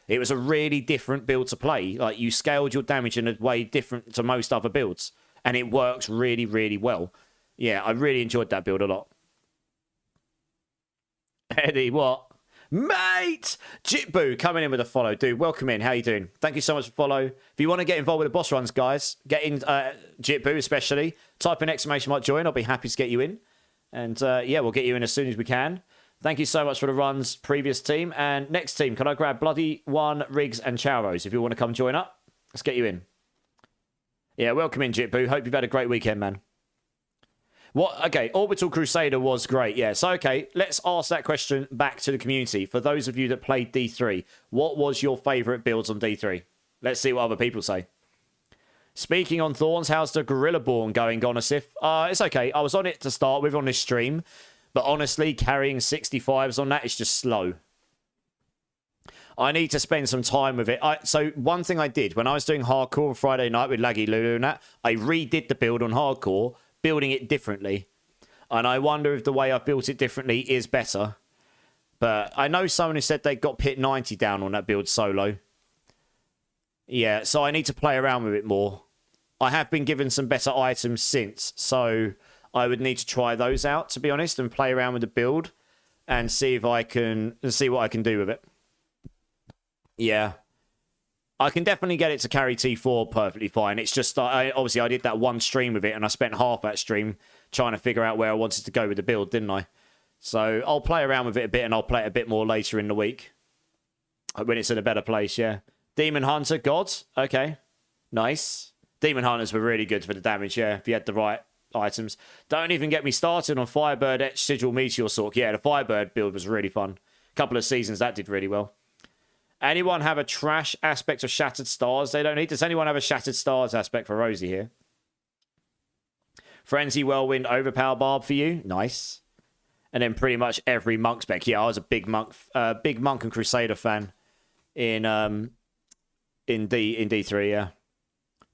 [SPEAKER 1] It was a really different build to play. Like, you scaled your damage in a way different to most other builds. And it works really, really well. Yeah, I really enjoyed that build a lot. Eddie, what? Mate! Jitboo coming in with a follow. Dude, welcome in. How you doing? Thank you so much for follow. If you want to get involved with the boss runs, guys, get in, Jitboo especially. Type in exclamation mark join. I'll be happy to get you in. And yeah, we'll get you in as soon as we can. Thank you so much for the runs, previous team. And next team, can I grab Bloody One, Riggs, and Chowros if you want to come join up? Let's get you in. Yeah, welcome in, Jitboo. Hope you've had a great weekend, man. Okay, Orbital Crusader was great, yeah. So, okay, let's ask that question back to the community. For those of you that played D3, what was your favourite builds on D3? Let's see what other people say. Speaking on Thorns, how's the Gorilla Born going, Gonosif? It's okay. I was on it to start with on this stream, but honestly, carrying 65s on that is just slow. I need to spend some time with it. So one thing I did, when I was doing hardcore on Friday night with Laggy Lulu and that, I redid the build on hardcore, building it differently. And I wonder if the way I've built it differently is better. But I know someone who said they got pit 90 down on that build solo. Yeah, so I need to play around with it more. I have been given some better items since, so I would need to try those out, to be honest, and play around with the build and see what I can do with it. Yeah. I can definitely get it to carry T4 perfectly fine. It's just, obviously, I did that one stream with it, and I spent half that stream trying to figure out where I wanted to go with the build, didn't I? So I'll play around with it a bit, and I'll play it a bit more later in the week. When it's in a better place, yeah. Demon Hunter, gods. Okay. Nice. Demon Hunters were really good for the damage, yeah. If you had the right items. Don't even get me started on Firebird, Etch, Sigil, Meteor, Sork. Yeah, the Firebird build was really fun. Couple of seasons that did really well. Anyone have a trash aspect of Shattered Stars they don't need? Does anyone have a Shattered Stars aspect for Rosie here? Frenzy, Whirlwind, Overpower Barb for you. Nice. And then pretty much every monk spec. Yeah, I was a big monk and Crusader fan in D3, yeah.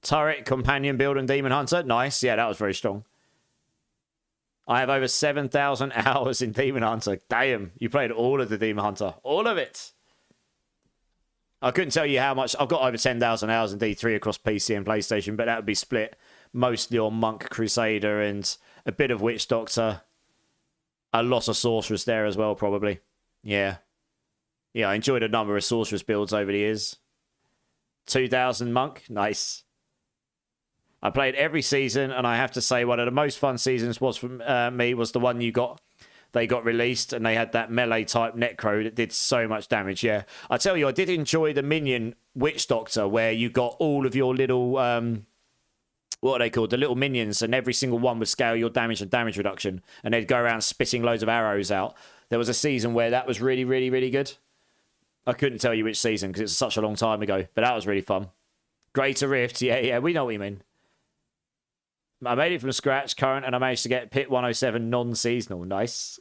[SPEAKER 1] Turret, Companion Build, and Demon Hunter. Nice. Yeah, that was very strong. I have over 7,000 hours in Demon Hunter. Damn, you played all of the Demon Hunter. All of it. I couldn't tell you how much. I've got over 10,000 hours in D3 across PC and PlayStation, but that would be split mostly on Monk, Crusader, and a bit of Witch Doctor. A lot of Sorceress there as well, probably. Yeah. Yeah, I enjoyed a number of Sorceress builds over the years. 2,000 Monk. Nice. I played every season, and I have to say one of the most fun seasons was for me was the one they got released, and they had that melee type Necro that did so much damage. Yeah, I tell you, I did enjoy the minion Witch Doctor, where you got all of your little what are they called? The little minions, and every single one would scale your damage and damage reduction, and they'd go around spitting loads of arrows out. There was a season where that was really, really, really good. I couldn't tell you which season because it's such a long time ago, but that was really fun. Greater Rift, yeah, we know what you mean. I made it from scratch, current, and I managed to get Pit 107 non-seasonal. Nice.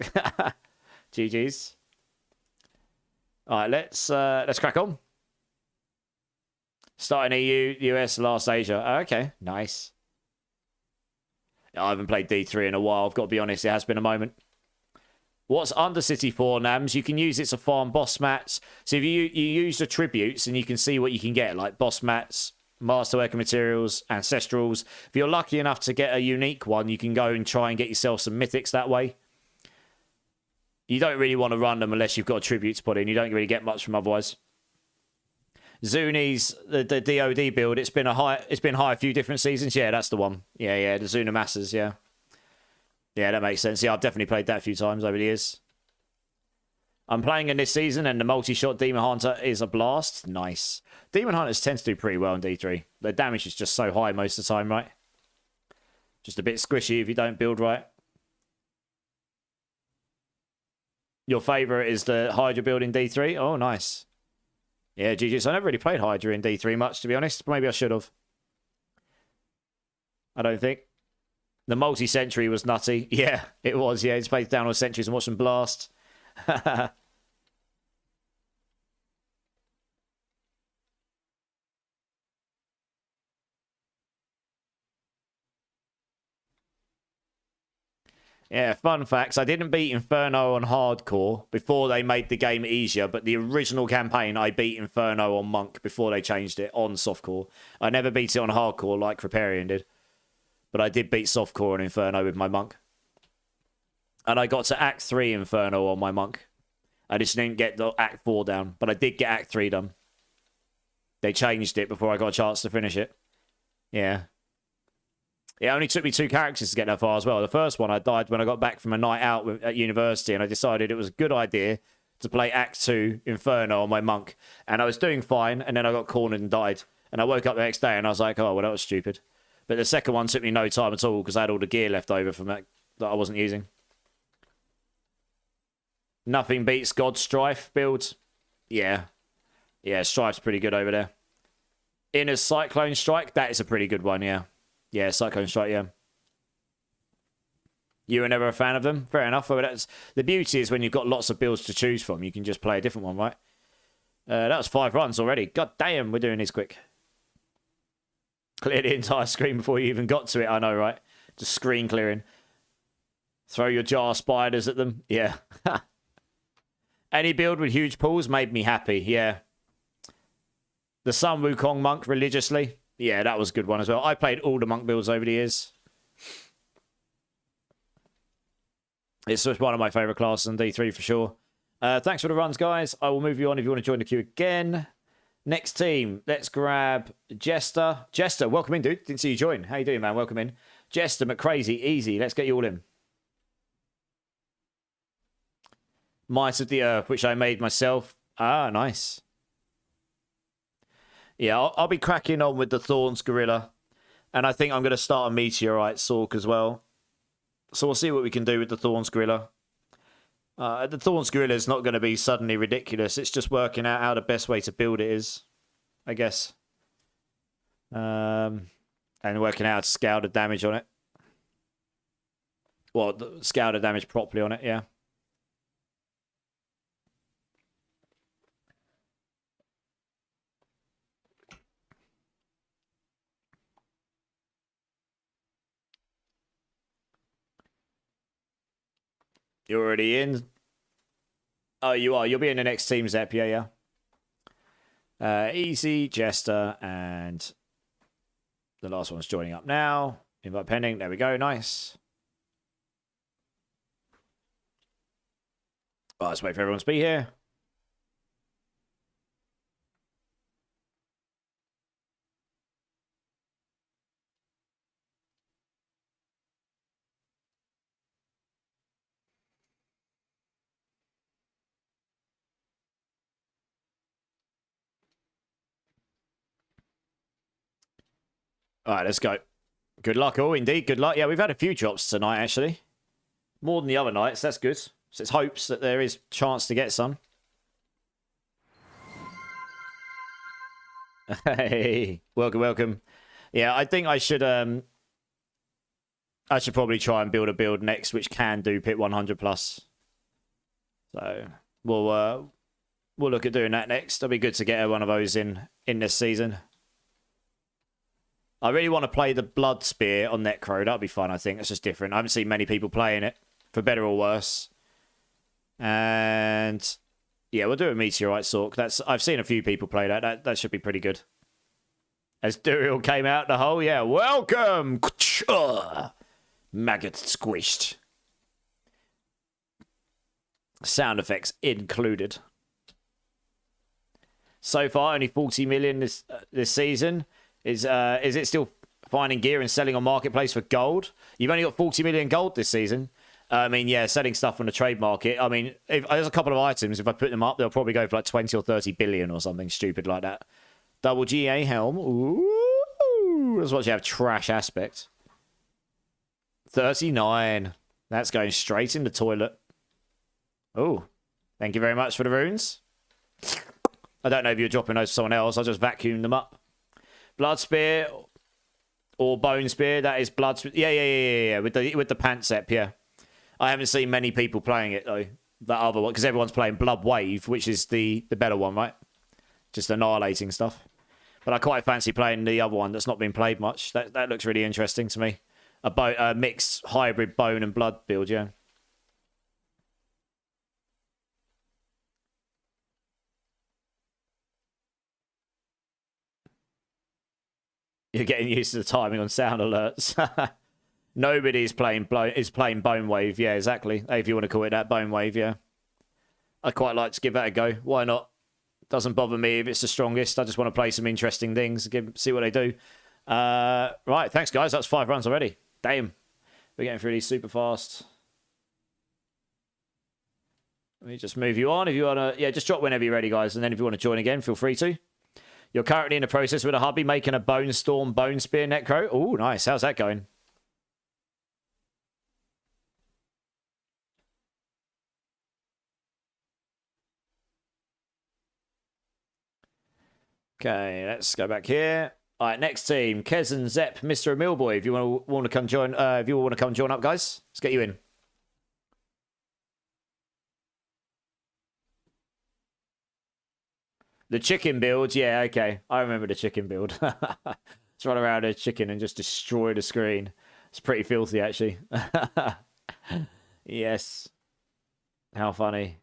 [SPEAKER 1] GG's. All right, let's crack on. Starting EU, US, last Asia. Oh, okay, nice. I haven't played D3 in a while. I've got to be honest, it has been a moment. What's Undercity for, Nams? You can use it to farm boss mats. So if you use the tributes and you can see what you can get, like boss mats, masterwork materials, ancestrals. If you're lucky enough to get a unique one, you can go and try and get yourself some mythics that way. You don't really want to run them unless you've got a tribute to put in. You don't really get much from otherwise. Zuni's the DOD build. It's been high a few different seasons. Yeah, that's the one. Yeah, the Zuna Masters. Yeah, that makes sense. Yeah, I've definitely played that a few times over the years. I'm playing in this season, and the multi-shot Demon Hunter is a blast. Nice. Demon Hunters tend to do pretty well in D3. Their damage is just so high most of the time, right? Just a bit squishy if you don't build right. Your favourite is the Hydra build in D3? Oh, nice. Yeah, GG's. I never really played Hydra in D3 much, to be honest. Maybe I should have. I don't think. The multi-century was nutty. Yeah, it was. Yeah, it's played down on centuries and watched them blast. Yeah, fun facts. I didn't beat Inferno on hardcore before they made the game easier, but the original campaign, I beat Inferno on Monk before they changed it on softcore. I never beat it on hardcore like Riparian did, but I did beat softcore on Inferno with my Monk. And I got to Act 3 Inferno on my Monk. I just didn't get the Act 4 down, but I did get Act 3 done. They changed it before I got a chance to finish it. Yeah. It only took me 2 characters to get that far as well. The first one, I died when I got back from a night out at university, and I decided it was a good idea to play Act 2 Inferno on my Monk. And I was doing fine, and then I got cornered and died. And I woke up the next day, and I was like, oh, well, that was stupid. But the second one took me no time at all, because I had all the gear left over from that I wasn't using. Nothing beats God Strife build. Yeah. Yeah, Strife's pretty good over there. Inner's Cyclone Strike, that is a pretty good one, yeah. Yeah, Cyclone Strike, yeah. You were never a fan of them? Fair enough. But that's, the beauty is when you've got lots of builds to choose from, you can just play a different one, right? That was 5 runs already. God damn, we're doing this quick. Clear the entire screen before you even got to it, I know, right? Just screen clearing. Throw your jar spiders at them. Yeah. Any build with huge pools made me happy, yeah. The Sun Wukong Monk religiously. Yeah, that was a good one as well. I played all the Monk builds over the years. It's just one of my favourite classes in D3 for sure. Thanks for the runs, guys. I will move you on if you want to join the queue again. Next team, let's grab Jester. Jester, welcome in, dude. Didn't see you join. How you doing, man? Welcome in. Jester, McCrazy, easy. Let's get you all in. Mice of the Earth, which I made myself. Ah, nice. Yeah, I'll be cracking on with the Thorns Gorilla. And I think I'm going to start a Meteorite Sork as well. So we'll see what we can do with the Thorns Gorilla. The Thorns Gorilla is not going to be suddenly ridiculous. It's just working out how the best way to build it is, I guess. And working out how to scale the damage on it. Well, scale the damage properly on it, yeah. You're already in? Oh, you are. You'll be in the next team, Zep. Yeah, yeah. Easy, Jester, and the last one's joining up now. Invite pending. There we go. Nice. Well, let's wait for everyone to be here. All right, let's go. Good luck, all. Indeed, good luck. Yeah, we've had a few drops tonight, actually. More than the other nights. That's good. So it's hopes that there is chance to get some. Hey, welcome, welcome. Yeah, I think I should probably try and build a build next which can do pit 100 plus. So we'll look at doing that next. It'll be good to get one of those in this season. I really want to play the Blood Spear on Necro. That'll be fun, I think. It's just different. I haven't seen many people playing it, for better or worse. And yeah, we'll do a Meteorite Sork. I've seen a few people play that. That should be pretty good. As Duriel came out the hole, yeah. Welcome! Maggot squished. Sound effects included. So far, only 40 million this season. Is it still finding gear and selling on Marketplace for gold? You've only got 40 million gold this season. I mean, yeah, selling stuff on the trade market. I mean, there's a couple of items. If I put them up, they'll probably go for like 20 or 30 billion or something stupid like that. Double GA helm. Ooh, that's what you have. Trash aspect. 39. That's going straight in the toilet. Oh, thank you very much for the runes. I don't know if you're dropping those for someone else. I'll just vacuum them up. Blood Spear or Bone Spear. That is Blood Spear. Yeah. With the Pansep, yeah. I haven't seen many people playing it though. That other one, because everyone's playing Blood Wave, which is the better one, right? Just annihilating stuff. But I quite fancy playing the other one that's not been played much. That looks really interesting to me. A mixed hybrid bone and blood build, yeah. You're getting used to the timing on sound alerts. Nobody is playing Bone Wave. Yeah, exactly. If you want to call it that, Bone Wave, yeah. I'd quite like to give that a go. Why not? Doesn't bother me if it's the strongest. I just want to play some interesting things, see what they do. Right, thanks, guys. That's 5 runs already. Damn. We're getting through these super fast. Let me just move you on. If you want to, yeah, just drop whenever you're ready, guys. And then if you want to join again, feel free to. You're currently in the process with a hubby making a Bone Storm Bone Spear Necro. Oh, nice. How's that going? Okay, let's go back here. All right, next team, Kez and Zep, Mr. Millboy. If you want to come join, if you want to come join up, guys, let's get you in. The chicken build, yeah, okay. I remember the chicken build. Let's run around a chicken and just destroy the screen. It's pretty filthy, actually. Yes. How funny.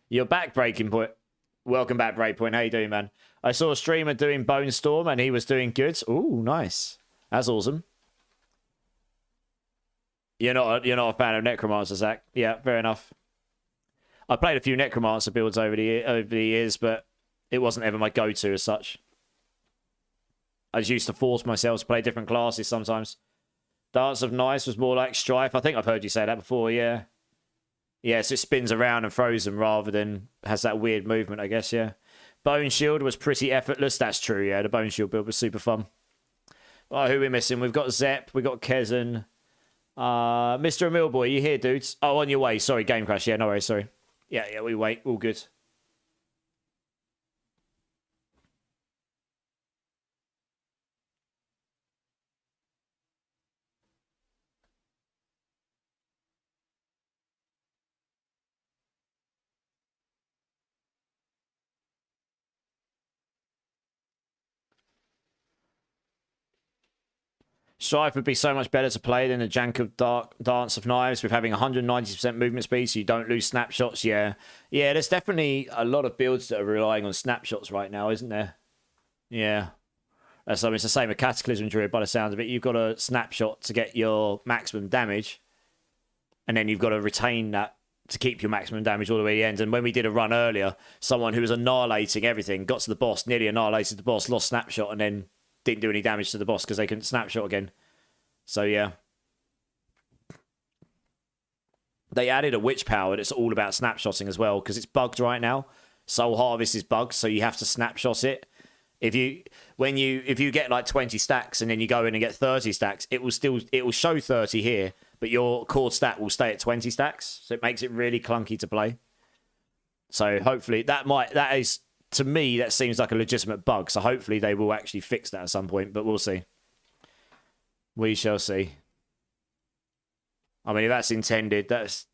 [SPEAKER 1] You're back, Breaking Point. Welcome back, Breakpoint. How you doing, man? I saw a streamer doing Bone Storm and he was doing good. Ooh, nice. That's awesome. You're not a fan of Necromancer, Zach. Yeah, fair enough. I played a few Necromancer builds over the years, but it wasn't ever my go-to as such. I just used to force myself to play different classes sometimes. Dance of Nice was more like Strife. I think I've heard you say that before, yeah.
[SPEAKER 2] Yeah, so it spins around and throws them rather than has that weird movement, I guess, yeah. Bone Shield was pretty effortless. That's true, yeah. The Bone Shield build was super fun. Oh, who are we missing? We've got Zep, we've got Kezen. Mr. Millboy, you here, dudes? Oh, on your way. Sorry, game crash. Yeah, no worries, sorry. Yeah, we wait. All good. Strife would be so much better to play than the jank of Dance of Knives with having 190% movement speed so you don't lose snapshots. Yeah, there's definitely a lot of builds that are relying on snapshots right now, isn't there? Yeah. So it's the same with Cataclysm Druid by the sounds of it. You've got a snapshot to get your maximum damage, and then you've got to retain that to keep your maximum damage all the way to the end. And when we did a run earlier, someone who was annihilating everything got to the boss, nearly annihilated the boss, lost snapshot, and then didn't do any damage to the boss because they couldn't snapshot again. So yeah. They added a witch power that's all about snapshotting as well because it's bugged right now. Soul Harvest is bugged, so you have to snapshot it. If you get like 20 stacks and then you go in and get 30 stacks, it will show 30 here, but your core stat will stay at 20 stacks. So it makes it really clunky to play. So hopefully that is, to me, that seems like a legitimate bug. So hopefully they will actually fix that at some point, but we'll see. We shall see. I mean, if that's intended, that's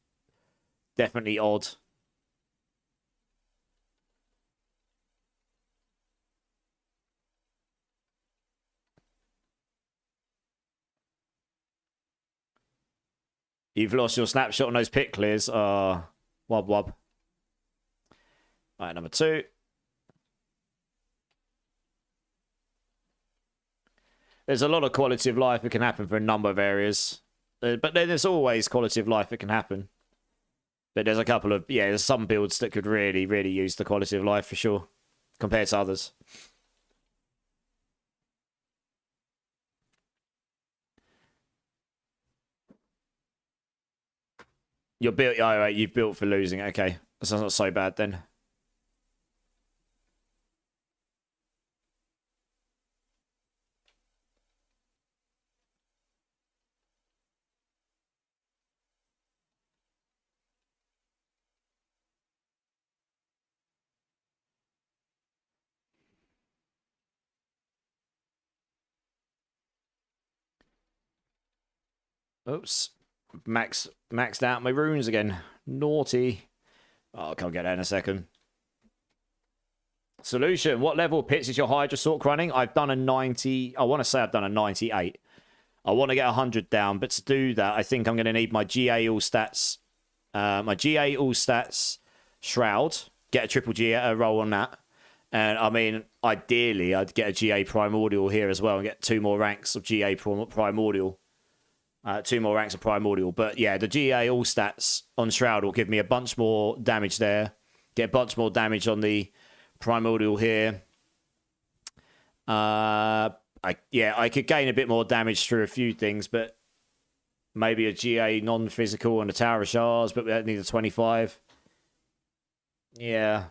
[SPEAKER 2] definitely odd. You've lost your snapshot on those pit clears. Wob wob. Right, number 2. There's a lot of quality of life that can happen for a number of areas. But there's always quality of life that can happen. But there's a couple of, there's some builds that could really, really use the quality of life for sure, compared to others. You're built, oh, right, you've built for losing. Okay, that's not so bad then. Oops. Maxed out my runes again. Naughty. Oh, I can't get that in a second. Solution. What level pits is your Hydra Sorc running? I've done a 90. I want to say I've done a 98. I want to get 100 down, but to do that, I think I'm going to need my GA all stats. My GA all stats Shroud. Get a triple GA roll on that. And I mean, ideally, I'd get a GA Primordial here as well and get 2 more ranks of GA Primordial. 2 more ranks of Primordial. But yeah, the GA all stats on Shroud will give me a bunch more damage there. Get a bunch more damage on the Primordial here. I could gain a bit more damage through a few things, but maybe a GA non-physical on the Tower of Shards, but we don't need a 25. Yeah.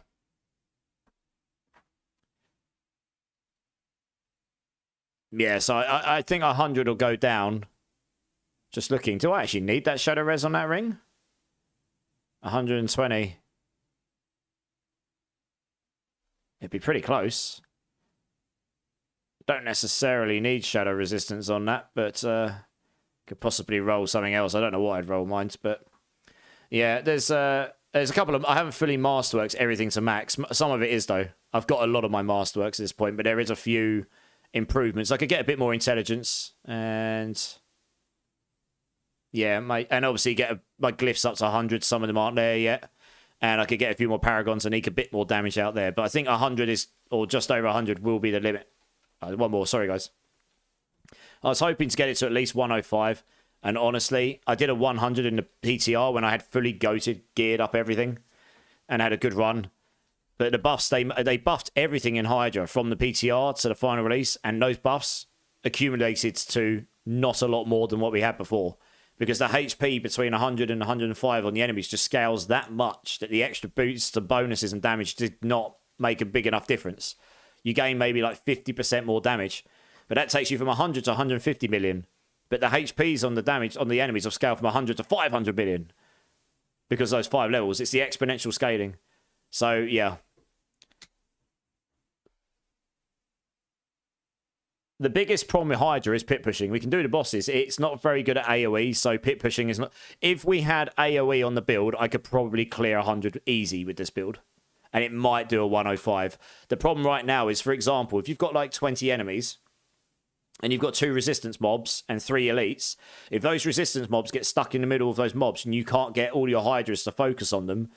[SPEAKER 2] Yeah, so I think 100 will go down. Just looking. Do I actually need that Shadow Res on that ring? 120. It'd be pretty close. Don't necessarily need Shadow Resistance on that, but could possibly roll something else. I don't know what I'd roll mine, but yeah, there's a couple of... I haven't fully Masterworks everything to max. Some of it is, though. I've got a lot of my Masterworks at this point, but there is a few improvements. I could get a bit more intelligence and... Yeah, and obviously get my glyphs up to 100. Some of them aren't there yet. And I could get a few more Paragons and eke a bit more damage out there. But I think 100 is, or just over 100 will be the limit. One more, sorry guys. I was hoping to get it to at least 105. And honestly, I did a 100 in the PTR when I had fully goated, geared up everything. And had a good run. But the buffs, they buffed everything in Hydra from the PTR to the final release. And those buffs accumulated to not a lot more than what we had before. because the HP between 100 and 105 on the enemies just scales that much that the extra boosts and bonuses and damage did not make a big enough difference. You gain maybe like 50% more damage, but that takes you from 100 to 150 million. But the HPs on the damage on the enemies will scale from 100 to 500 million because those 5 levels. It's the exponential scaling. So, yeah. The biggest problem with Hydra is pit pushing. We can do the bosses. It's not very good at AoE, so pit pushing is not... If we had AoE on the build, I could probably clear 100 easy with this build. And it might do a 105. The problem right now is, for example, if you've got like 20 enemies, and you've got 2 resistance mobs and 3 elites, if those resistance mobs get stuck in the middle of those mobs and you can't get all your Hydras to focus on them,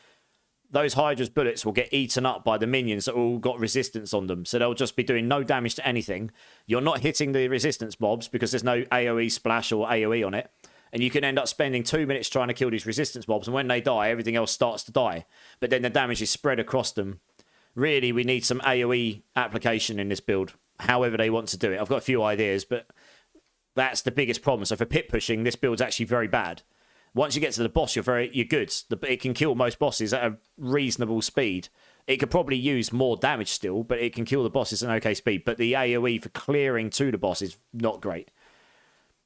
[SPEAKER 2] those Hydra's bullets will get eaten up by the minions that all got resistance on them. So they'll just be doing no damage to anything. You're not hitting the resistance mobs because there's no AoE splash or AoE on it. And you can end up spending 2 minutes trying to kill these resistance mobs. And when they die, everything else starts to die. But then the damage is spread across them. Really, we need some AoE application in this build. However they want to do it. I've got a few ideas, but that's the biggest problem. So for pit pushing, this build's actually very bad. Once you get to the boss, you're good. It can kill most bosses at a reasonable speed. It could probably use more damage still, but it can kill the bosses at an okay speed. But the AoE for clearing to the boss is not great.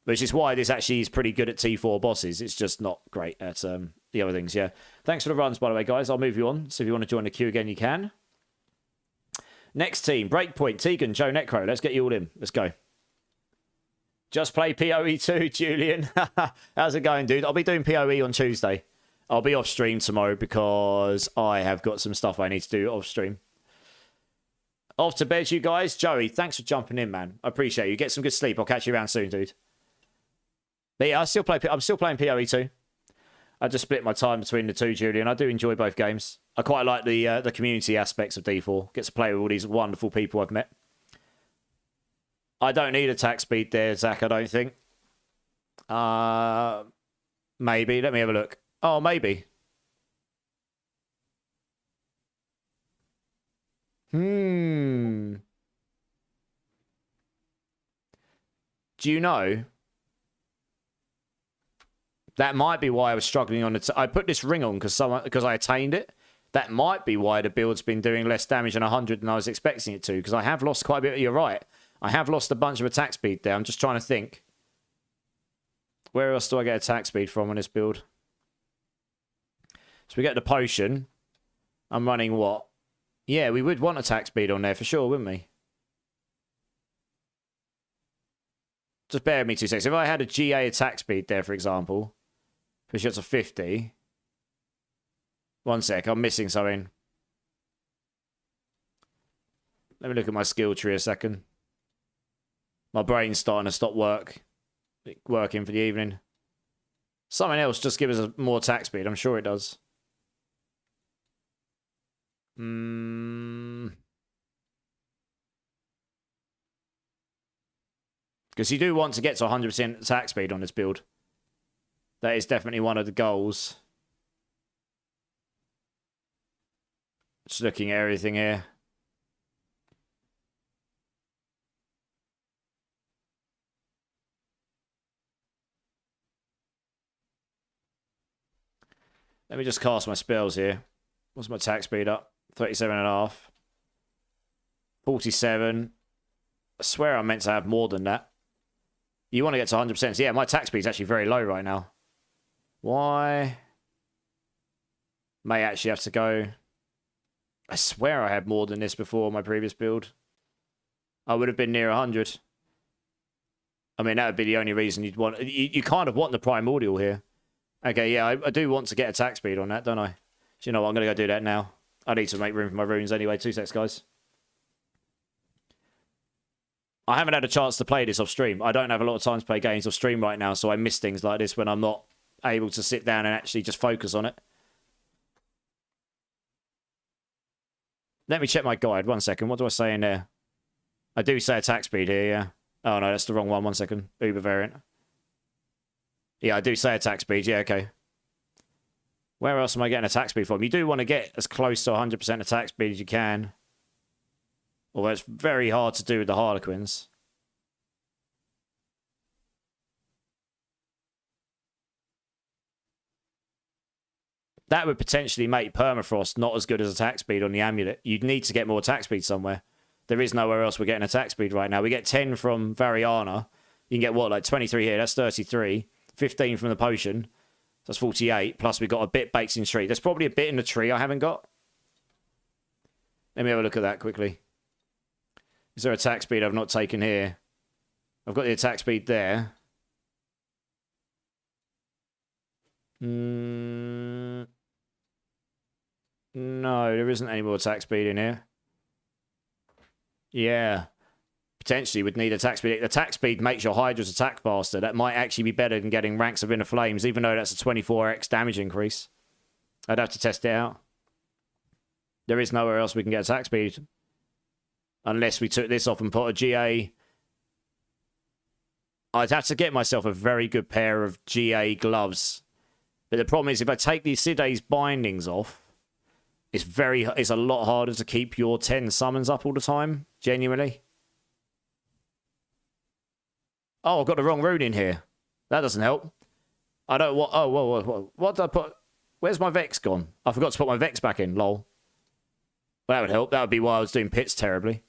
[SPEAKER 2] Which is why this actually is pretty good at T4 bosses. It's just not great at the other things, yeah. Thanks for the runs, by the way, guys. I'll move you on. So if you want to join the queue again, you can. Next team, Breakpoint, Tegan, Joe Necro. Let's get you all in. Let's go. Just play PoE 2, Julian. How's it going, dude? I'll be doing PoE on Tuesday. I'll be off stream tomorrow because I have got some stuff I need to do off stream. Off to bed, you guys. Joey, thanks for jumping in, man. I appreciate you. Get some good sleep. I'll catch you around soon, dude. But yeah, I'm still playing PoE 2. I just split my time between the two, Julian. I do enjoy both games. I quite like the community aspects of D4. Get to play with all these wonderful people I've met. I don't need attack speed there, Zach, I don't think. Maybe. Let me have a look. Oh, maybe. Do you know? That might be why I was struggling on it. I put this ring on because I attained it. That might be why the build's been doing less damage than 100 than I was expecting it to, because I have lost quite a bit. You're right. I have lost a bunch of attack speed there. I'm just trying to think. Where else do I get attack speed from on this build? So we get the potion. I'm running what? Yeah, we would want attack speed on there for sure, wouldn't we? Just bear with me 2 seconds. If I had a GA attack speed there, for example, push it to 50. 1 sec, I'm missing something. Let me look at my skill tree a second. My brain's starting to stop working for the evening. Something else just give us more attack speed. I'm sure it does. Because you do want to get to 100% attack speed on this build. That is definitely one of the goals. Just looking at everything here. Let me just cast my spells here. What's my attack speed up? 37.5. 47. I swear I meant to have more than that. You want to get to 100%. So yeah, my attack speed is actually very low right now. Why? May actually have to go... I swear I had more than this before my previous build. I would have been near 100. I mean, that would be the only reason you'd want... You kind of want the primordial here. Okay, yeah, I do want to get attack speed on that, don't I? So you know what, I'm going to go do that now. I need to make room for my runes anyway. 2 secs, guys. I haven't had a chance to play this off stream. I don't have a lot of time to play games off stream right now, so I miss things like this when I'm not able to sit down and actually just focus on it. Let me check my guide. 1 second. What do I say in there? I do say attack speed here, yeah. Oh, no, that's the wrong one. 1 second. Uber variant. Yeah, I do say attack speed. Yeah, okay. Where else am I getting attack speed from? You do want to get as close to 100% attack speed as you can. Although it's very hard to do with the Harlequins. That would potentially make Permafrost not as good as attack speed on the amulet. You'd need to get more attack speed somewhere. There is nowhere else we're getting attack speed right now. We get 10 from Variana. You can get what, like 23 here? That's 33. 15 from the potion. That's 48. Plus we've got a bit baked in the tree. There's probably a bit in the tree I haven't got. Let me have a look at that quickly. Is there attack speed I've not taken here? I've got the attack speed there. No, there isn't any more attack speed in here. Yeah. Potentially would need attack speed. Attack speed makes your Hydras attack faster. That might actually be better than getting ranks of Inner Flames, even though that's a 24x damage increase. I'd have to test it out. There is nowhere else we can get attack speed. Unless we took this off and put a GA. I'd have to get myself a very good pair of GA gloves. But the problem is, if I take the Side's bindings off, it's a lot harder to keep your 10 summons up all the time. Genuinely. Oh, I've got the wrong rune in here. That doesn't help. I don't want... Oh, whoa. What did I put? Where's my Vex gone? I forgot to put my Vex back in, lol. Well, that would help. That would be why I was doing pits terribly.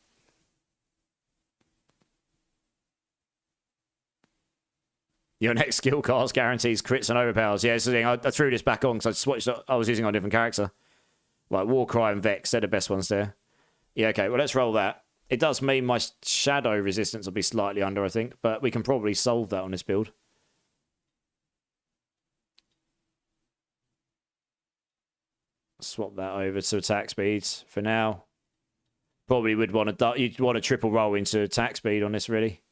[SPEAKER 2] Your next skill cast guarantees crits and overpowers. Yeah, so I threw this back on because I switched. I was using on a different character. Like Warcry and Vex, they're the best ones there. Yeah, okay, well, let's roll that. It does mean my shadow resistance will be slightly under, I think, but we can probably solve that on this build. Swap that over to attack speeds for now. Probably would want to... You'd want to triple roll into attack speed on this, really.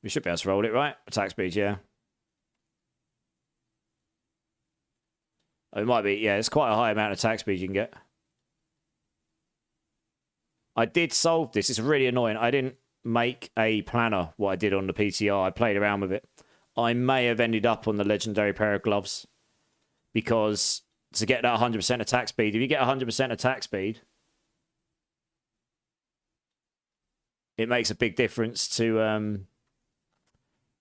[SPEAKER 2] We should be able to roll it, right? Attack speed, yeah. Oh, it might be, yeah, it's quite a high amount of attack speed you can get. I did solve this. It's really annoying. I didn't make a planner what I did on the PTR. I played around with it. I may have ended up on the legendary pair of gloves. Because to get that 100% attack speed, if you get 100% attack speed, it makes a big difference to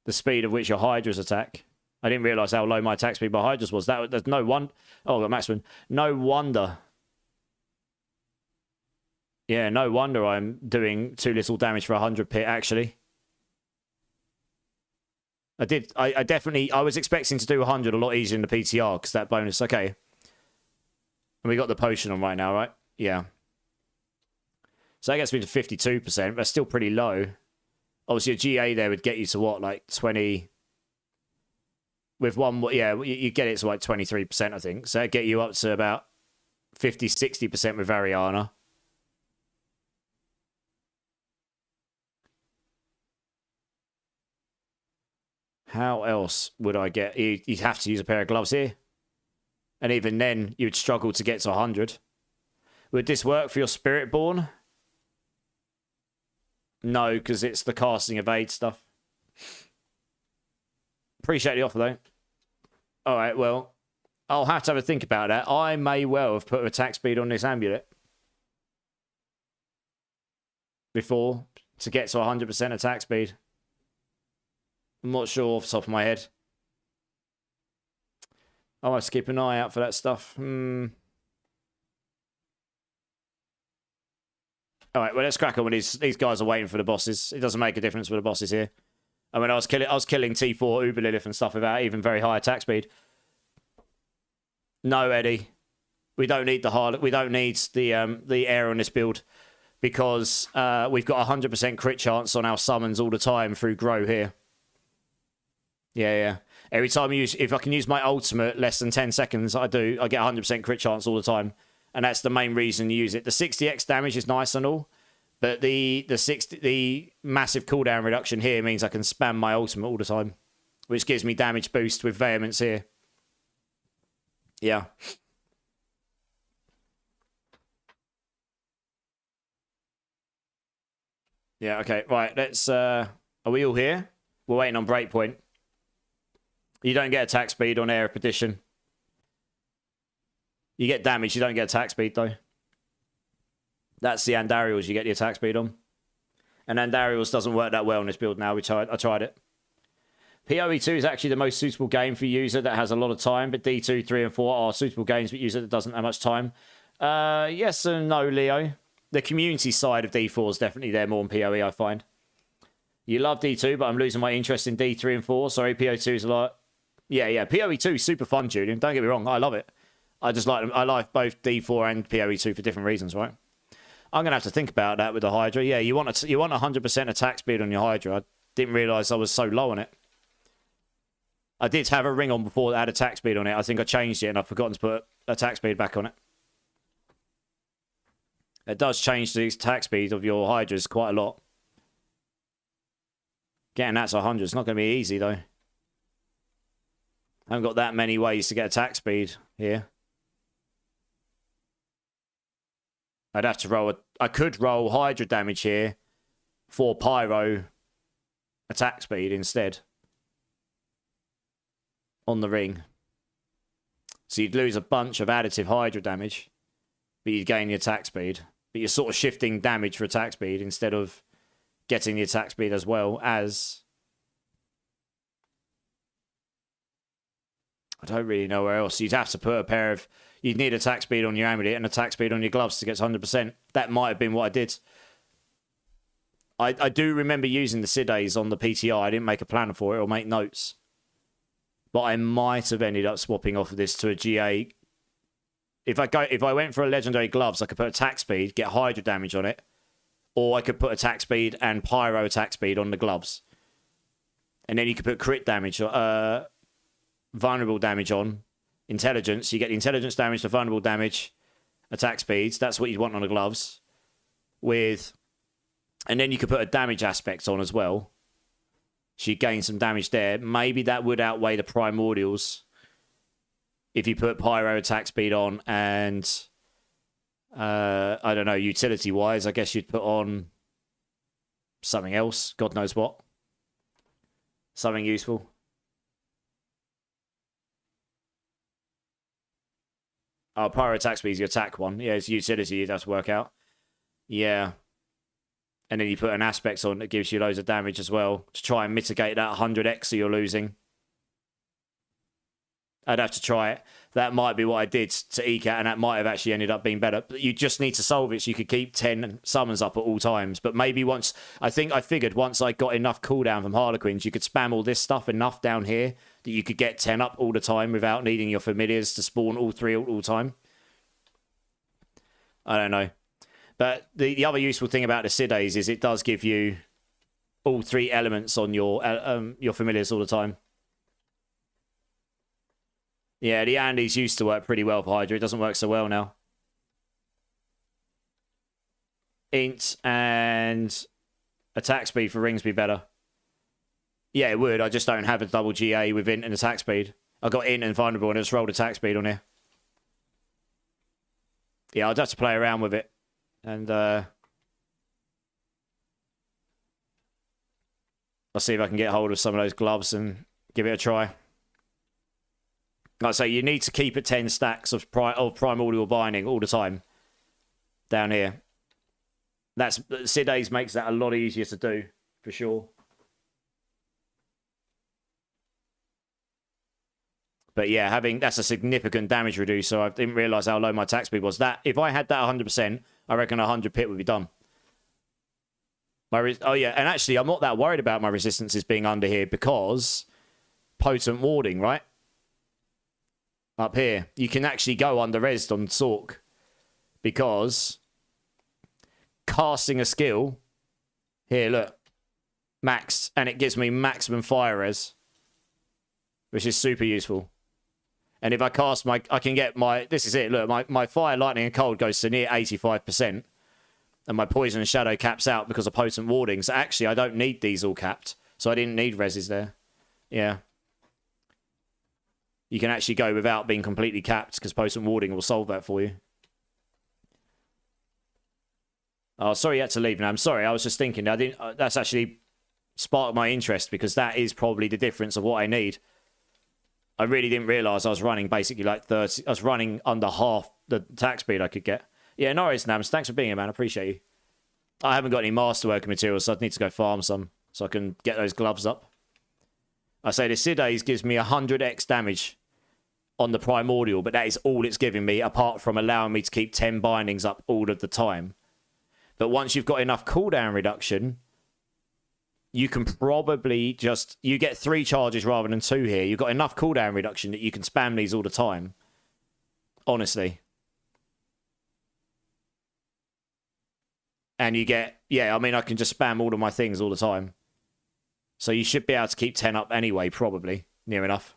[SPEAKER 2] the speed of which your Hydras attack. I didn't realise how low my attack speed by Hydras was. There's no one. Oh, I got maximum. No wonder. Yeah, no wonder I'm doing too little damage for 100 pit, actually. I was expecting to do 100 a lot easier in the PTR, because that bonus, okay. And we got the potion on right now, right? Yeah. So that gets me to 52%, but still pretty low. Obviously, a GA there would get you to what, like 20... With one, yeah, you get it to like 23%, I think. So that'd get you up to about 50, 60% with Variana. How else would I get... You'd have to use a pair of gloves here. And even then, you'd struggle to get to 100. Would this work for your Spiritborn? No, because it's the casting evade stuff. Appreciate the offer, though. All right, well, I'll have to have a think about that. I may well have put attack speed on this amulet before to get to 100% attack speed. I'm not sure off the top of my head. I'll have to keep an eye out for that stuff. All right, well, let's crack on with these guys are waiting for the bosses. It doesn't make a difference for the bosses here. I mean, I was killing T4 Uber Lilith and stuff without even very high attack speed. No, Eddie, we don't need the hard. We don't need the air on this build because we've got 100% crit chance on our summons all the time through Grow here. Yeah. Every time if I can use my ultimate less than 10 seconds, I do. I get 100% crit chance all the time, and that's the main reason you use it. The 60x damage is nice and all. But the massive cooldown reduction here means I can spam my ultimate all the time, which gives me damage boost with Vehemence here. Yeah. Yeah, okay. Right, let's... Are we all here? We're waiting on Breakpoint. You don't get attack speed on Air of Perdition. You get damage, you don't get attack speed, though. That's the Andariels you get the attack speed on. And Andariels doesn't work that well on this build now. I tried it. PoE2 is actually the most suitable game for a user that has a lot of time, but D2, 3, and 4 are suitable games for a user that doesn't have much time. Yes and no, Leo. The community side of D4 is definitely there more than PoE, I find. You love D2, but I'm losing my interest in D3 and 4. Sorry, PoE2 is a lot. Yeah. PoE2 is super fun, Julian. Don't get me wrong. I love it. I just like them. I like both D4 and PoE2 for different reasons, right? I'm going to have to think about that with the Hydra. Yeah, you want 100% attack speed on your Hydra. I didn't realise I was so low on it. I did have a ring on before that had attack speed on it. I think I changed it and I've forgotten to put attack speed back on it. It does change the attack speed of your Hydras quite a lot. Getting that to 100 is not going to be easy, though. I haven't got that many ways to get attack speed here. I'd have to roll... I could roll Hydra damage here for Pyro attack speed instead. On the ring. So you'd lose a bunch of additive Hydra damage, but you'd gain the attack speed. But you're sort of shifting damage for attack speed instead of getting the attack speed as well as... I don't really know where else. You'd have to put a pair of... You'd need attack speed on your amulet and attack speed on your gloves to get to 100%. That might have been what I did. I do remember using the Sidays on the PTI. I didn't make a plan for it or make notes. But I might have ended up swapping off of this to a GA. If I went for a legendary gloves, I could put attack speed, get Hydra damage on it. Or I could put attack speed and pyro attack speed on the gloves. And then you could put crit damage, vulnerable damage on. Intelligence. You get the intelligence damage, the vulnerable damage, attack speeds. That's what you'd want on the gloves. And then you could put a damage aspect on as well. So you gain some damage there. Maybe that would outweigh the primordials. If you put pyro attack speed on and... I don't know, utility-wise, I guess you'd put on something else. God knows what. Something useful. Oh, pyro attack speed is your attack one. Yeah, it's utility you'd have to work out. Yeah. And then you put an aspect on that gives you loads of damage as well to try and mitigate that 100x that you're losing. I'd have to try it. That might be what I did to eke out, and that might have actually ended up being better. But you just need to solve it so you could keep 10 summons up at all times. But maybe once... I figured once I got enough cooldown from Harlequins, you could spam all this stuff enough down here that you could get 10 up all the time without needing your familiars to spawn all 3 all the time. I don't know. But the other useful thing about the Sidays is it does give you all 3 elements on your familiars all the time. Yeah, the Andes used to work pretty well for Hydra. It doesn't work so well now. Int and attack speed for rings be better. Yeah, it would. I just don't have a double GA with int and attack speed. I got int and vulnerable and I just rolled attack speed on here. Yeah, I'd have to play around with it. And I'll see if I can get hold of some of those gloves and give it a try. Like I say, you need to keep it 10 stacks of primordial binding all the time. Down here. Sidays makes that a lot easier to do, for sure. But yeah, that's a significant damage reducer. I didn't realise how low my attack speed was. If I had that 100%, I reckon 100 pit would be done. Oh yeah, and actually, I'm not that worried about my resistances being under here because potent warding, right? Up here, you can actually go under resed on Sork because casting a skill here, look, max, and it gives me maximum fire res, which is super useful. And if I cast I can get this is it, look, my fire, lightning, and cold goes to near 85%, and my poison and shadow caps out because of potent warding. So actually, I don't need these all capped, so I didn't need reses there. Yeah. You can actually go without being completely capped because potent warding will solve that for you. Oh, sorry you had to leave now. I'm sorry. I was just thinking. That's actually sparked my interest because that is probably the difference of what I need. I really didn't realise I was running basically like 30. I was running under half the attack speed I could get. Yeah, no worries, Nams. Thanks for being here, man. I appreciate you. I haven't got any masterwork materials, so I'd need to go farm some so I can get those gloves up. I say the Sidays gives me 100x damage on the Primordial, but that is all it's giving me, apart from allowing me to keep 10 bindings up all of the time. But once you've got enough cooldown reduction, you can probably just... You get 3 charges rather than 2 here. You've got enough cooldown reduction that you can spam these all the time. Honestly. And you get... Yeah, I mean, I can just spam all of my things all the time. So you should be able to keep 10 up anyway, probably. Near enough.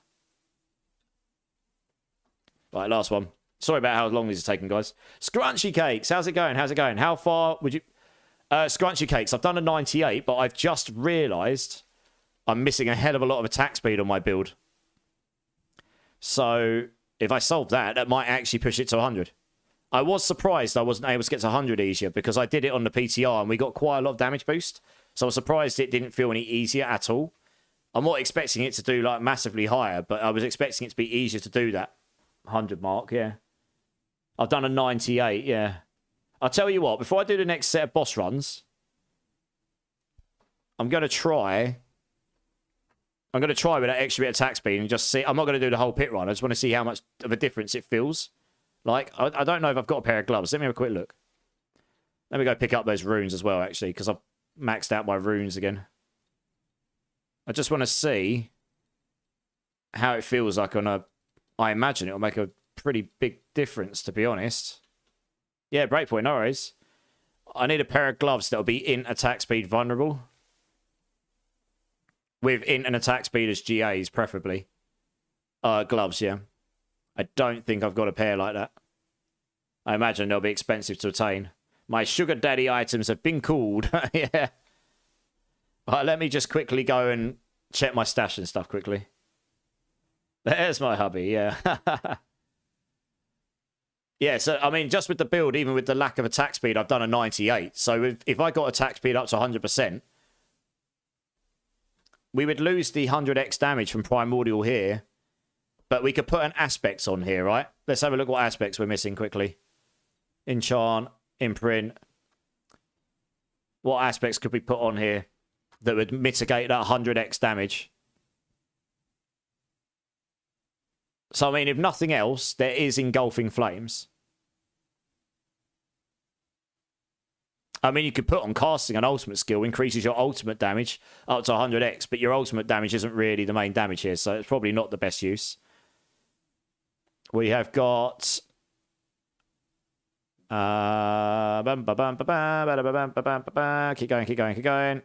[SPEAKER 2] Right, last one. Sorry about how long this is taking, guys. Scrunchy Cakes, how's it going? How's it going? How far would you... Scrunchy Cakes, I've done a 98, but I've just realised I'm missing a hell of a lot of attack speed on my build. So if I solve that, that might actually push it to 100. I was surprised I wasn't able to get to 100 easier because I did it on the PTR and we got quite a lot of damage boost. So I was surprised it didn't feel any easier at all. I'm not expecting it to do like massively higher, but I was expecting it to be easier to do that 100 mark, yeah. I've done a 98, yeah. I'll tell you what, before I do the next set of boss runs, I'm going to try with that extra bit of attack speed and just see. I'm not going to do the whole pit run. I just want to see how much of a difference it feels. Like, I don't know if I've got a pair of gloves. Let me have a quick look. Let me go pick up those runes as well, actually, because I've maxed out my runes again. I just want to see how it feels like on a... I imagine it'll make a pretty big difference, to be honest. Yeah, breakpoint, no worries. I need a pair of gloves that'll be int attack speed vulnerable. With int and attack speed as GAs, preferably. Gloves, yeah. I don't think I've got a pair like that. I imagine they'll be expensive to attain. My sugar daddy items have been called. Yeah. Right, let me just quickly go and check my stash and stuff quickly. There's my hubby, yeah. Yeah, so, I mean, just with the build, even with the lack of attack speed, I've done a 98. So if I got attack speed up to 100%, we would lose the 100x damage from Primordial here. But we could put an aspect on here, right? Let's have a look what aspects we're missing quickly. Enchant, imprint. What aspects could we put on here that would mitigate that 100x damage? So, I mean, if nothing else, there is Engulfing Flames. I mean, you could put on casting an ultimate skill, increases your ultimate damage up to 100x, but your ultimate damage isn't really the main damage here, so it's probably not the best use. We have got... keep going, keep going, keep going.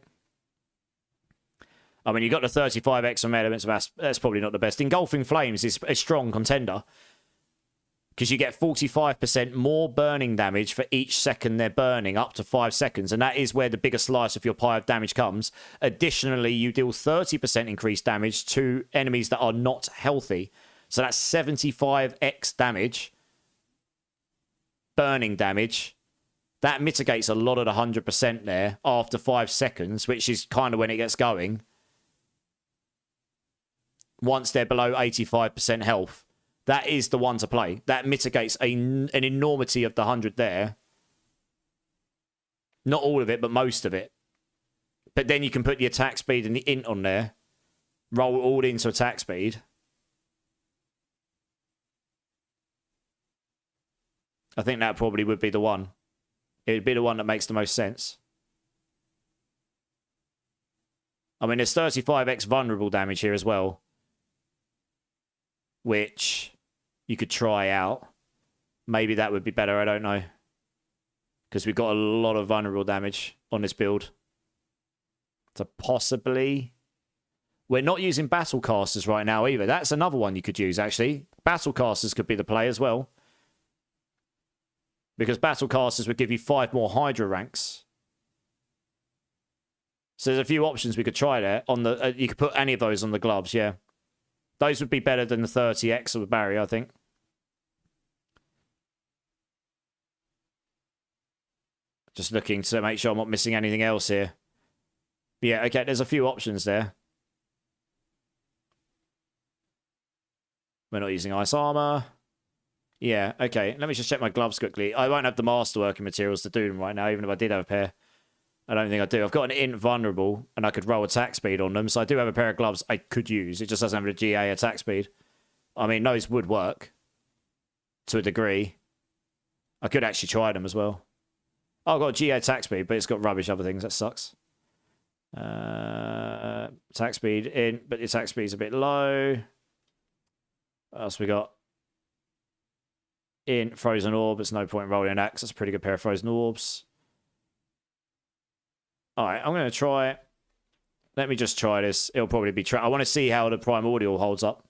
[SPEAKER 2] I mean, you got the 35x from Elements of that's probably not the best. Engulfing Flames is a strong contender. Because you get 45% more burning damage for each second they're burning, up to 5 seconds. And that is where the bigger slice of your pie of damage comes. Additionally, you deal 30% increased damage to enemies that are not healthy. So that's 75x damage. Burning damage. That mitigates a lot of the 100% there after 5 seconds, which is kind of when it gets going. Once they're below 85% health. That is the one to play. That mitigates an enormity of the 100 there. Not all of it, but most of it. But then you can put the attack speed and the int on there. Roll it all into attack speed. I think that probably would be the one. It would be the one that makes the most sense. I mean, there's 35x vulnerable damage here as well. Which you could try out. Maybe that would be better, I don't know. Because we've got a lot of vulnerable damage on this build. So possibly... We're not using Battlecasters right now either. That's another one you could use, actually. Battlecasters could be the play as well. Because Battlecasters would give you 5 more Hydra ranks. So there's a few options we could try there. On the you could put any of those on the gloves, yeah. Those would be better than the 30x of the barrier, I think. Just looking to make sure I'm not missing anything else here. But yeah, okay, there's a few options there. We're not using ice armor. Yeah, okay. Let me just check my gloves quickly. I won't have the masterworking materials to do them right now, even if I did have a pair. I don't think I do. I've got an int vulnerable, and I could roll attack speed on them, so I do have a pair of gloves I could use. It just doesn't have a GA attack speed. I mean, those would work to a degree. I could actually try them as well. Oh, I've got a GA attack speed, but it's got rubbish other things. That sucks. Attack speed in, but the attack speed's a bit low. What else we got? In frozen orb. There's no point in rolling an axe. That's a pretty good pair of frozen orbs. All right, I'm going to try it. Let me just try this. It'll probably be... I want to see how the primordial holds up.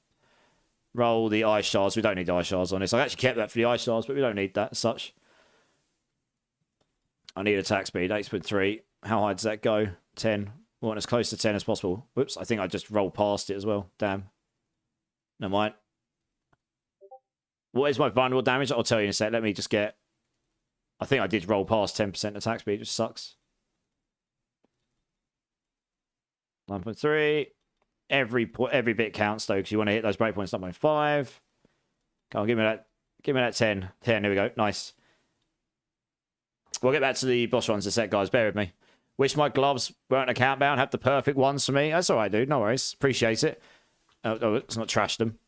[SPEAKER 2] Roll the ice shards. We don't need the ice shards on this. I actually kept that for the ice shards, but we don't need that as such. I need attack speed. 8.3. How high does that go? 10. We want as close to 10 as possible. Whoops, I think I just rolled past it as well. Damn. Never mind. What is my vulnerable damage? I'll tell you in a sec. Let me just get... I think I did roll past 10% attack speed, which sucks. 9.3. Every bit counts, though, because you want to hit those breakpoints. 9.5. Come on, give me that 10. 10, there we go. Nice. We'll get back to the boss runs in a sec, guys. Bear with me. Wish my gloves weren't account bound. Have the perfect ones for me. That's all right, dude. No worries. Appreciate it. Oh, let's not trash them.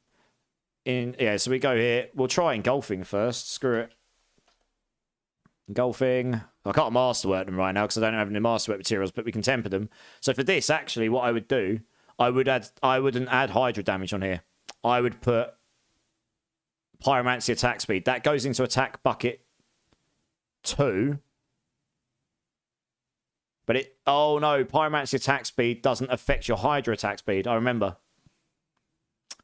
[SPEAKER 2] Yeah, so we go here. We'll try engulfing first. Screw it. Engulfing. I can't masterwork them right now because I don't have any masterwork materials, but we can temper them. So for this, actually, what I would do, I wouldn't add Hydra damage on here. I would put Pyromancy attack speed. That goes into attack bucket 2. But it... Oh, no. Pyromancy attack speed doesn't affect your Hydra attack speed. I remember.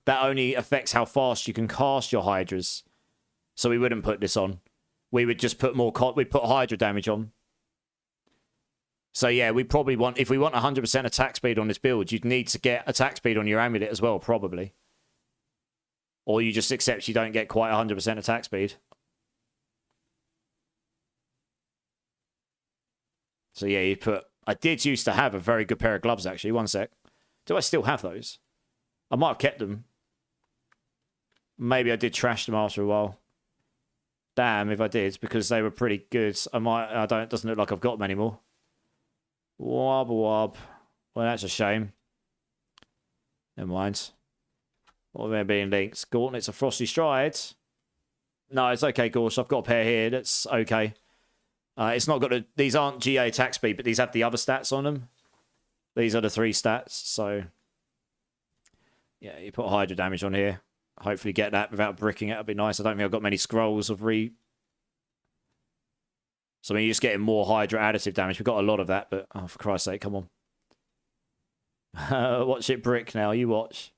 [SPEAKER 2] That only affects how fast you can cast your Hydras. So we wouldn't put this on. We would just put more... We'd put Hydra damage on. So, yeah, we probably want... If we want 100% attack speed on this build, you'd need to get attack speed on your amulet as well, probably. Or you just accept you don't get quite 100% attack speed. So, yeah, you put... I did used to have a very good pair of gloves, actually. One sec. Do I still have those? I might have kept them. Maybe I did trash them after a while. Damn, if I did, because they were pretty good. It doesn't look like I've got them anymore. Wob wob. Well, that's a shame. Never mind. What are there being links? Gauntlets of Frosty Strides. No, it's okay, Gorsh. I've got a pair here. That's okay. It's not got these aren't GA attack speed, but these have the other stats on them. These are the 3 stats, so... Yeah, you put Hydra damage on here. Hopefully get that without bricking it. That'd be nice. I don't think I've got many scrolls of So, I mean, you're just getting more Hydra additive damage. We've got a lot of that, but... Oh, for Christ's sake, come on. Watch it brick now. You watch.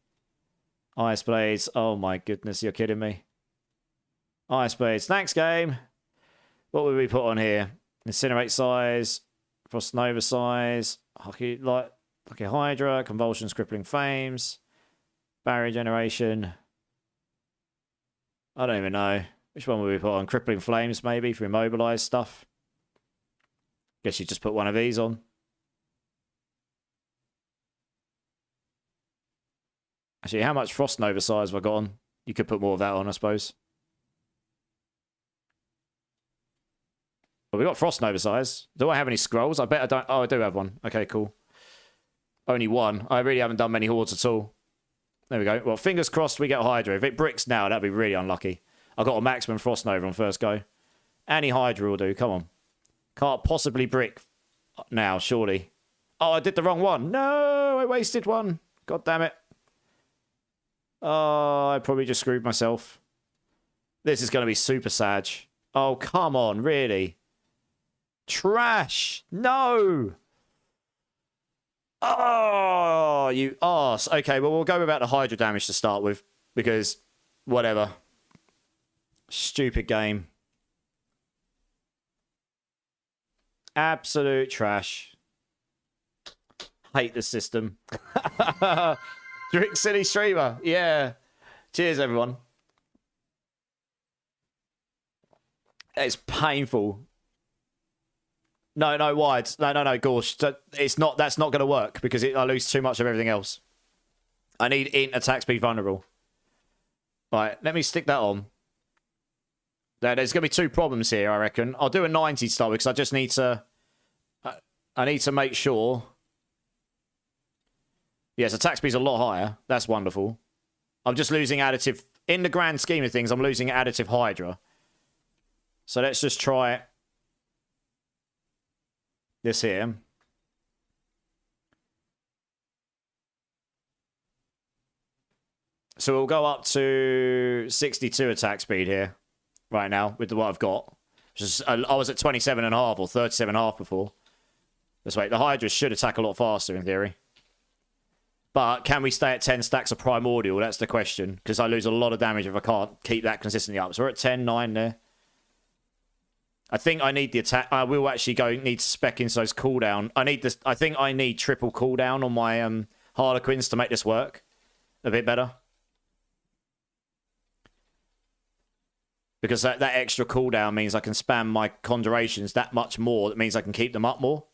[SPEAKER 2] Ice Blades. Oh, my goodness. You're kidding me. Ice Blades. Thanks, game. What would we put on here? Incinerate size. Frost Nova size. Hockey Hydra. Convulsions. Crippling Flames. Barrier Generation. I don't even know. Which one would we put on? Crippling Flames, maybe, for immobilized stuff. Guess you just put one of these on. Actually, how much Frost Nova size have I got on? You could put more of that on, I suppose. Well, we got Frost Nova size. Do I have any scrolls? I bet I don't. Oh, I do have one. Okay, cool. Only one. I really haven't done many hordes at all. There we go. Well, fingers crossed we get Hydra. If it bricks now, that'd be really unlucky. I've got a maximum Frost Nova on first go. Any Hydra will do. Come on. Can't possibly brick now, surely. Oh, I did the wrong one. No, I wasted one. God damn it. Oh, I probably just screwed myself. This is going to be super sad. Oh, come on. Really? Trash. No. Oh, you arse. Okay, well, we'll go without the Hydra damage to start with. Because, whatever. Stupid game. Absolute trash. Hate the system. Drink Silly Streamer. Yeah. Cheers, everyone. It's painful. No, wide. No, Gorsh. It's not. That's not going to work because I lose too much of everything else. I need int attack speed vulnerable. Right, let me stick that on. There's going to be 2 problems here, I reckon. I'll do a 90 start because I just need to... I need to make sure. Yes, attack speed's a lot higher. That's wonderful. I'm just losing additive. In the grand scheme of things, I'm losing additive Hydra. So let's just try this here. So we'll go up to 62 attack speed here right now with what I've got. I was at 27.5 or 37.5 before. Let's wait. The Hydra should attack a lot faster in theory. But can we stay at 10 stacks of Primordial? That's the question. Because I lose a lot of damage if I can't keep that consistently up. So we're at 10, 9 there. I think I need the attack. I will actually need to spec into those cooldown. I think I need triple cooldown on my Harlequins to make this work a bit better. Because that extra cooldown means I can spam my Conjurations that much more. That means I can keep them up more.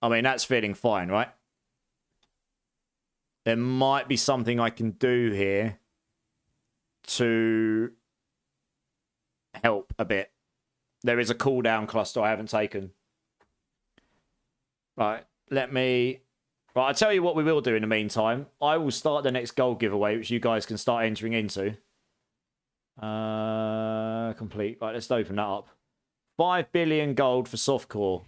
[SPEAKER 2] I mean, that's feeling fine, right? There might be something I can do here to help a bit. There is a cooldown cluster I haven't taken. Right, Right, I'll tell you what we will do in the meantime. I will start the next gold giveaway, which you guys can start entering into. Complete. Right, let's open that up. 5 billion gold for softcore.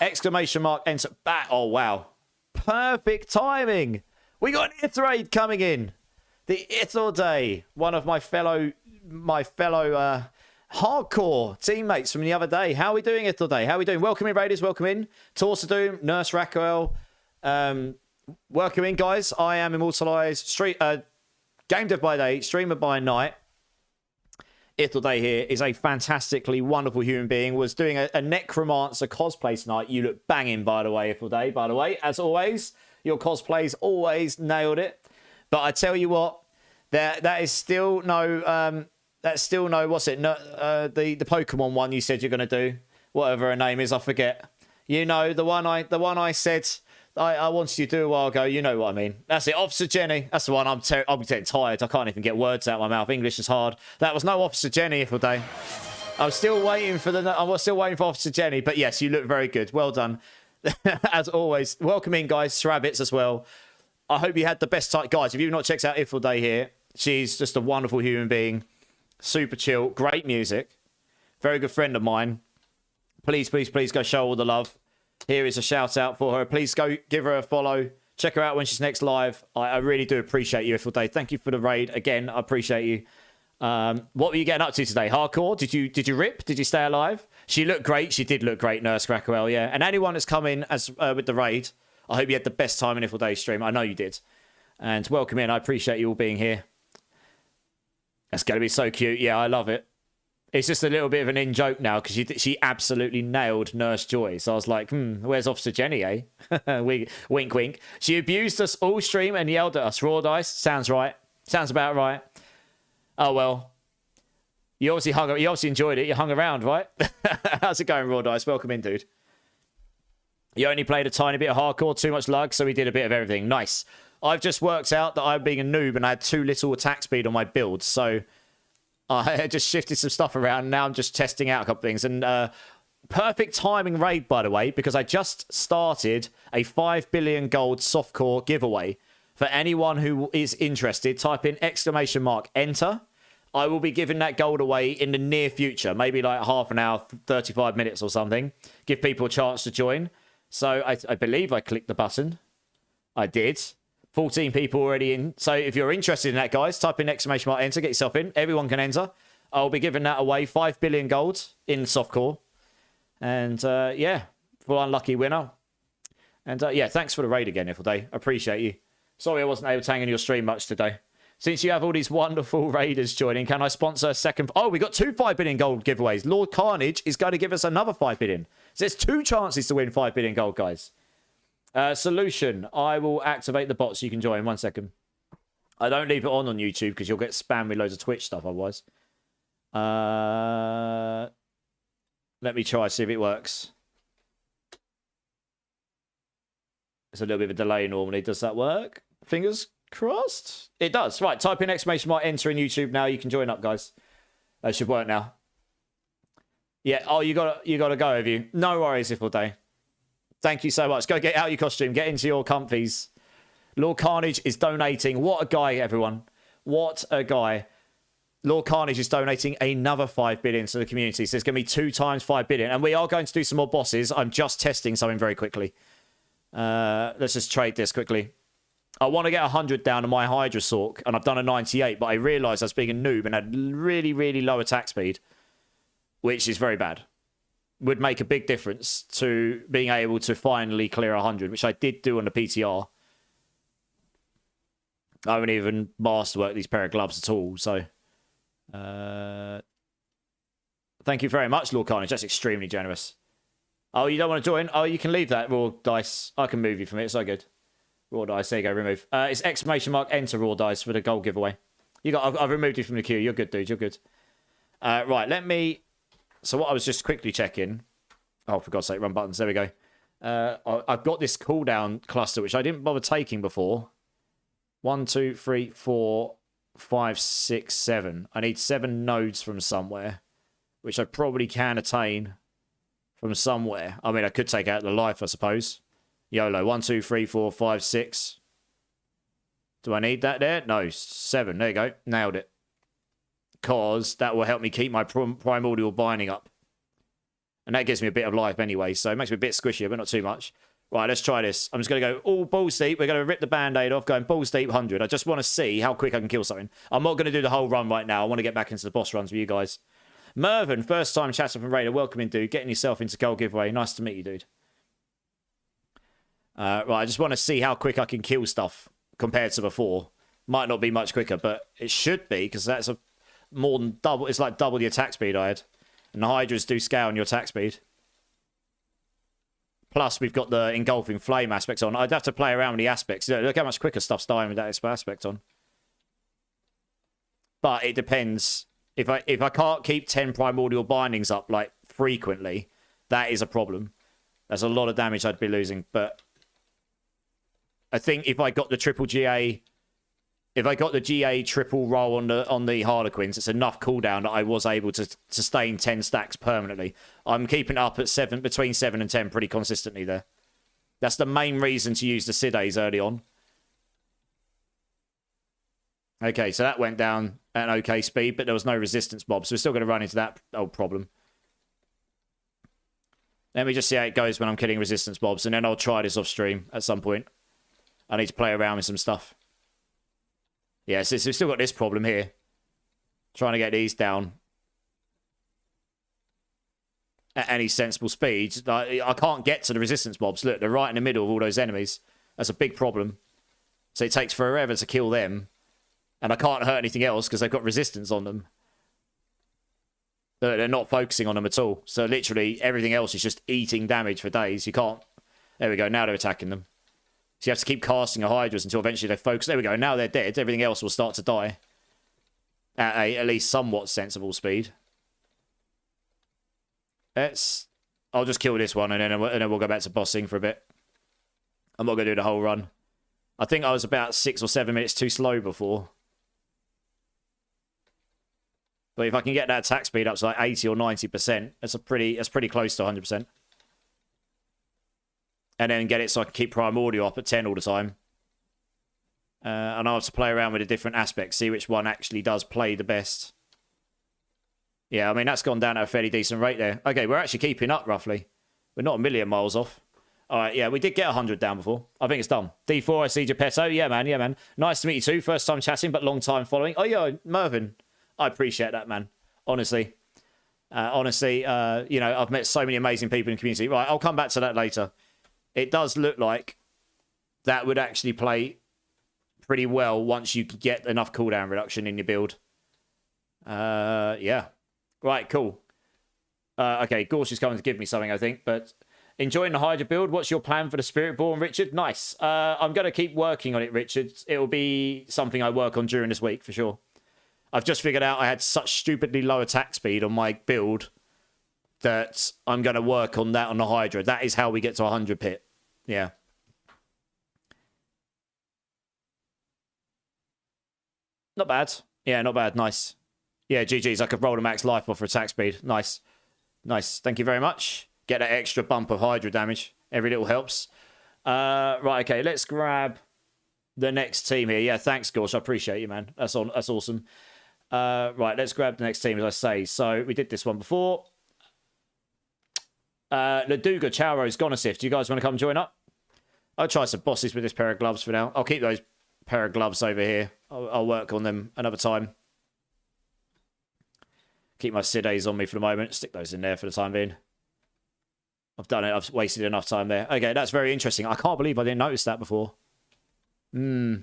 [SPEAKER 2] Exclamation mark, enter back. Oh, wow. Perfect timing. We got an Ith raid coming in. The Ithor Day. One of my fellow hardcore teammates from the other day. How are we doing Ithor Day? How are we doing? Welcome in, Raiders. Welcome in. Torsa Doom, Nurse Raquel. Welcome in, guys. I am Immortalized. Game dev by day, streamer by night. Ithor Day here is a fantastically wonderful human being. Was doing a Necromancer cosplay tonight. You look banging, by the way, Ithor Day. By the way, as always, your cosplays always nailed it. But I tell you what, that is still no. That's still no. What's it? No, the Pokemon one you said you're gonna do. Whatever her name is, I forget. You know the one I said I wanted you to do a while ago. You know what I mean. That's it. Officer Jenny. That's the one. I'm getting tired. I can't even get words out of my mouth. English is hard. That was no Officer Jenny for day. I'm still waiting for Officer Jenny. But yes, you look very good. Well done. As always. Welcome in, guys. Srabbits as well. I hope you had the best time. Guys, if you've not checked out Ithor Day here, she's just a wonderful human being. Super chill. Great music. Very good friend of mine. Please, please, please go show all the love. Here is a shout out for her. Please go give her a follow. Check her out when she's next live. I really do appreciate you, Ithor Day. Thank you for the raid. Again, I appreciate you. What were you getting up to today? Hardcore? Did you rip? Did you stay alive? She looked great. She did look great, Nurse Crackwell, yeah. And anyone that's come in as with the raid, I hope you had the best time in Ithor Day's stream. I know you did. And welcome in. I appreciate you all being here. That's going to be so cute. Yeah, I love it. It's just a little bit of an in-joke now because she absolutely nailed Nurse Joy. So I was like, where's Officer Jenny, eh? Wink, wink. She abused us all stream and yelled at us. Raw dice. Sounds right. Sounds about right. Oh, well. You obviously enjoyed it. You hung around, right? How's it going, Raw dice? Welcome in, dude. You only played a tiny bit of hardcore, too much lug, so we did a bit of everything. Nice. I've just worked out that I'm being a noob and I had too little attack speed on my build, so I just shifted some stuff around. And now I'm just testing out a couple things. And perfect timing raid, by the way, because I just started a 5 billion gold softcore giveaway. For anyone who is interested, type in exclamation mark enter. I will be giving that gold away in the near future, maybe like half an hour, 35 minutes or something. Give people a chance to join. So I believe I clicked the button. I did. 14 people already in. So if you're interested in that, guys, type in exclamation mark enter, get yourself in. Everyone can enter. I'll be giving that away, 5 billion gold in softcore. And yeah, for unlucky winner. And yeah, thanks for the raid again, Ithor Day. Appreciate you. Sorry I wasn't able to hang in your stream much today. Since you have all these wonderful raiders joining, can I sponsor a second? Oh, we got 2 5 billion gold giveaways. Lord Carnage is going to give us another 5 billion. So there's 2 chances to win 5 billion gold, guys. Solution. I will activate the bot so you can join. 1 second. I don't leave it on YouTube because you'll get spammed with loads of Twitch stuff otherwise. Let me try, see if it works. It's a little bit of a delay normally. Does that work? Fingers crossed. It does. Right, type in exclamation mark enter in YouTube now. You can join up, guys. That should work now. Yeah. Oh, you gotta go, have you? No worries, Ifil Day. Thank you so much. Go get out your costume. Get into your comfies. Lord Carnage is donating. What a guy, everyone. What a guy. Lord Carnage is donating another 5 billion to the community. So there's going to be 2 times 5 billion. And we are going to do some more bosses. I'm just testing something very quickly. Let's just trade this quickly. I want to get 100 down to my Hydra Sorc. And I've done a 98. But I realised I was being a noob and had really, really low attack speed. Which is very bad. Would make a big difference to being able to finally clear 100. Which I did do on the PTR. I haven't even masterworked these pair of gloves at all. So... thank you very much, Lord Carnage. That's extremely generous. Oh, you don't want to join? Oh, you can leave that raw dice. I can move you from it. It's so good. Raw dice. There you go. Remove. It's exclamation mark enter raw dice for the gold giveaway. I've removed you from the queue. You're good, dude. You're good. Right. Let me. So what I was just quickly checking. Oh, for God's sake, run buttons. There we go. I've got this cooldown cluster which I didn't bother taking before. 1, 2, 3, 4. 5, 6, 7. I need 7 nodes from somewhere, which I probably can attain from somewhere. I mean, I could take out the life, I suppose. YOLO. 1, 2, 3, 4, 5, 6. Do I need that there? No, 7. There you go. Nailed it. Because that will help me keep my primordial binding up. And that gives me a bit of life anyway, so it makes me a bit squishier, but not too much. Right, let's try this. I'm just going to go all balls deep. We're going to rip the Band-Aid off, going balls deep 100. I just want to see how quick I can kill something. I'm not going to do the whole run right now. I want to get back into the boss runs with you guys. Mervyn, first time chatter from Raider. Welcome in, dude. Getting yourself into gold giveaway. Nice to meet you, dude. Right, I just want to see how quick I can kill stuff compared to before. Might not be much quicker, but it should be, because that's more than double. It's like double the attack speed I had. And the Hydras do scale on your attack speed. Plus, we've got the engulfing flame aspects on. I'd have to play around with the aspects. Look how much quicker stuff's dying with that aspect on. But it depends. If I can't keep 10 primordial bindings up, like, frequently, that is a problem. That's a lot of damage I'd be losing. But I think if I got the triple GA... If I got the GA triple roll on the Harlequins, it's enough cooldown that I was able to sustain 10 stacks permanently. I'm keeping up at between 7 and 10 pretty consistently there. That's the main reason to use the Sidays early on. Okay, so that went down at an okay speed, but there was no resistance mobs, so we're still going to run into that old problem. Let me just see how it goes when I'm killing resistance mobs, and then I'll try this off stream at some point. I need to play around with some stuff. Yeah, so we've still got this problem here. Trying to get these down at any sensible speed. I can't get to the resistance mobs. Look, they're right in the middle of all those enemies. That's a big problem. So it takes forever to kill them. And I can't hurt anything else because they've got resistance on them. They're not focusing on them at all. So literally everything else is just eating damage for days. You can't... There we go. Now they're attacking them. So you have to keep casting your Hydras until eventually they focus. There we go. Now they're dead. Everything else will start to die. At at least somewhat sensible speed. I'll just kill this one and then we'll go back to bossing for a bit. I'm not going to do the whole run. I think I was about 6 or 7 minutes too slow before. But if I can get that attack speed up to like 80 or 90%, that's pretty close to 100%. And then get it so I can keep Primordial up at 10 all the time. And I'll have to play around with the different aspects, see which one actually does play the best. Yeah, I mean, that's gone down at a fairly decent rate there. Okay, we're actually keeping up, roughly. We're not a million miles off. All right, yeah, we did get 100 down before. I think it's done. D4, I see Geppetto. Yeah, man. Nice to meet you too. First time chatting, but long time following. Oh, yeah, Mervyn. I appreciate that, man. Honestly. You know, I've met so many amazing people in the community. Right, I'll come back to that later. It does look like that would actually play pretty well once you get enough cooldown reduction in your build. Yeah. Right, cool. Okay, Gorsh is coming to give me something, I think, but enjoying the Hydra build. What's your plan for the Spiritborn, Richard? Nice. I'm going to keep working on it, Richard. It will be something I work on during this week, for sure. I've just figured out I had such stupidly low attack speed on my build that I'm going to work on that on the Hydra. That is how we get to 100 pit. Yeah. Not bad. Yeah, not bad. Nice. Yeah, GG's. I could roll the max life off for attack speed. Nice. Nice. Thank you very much. Get that extra bump of Hydra damage. Every little helps. Right, okay. Let's grab the next team here. Yeah, thanks, Gorsh. I appreciate you, man. That's awesome. Right, let's grab the next team, as I say. So we did this one before. Laduga, Chowrose, Gonosif. Do you guys want to come join up? I'll try some bosses with this pair of gloves for now. I'll keep those pair of gloves over here. I'll work on them another time. Keep my Sidays on me for the moment. Stick those in there for the time being. I've done it. I've wasted enough time there. Okay, that's very interesting. I can't believe I didn't notice that before. I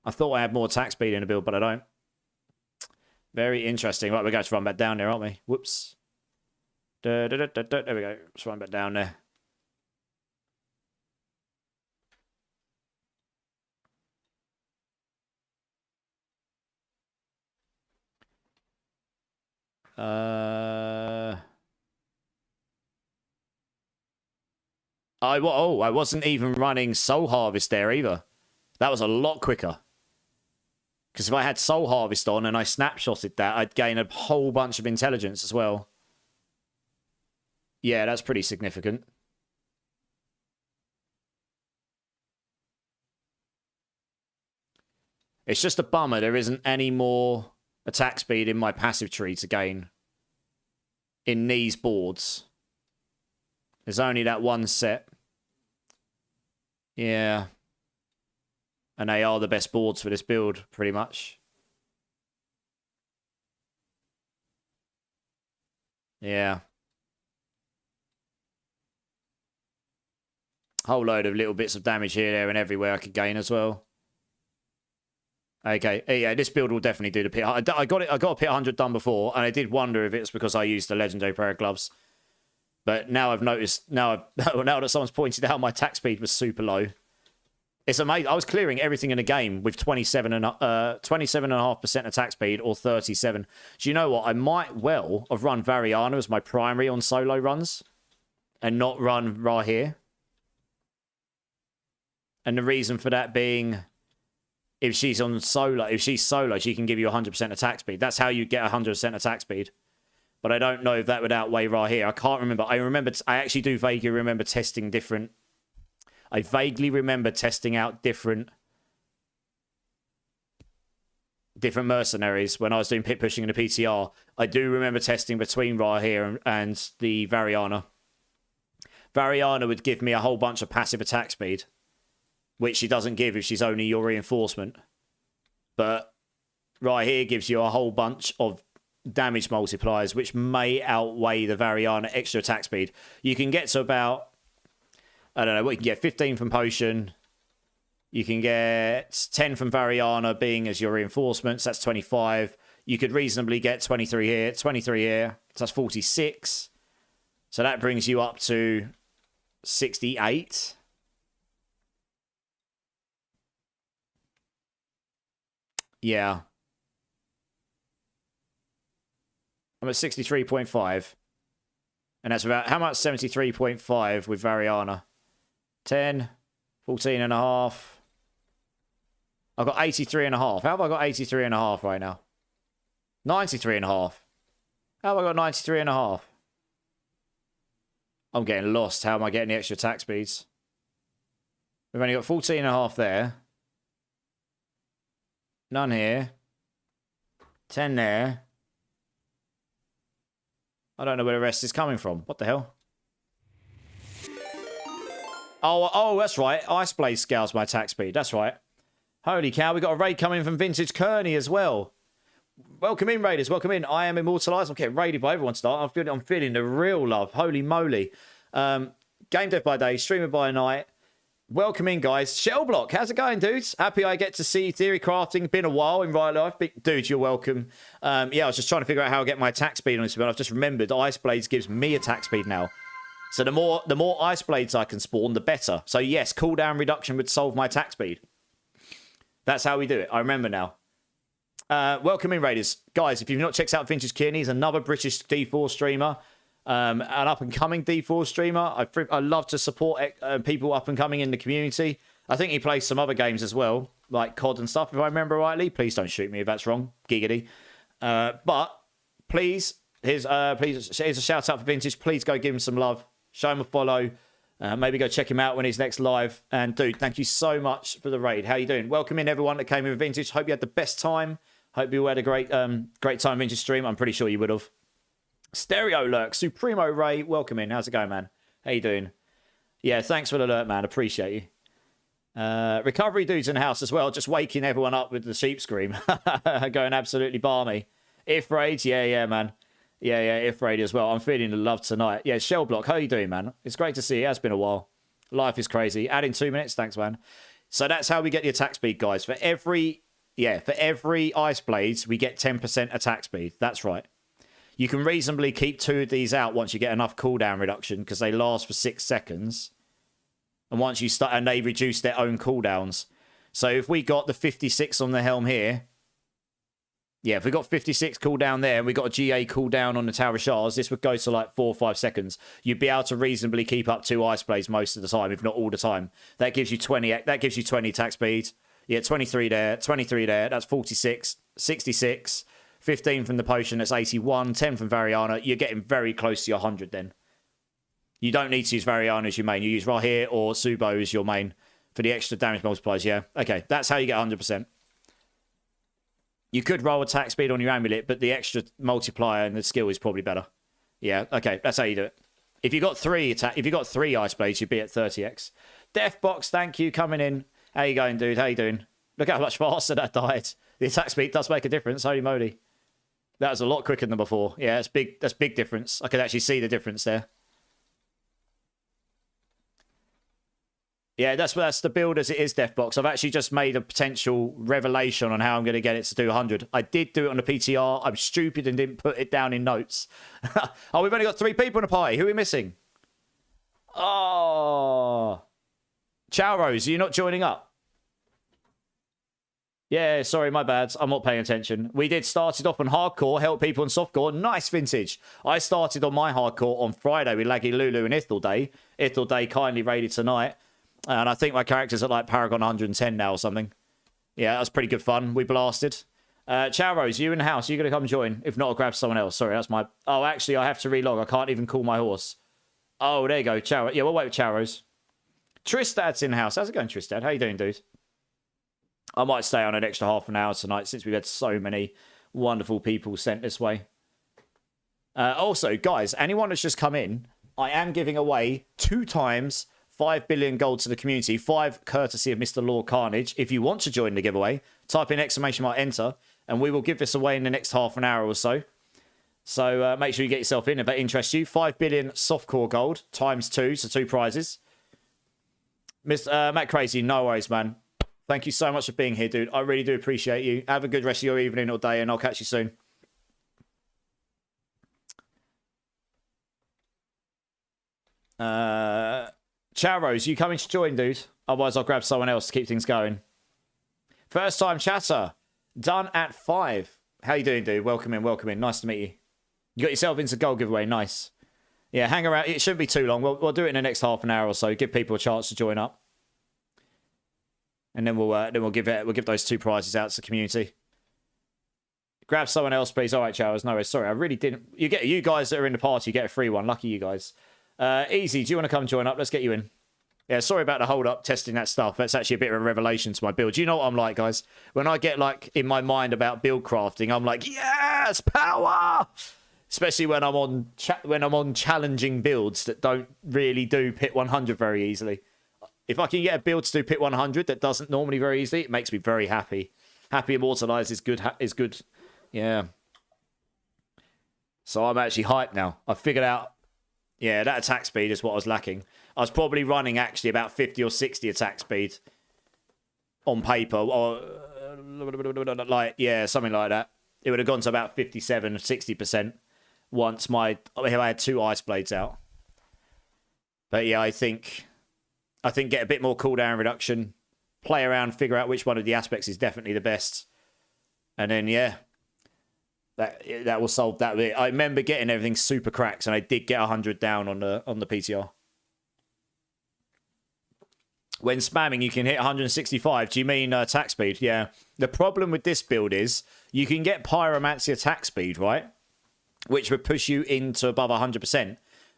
[SPEAKER 2] thought I had more attack speed in the build, but I don't. Very interesting. Right, we're going to run back down there, aren't we? Whoops. There we go. Let's run back down there. I wasn't even running Soul Harvest there either. That was a lot quicker. Because if I had Soul Harvest on and I snapshotted that, I'd gain a whole bunch of intelligence as well. Yeah, that's pretty significant. It's just a bummer there isn't any more attack speed in my passive tree to gain in these boards. There's only that one set. Yeah. And they are the best boards for this build, pretty much. Yeah. Whole load of little bits of damage here, there, and everywhere I could gain as well. Okay, yeah, this build will definitely do the pit. I got a pit 100 done before, and I did wonder if it's because I used the legendary pair of gloves. But now I've noticed, now that someone's pointed out my attack speed was super low. It's amazing. I was clearing everything in the game with 27.5% attack speed or 37. Do you know what? I might well have run Variana as my primary on solo runs and not run Rahir. And the reason for that being, if she's solo, she can give you 100% attack speed. That's how you get 100% attack speed. But I don't know if that would outweigh Rahir. I can't remember. I actually do vaguely remember testing different. I vaguely remember testing out different mercenaries when I was doing pit pushing in the PTR. I do remember testing between Rahir and the Variana. Variana would give me a whole bunch of passive attack speed, which she doesn't give if she's only your reinforcement. But Rahir gives you a whole bunch of damage multipliers, which may outweigh the Variana extra attack speed. You can get to about, I don't know, what you can get 15 from Potion. You can get 10 from Variana being as your reinforcements. That's 25. You could reasonably get 23 here, 23 here. So that's 46. So that brings you up to 68. Yeah. I'm at 63.5. And that's about, how much? 73.5 with Variana. 10, 14 and a half. I've got 83 and a half. How have I got 83 and a half right now? 93 and a half. How have I got 93 and a half? I'm getting lost. How am I getting the extra attack speeds? We've only got 14 and a half there. None here. 10 there. I don't know where the rest is coming from. What the hell? Oh, that's right. Ice Blade scales my attack speed. That's right. Holy cow, we got a raid coming from Vintage Kearney as well. Welcome in, raiders. Welcome in. I am immortalized. I'm getting raided by everyone start. I'm feeling the real love. Holy moly. Game dev by day, streamer by night. Welcome in, guys. Shellblock, how's it going, dudes? Happy I get to see Theory Crafting. Been a while in real life. Dude, you're welcome. Yeah, I was just trying to figure out how I get my attack speed on this, but I've just remembered Ice Blades gives me attack speed now. So the more Ice Blades I can spawn, the better. So yes, cooldown reduction would solve my attack speed. That's how we do it. I remember now. Welcome in, raiders. Guys, if you've not checked out Vintage Kearney, he's another British D4 streamer. An up-and-coming D4 streamer. I love to support people up-and-coming in the community. I think he plays some other games as well, like COD and stuff, if I remember rightly. Please don't shoot me if that's wrong. Giggity. But please Here's a shout out for Vintage. Please go give him some love. Show him a follow. Maybe go check him out when he's next live. And dude, thank you so much for the raid. How you doing? Welcome in everyone that came in with Vintage. Hope you had the best time. Hope you had a great time Vintage stream. I'm pretty sure you would have. Stereo Lurk, Supremo Ray, welcome in. How's it going, man? How you doing? Yeah, thanks for the alert, man. Appreciate you. Recovery dude's in the house as well, just waking everyone up with the sheep scream. Going absolutely balmy. If raid, yeah, man. Yeah, if raid as well. I'm feeling the love tonight. Yeah, Shellblock, how you doing, man? It's great to see you. It has been a while. Life is crazy. Add in 2 minutes. Thanks, man. So that's how we get the attack speed, guys. For every ice blades, we get 10% attack speed. That's right. You can reasonably keep 2 of these out once you get enough cooldown reduction because they last for 6 seconds. And once you start, and they reduce their own cooldowns. So if we got the 56 on the helm here, yeah, if we got 56 cooldown there and we got a GA cooldown on the Tower of Shards, this would go to like 4 or 5 seconds. You'd be able to reasonably keep up 2 ice blades most of the time, if not all the time. That gives you 20. That gives you 20 attack speed. Yeah, 23 there, 23 there. That's 46, 66. 15 from the potion, that's 81. 10 from Variana. You're getting very close to your 100 then. You don't need to use Variana as your main. You use Rahir or Subo as your main for the extra damage multipliers, yeah? Okay, that's how you get 100%. You could roll attack speed on your amulet, but the extra multiplier and the skill is probably better. Yeah, okay, that's how you do it. If you got 3 ice blades, you'd be at 30x. Deathbox, thank you, coming in. How you going, dude? How you doing? Look how much faster that died. The attack speed does make a difference, holy moly. That was a lot quicker than before. Yeah, that's big. That's big difference. I could actually see the difference there. Yeah, that's the build as it is, Deathbox. I've actually just made a potential revelation on how I'm going to get it to do 100. I did do it on the PTR. I'm stupid and didn't put it down in notes. Oh, we've only got 3 people in a party. Who are we missing? Oh. Chow Rose, are you not joining up? Yeah, sorry, my bad. I'm not paying attention. We did started off on hardcore, help people on softcore. Nice, Vintage. I started on my hardcore on Friday with Laggy Lulu and Ithil Day. Ithil Day kindly raided tonight. And I think my character's at like Paragon 110 now or something. Yeah, that was pretty good fun. We blasted. Chow Rose, you in the house. You going to come join? If not, I'll grab someone else. Sorry, that's my... Oh, actually, I have to relog. I can't even call my horse. Oh, there you go. Chow... Yeah, we'll wait with Chow Rose. Tristad's in the house. How's it going, Tristad? How you doing, dude? I might stay on an extra half an hour tonight since we've had so many wonderful people sent this way. Also, guys, anyone that's just come in, I am giving away 2 times 5 billion gold to the community, 5 courtesy of Mr. Lord Carnage. If you want to join the giveaway, type in ! enter, and we will give this away in the next half an hour or so. So make sure you get yourself in if that interests you. 5 billion softcore gold times 2, so 2 prizes. Mr. Matt Crazy, no worries, man. Thank you so much for being here, dude. I really do appreciate you. Have a good rest of your evening or day, and I'll catch you soon. Chow Rose, you coming to join, dude? Otherwise, I'll grab someone else to keep things going. First time chatter. Done at 5. How you doing, dude? Welcome in, welcome in. Nice to meet you. You got yourself into gold giveaway. Nice. Yeah, hang around. It shouldn't be too long. We'll do it in the next half an hour or so. Give people a chance to join up. And then we'll give those 2 prizes out to the community. Grab someone else, please. All right, Chowers. No worries. Sorry, I really didn't. You guys that are in the party get a free one. Lucky you guys. Easy. Do you want to come join up? Let's get you in. Yeah, sorry about the hold up testing that stuff. That's actually a bit of a revelation to my build. Do you know what I'm like, guys? When I get like in my mind about build crafting, I'm like, yes, power. Especially when I'm on challenging builds that don't really do pit 100 very easily. If I can get a build to do pit 100 that doesn't normally very easily, it makes me very happy. Happy immortalized is good. Is good. Yeah. So I'm actually hyped now. I figured out. Yeah, that attack speed is what I was lacking. I was probably running actually about 50 or 60 attack speed on paper, or like something like that. It would have gone to about 57, 60% once I had 2 ice blades out. But yeah, I think get a bit more cooldown reduction, play around, figure out which one of the aspects is definitely the best, and then that will solve that bit. I remember getting everything super cracks, and I did get 100 down on the PTR. When spamming, you can hit 165. Do you mean attack speed? Yeah. The problem with this build is you can get pyromancy attack speed, right? which would push you into above 100%.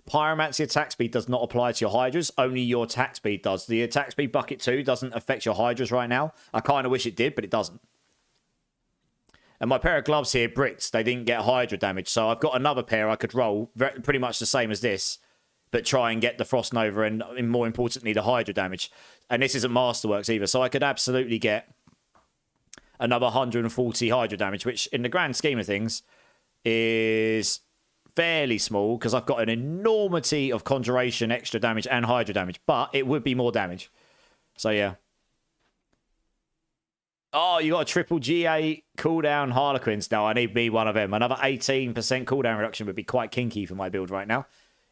[SPEAKER 2] Pyromancy attack speed does not apply to your Hydras, only your attack speed does. The attack speed bucket 2 doesn't affect your Hydras right now. I kind of wish it did, but it doesn't. And my pair of gloves here, bricks, they didn't get Hydra damage. So I've got another pair I could roll, pretty much the same as this, but try and get the Frost Nova and more importantly, the Hydra damage. And this isn't Masterworks either. So I could absolutely get another 140 Hydra damage, which in the grand scheme of things is fairly small because I've got an enormity of Conjuration, extra damage, and Hydra damage, but it would be more damage. So, yeah. Oh, you got a triple GA cooldown Harlequins. No, I need me one of them. Another 18% cooldown reduction would be quite kinky for my build right now.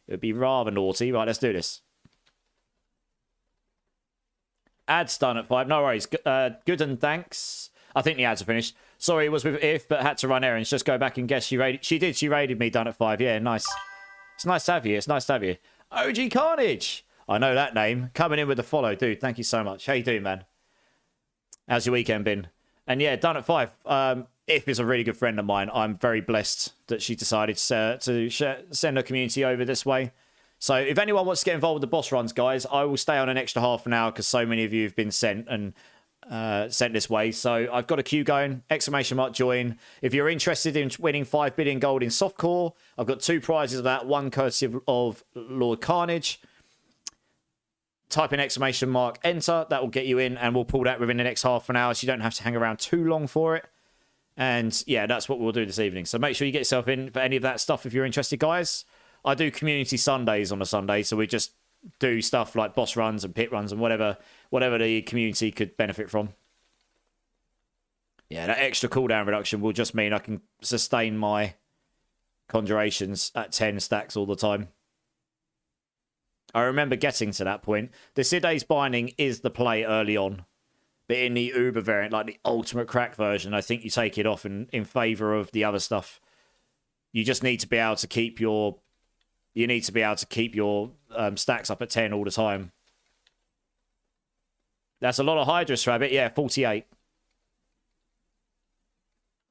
[SPEAKER 2] It would be rather naughty. Right, let's do this. Ads done at 5. No worries. Good and thanks. I think the ads are finished. Sorry, it was with If, but had to run errands. Just go back and guess she raided. She did. She raided me. Done at 5. Yeah, nice. It's nice to have you. It's nice to have you. OG Carnage. I know that name. Coming in with a follow, dude. Thank you so much. How you doing, man? How's your weekend been? And yeah, done at 5. If is a really good friend of mine. I'm very blessed that she decided to send her community over this way. So if anyone wants to get involved with the boss runs, guys, I will stay on an extra half an hour because so many of you have been sent and sent this way. So I've got a queue going. Exclamation mark join. If you're interested in winning 5 billion gold in softcore, I've got 2 prizes of that. One courtesy of Lord Carnage. Type in exclamation mark enter. That will get you in, and we'll pull that within the next half an hour, so you don't have to hang around too long for it. And yeah, that's what we'll do this evening. So make sure you get yourself in for any of that stuff if you're interested, guys. I do community Sundays on a Sunday, so we just do stuff like boss runs and pit runs and whatever the community could benefit from. Yeah, that extra cooldown reduction will just mean I can sustain my conjurations at 10 stacks all the time. I remember getting to that point. The Sidae's Binding is the play early on. But in the Uber variant, like the ultimate crack version, I think you take it off in favour of the other stuff. You just need to be able to keep your... You need to be able to keep your stacks up at 10 all the time. That's a lot of Hydrus Rabbit. Yeah, 48.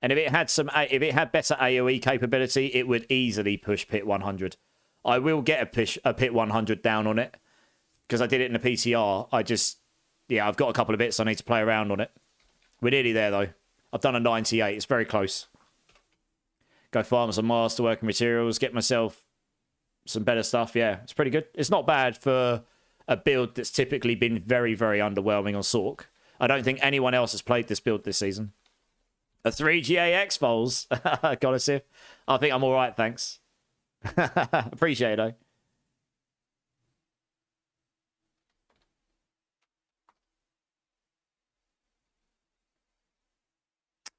[SPEAKER 2] And if it had better AoE capability, it would easily push Pit 100. I will get a Pit 100 down on it because I did it in the PTR. I've got a couple of bits I need to play around on it. We're nearly there though. I've done a 98. It's very close. Go farm some masterwork and materials. Get myself some better stuff. Yeah, it's pretty good. It's not bad for a build that's typically been very, very underwhelming on Sork. I don't think anyone else has played this build this season. A 3GA X-Foals. Got a Sif. I think I'm all right, thanks. Appreciate it, though.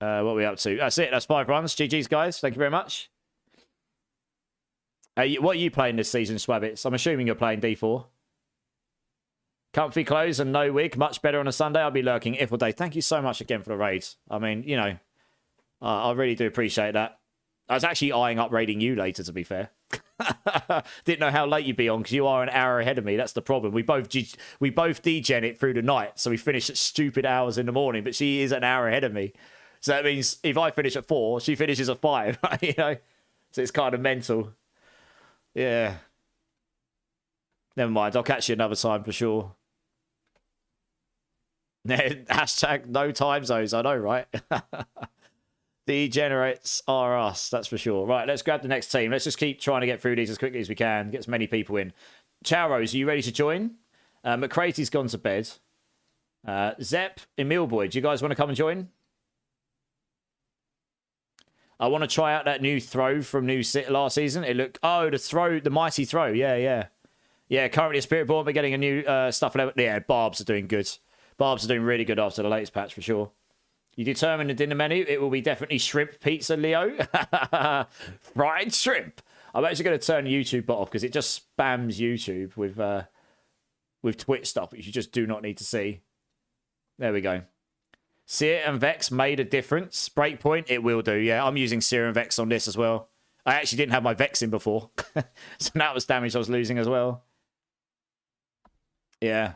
[SPEAKER 2] What are we up to? That's it. That's 5 runs. GG's, guys. Thank you very much. What are you playing this season, Swabbits? I'm assuming you're playing D4. Comfy clothes and no wig. Much better on a Sunday. I'll be lurking if all day. Thank you so much again for the raids. I mean, you know, I really do appreciate that. I was actually eyeing up raiding you later, to be fair. Didn't know how late you'd be on because you are an hour ahead of me. That's the problem. We both degen it through the night, so we finish at stupid hours in the morning. But she is an hour ahead of me, so that means if I finish at 4, she finishes at 5. You know, so it's kind of mental. Yeah. Never mind. I'll catch you another time for sure. Hashtag no time zones. I know, right? Degenerates are us, that's for sure. Right, let's grab the next team. Let's just keep trying to get through these as quickly as we can. Get as many people in. Chowrose, are you ready to join? McCraty's gone to bed. Zep, Emil Boy, do you guys want to come and join? I want to try out that new throw from last season. It looked... Oh, the mighty throw. Yeah. Yeah, currently a Spirit Born, but getting a new stuff level. Yeah, Barbs are doing good. Barbs are doing really good after the latest patch, for sure. You determine the dinner menu. It will be definitely shrimp pizza, Leo. Fried shrimp. I'm actually going to turn the YouTube bot off because it just spams YouTube with Twitch stuff, which you just do not need to see. There we go. Seer and Vex made a difference. Breakpoint, it will do. Yeah, I'm using Seer and Vex on this as well. I actually didn't have my Vex in before. So that was damage I was losing as well. Yeah.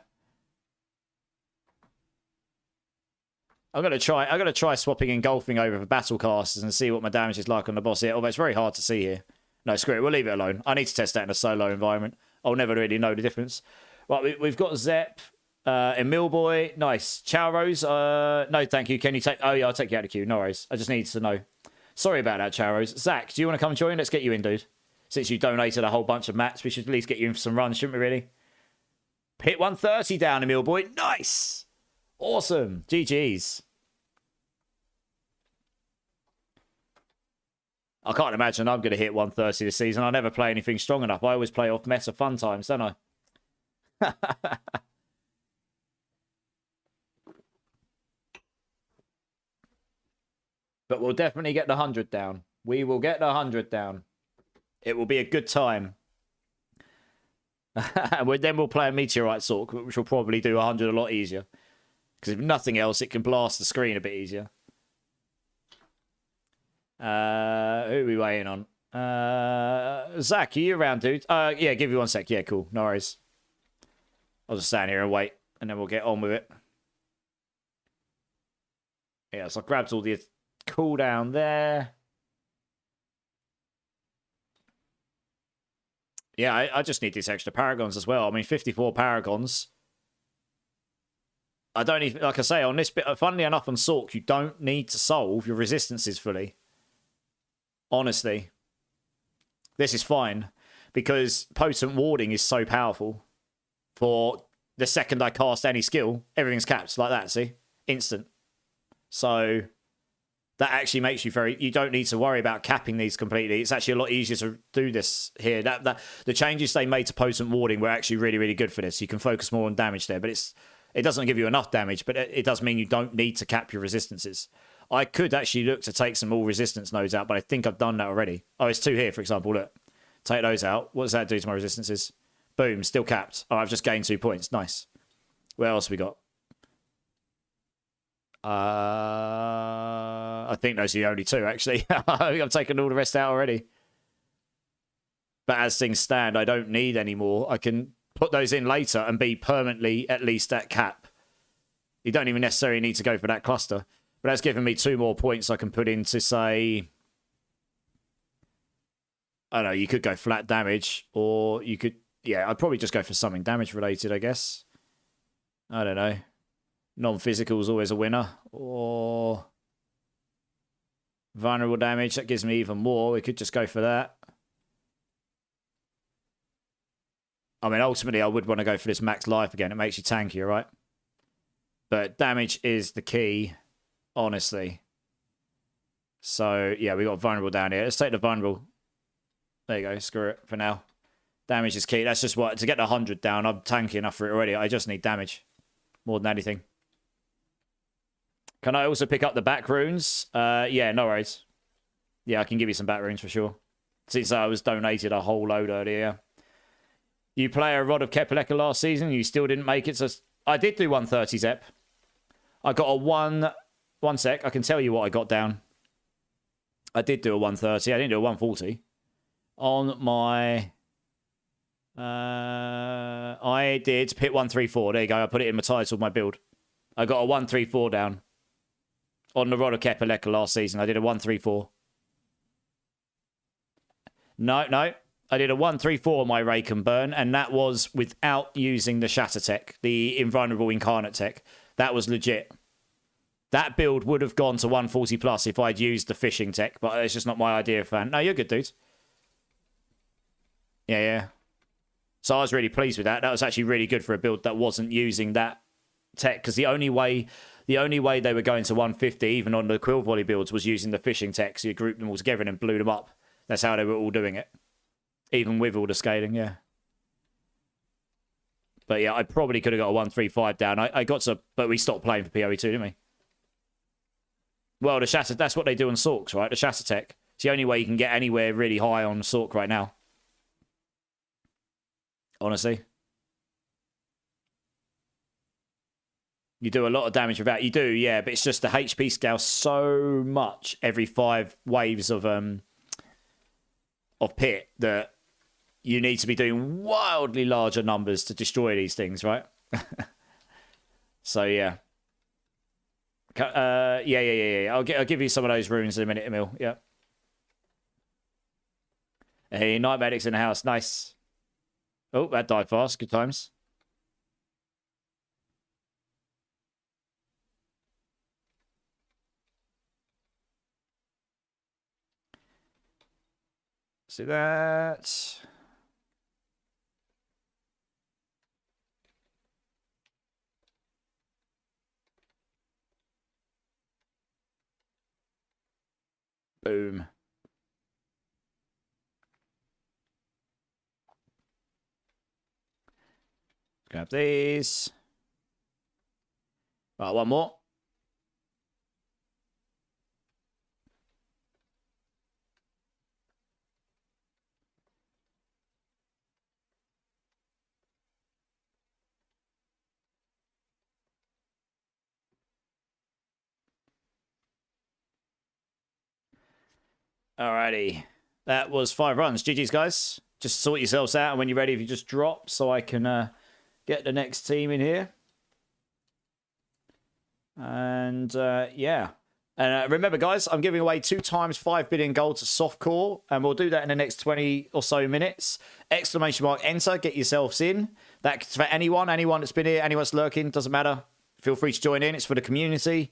[SPEAKER 2] I'm gonna try swapping engulfing over for battle casters and see what my damage is like on the boss here. Although it's very hard to see here. No, screw it. We'll leave it alone. I need to test that in a solo environment. I'll never really know the difference. Right, we've got Zep, Emil Boy, nice. Chow Rose, no, thank you. Can you take? Oh yeah, I'll take you out of the queue. No worries. I just need to know. Sorry about that, Chow Rose. Zach, do you want to come join? Let's get you in, dude. Since you donated a whole bunch of mats, we should at least get you in for some runs, shouldn't we? Really? Hit 130 down, Emil Boy. Nice. Awesome. GG's. I can't imagine I'm going to hit 130 this season. I never play anything strong enough. I always play off meta fun times, don't I? But we'll definitely get the 100 down. We will get the 100 down. It will be a good time. And then we'll play a Meteorite Sork, which will probably do 100 a lot easier. Because if nothing else, it can blast the screen a bit easier. Who are we waiting on? Zach, are you around, dude? Yeah, give you 1 sec. Yeah, cool. No worries. I'll just stand here and wait, and then we'll get on with it. Yeah, so I grabbed all the cooldown there. Yeah, I just need these extra Paragons as well. I mean, 54 Paragons. I don't even, like I say, on this bit, funnily enough, on Sork, you don't need to solve your resistances fully. Honestly. This is fine. Because Potent Warding is so powerful. For the second I cast any skill, everything's capped like that, see? Instant. So that actually makes you you don't need to worry about capping these completely. It's actually a lot easier to do this here. The changes they made to Potent Warding were actually really, really good for this. You can focus more on damage there, but it doesn't give you enough damage, but it does mean you don't need to cap your resistances. I could actually look to take some all resistance nodes out, but I think I've done that already. Oh, it's 2 here, for example. Look. Take those out. What does that do to my resistances? Boom, still capped. Oh, I've just gained 2 points. Nice. What else we got? I think those are the only 2, actually. I've taken all the rest out already. But as things stand, I don't need any more. I can put those in later and be permanently at least at cap. You don't even necessarily need to go for that cluster. But that's given me 2 more points I can put into, say... I don't know, you could go flat damage, or you could... Yeah, I'd probably just go for something damage-related, I guess. I don't know. Non-physical is always a winner. Or... vulnerable damage, that gives me even more. We could just go for that. I mean, ultimately, I would want to go for this max life again. It makes you tankier, right? But damage is the key, honestly. So, yeah, we got vulnerable down here. Let's take the vulnerable. There you go. Screw it for now. Damage is key. That's just what... To get the 100 down, I'm tanky enough for it already. I just need damage. More than anything. Can I also pick up the back runes? Yeah, no worries. Yeah, I can give you some back runes for sure. Since I was donated a whole load earlier. You play a Rod of Kepaleka last season, you still didn't make it. So I did do 130 Zep. I got a 1 sec. I can tell you what I got down. I did do a 130. I didn't do a 140. On my... I did pit 134. There you go. I put it in my title of my build. I got a 134 down. On the Rod of Kepaleka last season, I did a 134. No. I did a 134 on my Rake and Burn, and that was without using the Shatter tech, the Invulnerable Incarnate tech. That was legit. That build would have gone to 140 plus if I'd used the Fishing tech, but it's just not my idea, fan. No, you're good, dude. Yeah. So I was really pleased with that. That was actually really good for a build that wasn't using that tech, because the only way they were going to 150, even on the Quill Volley builds, was using the Fishing tech. So you grouped them all together and then blew them up. That's how they were all doing it. Even with all the scaling, yeah. But yeah, I probably could have got a 135 down. I got to... But we stopped playing for PoE2, didn't we? Well, the Shatter... That's what they do on Sorks, right? The Shatter tech. It's the only way you can get anywhere really high on Sork right now. Honestly. You do a lot of damage without... You do, yeah. But it's just the HP scale so much every 5 waves of pit that you need to be doing wildly larger numbers to destroy these things, right? So, yeah. Yeah. I'll give you some of those runes in a minute, Emil. Yeah. Hey, Night Medic's in the house. Nice. Oh, that died fast. Good times. See that. Boom. Grab these. Right, one more. Alrighty. That was 5 runs. GG's, guys. Just sort yourselves out, and when you're ready, if you just drop so I can get the next team in here. And yeah. And remember, guys, I'm giving away 2 times 5 billion gold to softcore, and we'll do that in the next 20 or so minutes. Exclamation mark enter, get yourselves in. That's for anyone that's been here, anyone that's lurking, doesn't matter. Feel free to join in. It's for the community.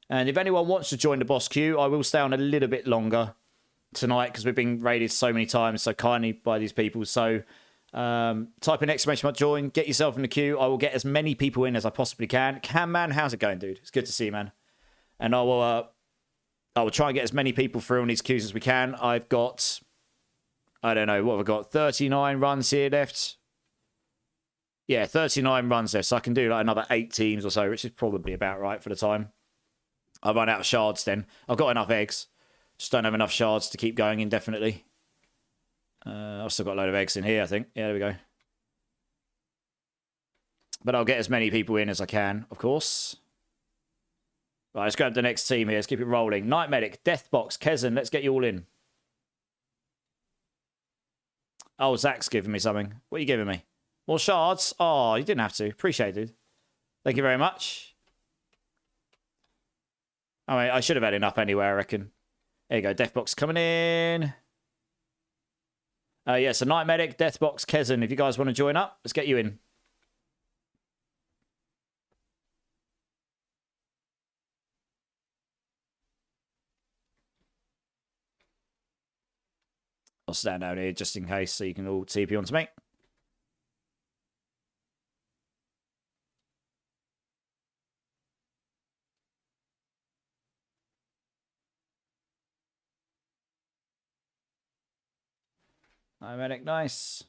[SPEAKER 2] And if anyone wants to join the boss queue, I will stay on a little bit longer tonight because we've been raided so many times so kindly by these people. So type in exclamation mark join, get yourself in the queue. I will get as many people in as I possibly can. Man, how's it going, dude? It's good to see you, man. And I will try and get as many people through on these queues as we can. I've got, I don't know, what have I got? 39 runs here left. Yeah, 39 runs left. So I can do like another 8 teams or so, which is probably about right for the time. I'll run out of shards then. I've got enough eggs. Just don't have enough shards to keep going indefinitely. I've still got a load of eggs in here, I think. Yeah, there we go. But I'll get as many people in as I can, of course. Right, let's grab the next team here. Let's keep it rolling. Night Medic, Deathbox, Kezen. Let's get you all in. Oh, Zach's giving me something. What are you giving me? More shards? Oh, you didn't have to. Appreciate it. Thank you very much. I mean, I should have had enough anyway, I reckon. There you go. Deathbox coming in. Yeah, so Night Medic, Deathbox, Kezen. If you guys want to join up, let's get you in. I'll stand down here just in case so you can all TP onto me. Night Medic, nice.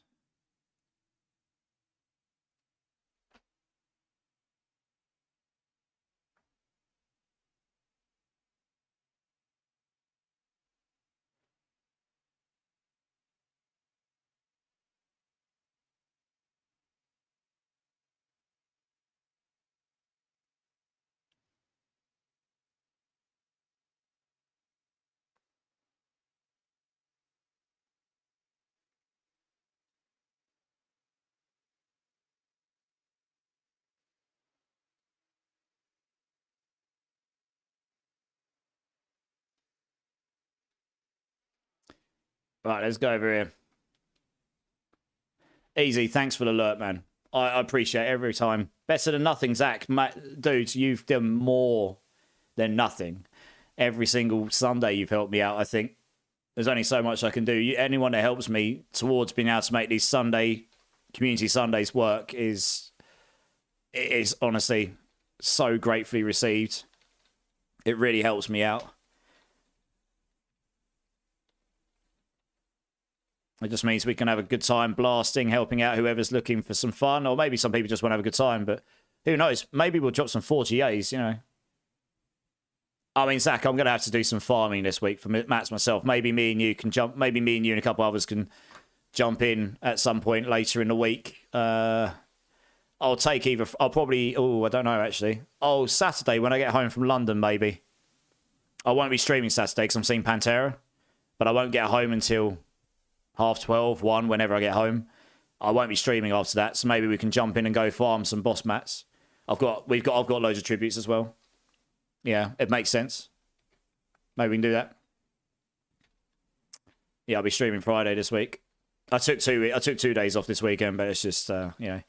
[SPEAKER 2] Right, let's go over here. Easy, thanks for the alert, man. I appreciate it every time. Better than nothing, Zach. Dude, you've done more than nothing. Every single Sunday you've helped me out, I think. There's only so much I can do. Anyone that helps me towards being able to make these community Sundays work is honestly so gratefully received. It really helps me out. It just means we can have a good time blasting, helping out whoever's looking for some fun, or maybe some people just want to have a good time, but who knows? Maybe we'll drop some 4GAs, you know. I mean, Zach, I'm going to have to do some farming this week for Mats myself. Maybe me and you can jump, maybe me and you and a couple others can jump in at some point later in the week. I'll probably, I don't know actually. Oh, Saturday when I get home from London, maybe. I won't be streaming Saturday because I'm seeing Pantera, but I won't get home until 12:30, 1, whenever I get home. I won't be streaming after that, so maybe we can jump in and go farm some boss mats. I've got loads of tributes as well. Yeah, it makes sense. Maybe we can do that. Yeah, I'll be streaming Friday this week. I took 2 days off this weekend, but it's just you know,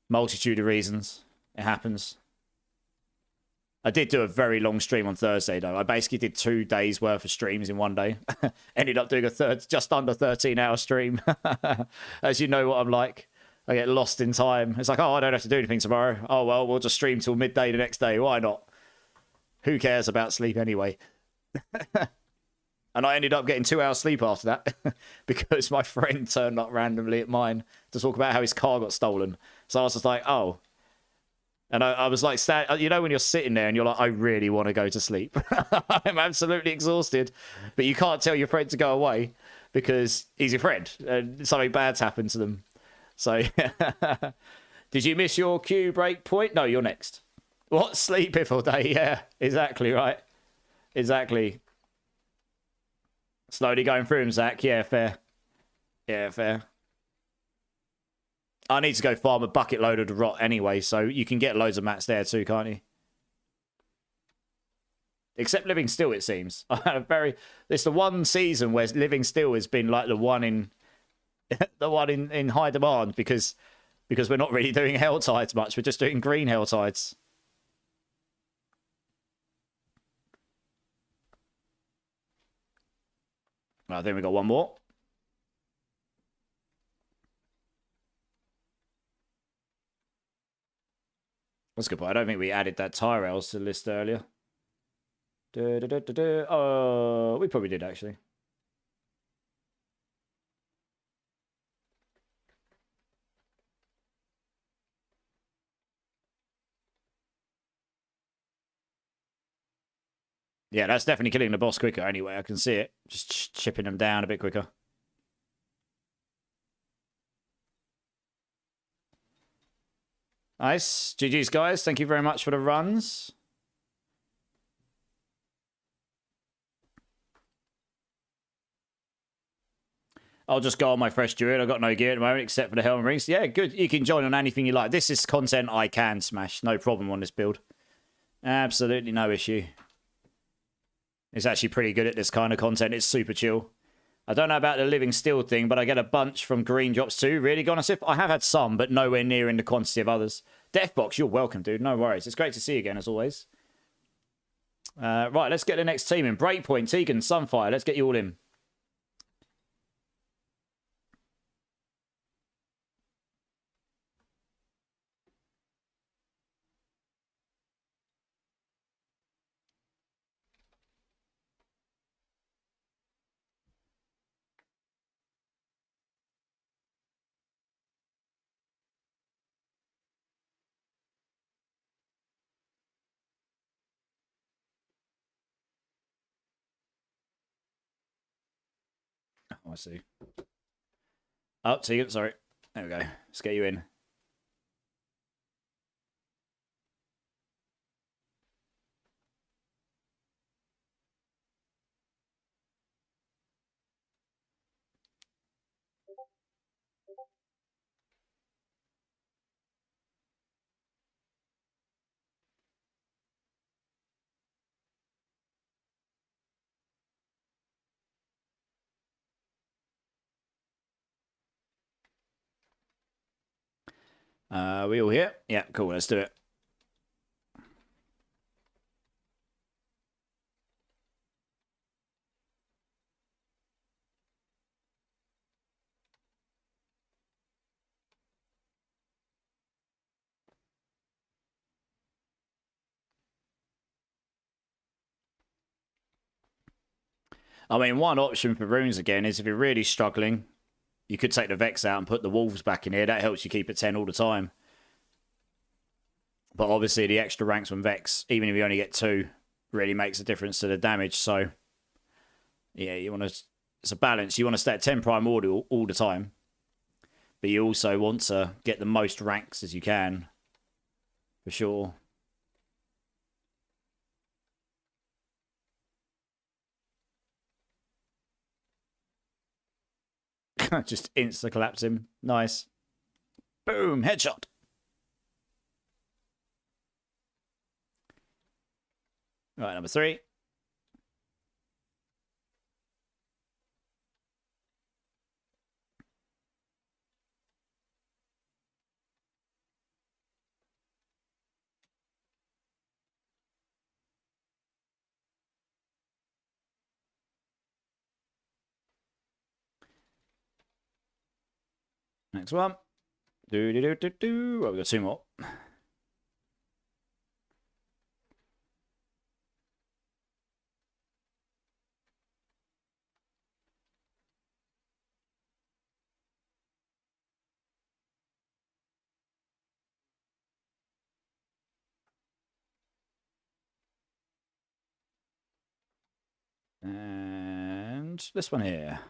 [SPEAKER 2] multitude of reasons. It happens. I did do a very long stream on Thursday though. I basically did 2 days worth of streams in one day. Ended up doing just under 13-hour stream. As you know what I'm like. I get lost in time. It's like, oh, I don't have to do anything tomorrow. Oh well, we'll just stream till midday the next day. Why not? Who cares about sleep anyway? And I ended up getting 2 hours sleep after that because my friend turned up randomly at mine to talk about how his car got stolen. So I was just like, oh. And I was like, you know when you're sitting there and you're like, I really want to go to sleep. I'm absolutely exhausted. But you can't tell your friend to go away because he's your friend and something bad's happened to them. So, did you miss your queue break point? No, you're next. What? Sleep if all day? Yeah, exactly right. Exactly. Slowly going through them, Zach. Yeah, fair. Yeah, fair. I need to go farm a bucket load of the rot anyway, so you can get loads of mats there too, can't you? Except Living Still, it seems. It's the one season where Living Still has been like the one in in high demand because we're not really doing hell tides much. We're just doing green hell tides. I think we got one more. That's a good point. I don't think we added that Tyrells to the list earlier. Oh, we probably did actually. Yeah, that's definitely killing the boss quicker anyway. I can see it. Just chipping them down a bit quicker. Nice. GG's, guys. Thank you very much for the runs. I'll just go on my fresh druid. I've got no gear at the moment except for the helm rings. Yeah, good. You can join on anything you like. This is content I can smash. No problem on this build. Absolutely no issue. It's actually pretty good at this kind of content. It's super chill. I don't know about the Living Still thing, but I get a bunch from green drops too. Really, Gonasif? I have had some, but nowhere near in the quantity of others. Deathbox, you're welcome, dude. No worries. It's great to see you again, as always. Right, let's get the next team in. Breakpoint, Tegan, Sunfire. Let's get you all in. Oh, I see. Oh, Tegan, sorry. There we go. Let's get you in. We all here? Yeah, cool. Let's do it. I mean, one option for runes again is if you're really struggling, you could take the Vex out and put the Wolves back in here. That helps you keep it 10 all the time. But obviously, the extra ranks from Vex, even if you only get 2, really makes a difference to the damage. So, yeah, you want to. It's a balance. You want to stay at 10 prime order all the time. But you also want to get the most ranks as you can. For sure. Just insta-collapse him. Nice. Boom. Headshot. Right, number 3. Next one. Well, we've got 2 more. And this one here.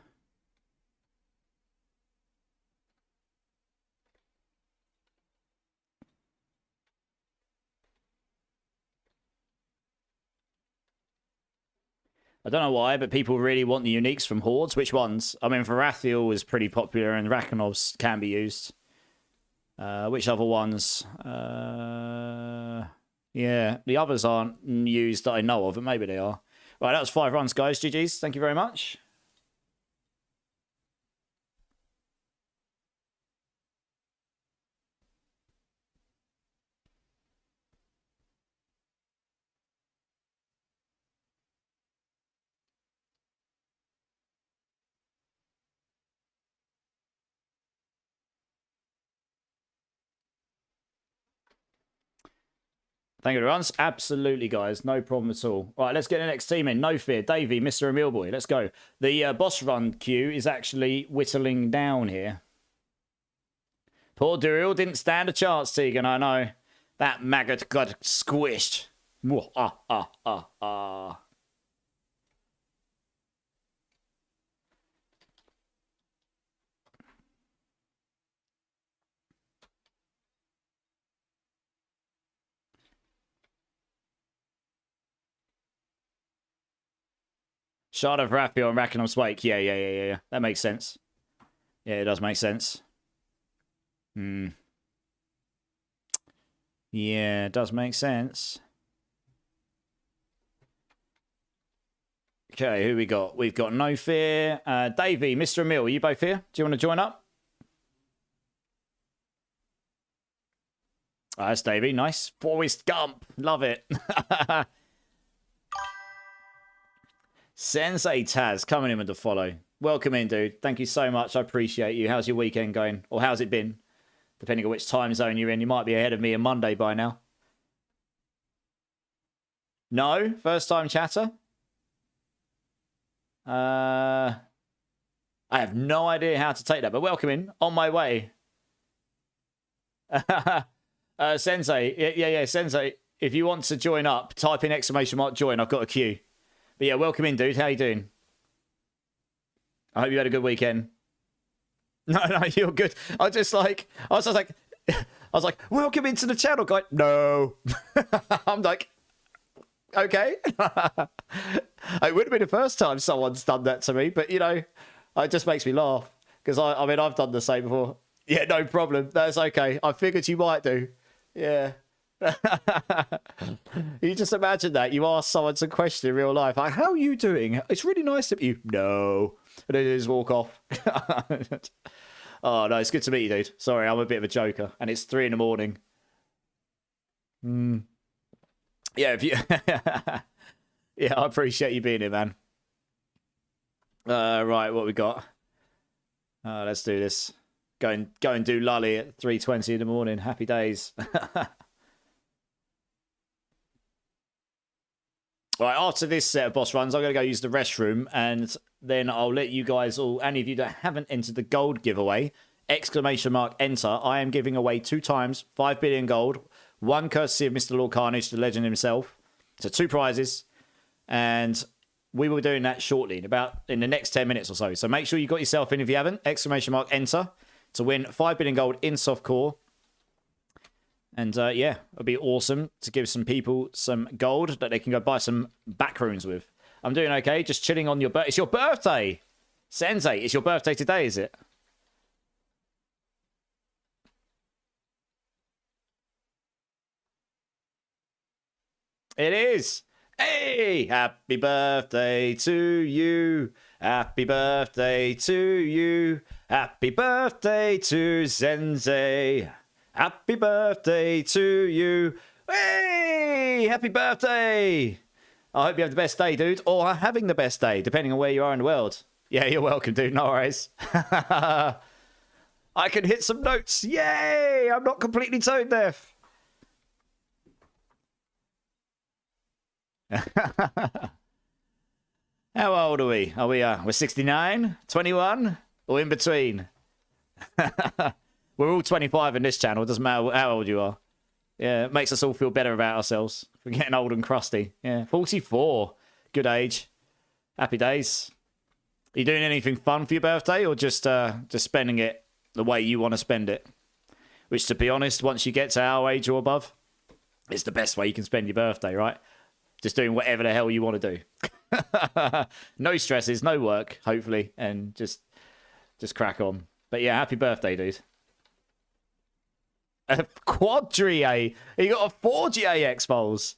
[SPEAKER 2] I don't know why, but people really want the uniques from Hordes. Which ones? I mean, Varathiel is pretty popular, and Rakenov's can be used. Which other ones? Yeah, the others aren't used that I know of, but maybe they are. Right, that was 5 runs, guys. GG's. Thank you very much. Thank you, everyone. Absolutely, guys. No problem at all. All right, let's get the next team in. No fear. Davey, Mr. Emil Boy. Let's go. The boss run queue is actually whittling down here. Poor Duriel didn't stand a chance, Tegan. I know. That maggot got squished. Shard of Raphael and Rakenom's Wake. Yeah. That makes sense. Yeah, it does make sense. Yeah, it does make sense. Okay, who we got? We've got No Fear. Davey, Mr. Emil, are you both here? Do you want to join up? Oh, that's Davey. Nice. Forrest Gump. Love it. Sensei Taz coming in with the follow. Welcome in, dude. Thank you so much. I appreciate you. How's your weekend going? Or how's it been? Depending on which time zone you're in. You might be ahead of me on Monday by now. No? First time chatter? I have no idea how to take that, but welcome in. On my way. Sensei. Yeah, Sensei. If you want to join up, type in -- join. I've got a queue. But yeah, welcome in, dude. How you doing? I hope you had a good weekend. No, you're good. I was like, welcome into the channel, guy. No. I'm like, okay. It would have been the first time someone's done that to me, but you know, it just makes me laugh because I mean, I've done the same before. Yeah, no problem. That's okay. I figured you might do. Yeah. You just imagine that you ask someone some question in real life, like, "How are you doing? It's really nice of you." No, and then they just walk off. Oh no, it's good to meet you, dude. Sorry, I'm a bit of a joker, and it's 3 a.m. Yeah, if you, yeah, I appreciate you being here, man. Right, what we got? Let's do this. Go and do Lully at 3:20 in the morning. Happy days. All right, after this set of boss runs, I'm going to go use the restroom, and then I'll let you guys all, any of you that haven't entered the gold giveaway, ! Enter. I am giving away 2 times 5 billion gold, 1 courtesy of Mr. Lord Carnage, the legend himself. So 2 prizes, and we will be doing that shortly, in the next 10 minutes or so. So make sure you got yourself in if you haven't. ! Enter to win 5 billion gold in softcore. And yeah, it'd be awesome to give some people some gold that they can go buy some backroons with. I'm doing okay, just chilling on your birthday. It's your birthday! Sensei, it's your birthday today, is it? It is! Hey, happy birthday to you. Happy birthday to you. Happy birthday to Zenze. Happy birthday to you. Hey, happy birthday. I hope you have the best day, dude, or are having the best day, depending on where you are in the world. Yeah, you're welcome, dude. No worries. I can hit some notes. Yay! I'm not completely tone deaf. How old are we? We're 69, 21, or in between? We're all 25 in this channel. It doesn't matter how old you are. Yeah, it makes us all feel better about ourselves. We're getting old and crusty. Yeah, 44. Good age. Happy days. Are you doing anything fun for your birthday, or just spending it the way you want to spend it? Which, to be honest, once you get to our age or above, it's the best way you can spend your birthday, right? Just doing whatever the hell you want to do. No stresses, no work, hopefully, and just crack on. But yeah, happy birthday, dude. A quad GA. You got a 4 GA X-Foals.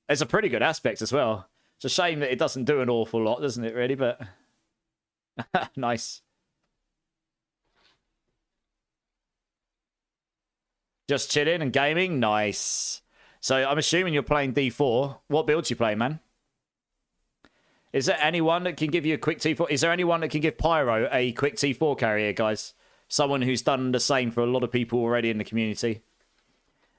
[SPEAKER 2] It's a pretty good aspect as well. It's a shame that it doesn't do an awful lot, doesn't it, really? But nice. Just chilling and gaming? Nice. So I'm assuming you're playing D4. What builds you play, man? Is there anyone that can give you a quick T4? Is there anyone that can give Pyro a quick T4 carrier, guys? Someone who's done the same for a lot of people already in the community.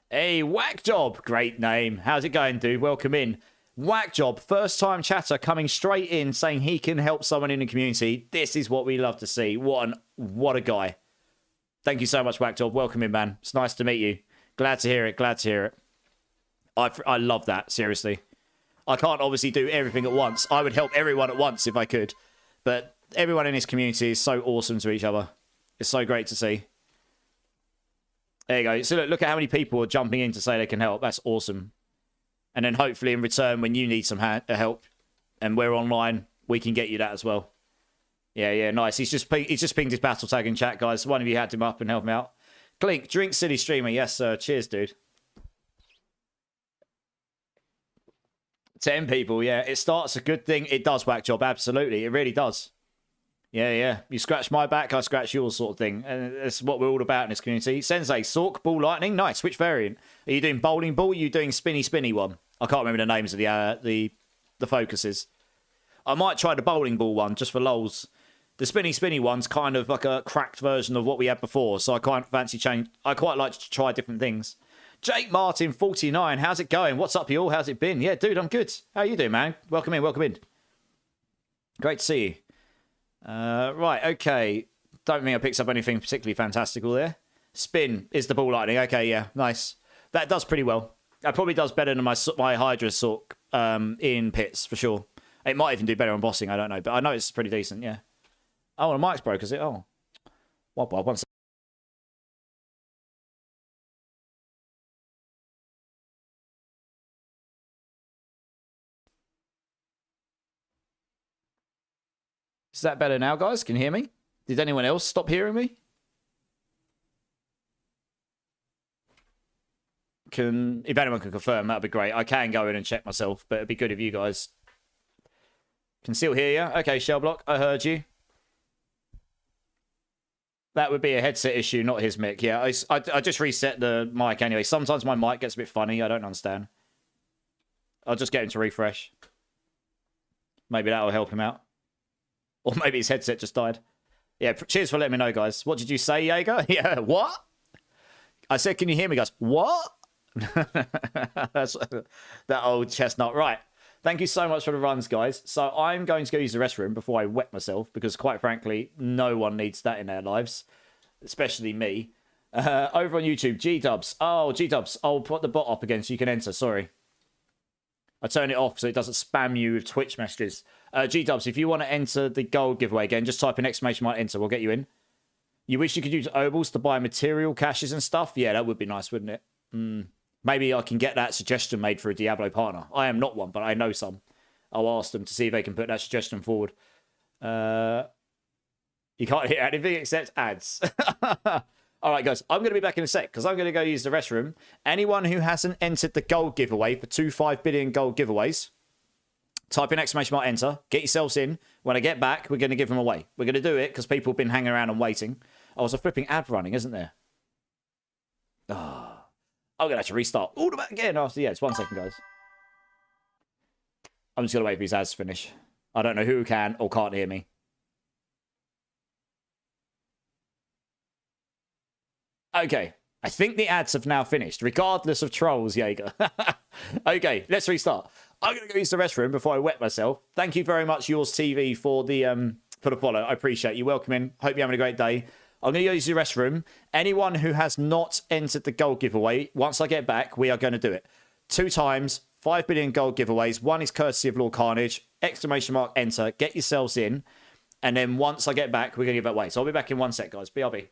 [SPEAKER 2] Hey, Whack Job. Great name. How's it going, dude? Welcome in. Whack Job, first time chatter coming straight in saying he can help someone in the community. This is what we love to see. What a guy. Thank you so much, Whack Job. Welcome in, man. It's nice to meet you. Glad to hear it. Glad to hear it. I love that, seriously. I can't obviously do everything at once. I would help everyone at once if I could. But everyone in this community is so awesome to each other. It's so great to see. There you go. So look at how many people are jumping in to say they can help. That's awesome. And then hopefully in return, when you need some help and we're online, we can get you that as well. Yeah, nice. He's just pinged his battle tag in chat, guys. One of you had him up and help him out. Clink, Drink City Streamer. Yes, sir. Cheers, dude. 10 people, yeah. It starts a good thing. It does, Whack Job. Absolutely. It really does. Yeah. You scratch my back, I scratch yours sort of thing. And that's what we're all about in this community. Sensei, Sork, Ball Lightning. Nice. Which variant? Are you doing Bowling Ball? Are you doing Spinny one? I can't remember the names of the focuses. I might try the Bowling Ball one just for lols. The Spinny one's kind of like a cracked version of what we had before. So I quite fancy change. I quite like to try different things. Jake Martin, 49. How's it going? What's up, you all? How's it been? Yeah, dude, I'm good. How you doing, man? Welcome in. Great to see you. Right, okay. Don't think I picked up anything particularly fantastical there. Spin is the Ball Lightning. Okay, yeah, nice. That does pretty well. That probably does better than my Hydra Sorceress in pits, for sure. It might even do better on bossing, I don't know. But I know it's pretty decent, yeah. Oh, and mic's broke, is it? Oh. One second. Is that better now, guys? Can you hear me? Did anyone else stop hearing me? If anyone can confirm, that'd be great. I can go in and check myself, but it'd be good if you guys can still hear you. Okay, Shellblock, I heard you. That would be a headset issue, not his mic. Yeah, I just reset the mic anyway. Sometimes my mic gets a bit funny. I don't understand. I'll just get him to refresh. Maybe that'll help him out. Or maybe his headset just died. Yeah, cheers for letting me know, guys. What did you say, Jaeger? Yeah, what? I said, can you hear me, guys? What? That's that old chestnut. Right. Thank you so much for the runs, guys. So I'm going to go use the restroom before I wet myself, because quite frankly, no one needs that in their lives, especially me. Over on YouTube, G-Dubs. Oh, G-Dubs. I'll put the bot up again so you can enter. Sorry. I turn it off so it doesn't spam you with Twitch messages. G-Dubs, if you want to enter the gold giveaway again, just type in exclamation mark enter. We'll get you in. You wish you could use Obels to buy material caches and stuff? Yeah, that would be nice, wouldn't it? Maybe I can get that suggestion made for a Diablo partner. I am not one, but I know some. I'll ask them to see if they can put that suggestion forward. You can't hear anything except ads. All right, guys, I'm going to be back in a sec because I'm going to go use the restroom. Anyone who hasn't entered the gold giveaway for 5 billion gold giveaways, type in exclamation mark enter, get yourselves in. When I get back, we're going to give them away. We're going to do it because people have been hanging around and waiting. Oh, there's a flipping ad running, isn't there? Oh, I'm going to have to restart all the way again after. Yeah, it's 1 second, guys. I'm just going to wait for these ads to finish. I don't know who can or can't hear me. Okay, I think the ads have now finished, regardless of trolls, Jaeger. Okay, let's restart. I'm going to go use the restroom before I wet myself. Thank you very much, Yours TV, for the follow. I appreciate you. Welcome in. Hope you're having a great day. I'm going to go use the restroom. Anyone who has not entered the gold giveaway, once I get back, we are going to do it. 2 times, 5 billion gold giveaways. 1 is courtesy of Lord Carnage. Exclamation mark, enter. Get yourselves in. And then once I get back, we're going to give it away. So I'll be back in 1 sec, guys. BRB.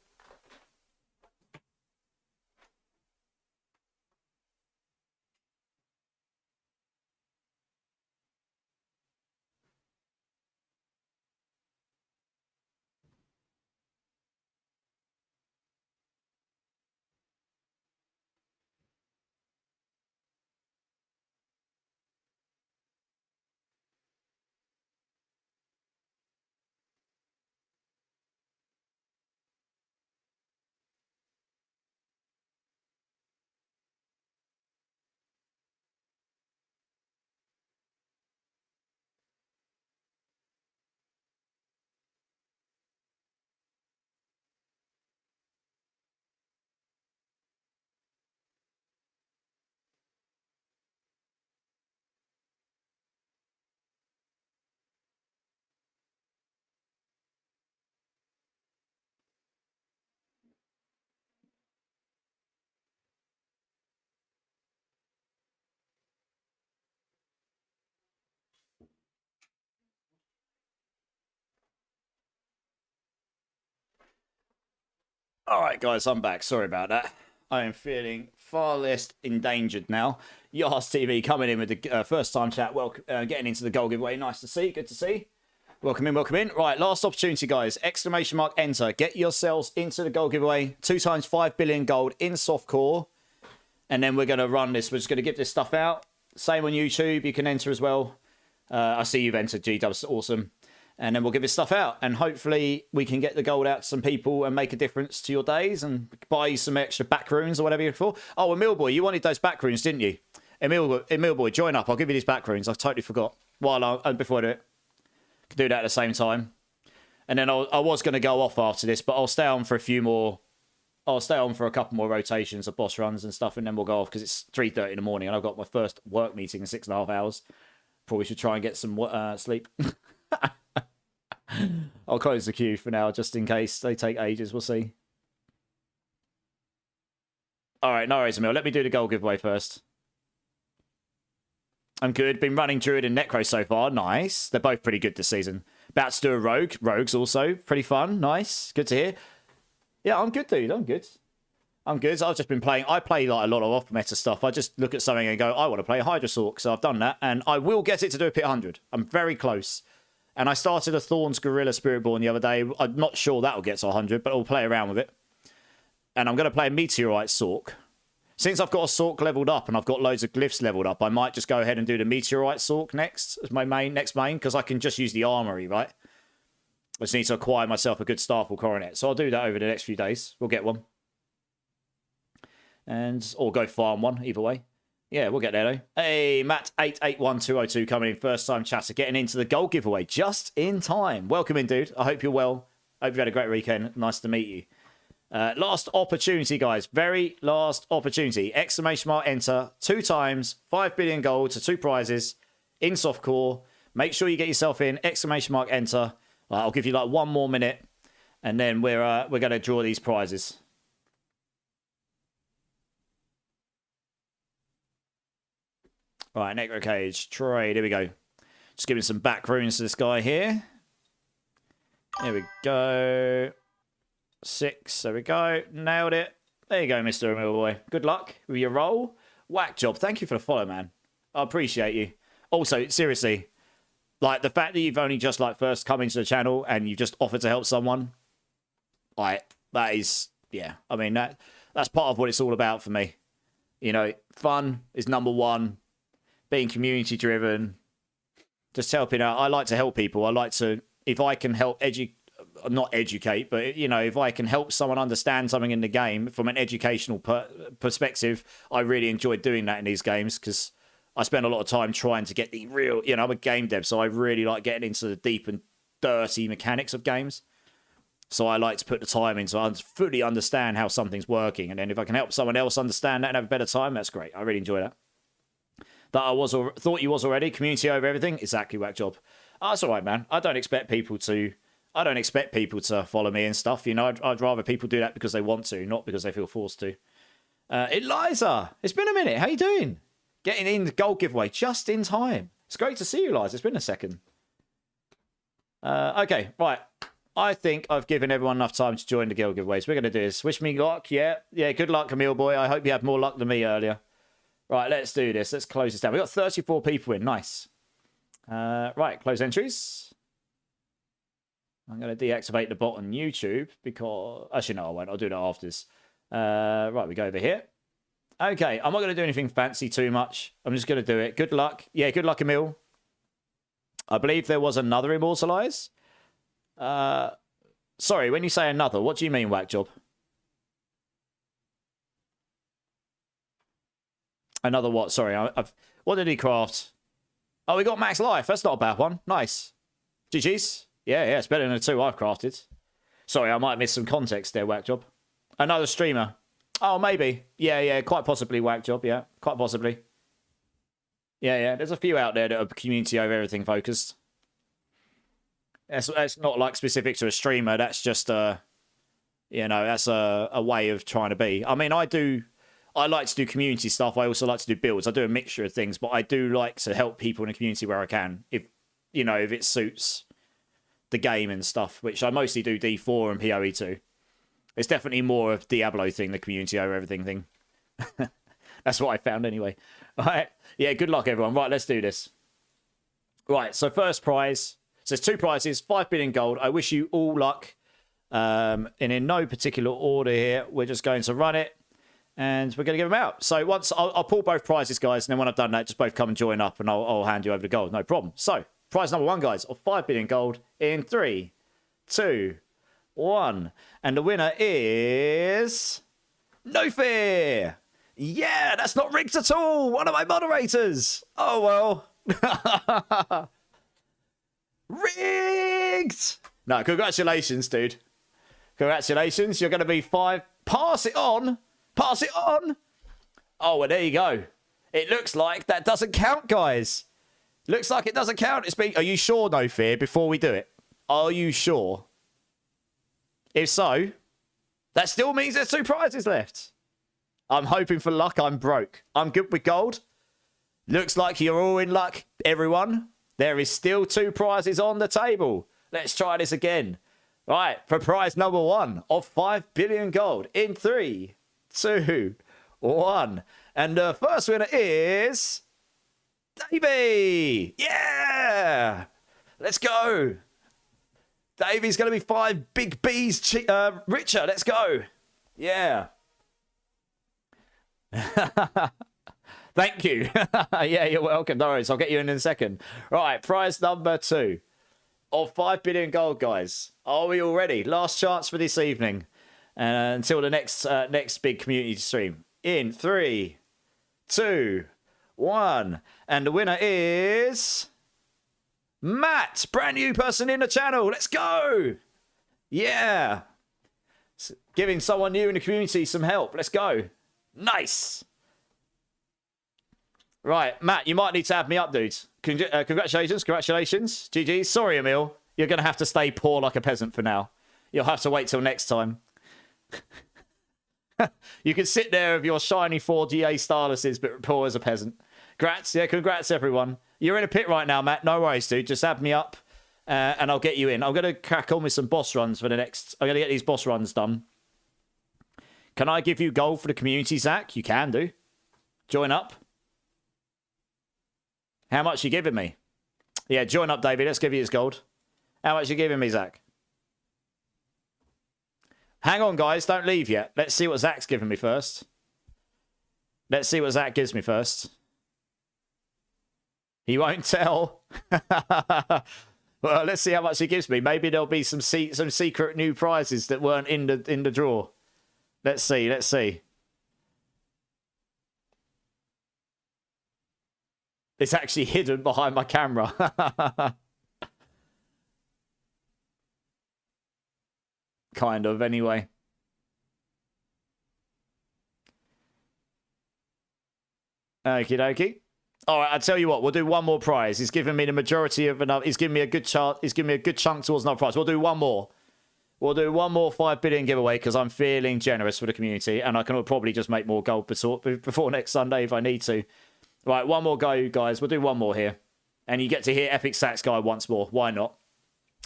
[SPEAKER 2] All right, guys, I'm back. Sorry about that. I am feeling far less endangered now. Yas TV coming in with the first time chat. Welcome, getting into the gold giveaway. Nice to see. Good to see. Welcome in, welcome in. Right, last opportunity, guys. Exclamation mark, enter. Get yourselves into the gold giveaway. 2 times 5 billion gold in softcore. And then we're going to run this. We're just going to give this stuff out. Same on YouTube. You can enter as well. I see you've entered, G-Dubs. Awesome. And then we'll give this stuff out. And hopefully we can get the gold out to some people and make a difference to your days and buy you some extra back runes or whatever you're for. Oh, Emil Boy, you wanted those back runes, didn't you? Emil Boy, join up. I'll give you these back runes. I totally forgot. Before I do it. Can do that at the same time. And then I was going to go off after this, but I'll stay on for a few more. I'll stay on for a couple more rotations of boss runs and stuff, and then we'll go off because it's 3:30 in the morning and I've got my first work meeting in 6.5 hours. Probably should try and get some sleep. I'll close the queue for now, just in case they take ages. We'll see. All right, no worries, Emil. Let me do the gold giveaway first. I'm good. Been running Druid and Necro so far. Nice. They're both pretty good this season. About to do a Rogue. Rogue's also pretty fun. Nice. Good to hear. Yeah, I'm good, dude. I'm good. I've just been playing. I play like a lot of off-meta stuff. I just look at something and go, I want to play Hydra Sorceress. So I've done that, and I will get it to do a pit 100. I'm very close. And I started a Thorns Gorilla Spiritborn the other day. I'm not sure that'll get to 100, but I'll play around with it. And I'm going to play a Meteorite Sork. Since I've got a Sork leveled up and I've got loads of glyphs leveled up, I might just go ahead and do the Meteorite Sork next as my next main, because I can just use the armory, right? I just need to acquire myself a good Starfall Coronet. So I'll do that over the next few days. We'll get one. Or go farm one, either way. Yeah, we'll get there, though. Hey, Matt881202 coming in. First time chatter, getting into the gold giveaway just in time. Welcome in, dude. I hope you're well. Hope you've had a great weekend. Nice to meet you. Last opportunity, guys. Very last opportunity. Exclamation mark, enter. 2 times, 5 billion gold to 2 prizes in softcore. Make sure you get yourself in. Exclamation mark, enter. I'll give you like 1 more minute, and then we're going to draw these prizes. All right, Necro Cage, trade. Here we go. Just giving some back runes to this guy here. There we go. 6. There we go. Nailed it. There you go, Mr. Emil Boy. Good luck with your roll. Whack job. Thank you for the follow, man. I appreciate you. Also, seriously, like the fact that you've only just like first come into the channel and you've just offered to help someone, like that is yeah, I mean, that's part of what it's all about for me. You know, fun is number one, being community driven, just helping out. I like to help people. I like to, if I can help not educate, but, you know, if I can help someone understand something in the game from an educational perspective, I really enjoy doing that in these games because I spend a lot of time trying to get the real, you know, I'm a game dev, so I really like getting into the deep and dirty mechanics of games. So I like to put the time in so I fully understand how something's working. And then if I can help someone else understand that and have a better time, that's great. I really enjoy that. That I thought you was already. Community over everything. Exactly, whack job. Oh, that's all right, man. I don't expect people to follow me and stuff. You know, I'd rather people do that because they want to, not because they feel forced to. Eliza, it's been a minute. How you doing? Getting in the gold giveaway just in time. It's great to see you, Eliza. It's been a second. Okay, right. I think I've given everyone enough time to join the guild giveaways. We're going to do this. Wish me luck. Yeah, good luck, Camille boy. I hope you had more luck than me earlier. Right, let's do this. Let's close this down. We've got 34 people in. Nice. Right, close entries. I'm going to deactivate the bot on YouTube because... Actually, no, I won't. I'll do that after this. Right, we go over here. Okay, I'm not going to do anything fancy too much. I'm just going to do it. Good luck. Yeah, good luck, Camille. I believe there was another Immortalize. Sorry, when you say another, what do you mean, whack job? Another what? Sorry, what did he craft? Oh, we got max life. That's not a bad one. Nice. GG's. Yeah, it's better than the two I've crafted. Sorry, I might miss some context there, whack job. Another streamer. Oh, maybe. Yeah, quite possibly, whack job. Yeah, quite possibly. Yeah. There's a few out there that are community over everything focused. That's not like specific to a streamer. That's just that's a way of trying to be. I mean, I like to do community stuff. I also like to do builds. I do a mixture of things, but I do like to help people in the community where I can. If it suits the game and stuff, which I mostly do D4 and PoE 2. It's definitely more of Diablo thing, the community over everything thing. That's what I found anyway. All right. Yeah, good luck, everyone. Right, let's do this. Right, so first prize. So there's two prizes, 5 billion gold. I wish you all luck. And in no particular order here, we're just going to run it. And we're going to give them out. So once I'll pull both prizes, guys. And then when I've done that, just both come and join up. And I'll hand you over the gold. No problem. So prize number one, guys, of 5 billion gold in 3, 2, 1. And the winner is... No Fear! Yeah, that's not rigged at all! One of my moderators! Oh, well. Rigged! No, congratulations, dude. Congratulations. You're going to be 5. Pass it on! Pass it on! Oh, well, there you go. It looks like that doesn't count, guys. Looks like it doesn't count. Are you sure, No Fear, before we do it? Are you sure? If so, that still means there's 2 prizes left. I'm hoping for luck. I'm broke. I'm good with gold. Looks like you're all in luck, everyone. There is still 2 prizes on the table. Let's try this again. Right, for prize number 1 of 5 billion gold in 3, 2, 1. And the first winner is... Davey! Yeah! Let's go! Davey's going to be 5 big B's richer. Let's go! Yeah. Thank you. Yeah, you're welcome. No worries. I'll get you in a second. Right, prize number 2 of 5 billion gold, guys. Are we all ready? Last chance for this evening. Until the next big community stream. In 3, 2, 1. And the winner is... Matt! Brand new person in the channel. Let's go! Yeah. Giving someone new in the community some help. Let's go. Nice. Right, Matt, you might need to have me up, dudes. Congratulations. GG. Sorry, Emil. You're going to have to stay poor like a peasant for now. You'll have to wait till next time. You can sit there with your shiny 4GA Starlesses, but poor as a peasant. Congrats, everyone. You're in a pit right now, Matt. No worries, dude. Just add me up, and I'll get you in. I'm going to crack on with some boss runs for the next... I'm going to get these boss runs done. Can I give you gold for the community, Zach? You can do. Join up. How much you giving me? Yeah, join up, David. Let's give you his gold. How much you giving me, Zach? Hang on, guys. Don't leave yet. Let's see what Zach's giving me first. Let's see what Zach gives me first. He won't tell. Well, let's see how much he gives me. Maybe there'll be some secret new prizes that weren't in the draw. Let's see. Let's see. It's actually hidden behind my camera. Kind of, anyway. Okie dokie. All right, I'll tell you what. We'll do one more prize. He's giving me the majority of enough. He's giving me a good chart. He's giving me a good chunk towards another prize. We'll do one more. We'll do one more 5 billion giveaway because I'm feeling generous for the community, and I can probably just make more gold before next Sunday if I need to. Right, one more go, guys. We'll do one more here, and you get to hear Epic Stats Guy once more. Why not?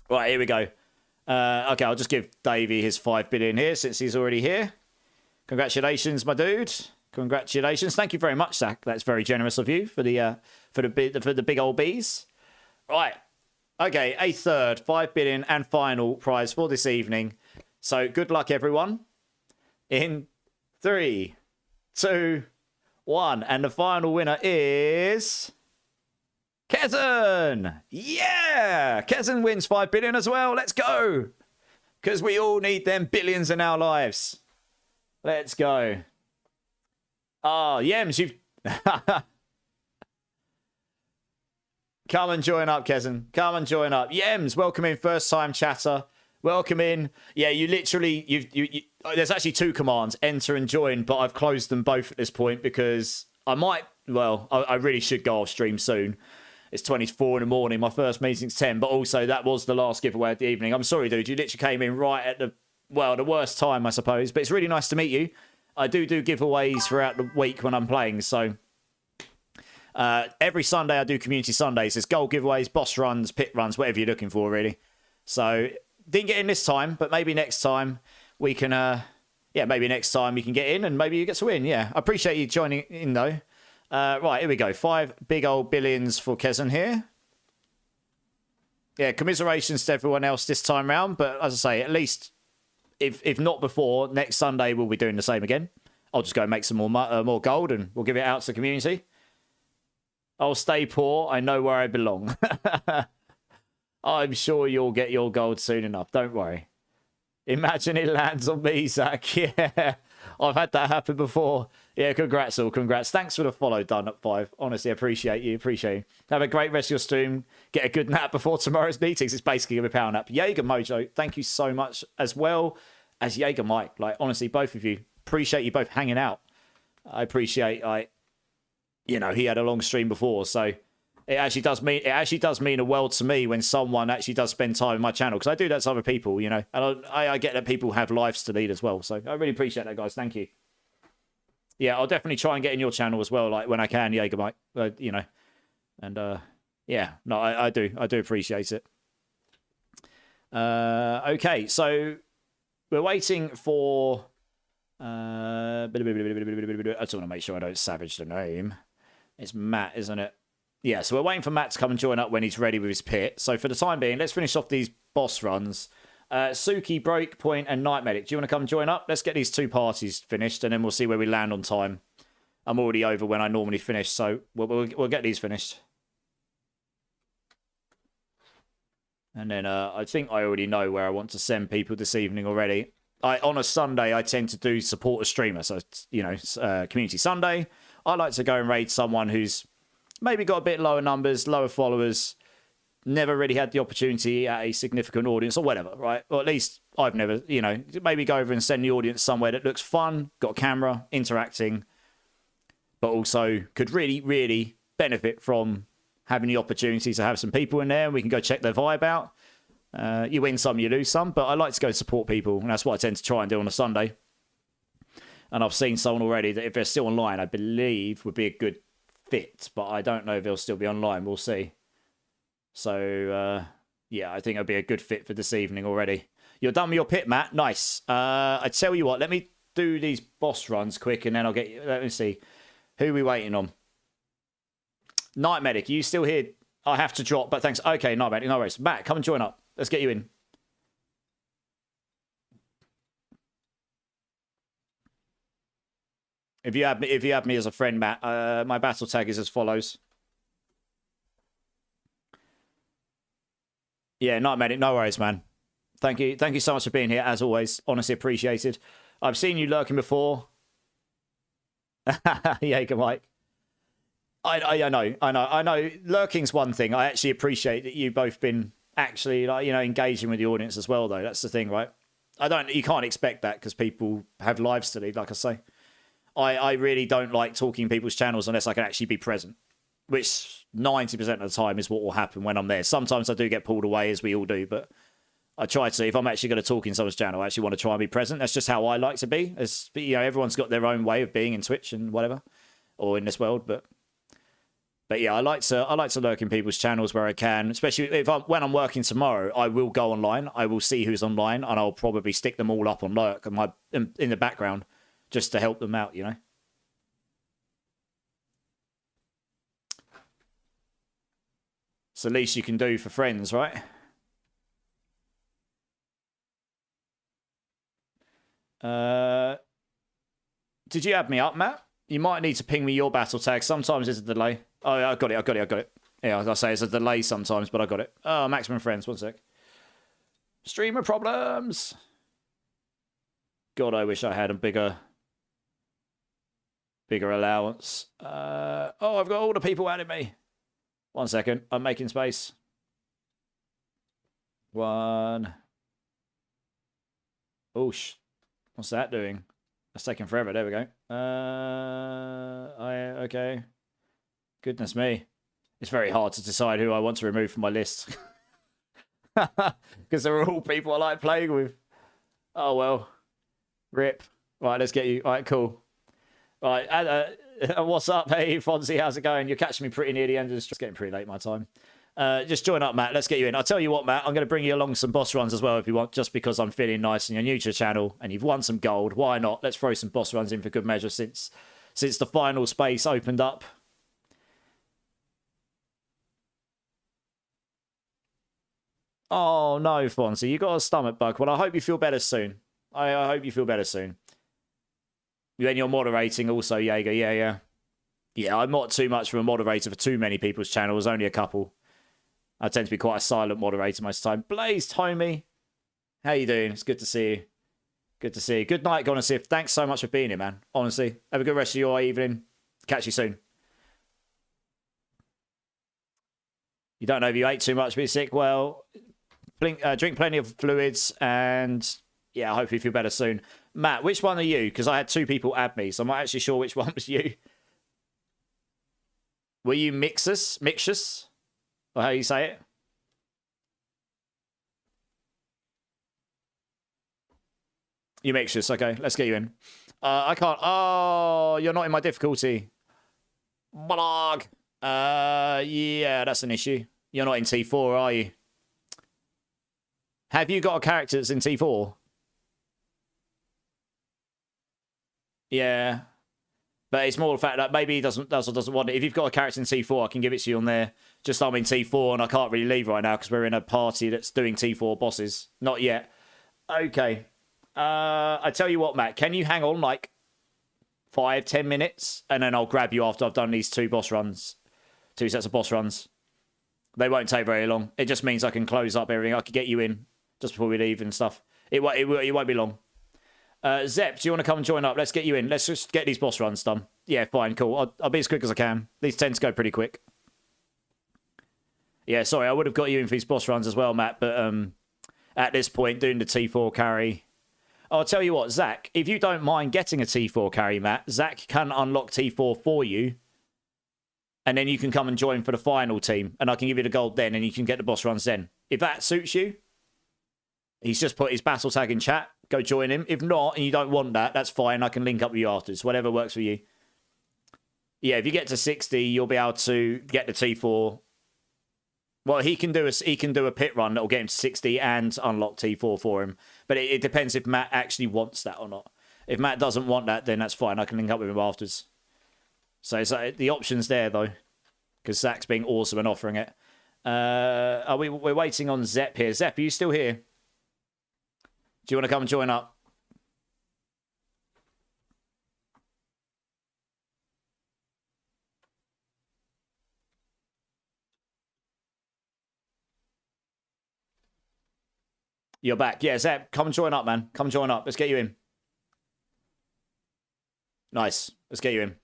[SPEAKER 2] Right, here we go. Okay, I'll just give Davey his 5 billion here since he's already here. Congratulations, my dude. Congratulations. Thank you very much, Zach. That's very generous of you for the big old bees. Right. Okay, a third 5 billion and final prize for this evening. So good luck, everyone. In 3, 2, 1. And the final winner is Kezen. Yeah! Kezen wins 5 billion as well. Let's go. Because we all need them billions in our lives. Let's go. Oh, Yems, you've... Come and join up, Kezen. Come and join up. Yems, welcome in, first-time chatter. Welcome in. Yeah, you literally... You there's actually 2 commands, enter and join, but I've closed them both at this point because I might... Well, I really should go off stream soon. It's 24 in the morning. My first meeting's 10, but also that was the last giveaway of the evening. I'm sorry, dude. You literally came in right at the worst time, I suppose. But it's really nice to meet you. I do giveaways throughout the week when I'm playing, so every Sunday I do community Sundays. There's gold giveaways, boss runs, pit runs, whatever you're looking for, really. So didn't get in this time, but maybe next time we can, maybe next time you can get in and maybe you get to win. Yeah, I appreciate you joining in though. Right, here we go. 5 big old billions for Kezen here. Yeah, commiserations to everyone else this time round, but as I say, at least. If not before, next Sunday we'll be doing the same again. I'll just go and make some more gold and we'll give it out to the community. I'll stay poor. I know where I belong. I'm sure you'll get your gold soon enough. Don't worry. Imagine it lands on me, Zach. Yeah, I've had that happen before. Yeah, congrats all. Congrats. Thanks for the follow, done at 5. Honestly, appreciate you. Appreciate you. Have a great rest of your stream. Get a good nap before tomorrow's meetings. It's basically a power nap. Jaeger Mojo, thank you so much as well as Jaeger Mike. Like, honestly, both of you. Appreciate you both hanging out. I appreciate, he had a long stream before, so it actually does mean a world to me when someone actually does spend time on my channel, because I do that to other people, and I get that people have lives to lead as well. So I really appreciate that, guys. Thank you. Yeah, I'll definitely try and get in your channel as well, like when I can, Jaeger Mike. And I do appreciate it. Okay, so we're waiting for. I just want to make sure I don't savage the name. It's Matt, isn't it? Yeah, so we're waiting for Matt to come and join up when he's ready with his pit. So for the time being, let's finish off these boss runs. Suki, Breakpoint, and Night Medic. Do you want to come join up? Let's get these 2 parties finished, and then we'll see where we land on time. I'm already over when I normally finish, so we'll get these finished. And then I think I already know where I want to send people this evening already. On a Sunday, I tend to do support a streamer. So, Community Sunday, I like to go and raid someone who's maybe got a bit lower numbers, lower followers, never really had the opportunity at a significant audience or whatever, right? Or at least I've never, maybe go over and send the audience somewhere that looks fun, got a camera, interacting, but also could really, really benefit from having the opportunity to have some people in there and we can go check their vibe out. You win some, you lose some, but I like to go support people, and that's what I tend to try and do on a Sunday. And I've seen someone already that if they're still online, I believe would be a good fit, but I don't know if they'll still be online. We'll see. So, I think it'll be a good fit for this evening already. You're done with your pit, Matt? Nice. I tell you what, let me do these boss runs quick, and then I'll get you. Let me see. Who are we waiting on? Night Medic, are you still here? I have to drop, but thanks. Okay, Night Medic, no worries. Matt, come and join up. Let's get you in. If you have me as a friend, Matt, my battle tag is as follows. Yeah, Night Medic, no worries, man. Thank you so much for being here, as always. Honestly appreciated. I've seen you lurking before. Yeah, good Mike. I know. Lurking's one thing. I actually appreciate that you've both been actually, like, engaging with the audience as well, though. That's the thing, right? You can't expect that because people have lives to lead, like I say. I really don't like talking people's channels unless I can actually be present, which 90% of the time is what will happen when I'm there. Sometimes I do get pulled away, as we all do, but I try to. If I'm actually going to talk in someone's channel, I actually want to try and be present. That's just how I like to be. Everyone's got their own way of being in Twitch and whatever, or in this world. But yeah, I like to lurk in people's channels where I can, especially when I'm working tomorrow. I will go online. I will see who's online, and I'll probably stick them all up on lurk in the background, just to help them out. It's the least you can do for friends, right? Did you add me up, Matt? You might need to ping me your battle tag. Sometimes there's a delay. Oh, yeah, I got it. Yeah, as I say, it's a delay sometimes, but I got it. Oh, maximum friends. 1 sec. Streamer problems. God, I wish I had a bigger allowance. I've got all the people adding me. 1 second. I'm making space. 1. Oh, what's that doing? That's taking forever. There we go. Okay. Goodness me. It's very hard to decide who I want to remove from my list. Because they're all people I like playing with. Oh, well. Rip. Right, let's get you. All right, cool. Right, what's up? Hey, Fonzie, how's it going? You're catching me pretty near the end. It's just getting pretty late my time. Just join up, Matt. Let's get you in. I'll tell you what, Matt, I'm going to bring you along some boss runs as well if you want, just because I'm feeling nice and you're new to the channel and you've won some gold. Why not? Let's throw some boss runs in for good measure since the final space opened up. Oh, no, Fonzie, you got a stomach bug. Well, I hope you feel better soon. I hope you feel better soon. Then you're moderating also, Jaeger. Yeah. Yeah, I'm not too much of a moderator for too many people's channels, only a couple. I tend to be quite a silent moderator most of the time. Blaze, Tommy, how you doing? It's good to see you. Good to see you. Good night, Gonasif. Thanks so much for being here, man. Honestly, have a good rest of your evening. Catch you soon. You don't know if you ate too much, be sick. Well, drink plenty of fluids, and yeah, I hope you feel better soon. Matt, which one are you? Because I had 2 people add me, so I'm not actually sure which one was you. Were you Mixus? Or how you say it? You Mixus, okay. Let's get you in. I can't. Oh, you're not in my difficulty. Blog. Yeah, that's an issue. You're not in T4, are you? Have you got a character that's in T4? Yeah. But it's more the fact that maybe he doesn't want it. If you've got a character in T4, I can give it to you on there. Just I'm in T4 and I can't really leave right now because we're in a party that's doing T4 bosses. Not yet. Okay. I tell you what, Matt. Can you hang on like 5-10 minutes? And then I'll grab you after I've done these 2 boss runs. 2 sets of boss runs. They won't take very long. It just means I can close up everything. I can get you in just before we leave and stuff. It won't be long. Zep, do you want to come and join up? Let's get you in. Let's just get these boss runs done. Yeah, fine, cool. I'll be as quick as I can. These tend to go pretty quick. Yeah, sorry, I would have got you in for these boss runs as well, Matt, but at this point, doing the T4 carry... I'll tell you what, Zach, if you don't mind getting a T4 carry, Matt, Zach can unlock T4 for you, and then you can come and join for the final team, and I can give you the gold then, and you can get the boss runs then. If that suits you, he's just put his battle tag in chat. Go join him. If not, and you don't want that, that's fine. I can link up with you afterwards. Whatever works for you. Yeah, if you get to 60, you'll be able to get the T4. Well, he can do a pit run that'll get him to 60 and unlock T4 for him. But it depends if Matt actually wants that or not. If Matt doesn't want that, then that's fine. I can link up with him afterwards. So the option's there, though. Because Zach's being awesome and offering it. We're waiting on Zep here. Zep, are you still here? Do you want to come and join up? You're back. Yeah, Zep, come and join up, man. Come join up. Let's get you in. Nice. Let's get you in.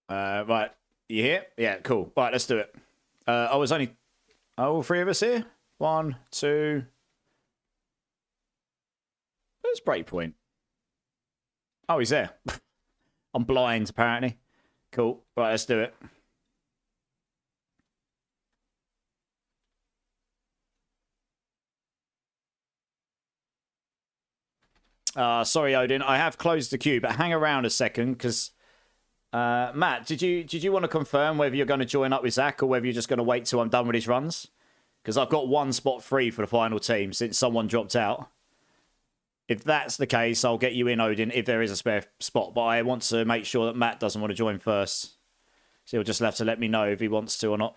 [SPEAKER 2] Right. You here? Yeah, cool. Right, let's do it. I was only... Oh, all three of us here? 1, 2... Where's Breakpoint? Oh, he's there. I'm blind, apparently. Cool. Right, let's do it. Sorry, Odin. I have closed the queue, but hang around a second, because... Matt, did you want to confirm whether you're going to join up with Zach or whether you're just going to wait till I'm done with his runs? Because I've got one spot free for the final team since someone dropped out. If that's the case, I'll get you in, Odin, if there is a spare spot. But I want to make sure that Matt doesn't want to join first. So he'll just have to let me know if he wants to or not.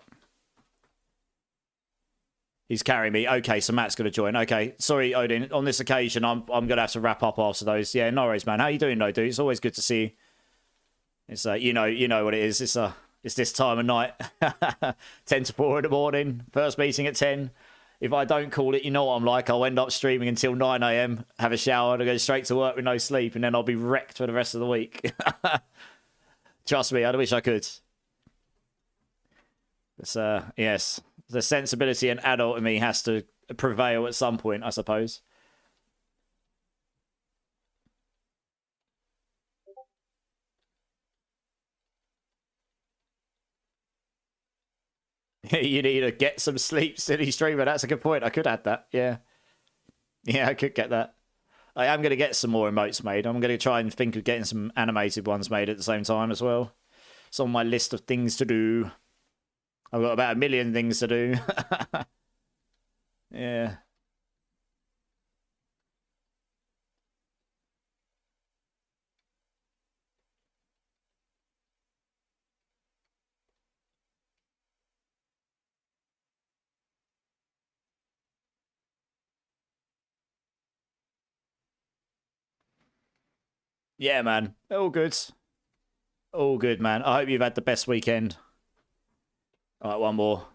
[SPEAKER 2] He's carrying me. Okay, so Matt's going to join. Okay, sorry, Odin. On this occasion, I'm going to have to wrap up after those. Yeah, no worries, man. How you doing, though, dude? It's always good to see you. It's you know what it is. It's this time of night, 10 to 4 in the morning. First meeting at 10. If I don't call it, you know what I'm like. I'll end up streaming until 9 a.m. Have a shower, and go straight to work with no sleep, and then I'll be wrecked for the rest of the week. Trust me, I wish I could. It's yes, the sensibility and adult in me has to prevail at some point, I suppose. You need to get some sleep, silly streamer. That's a good point. I could add that. Yeah. Yeah, I could get that. I am going to get some more emotes made. I'm going to try and think of getting some animated ones made at the same time as well. It's on my list of things to do. I've got about 1 million things to do. Yeah. Yeah, man. All good. All good, man. I hope you've had the best weekend. All right, one more.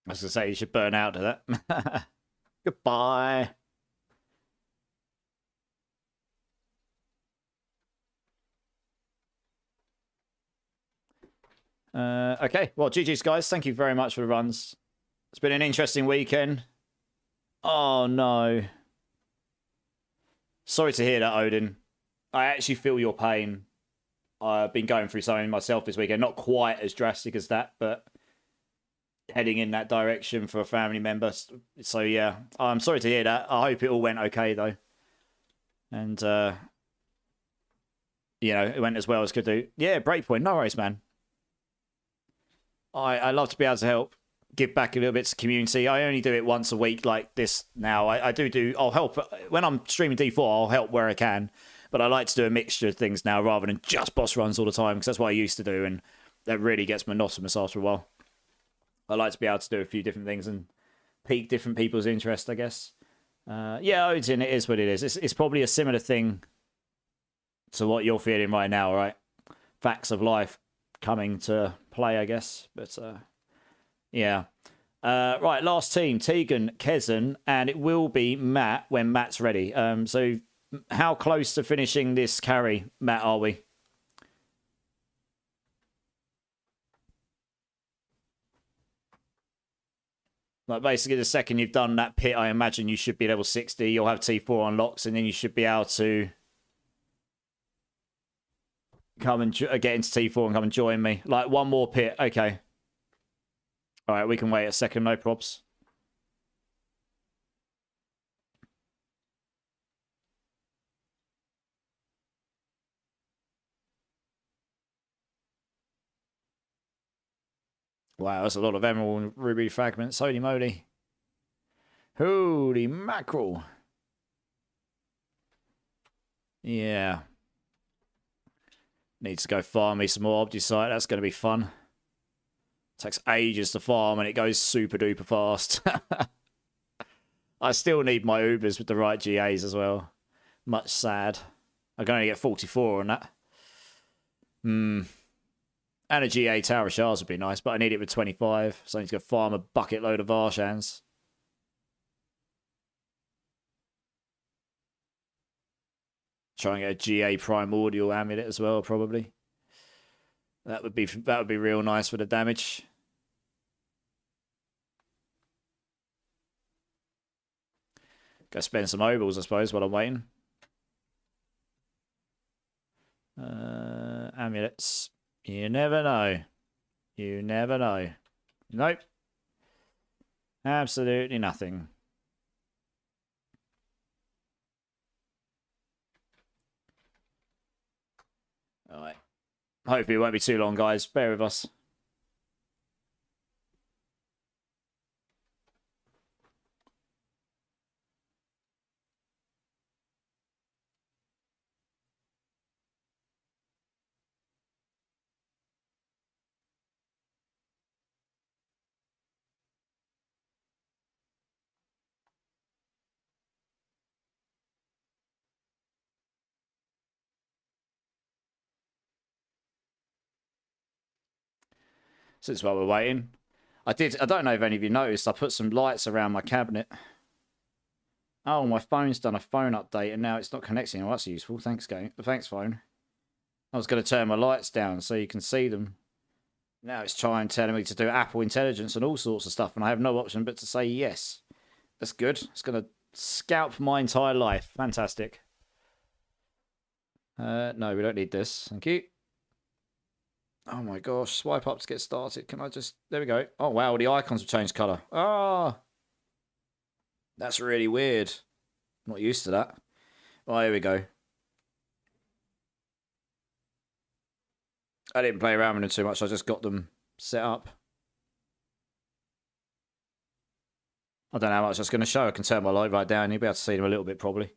[SPEAKER 2] I was going to say, you should burn out to that. Goodbye. Okay, well, GG's, guys. Thank you very much for the runs. It's been an interesting weekend. Oh, no. Sorry to hear that, Odin. I actually feel your pain. I've been going through something myself this weekend. Not quite as drastic as that, but heading in that direction for a family member. So, yeah, I'm sorry to hear that. I hope it all went okay, though. And, you know, it went as well as could do. Yeah, Breakpoint. No worries, man. I love to be able to help, give back a little bit to the community. I only do it once a week like this now. I'll help. When I'm streaming D4, I'll help where I can. But I like to do a mixture of things now rather than just boss runs all the time, because that's what I used to do, and that really gets monotonous after a while. I like to be able to do a few different things and pique different people's interest, I guess. Yeah, Odin, it is what it is. It's probably a similar thing to what you're feeling right now, right? Facts of life coming to play, I guess. But yeah. Right, last team, Tegan, Kezen, and it will be Matt when Matt's ready. So how close to finishing this carry, Matt, are we? Like, basically, the second you've done that pit, I imagine you should be level 60. You'll have T4 unlocks, and then you should be able to... Come and get into T4 and come and join me. Like, one more pit. Okay. All right, we can wait a second. No props. Wow, that's a lot of emerald and ruby fragments. Holy moly. Holy mackerel. Yeah. Needs to go farm me some more Obdusite. That's going to be fun. Takes ages to farm and it goes super duper fast. I still need my Ubers with the right GAs as well. Much sad. I can only get 44 on that. And a GA Tower of Shards would be nice, but I need it with 25. So I need to go farm a bucket load of Varshans. Try and get a GA Primordial Amulet as well, probably. That would be real nice for the damage. Go spend some obols, I suppose, while I'm waiting. Amulets. You never know. You never know. Nope. Absolutely nothing. All right. Hopefully it won't be too long, guys. Bear with us. Since while we're waiting. I don't know if any of you noticed, I put some lights around my cabinet. Oh, my phone's done a phone update and now it's not connecting. Oh, that's useful. Thanks, game. Thanks, phone. I was going to turn my lights down so you can see them. Now it's telling me to do Apple Intelligence and all sorts of stuff, and I have no option but to say yes. That's good. It's going to scalp my entire life. Fantastic. No, we don't need this. Thank you. Oh my gosh. Swipe up to get started. Can I just... There we go. Oh, wow. The icons have changed colour. Ah! That's really weird. Not used to that. Oh, here we go. I didn't play around with them too much. I just got them set up. I don't know how much that's going to show. I can turn my light right down. You'll be able to see them a little bit, probably.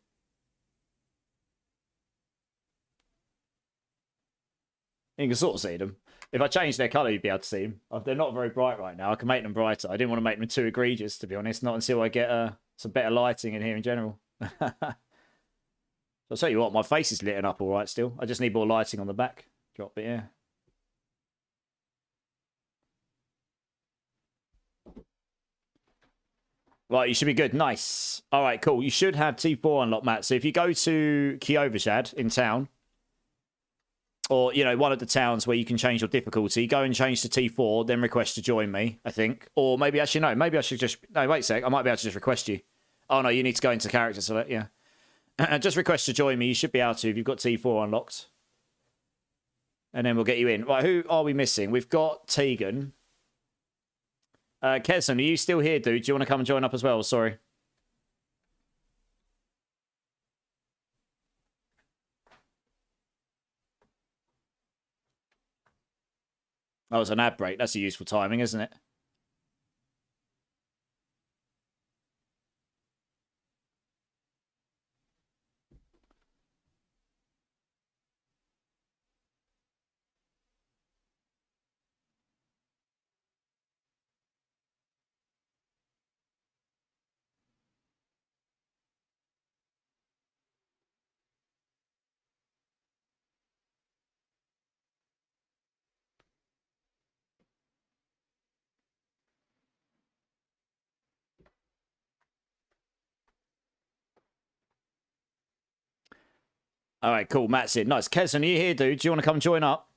[SPEAKER 2] You can sort of see them. If I change their colour, you'd be able to see them. They're not very bright right now. I can make them brighter. I didn't want to make them too egregious, to be honest. Not until I get some better lighting in here in general. I'll tell you what, my face is lit up all right still. I just need more lighting on the back. Drop it here. Right, you should be good. Nice. All right, cool. You should have T4 unlocked, Matt. So if you go to Kiovashad in town, or, you know, one of the towns where you can change your difficulty, go and change to T4, then request to join me, I think. Or maybe, actually, no, maybe I should just... No, wait a sec. I might be able to just request you. Oh, no, you need to go into character select, yeah. Just request to join me. You should be able to if you've got T4 unlocked. And then we'll get you in. Right, who are we missing? We've got Tegan. Kesson, are you still here, dude? Do you want to come and join up as well? Sorry. Oh, it's an ad break. That's a useful timing, isn't it? All right, cool. Matt's in. Nice. Kesson, are you here, dude? Do you want to come join up?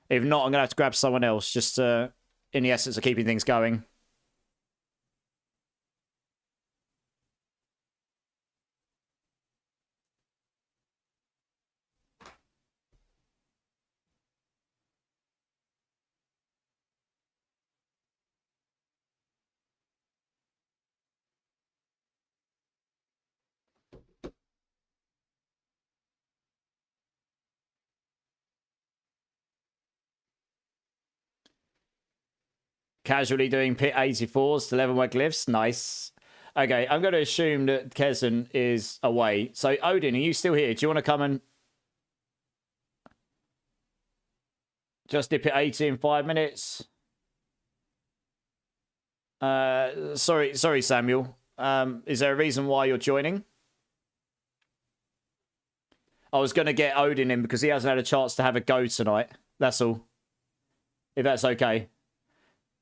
[SPEAKER 2] If not, I'm going to have to grab someone else, just in the essence of keeping things going. Casually doing pit 84s to level my glyphs. Nice. Okay, I'm going to assume that Kezen is away. So, Odin, are you still here? Do you want to come and just dip it 80 in 5 minutes? Sorry, Samuel. Is there a reason why you're joining? I was going to get Odin in because he hasn't had a chance to have a go tonight. That's all. If that's okay.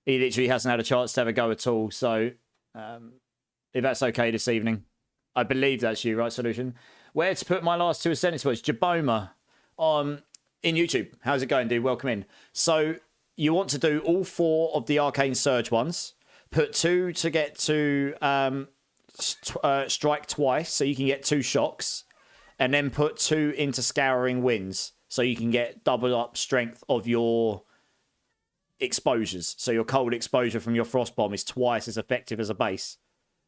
[SPEAKER 2] He literally hasn't had a chance to have a go at all. So, if that's okay this evening. I believe that's you, right, Solution? Where to put my last 2 sentence words? Jaboma in YouTube. How's it going, dude? Welcome in. So, you want to do all 4 of the Arcane Surge ones. Put 2 to get to strike twice, so you can get 2 shocks. And then put 2 into Scouring Winds, so you can get double up strength of your exposures. So your cold exposure from your Frost Bomb is twice as effective as a base.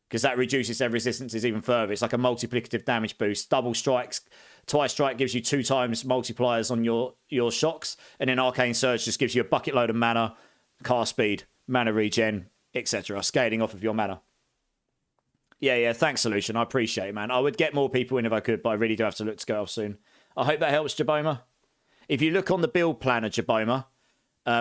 [SPEAKER 2] Because that reduces their resistances even further. It's like a multiplicative damage boost. Double strikes, twice strike gives you 2 times multipliers on your shocks. And then Arcane Surge just gives you a bucket load of mana, cast speed, mana regen, etc. Scaling off of your mana. Yeah, thanks, Solution. I appreciate it, man. I would get more people in if I could, but I really do have to look to go off soon. I hope that helps, Jaboma. If you look on the build planner, Jaboma,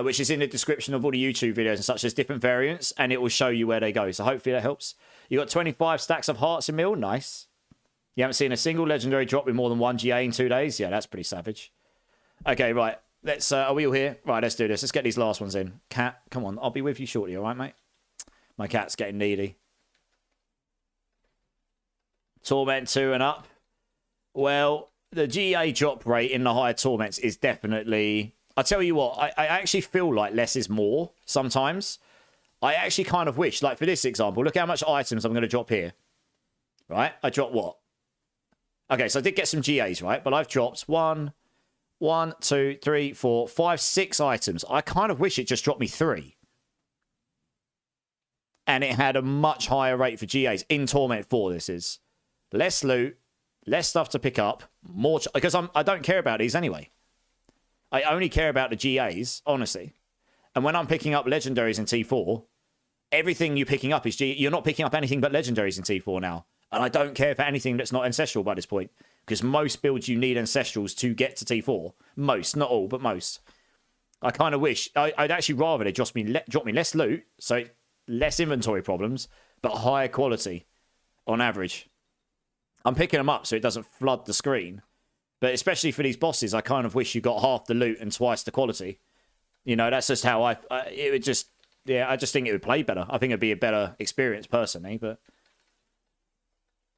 [SPEAKER 2] which is in the description of all the YouTube videos and such, there's different variants, and it will show you where they go. So hopefully that helps. You got 25 stacks of hearts in mill. Nice. You haven't seen a single legendary drop with more than 1 GA in 2 days? Yeah, that's pretty savage. Okay, right. Let's. Are we all here? Right, let's do this. Let's get these last ones in. Cat, come on. I'll be with you shortly, all right, mate? My cat's getting needy. Torment 2 and up. Well, the GA drop rate in the higher Torments is definitely... I tell you what, I actually feel like less is more sometimes. I actually kind of wish, like for this example, look how much items I'm going to drop here. Right? I dropped what? Okay, so I did get some GAs, right? But I've dropped 1, 2, 3, 4, 5, 6 items. I kind of wish it just dropped me 3. And it had a much higher rate for GAs in Torment 4, this is. Less loot, less stuff to pick up, more... Because I don't care about these anyway. I only care about the GAs, honestly. And when I'm picking up legendaries in T4, everything you're picking up is G. You're not picking up anything but legendaries in T4 now. And I don't care for anything that's not ancestral by this point. Because most builds you need ancestrals to get to T4. Most, not all, but most. I kind of wish... I'd actually rather they drop me less loot, so less inventory problems, but higher quality on average. I'm picking them up so it doesn't flood the screen. But especially for these bosses, I kind of wish you got half the loot and twice the quality. You know, that's just how it would just... Yeah, I just think it would play better. I think it'd be a better experience personally, but...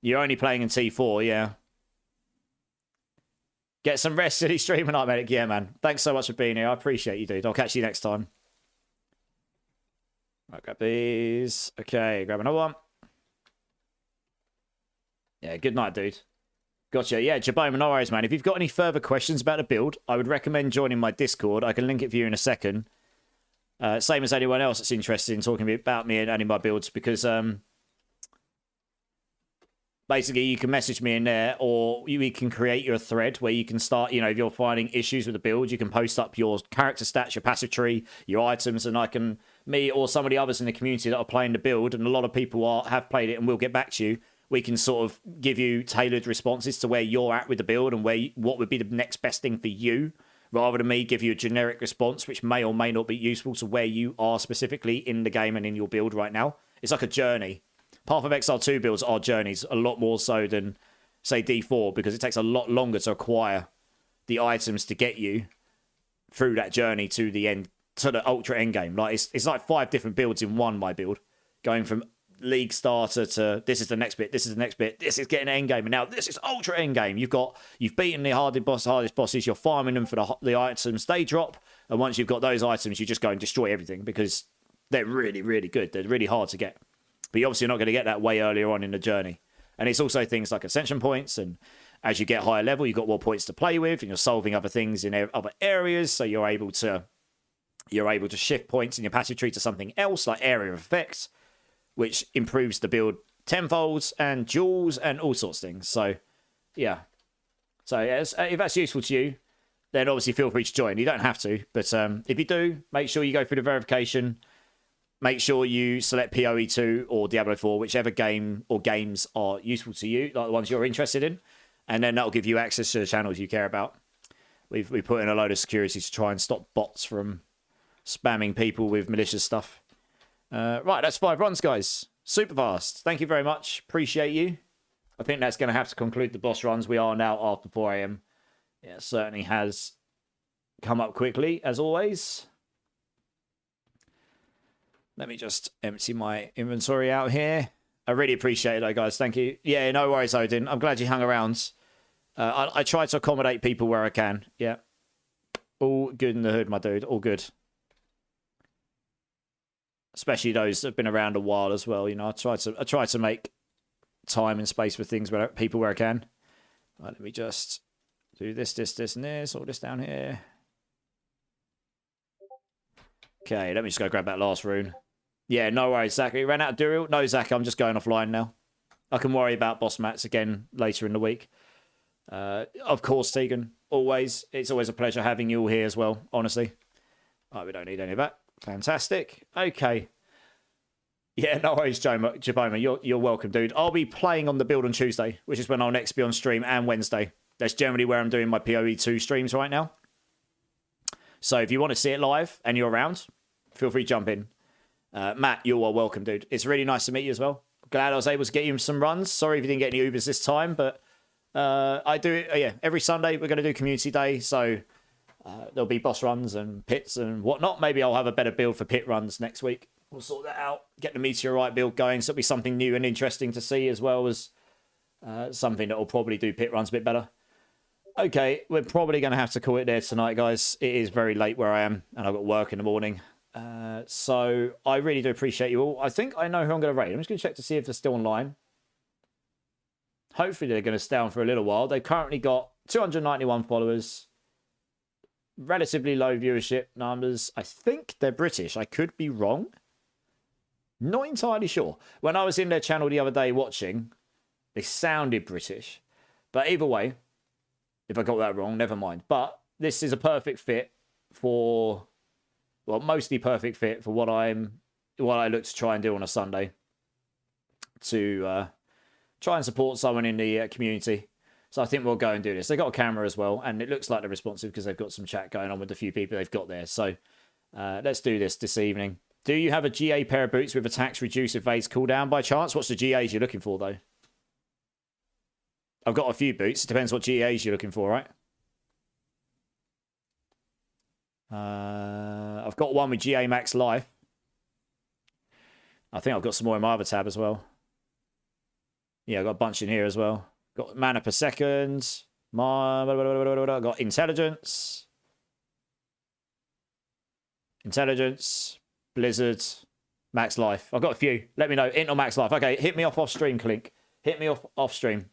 [SPEAKER 2] You're only playing in T4, yeah. Get some rest, City stream and Medic. Yeah, man. Thanks so much for being here. I appreciate you, dude. I'll catch you next time. I'll grab these. Okay, grab another one. Yeah, good night, dude. Gotcha. Yeah, Jaboma, no worries, man. If you've got any further questions about the build, I would recommend joining my Discord. I can link it for you in a second. Same as anyone else that's interested in talking about me and any of my builds, because basically you can message me in there, or we can create your thread where you can start, you know, if you're finding issues with the build, you can post up your character stats, your passive tree, your items, and me or some of the others in the community that are playing the build, and a lot of people have played it and will get back to you. We can sort of give you tailored responses to where you're at with the build and what would be the next best thing for you, rather than me give you a generic response, which may or may not be useful to where you are specifically in the game and in your build right now. It's like a journey. Path of Exile 2 builds are journeys, a lot more so than, say, D4, because it takes a lot longer to acquire the items to get you through that journey to the end, to the ultra end game. Like it's like 5 different builds in one, my build, going from league starter to this is the next bit, this is the next bit, this is getting end game, and now this is ultra end game. You've beaten the hardest bosses, you're farming them for the items they drop, and once you've got those items, you just go and destroy everything because they're really, really good. They're really hard to get. But you're obviously not going to get that way earlier on in the journey. And it's also things like ascension points, and as you get higher level, you've got more points to play with, and you're solving other things in other areas, so you're able to shift points in your passive tree to something else, like area of effects, which improves the build tenfolds and jewels and all sorts of things. So, yeah. So, yes, if that's useful to you, then obviously feel free to join. You don't have to, but if you do, make sure you go through the verification. make sure you select PoE 2 or Diablo 4, whichever game or games are useful to you, like the ones you're interested in, and then that'll give you access to the channels you care about. We put in a load of security to try and stop bots from spamming people with malicious stuff. Right, that's 5 runs, guys. Super fast. Thank you very much. Appreciate you. I think that's going to have to conclude the boss runs. We are now after 4 a.m. Yeah, it certainly has come up quickly, as always. Let me just empty my inventory out here. I really appreciate it, though, guys. Thank you. Yeah, no worries, Odin. I'm glad you hung around. I try to accommodate people where I can. Yeah. All good in the hood, my dude. All good. Especially those that have been around a while as well. You know, I try to make time and space for things where people where I can. Right, let me just do this, and this. All this down here. Okay, let me just go grab that last rune. Yeah, no worries, Zach. You ran out of Duriel? No, Zach, I'm just going offline now. I can worry about boss mats again later in the week. Of course, Tegan. Always. It's always a pleasure having you all here as well, honestly. Right, we don't need any of that. Fantastic. Okay. Yeah, no worries, Jaboma. You're welcome, dude. I'll be playing on the build on Tuesday, which is when I'll next be on stream, and Wednesday. That's generally where I'm doing my PoE 2 streams right now. So if you want to see it live and you're around, feel free to jump in. Matt, you are welcome, dude. It's really nice to meet you as well. Glad I was able to get you some runs. Sorry if you didn't get any Ubers this time, but I do it. Yeah, every Sunday we're going to do Community Day, so there'll be boss runs and pits and whatnot. Maybe I'll have a better build for pit runs next week. We'll sort that out. Get the meteorite build going, so it'll be something new and interesting to see, as well as something that will probably do pit runs a bit better. Okay, we're probably going to have to call it there tonight, guys. It is very late where I am, and I've got work in the morning. So I really do appreciate you all. I think I know who I'm going to raid. I'm just going to check to see if they're still online. Hopefully they're going to stay on for a little while. They've currently got 291 followers. Relatively low viewership numbers. I think they're British. I could be wrong. Not entirely sure. When I was in their channel the other day watching, they sounded British. But either way, if I got that wrong, never mind. But this is a perfect fit for... Well, mostly perfect fit for what I look to try and do on a Sunday, to try and support someone in the community. So I think we'll go and do this. They've got a camera as well, and it looks like they're responsive because they've got some chat going on with the few people they've got there. So let's do this evening. Do you have a GA pair of boots with attacks reduce evades cooldown by chance? What's the GAs you're looking for, though? I've got a few boots. It depends what GAs you're looking for, right? I've got one with GA Max Life. I think I've got some more in my other tab as well. Yeah, I've got a bunch in here as well. Got mana per second. I've got intelligence. Blizzard. Max Life. I've got a few. Let me know. Int or Max Life. Okay, hit me off stream, Clink. Hit me off stream.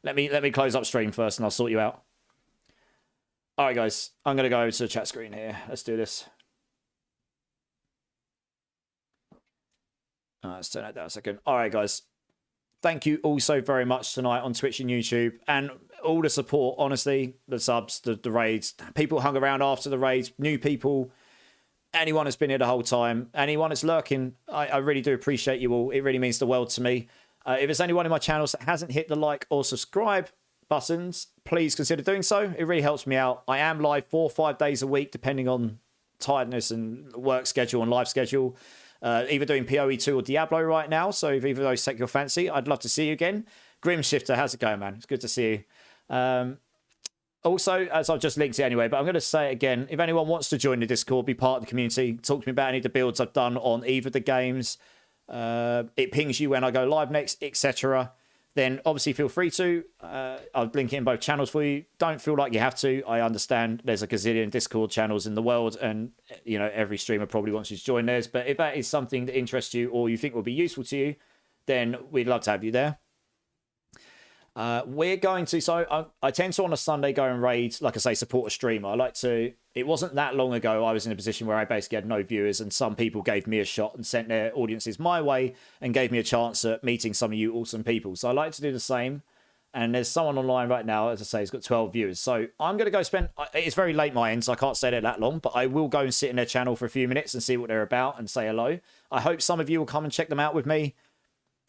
[SPEAKER 2] Let me close up stream first and I'll sort you out. All right, guys. I'm going to go to the chat screen here. Let's do this. Let's turn that down a second. All right, guys. Thank you all so very much tonight on Twitch and YouTube. And all the support, honestly. The subs, the raids. People hung around after the raids. New people. Anyone that's been here the whole time. Anyone that's lurking. I really do appreciate you all. It really means the world to me. If there's anyone in my channels that hasn't hit the like or subscribe buttons, please consider doing so. It really helps me out. I am live 4 or 5 days a week, depending on tiredness and work schedule and life schedule. Either doing PoE 2 or Diablo right now. So if either of those take your fancy, I'd love to see you again. Grim Shifter, how's it going, man? It's good to see you. Also, as I've just linked it anyway, but I'm going to say it again. If anyone wants to join the Discord, be part of the community, talk to me about any of the builds I've done on either of the games. It pings you when I go live next, etc. Then obviously feel free to. I'll link it in both channels for you. Don't feel like you have to. I understand there's a gazillion Discord channels in the world, and you know every streamer probably wants you to join theirs. But if that is something that interests you or you think will be useful to you, then we'd love to have you there. We're going to, so I tend to on a Sunday go and raid, like I say, support a streamer. I like to, it wasn't that long ago I was in a position where I basically had no viewers and some people gave me a shot and sent their audiences my way and gave me a chance at meeting some of you awesome people. So I like to do the same. And there's someone online right now, as I say, has got 12 viewers. So I'm going to go spend... It's very late my end, so I can't stay there that long. But I will go and sit in their channel for a few minutes and see what they're about and say hello. I hope some of you will come and check them out with me.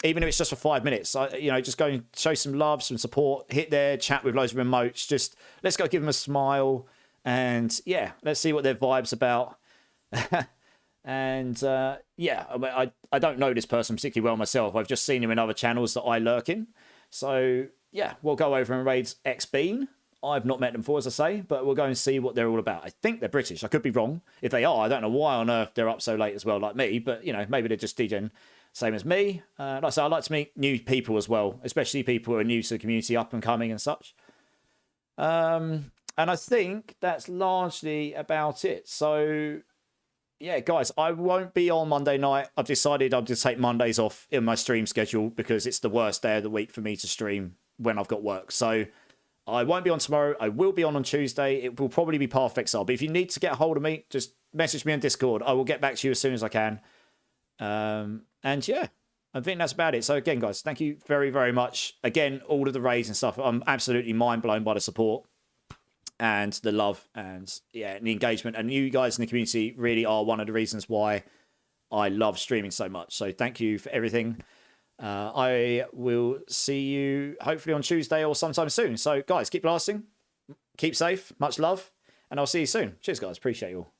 [SPEAKER 2] Even if it's just for 5 minutes. Just go and show some love, some support. Hit their chat with loads of emotes. Just let's go give them a smile. And yeah, let's see what their vibe's about. And I don't know this person particularly well myself. I've just seen him in other channels that I lurk in. So yeah, we'll go over and raid X Bean. I've not met them before, as I say, but we'll go and see what they're all about. I think they're British. I could be wrong. If they are, I don't know why on earth they're up so late as well, like me. But maybe they're just DJing same as me. Like I say, I like to meet new people as well, especially people who are new to the community, up and coming and such. And I think that's largely about it. So yeah, guys, I won't be on Monday night. I've decided I'll just take Mondays off in my stream schedule because it's the worst day of the week for me to stream when I've got work. So I won't be on tomorrow. I will be on Tuesday. It will probably be Path Exile. But if you need to get a hold of me, just message me on Discord. I will get back to you as soon as I can. And yeah, I think that's about it. So again, guys, thank you very, very much. Again, all of the raids and stuff. I'm absolutely mind blown by the support and the love and the engagement. And you guys in the community really are one of the reasons why I love streaming so much. So thank you for everything. I will see you hopefully on Tuesday or sometime soon. So guys, keep blasting, keep safe, much love, and I'll see you soon. Cheers, guys. Appreciate you all.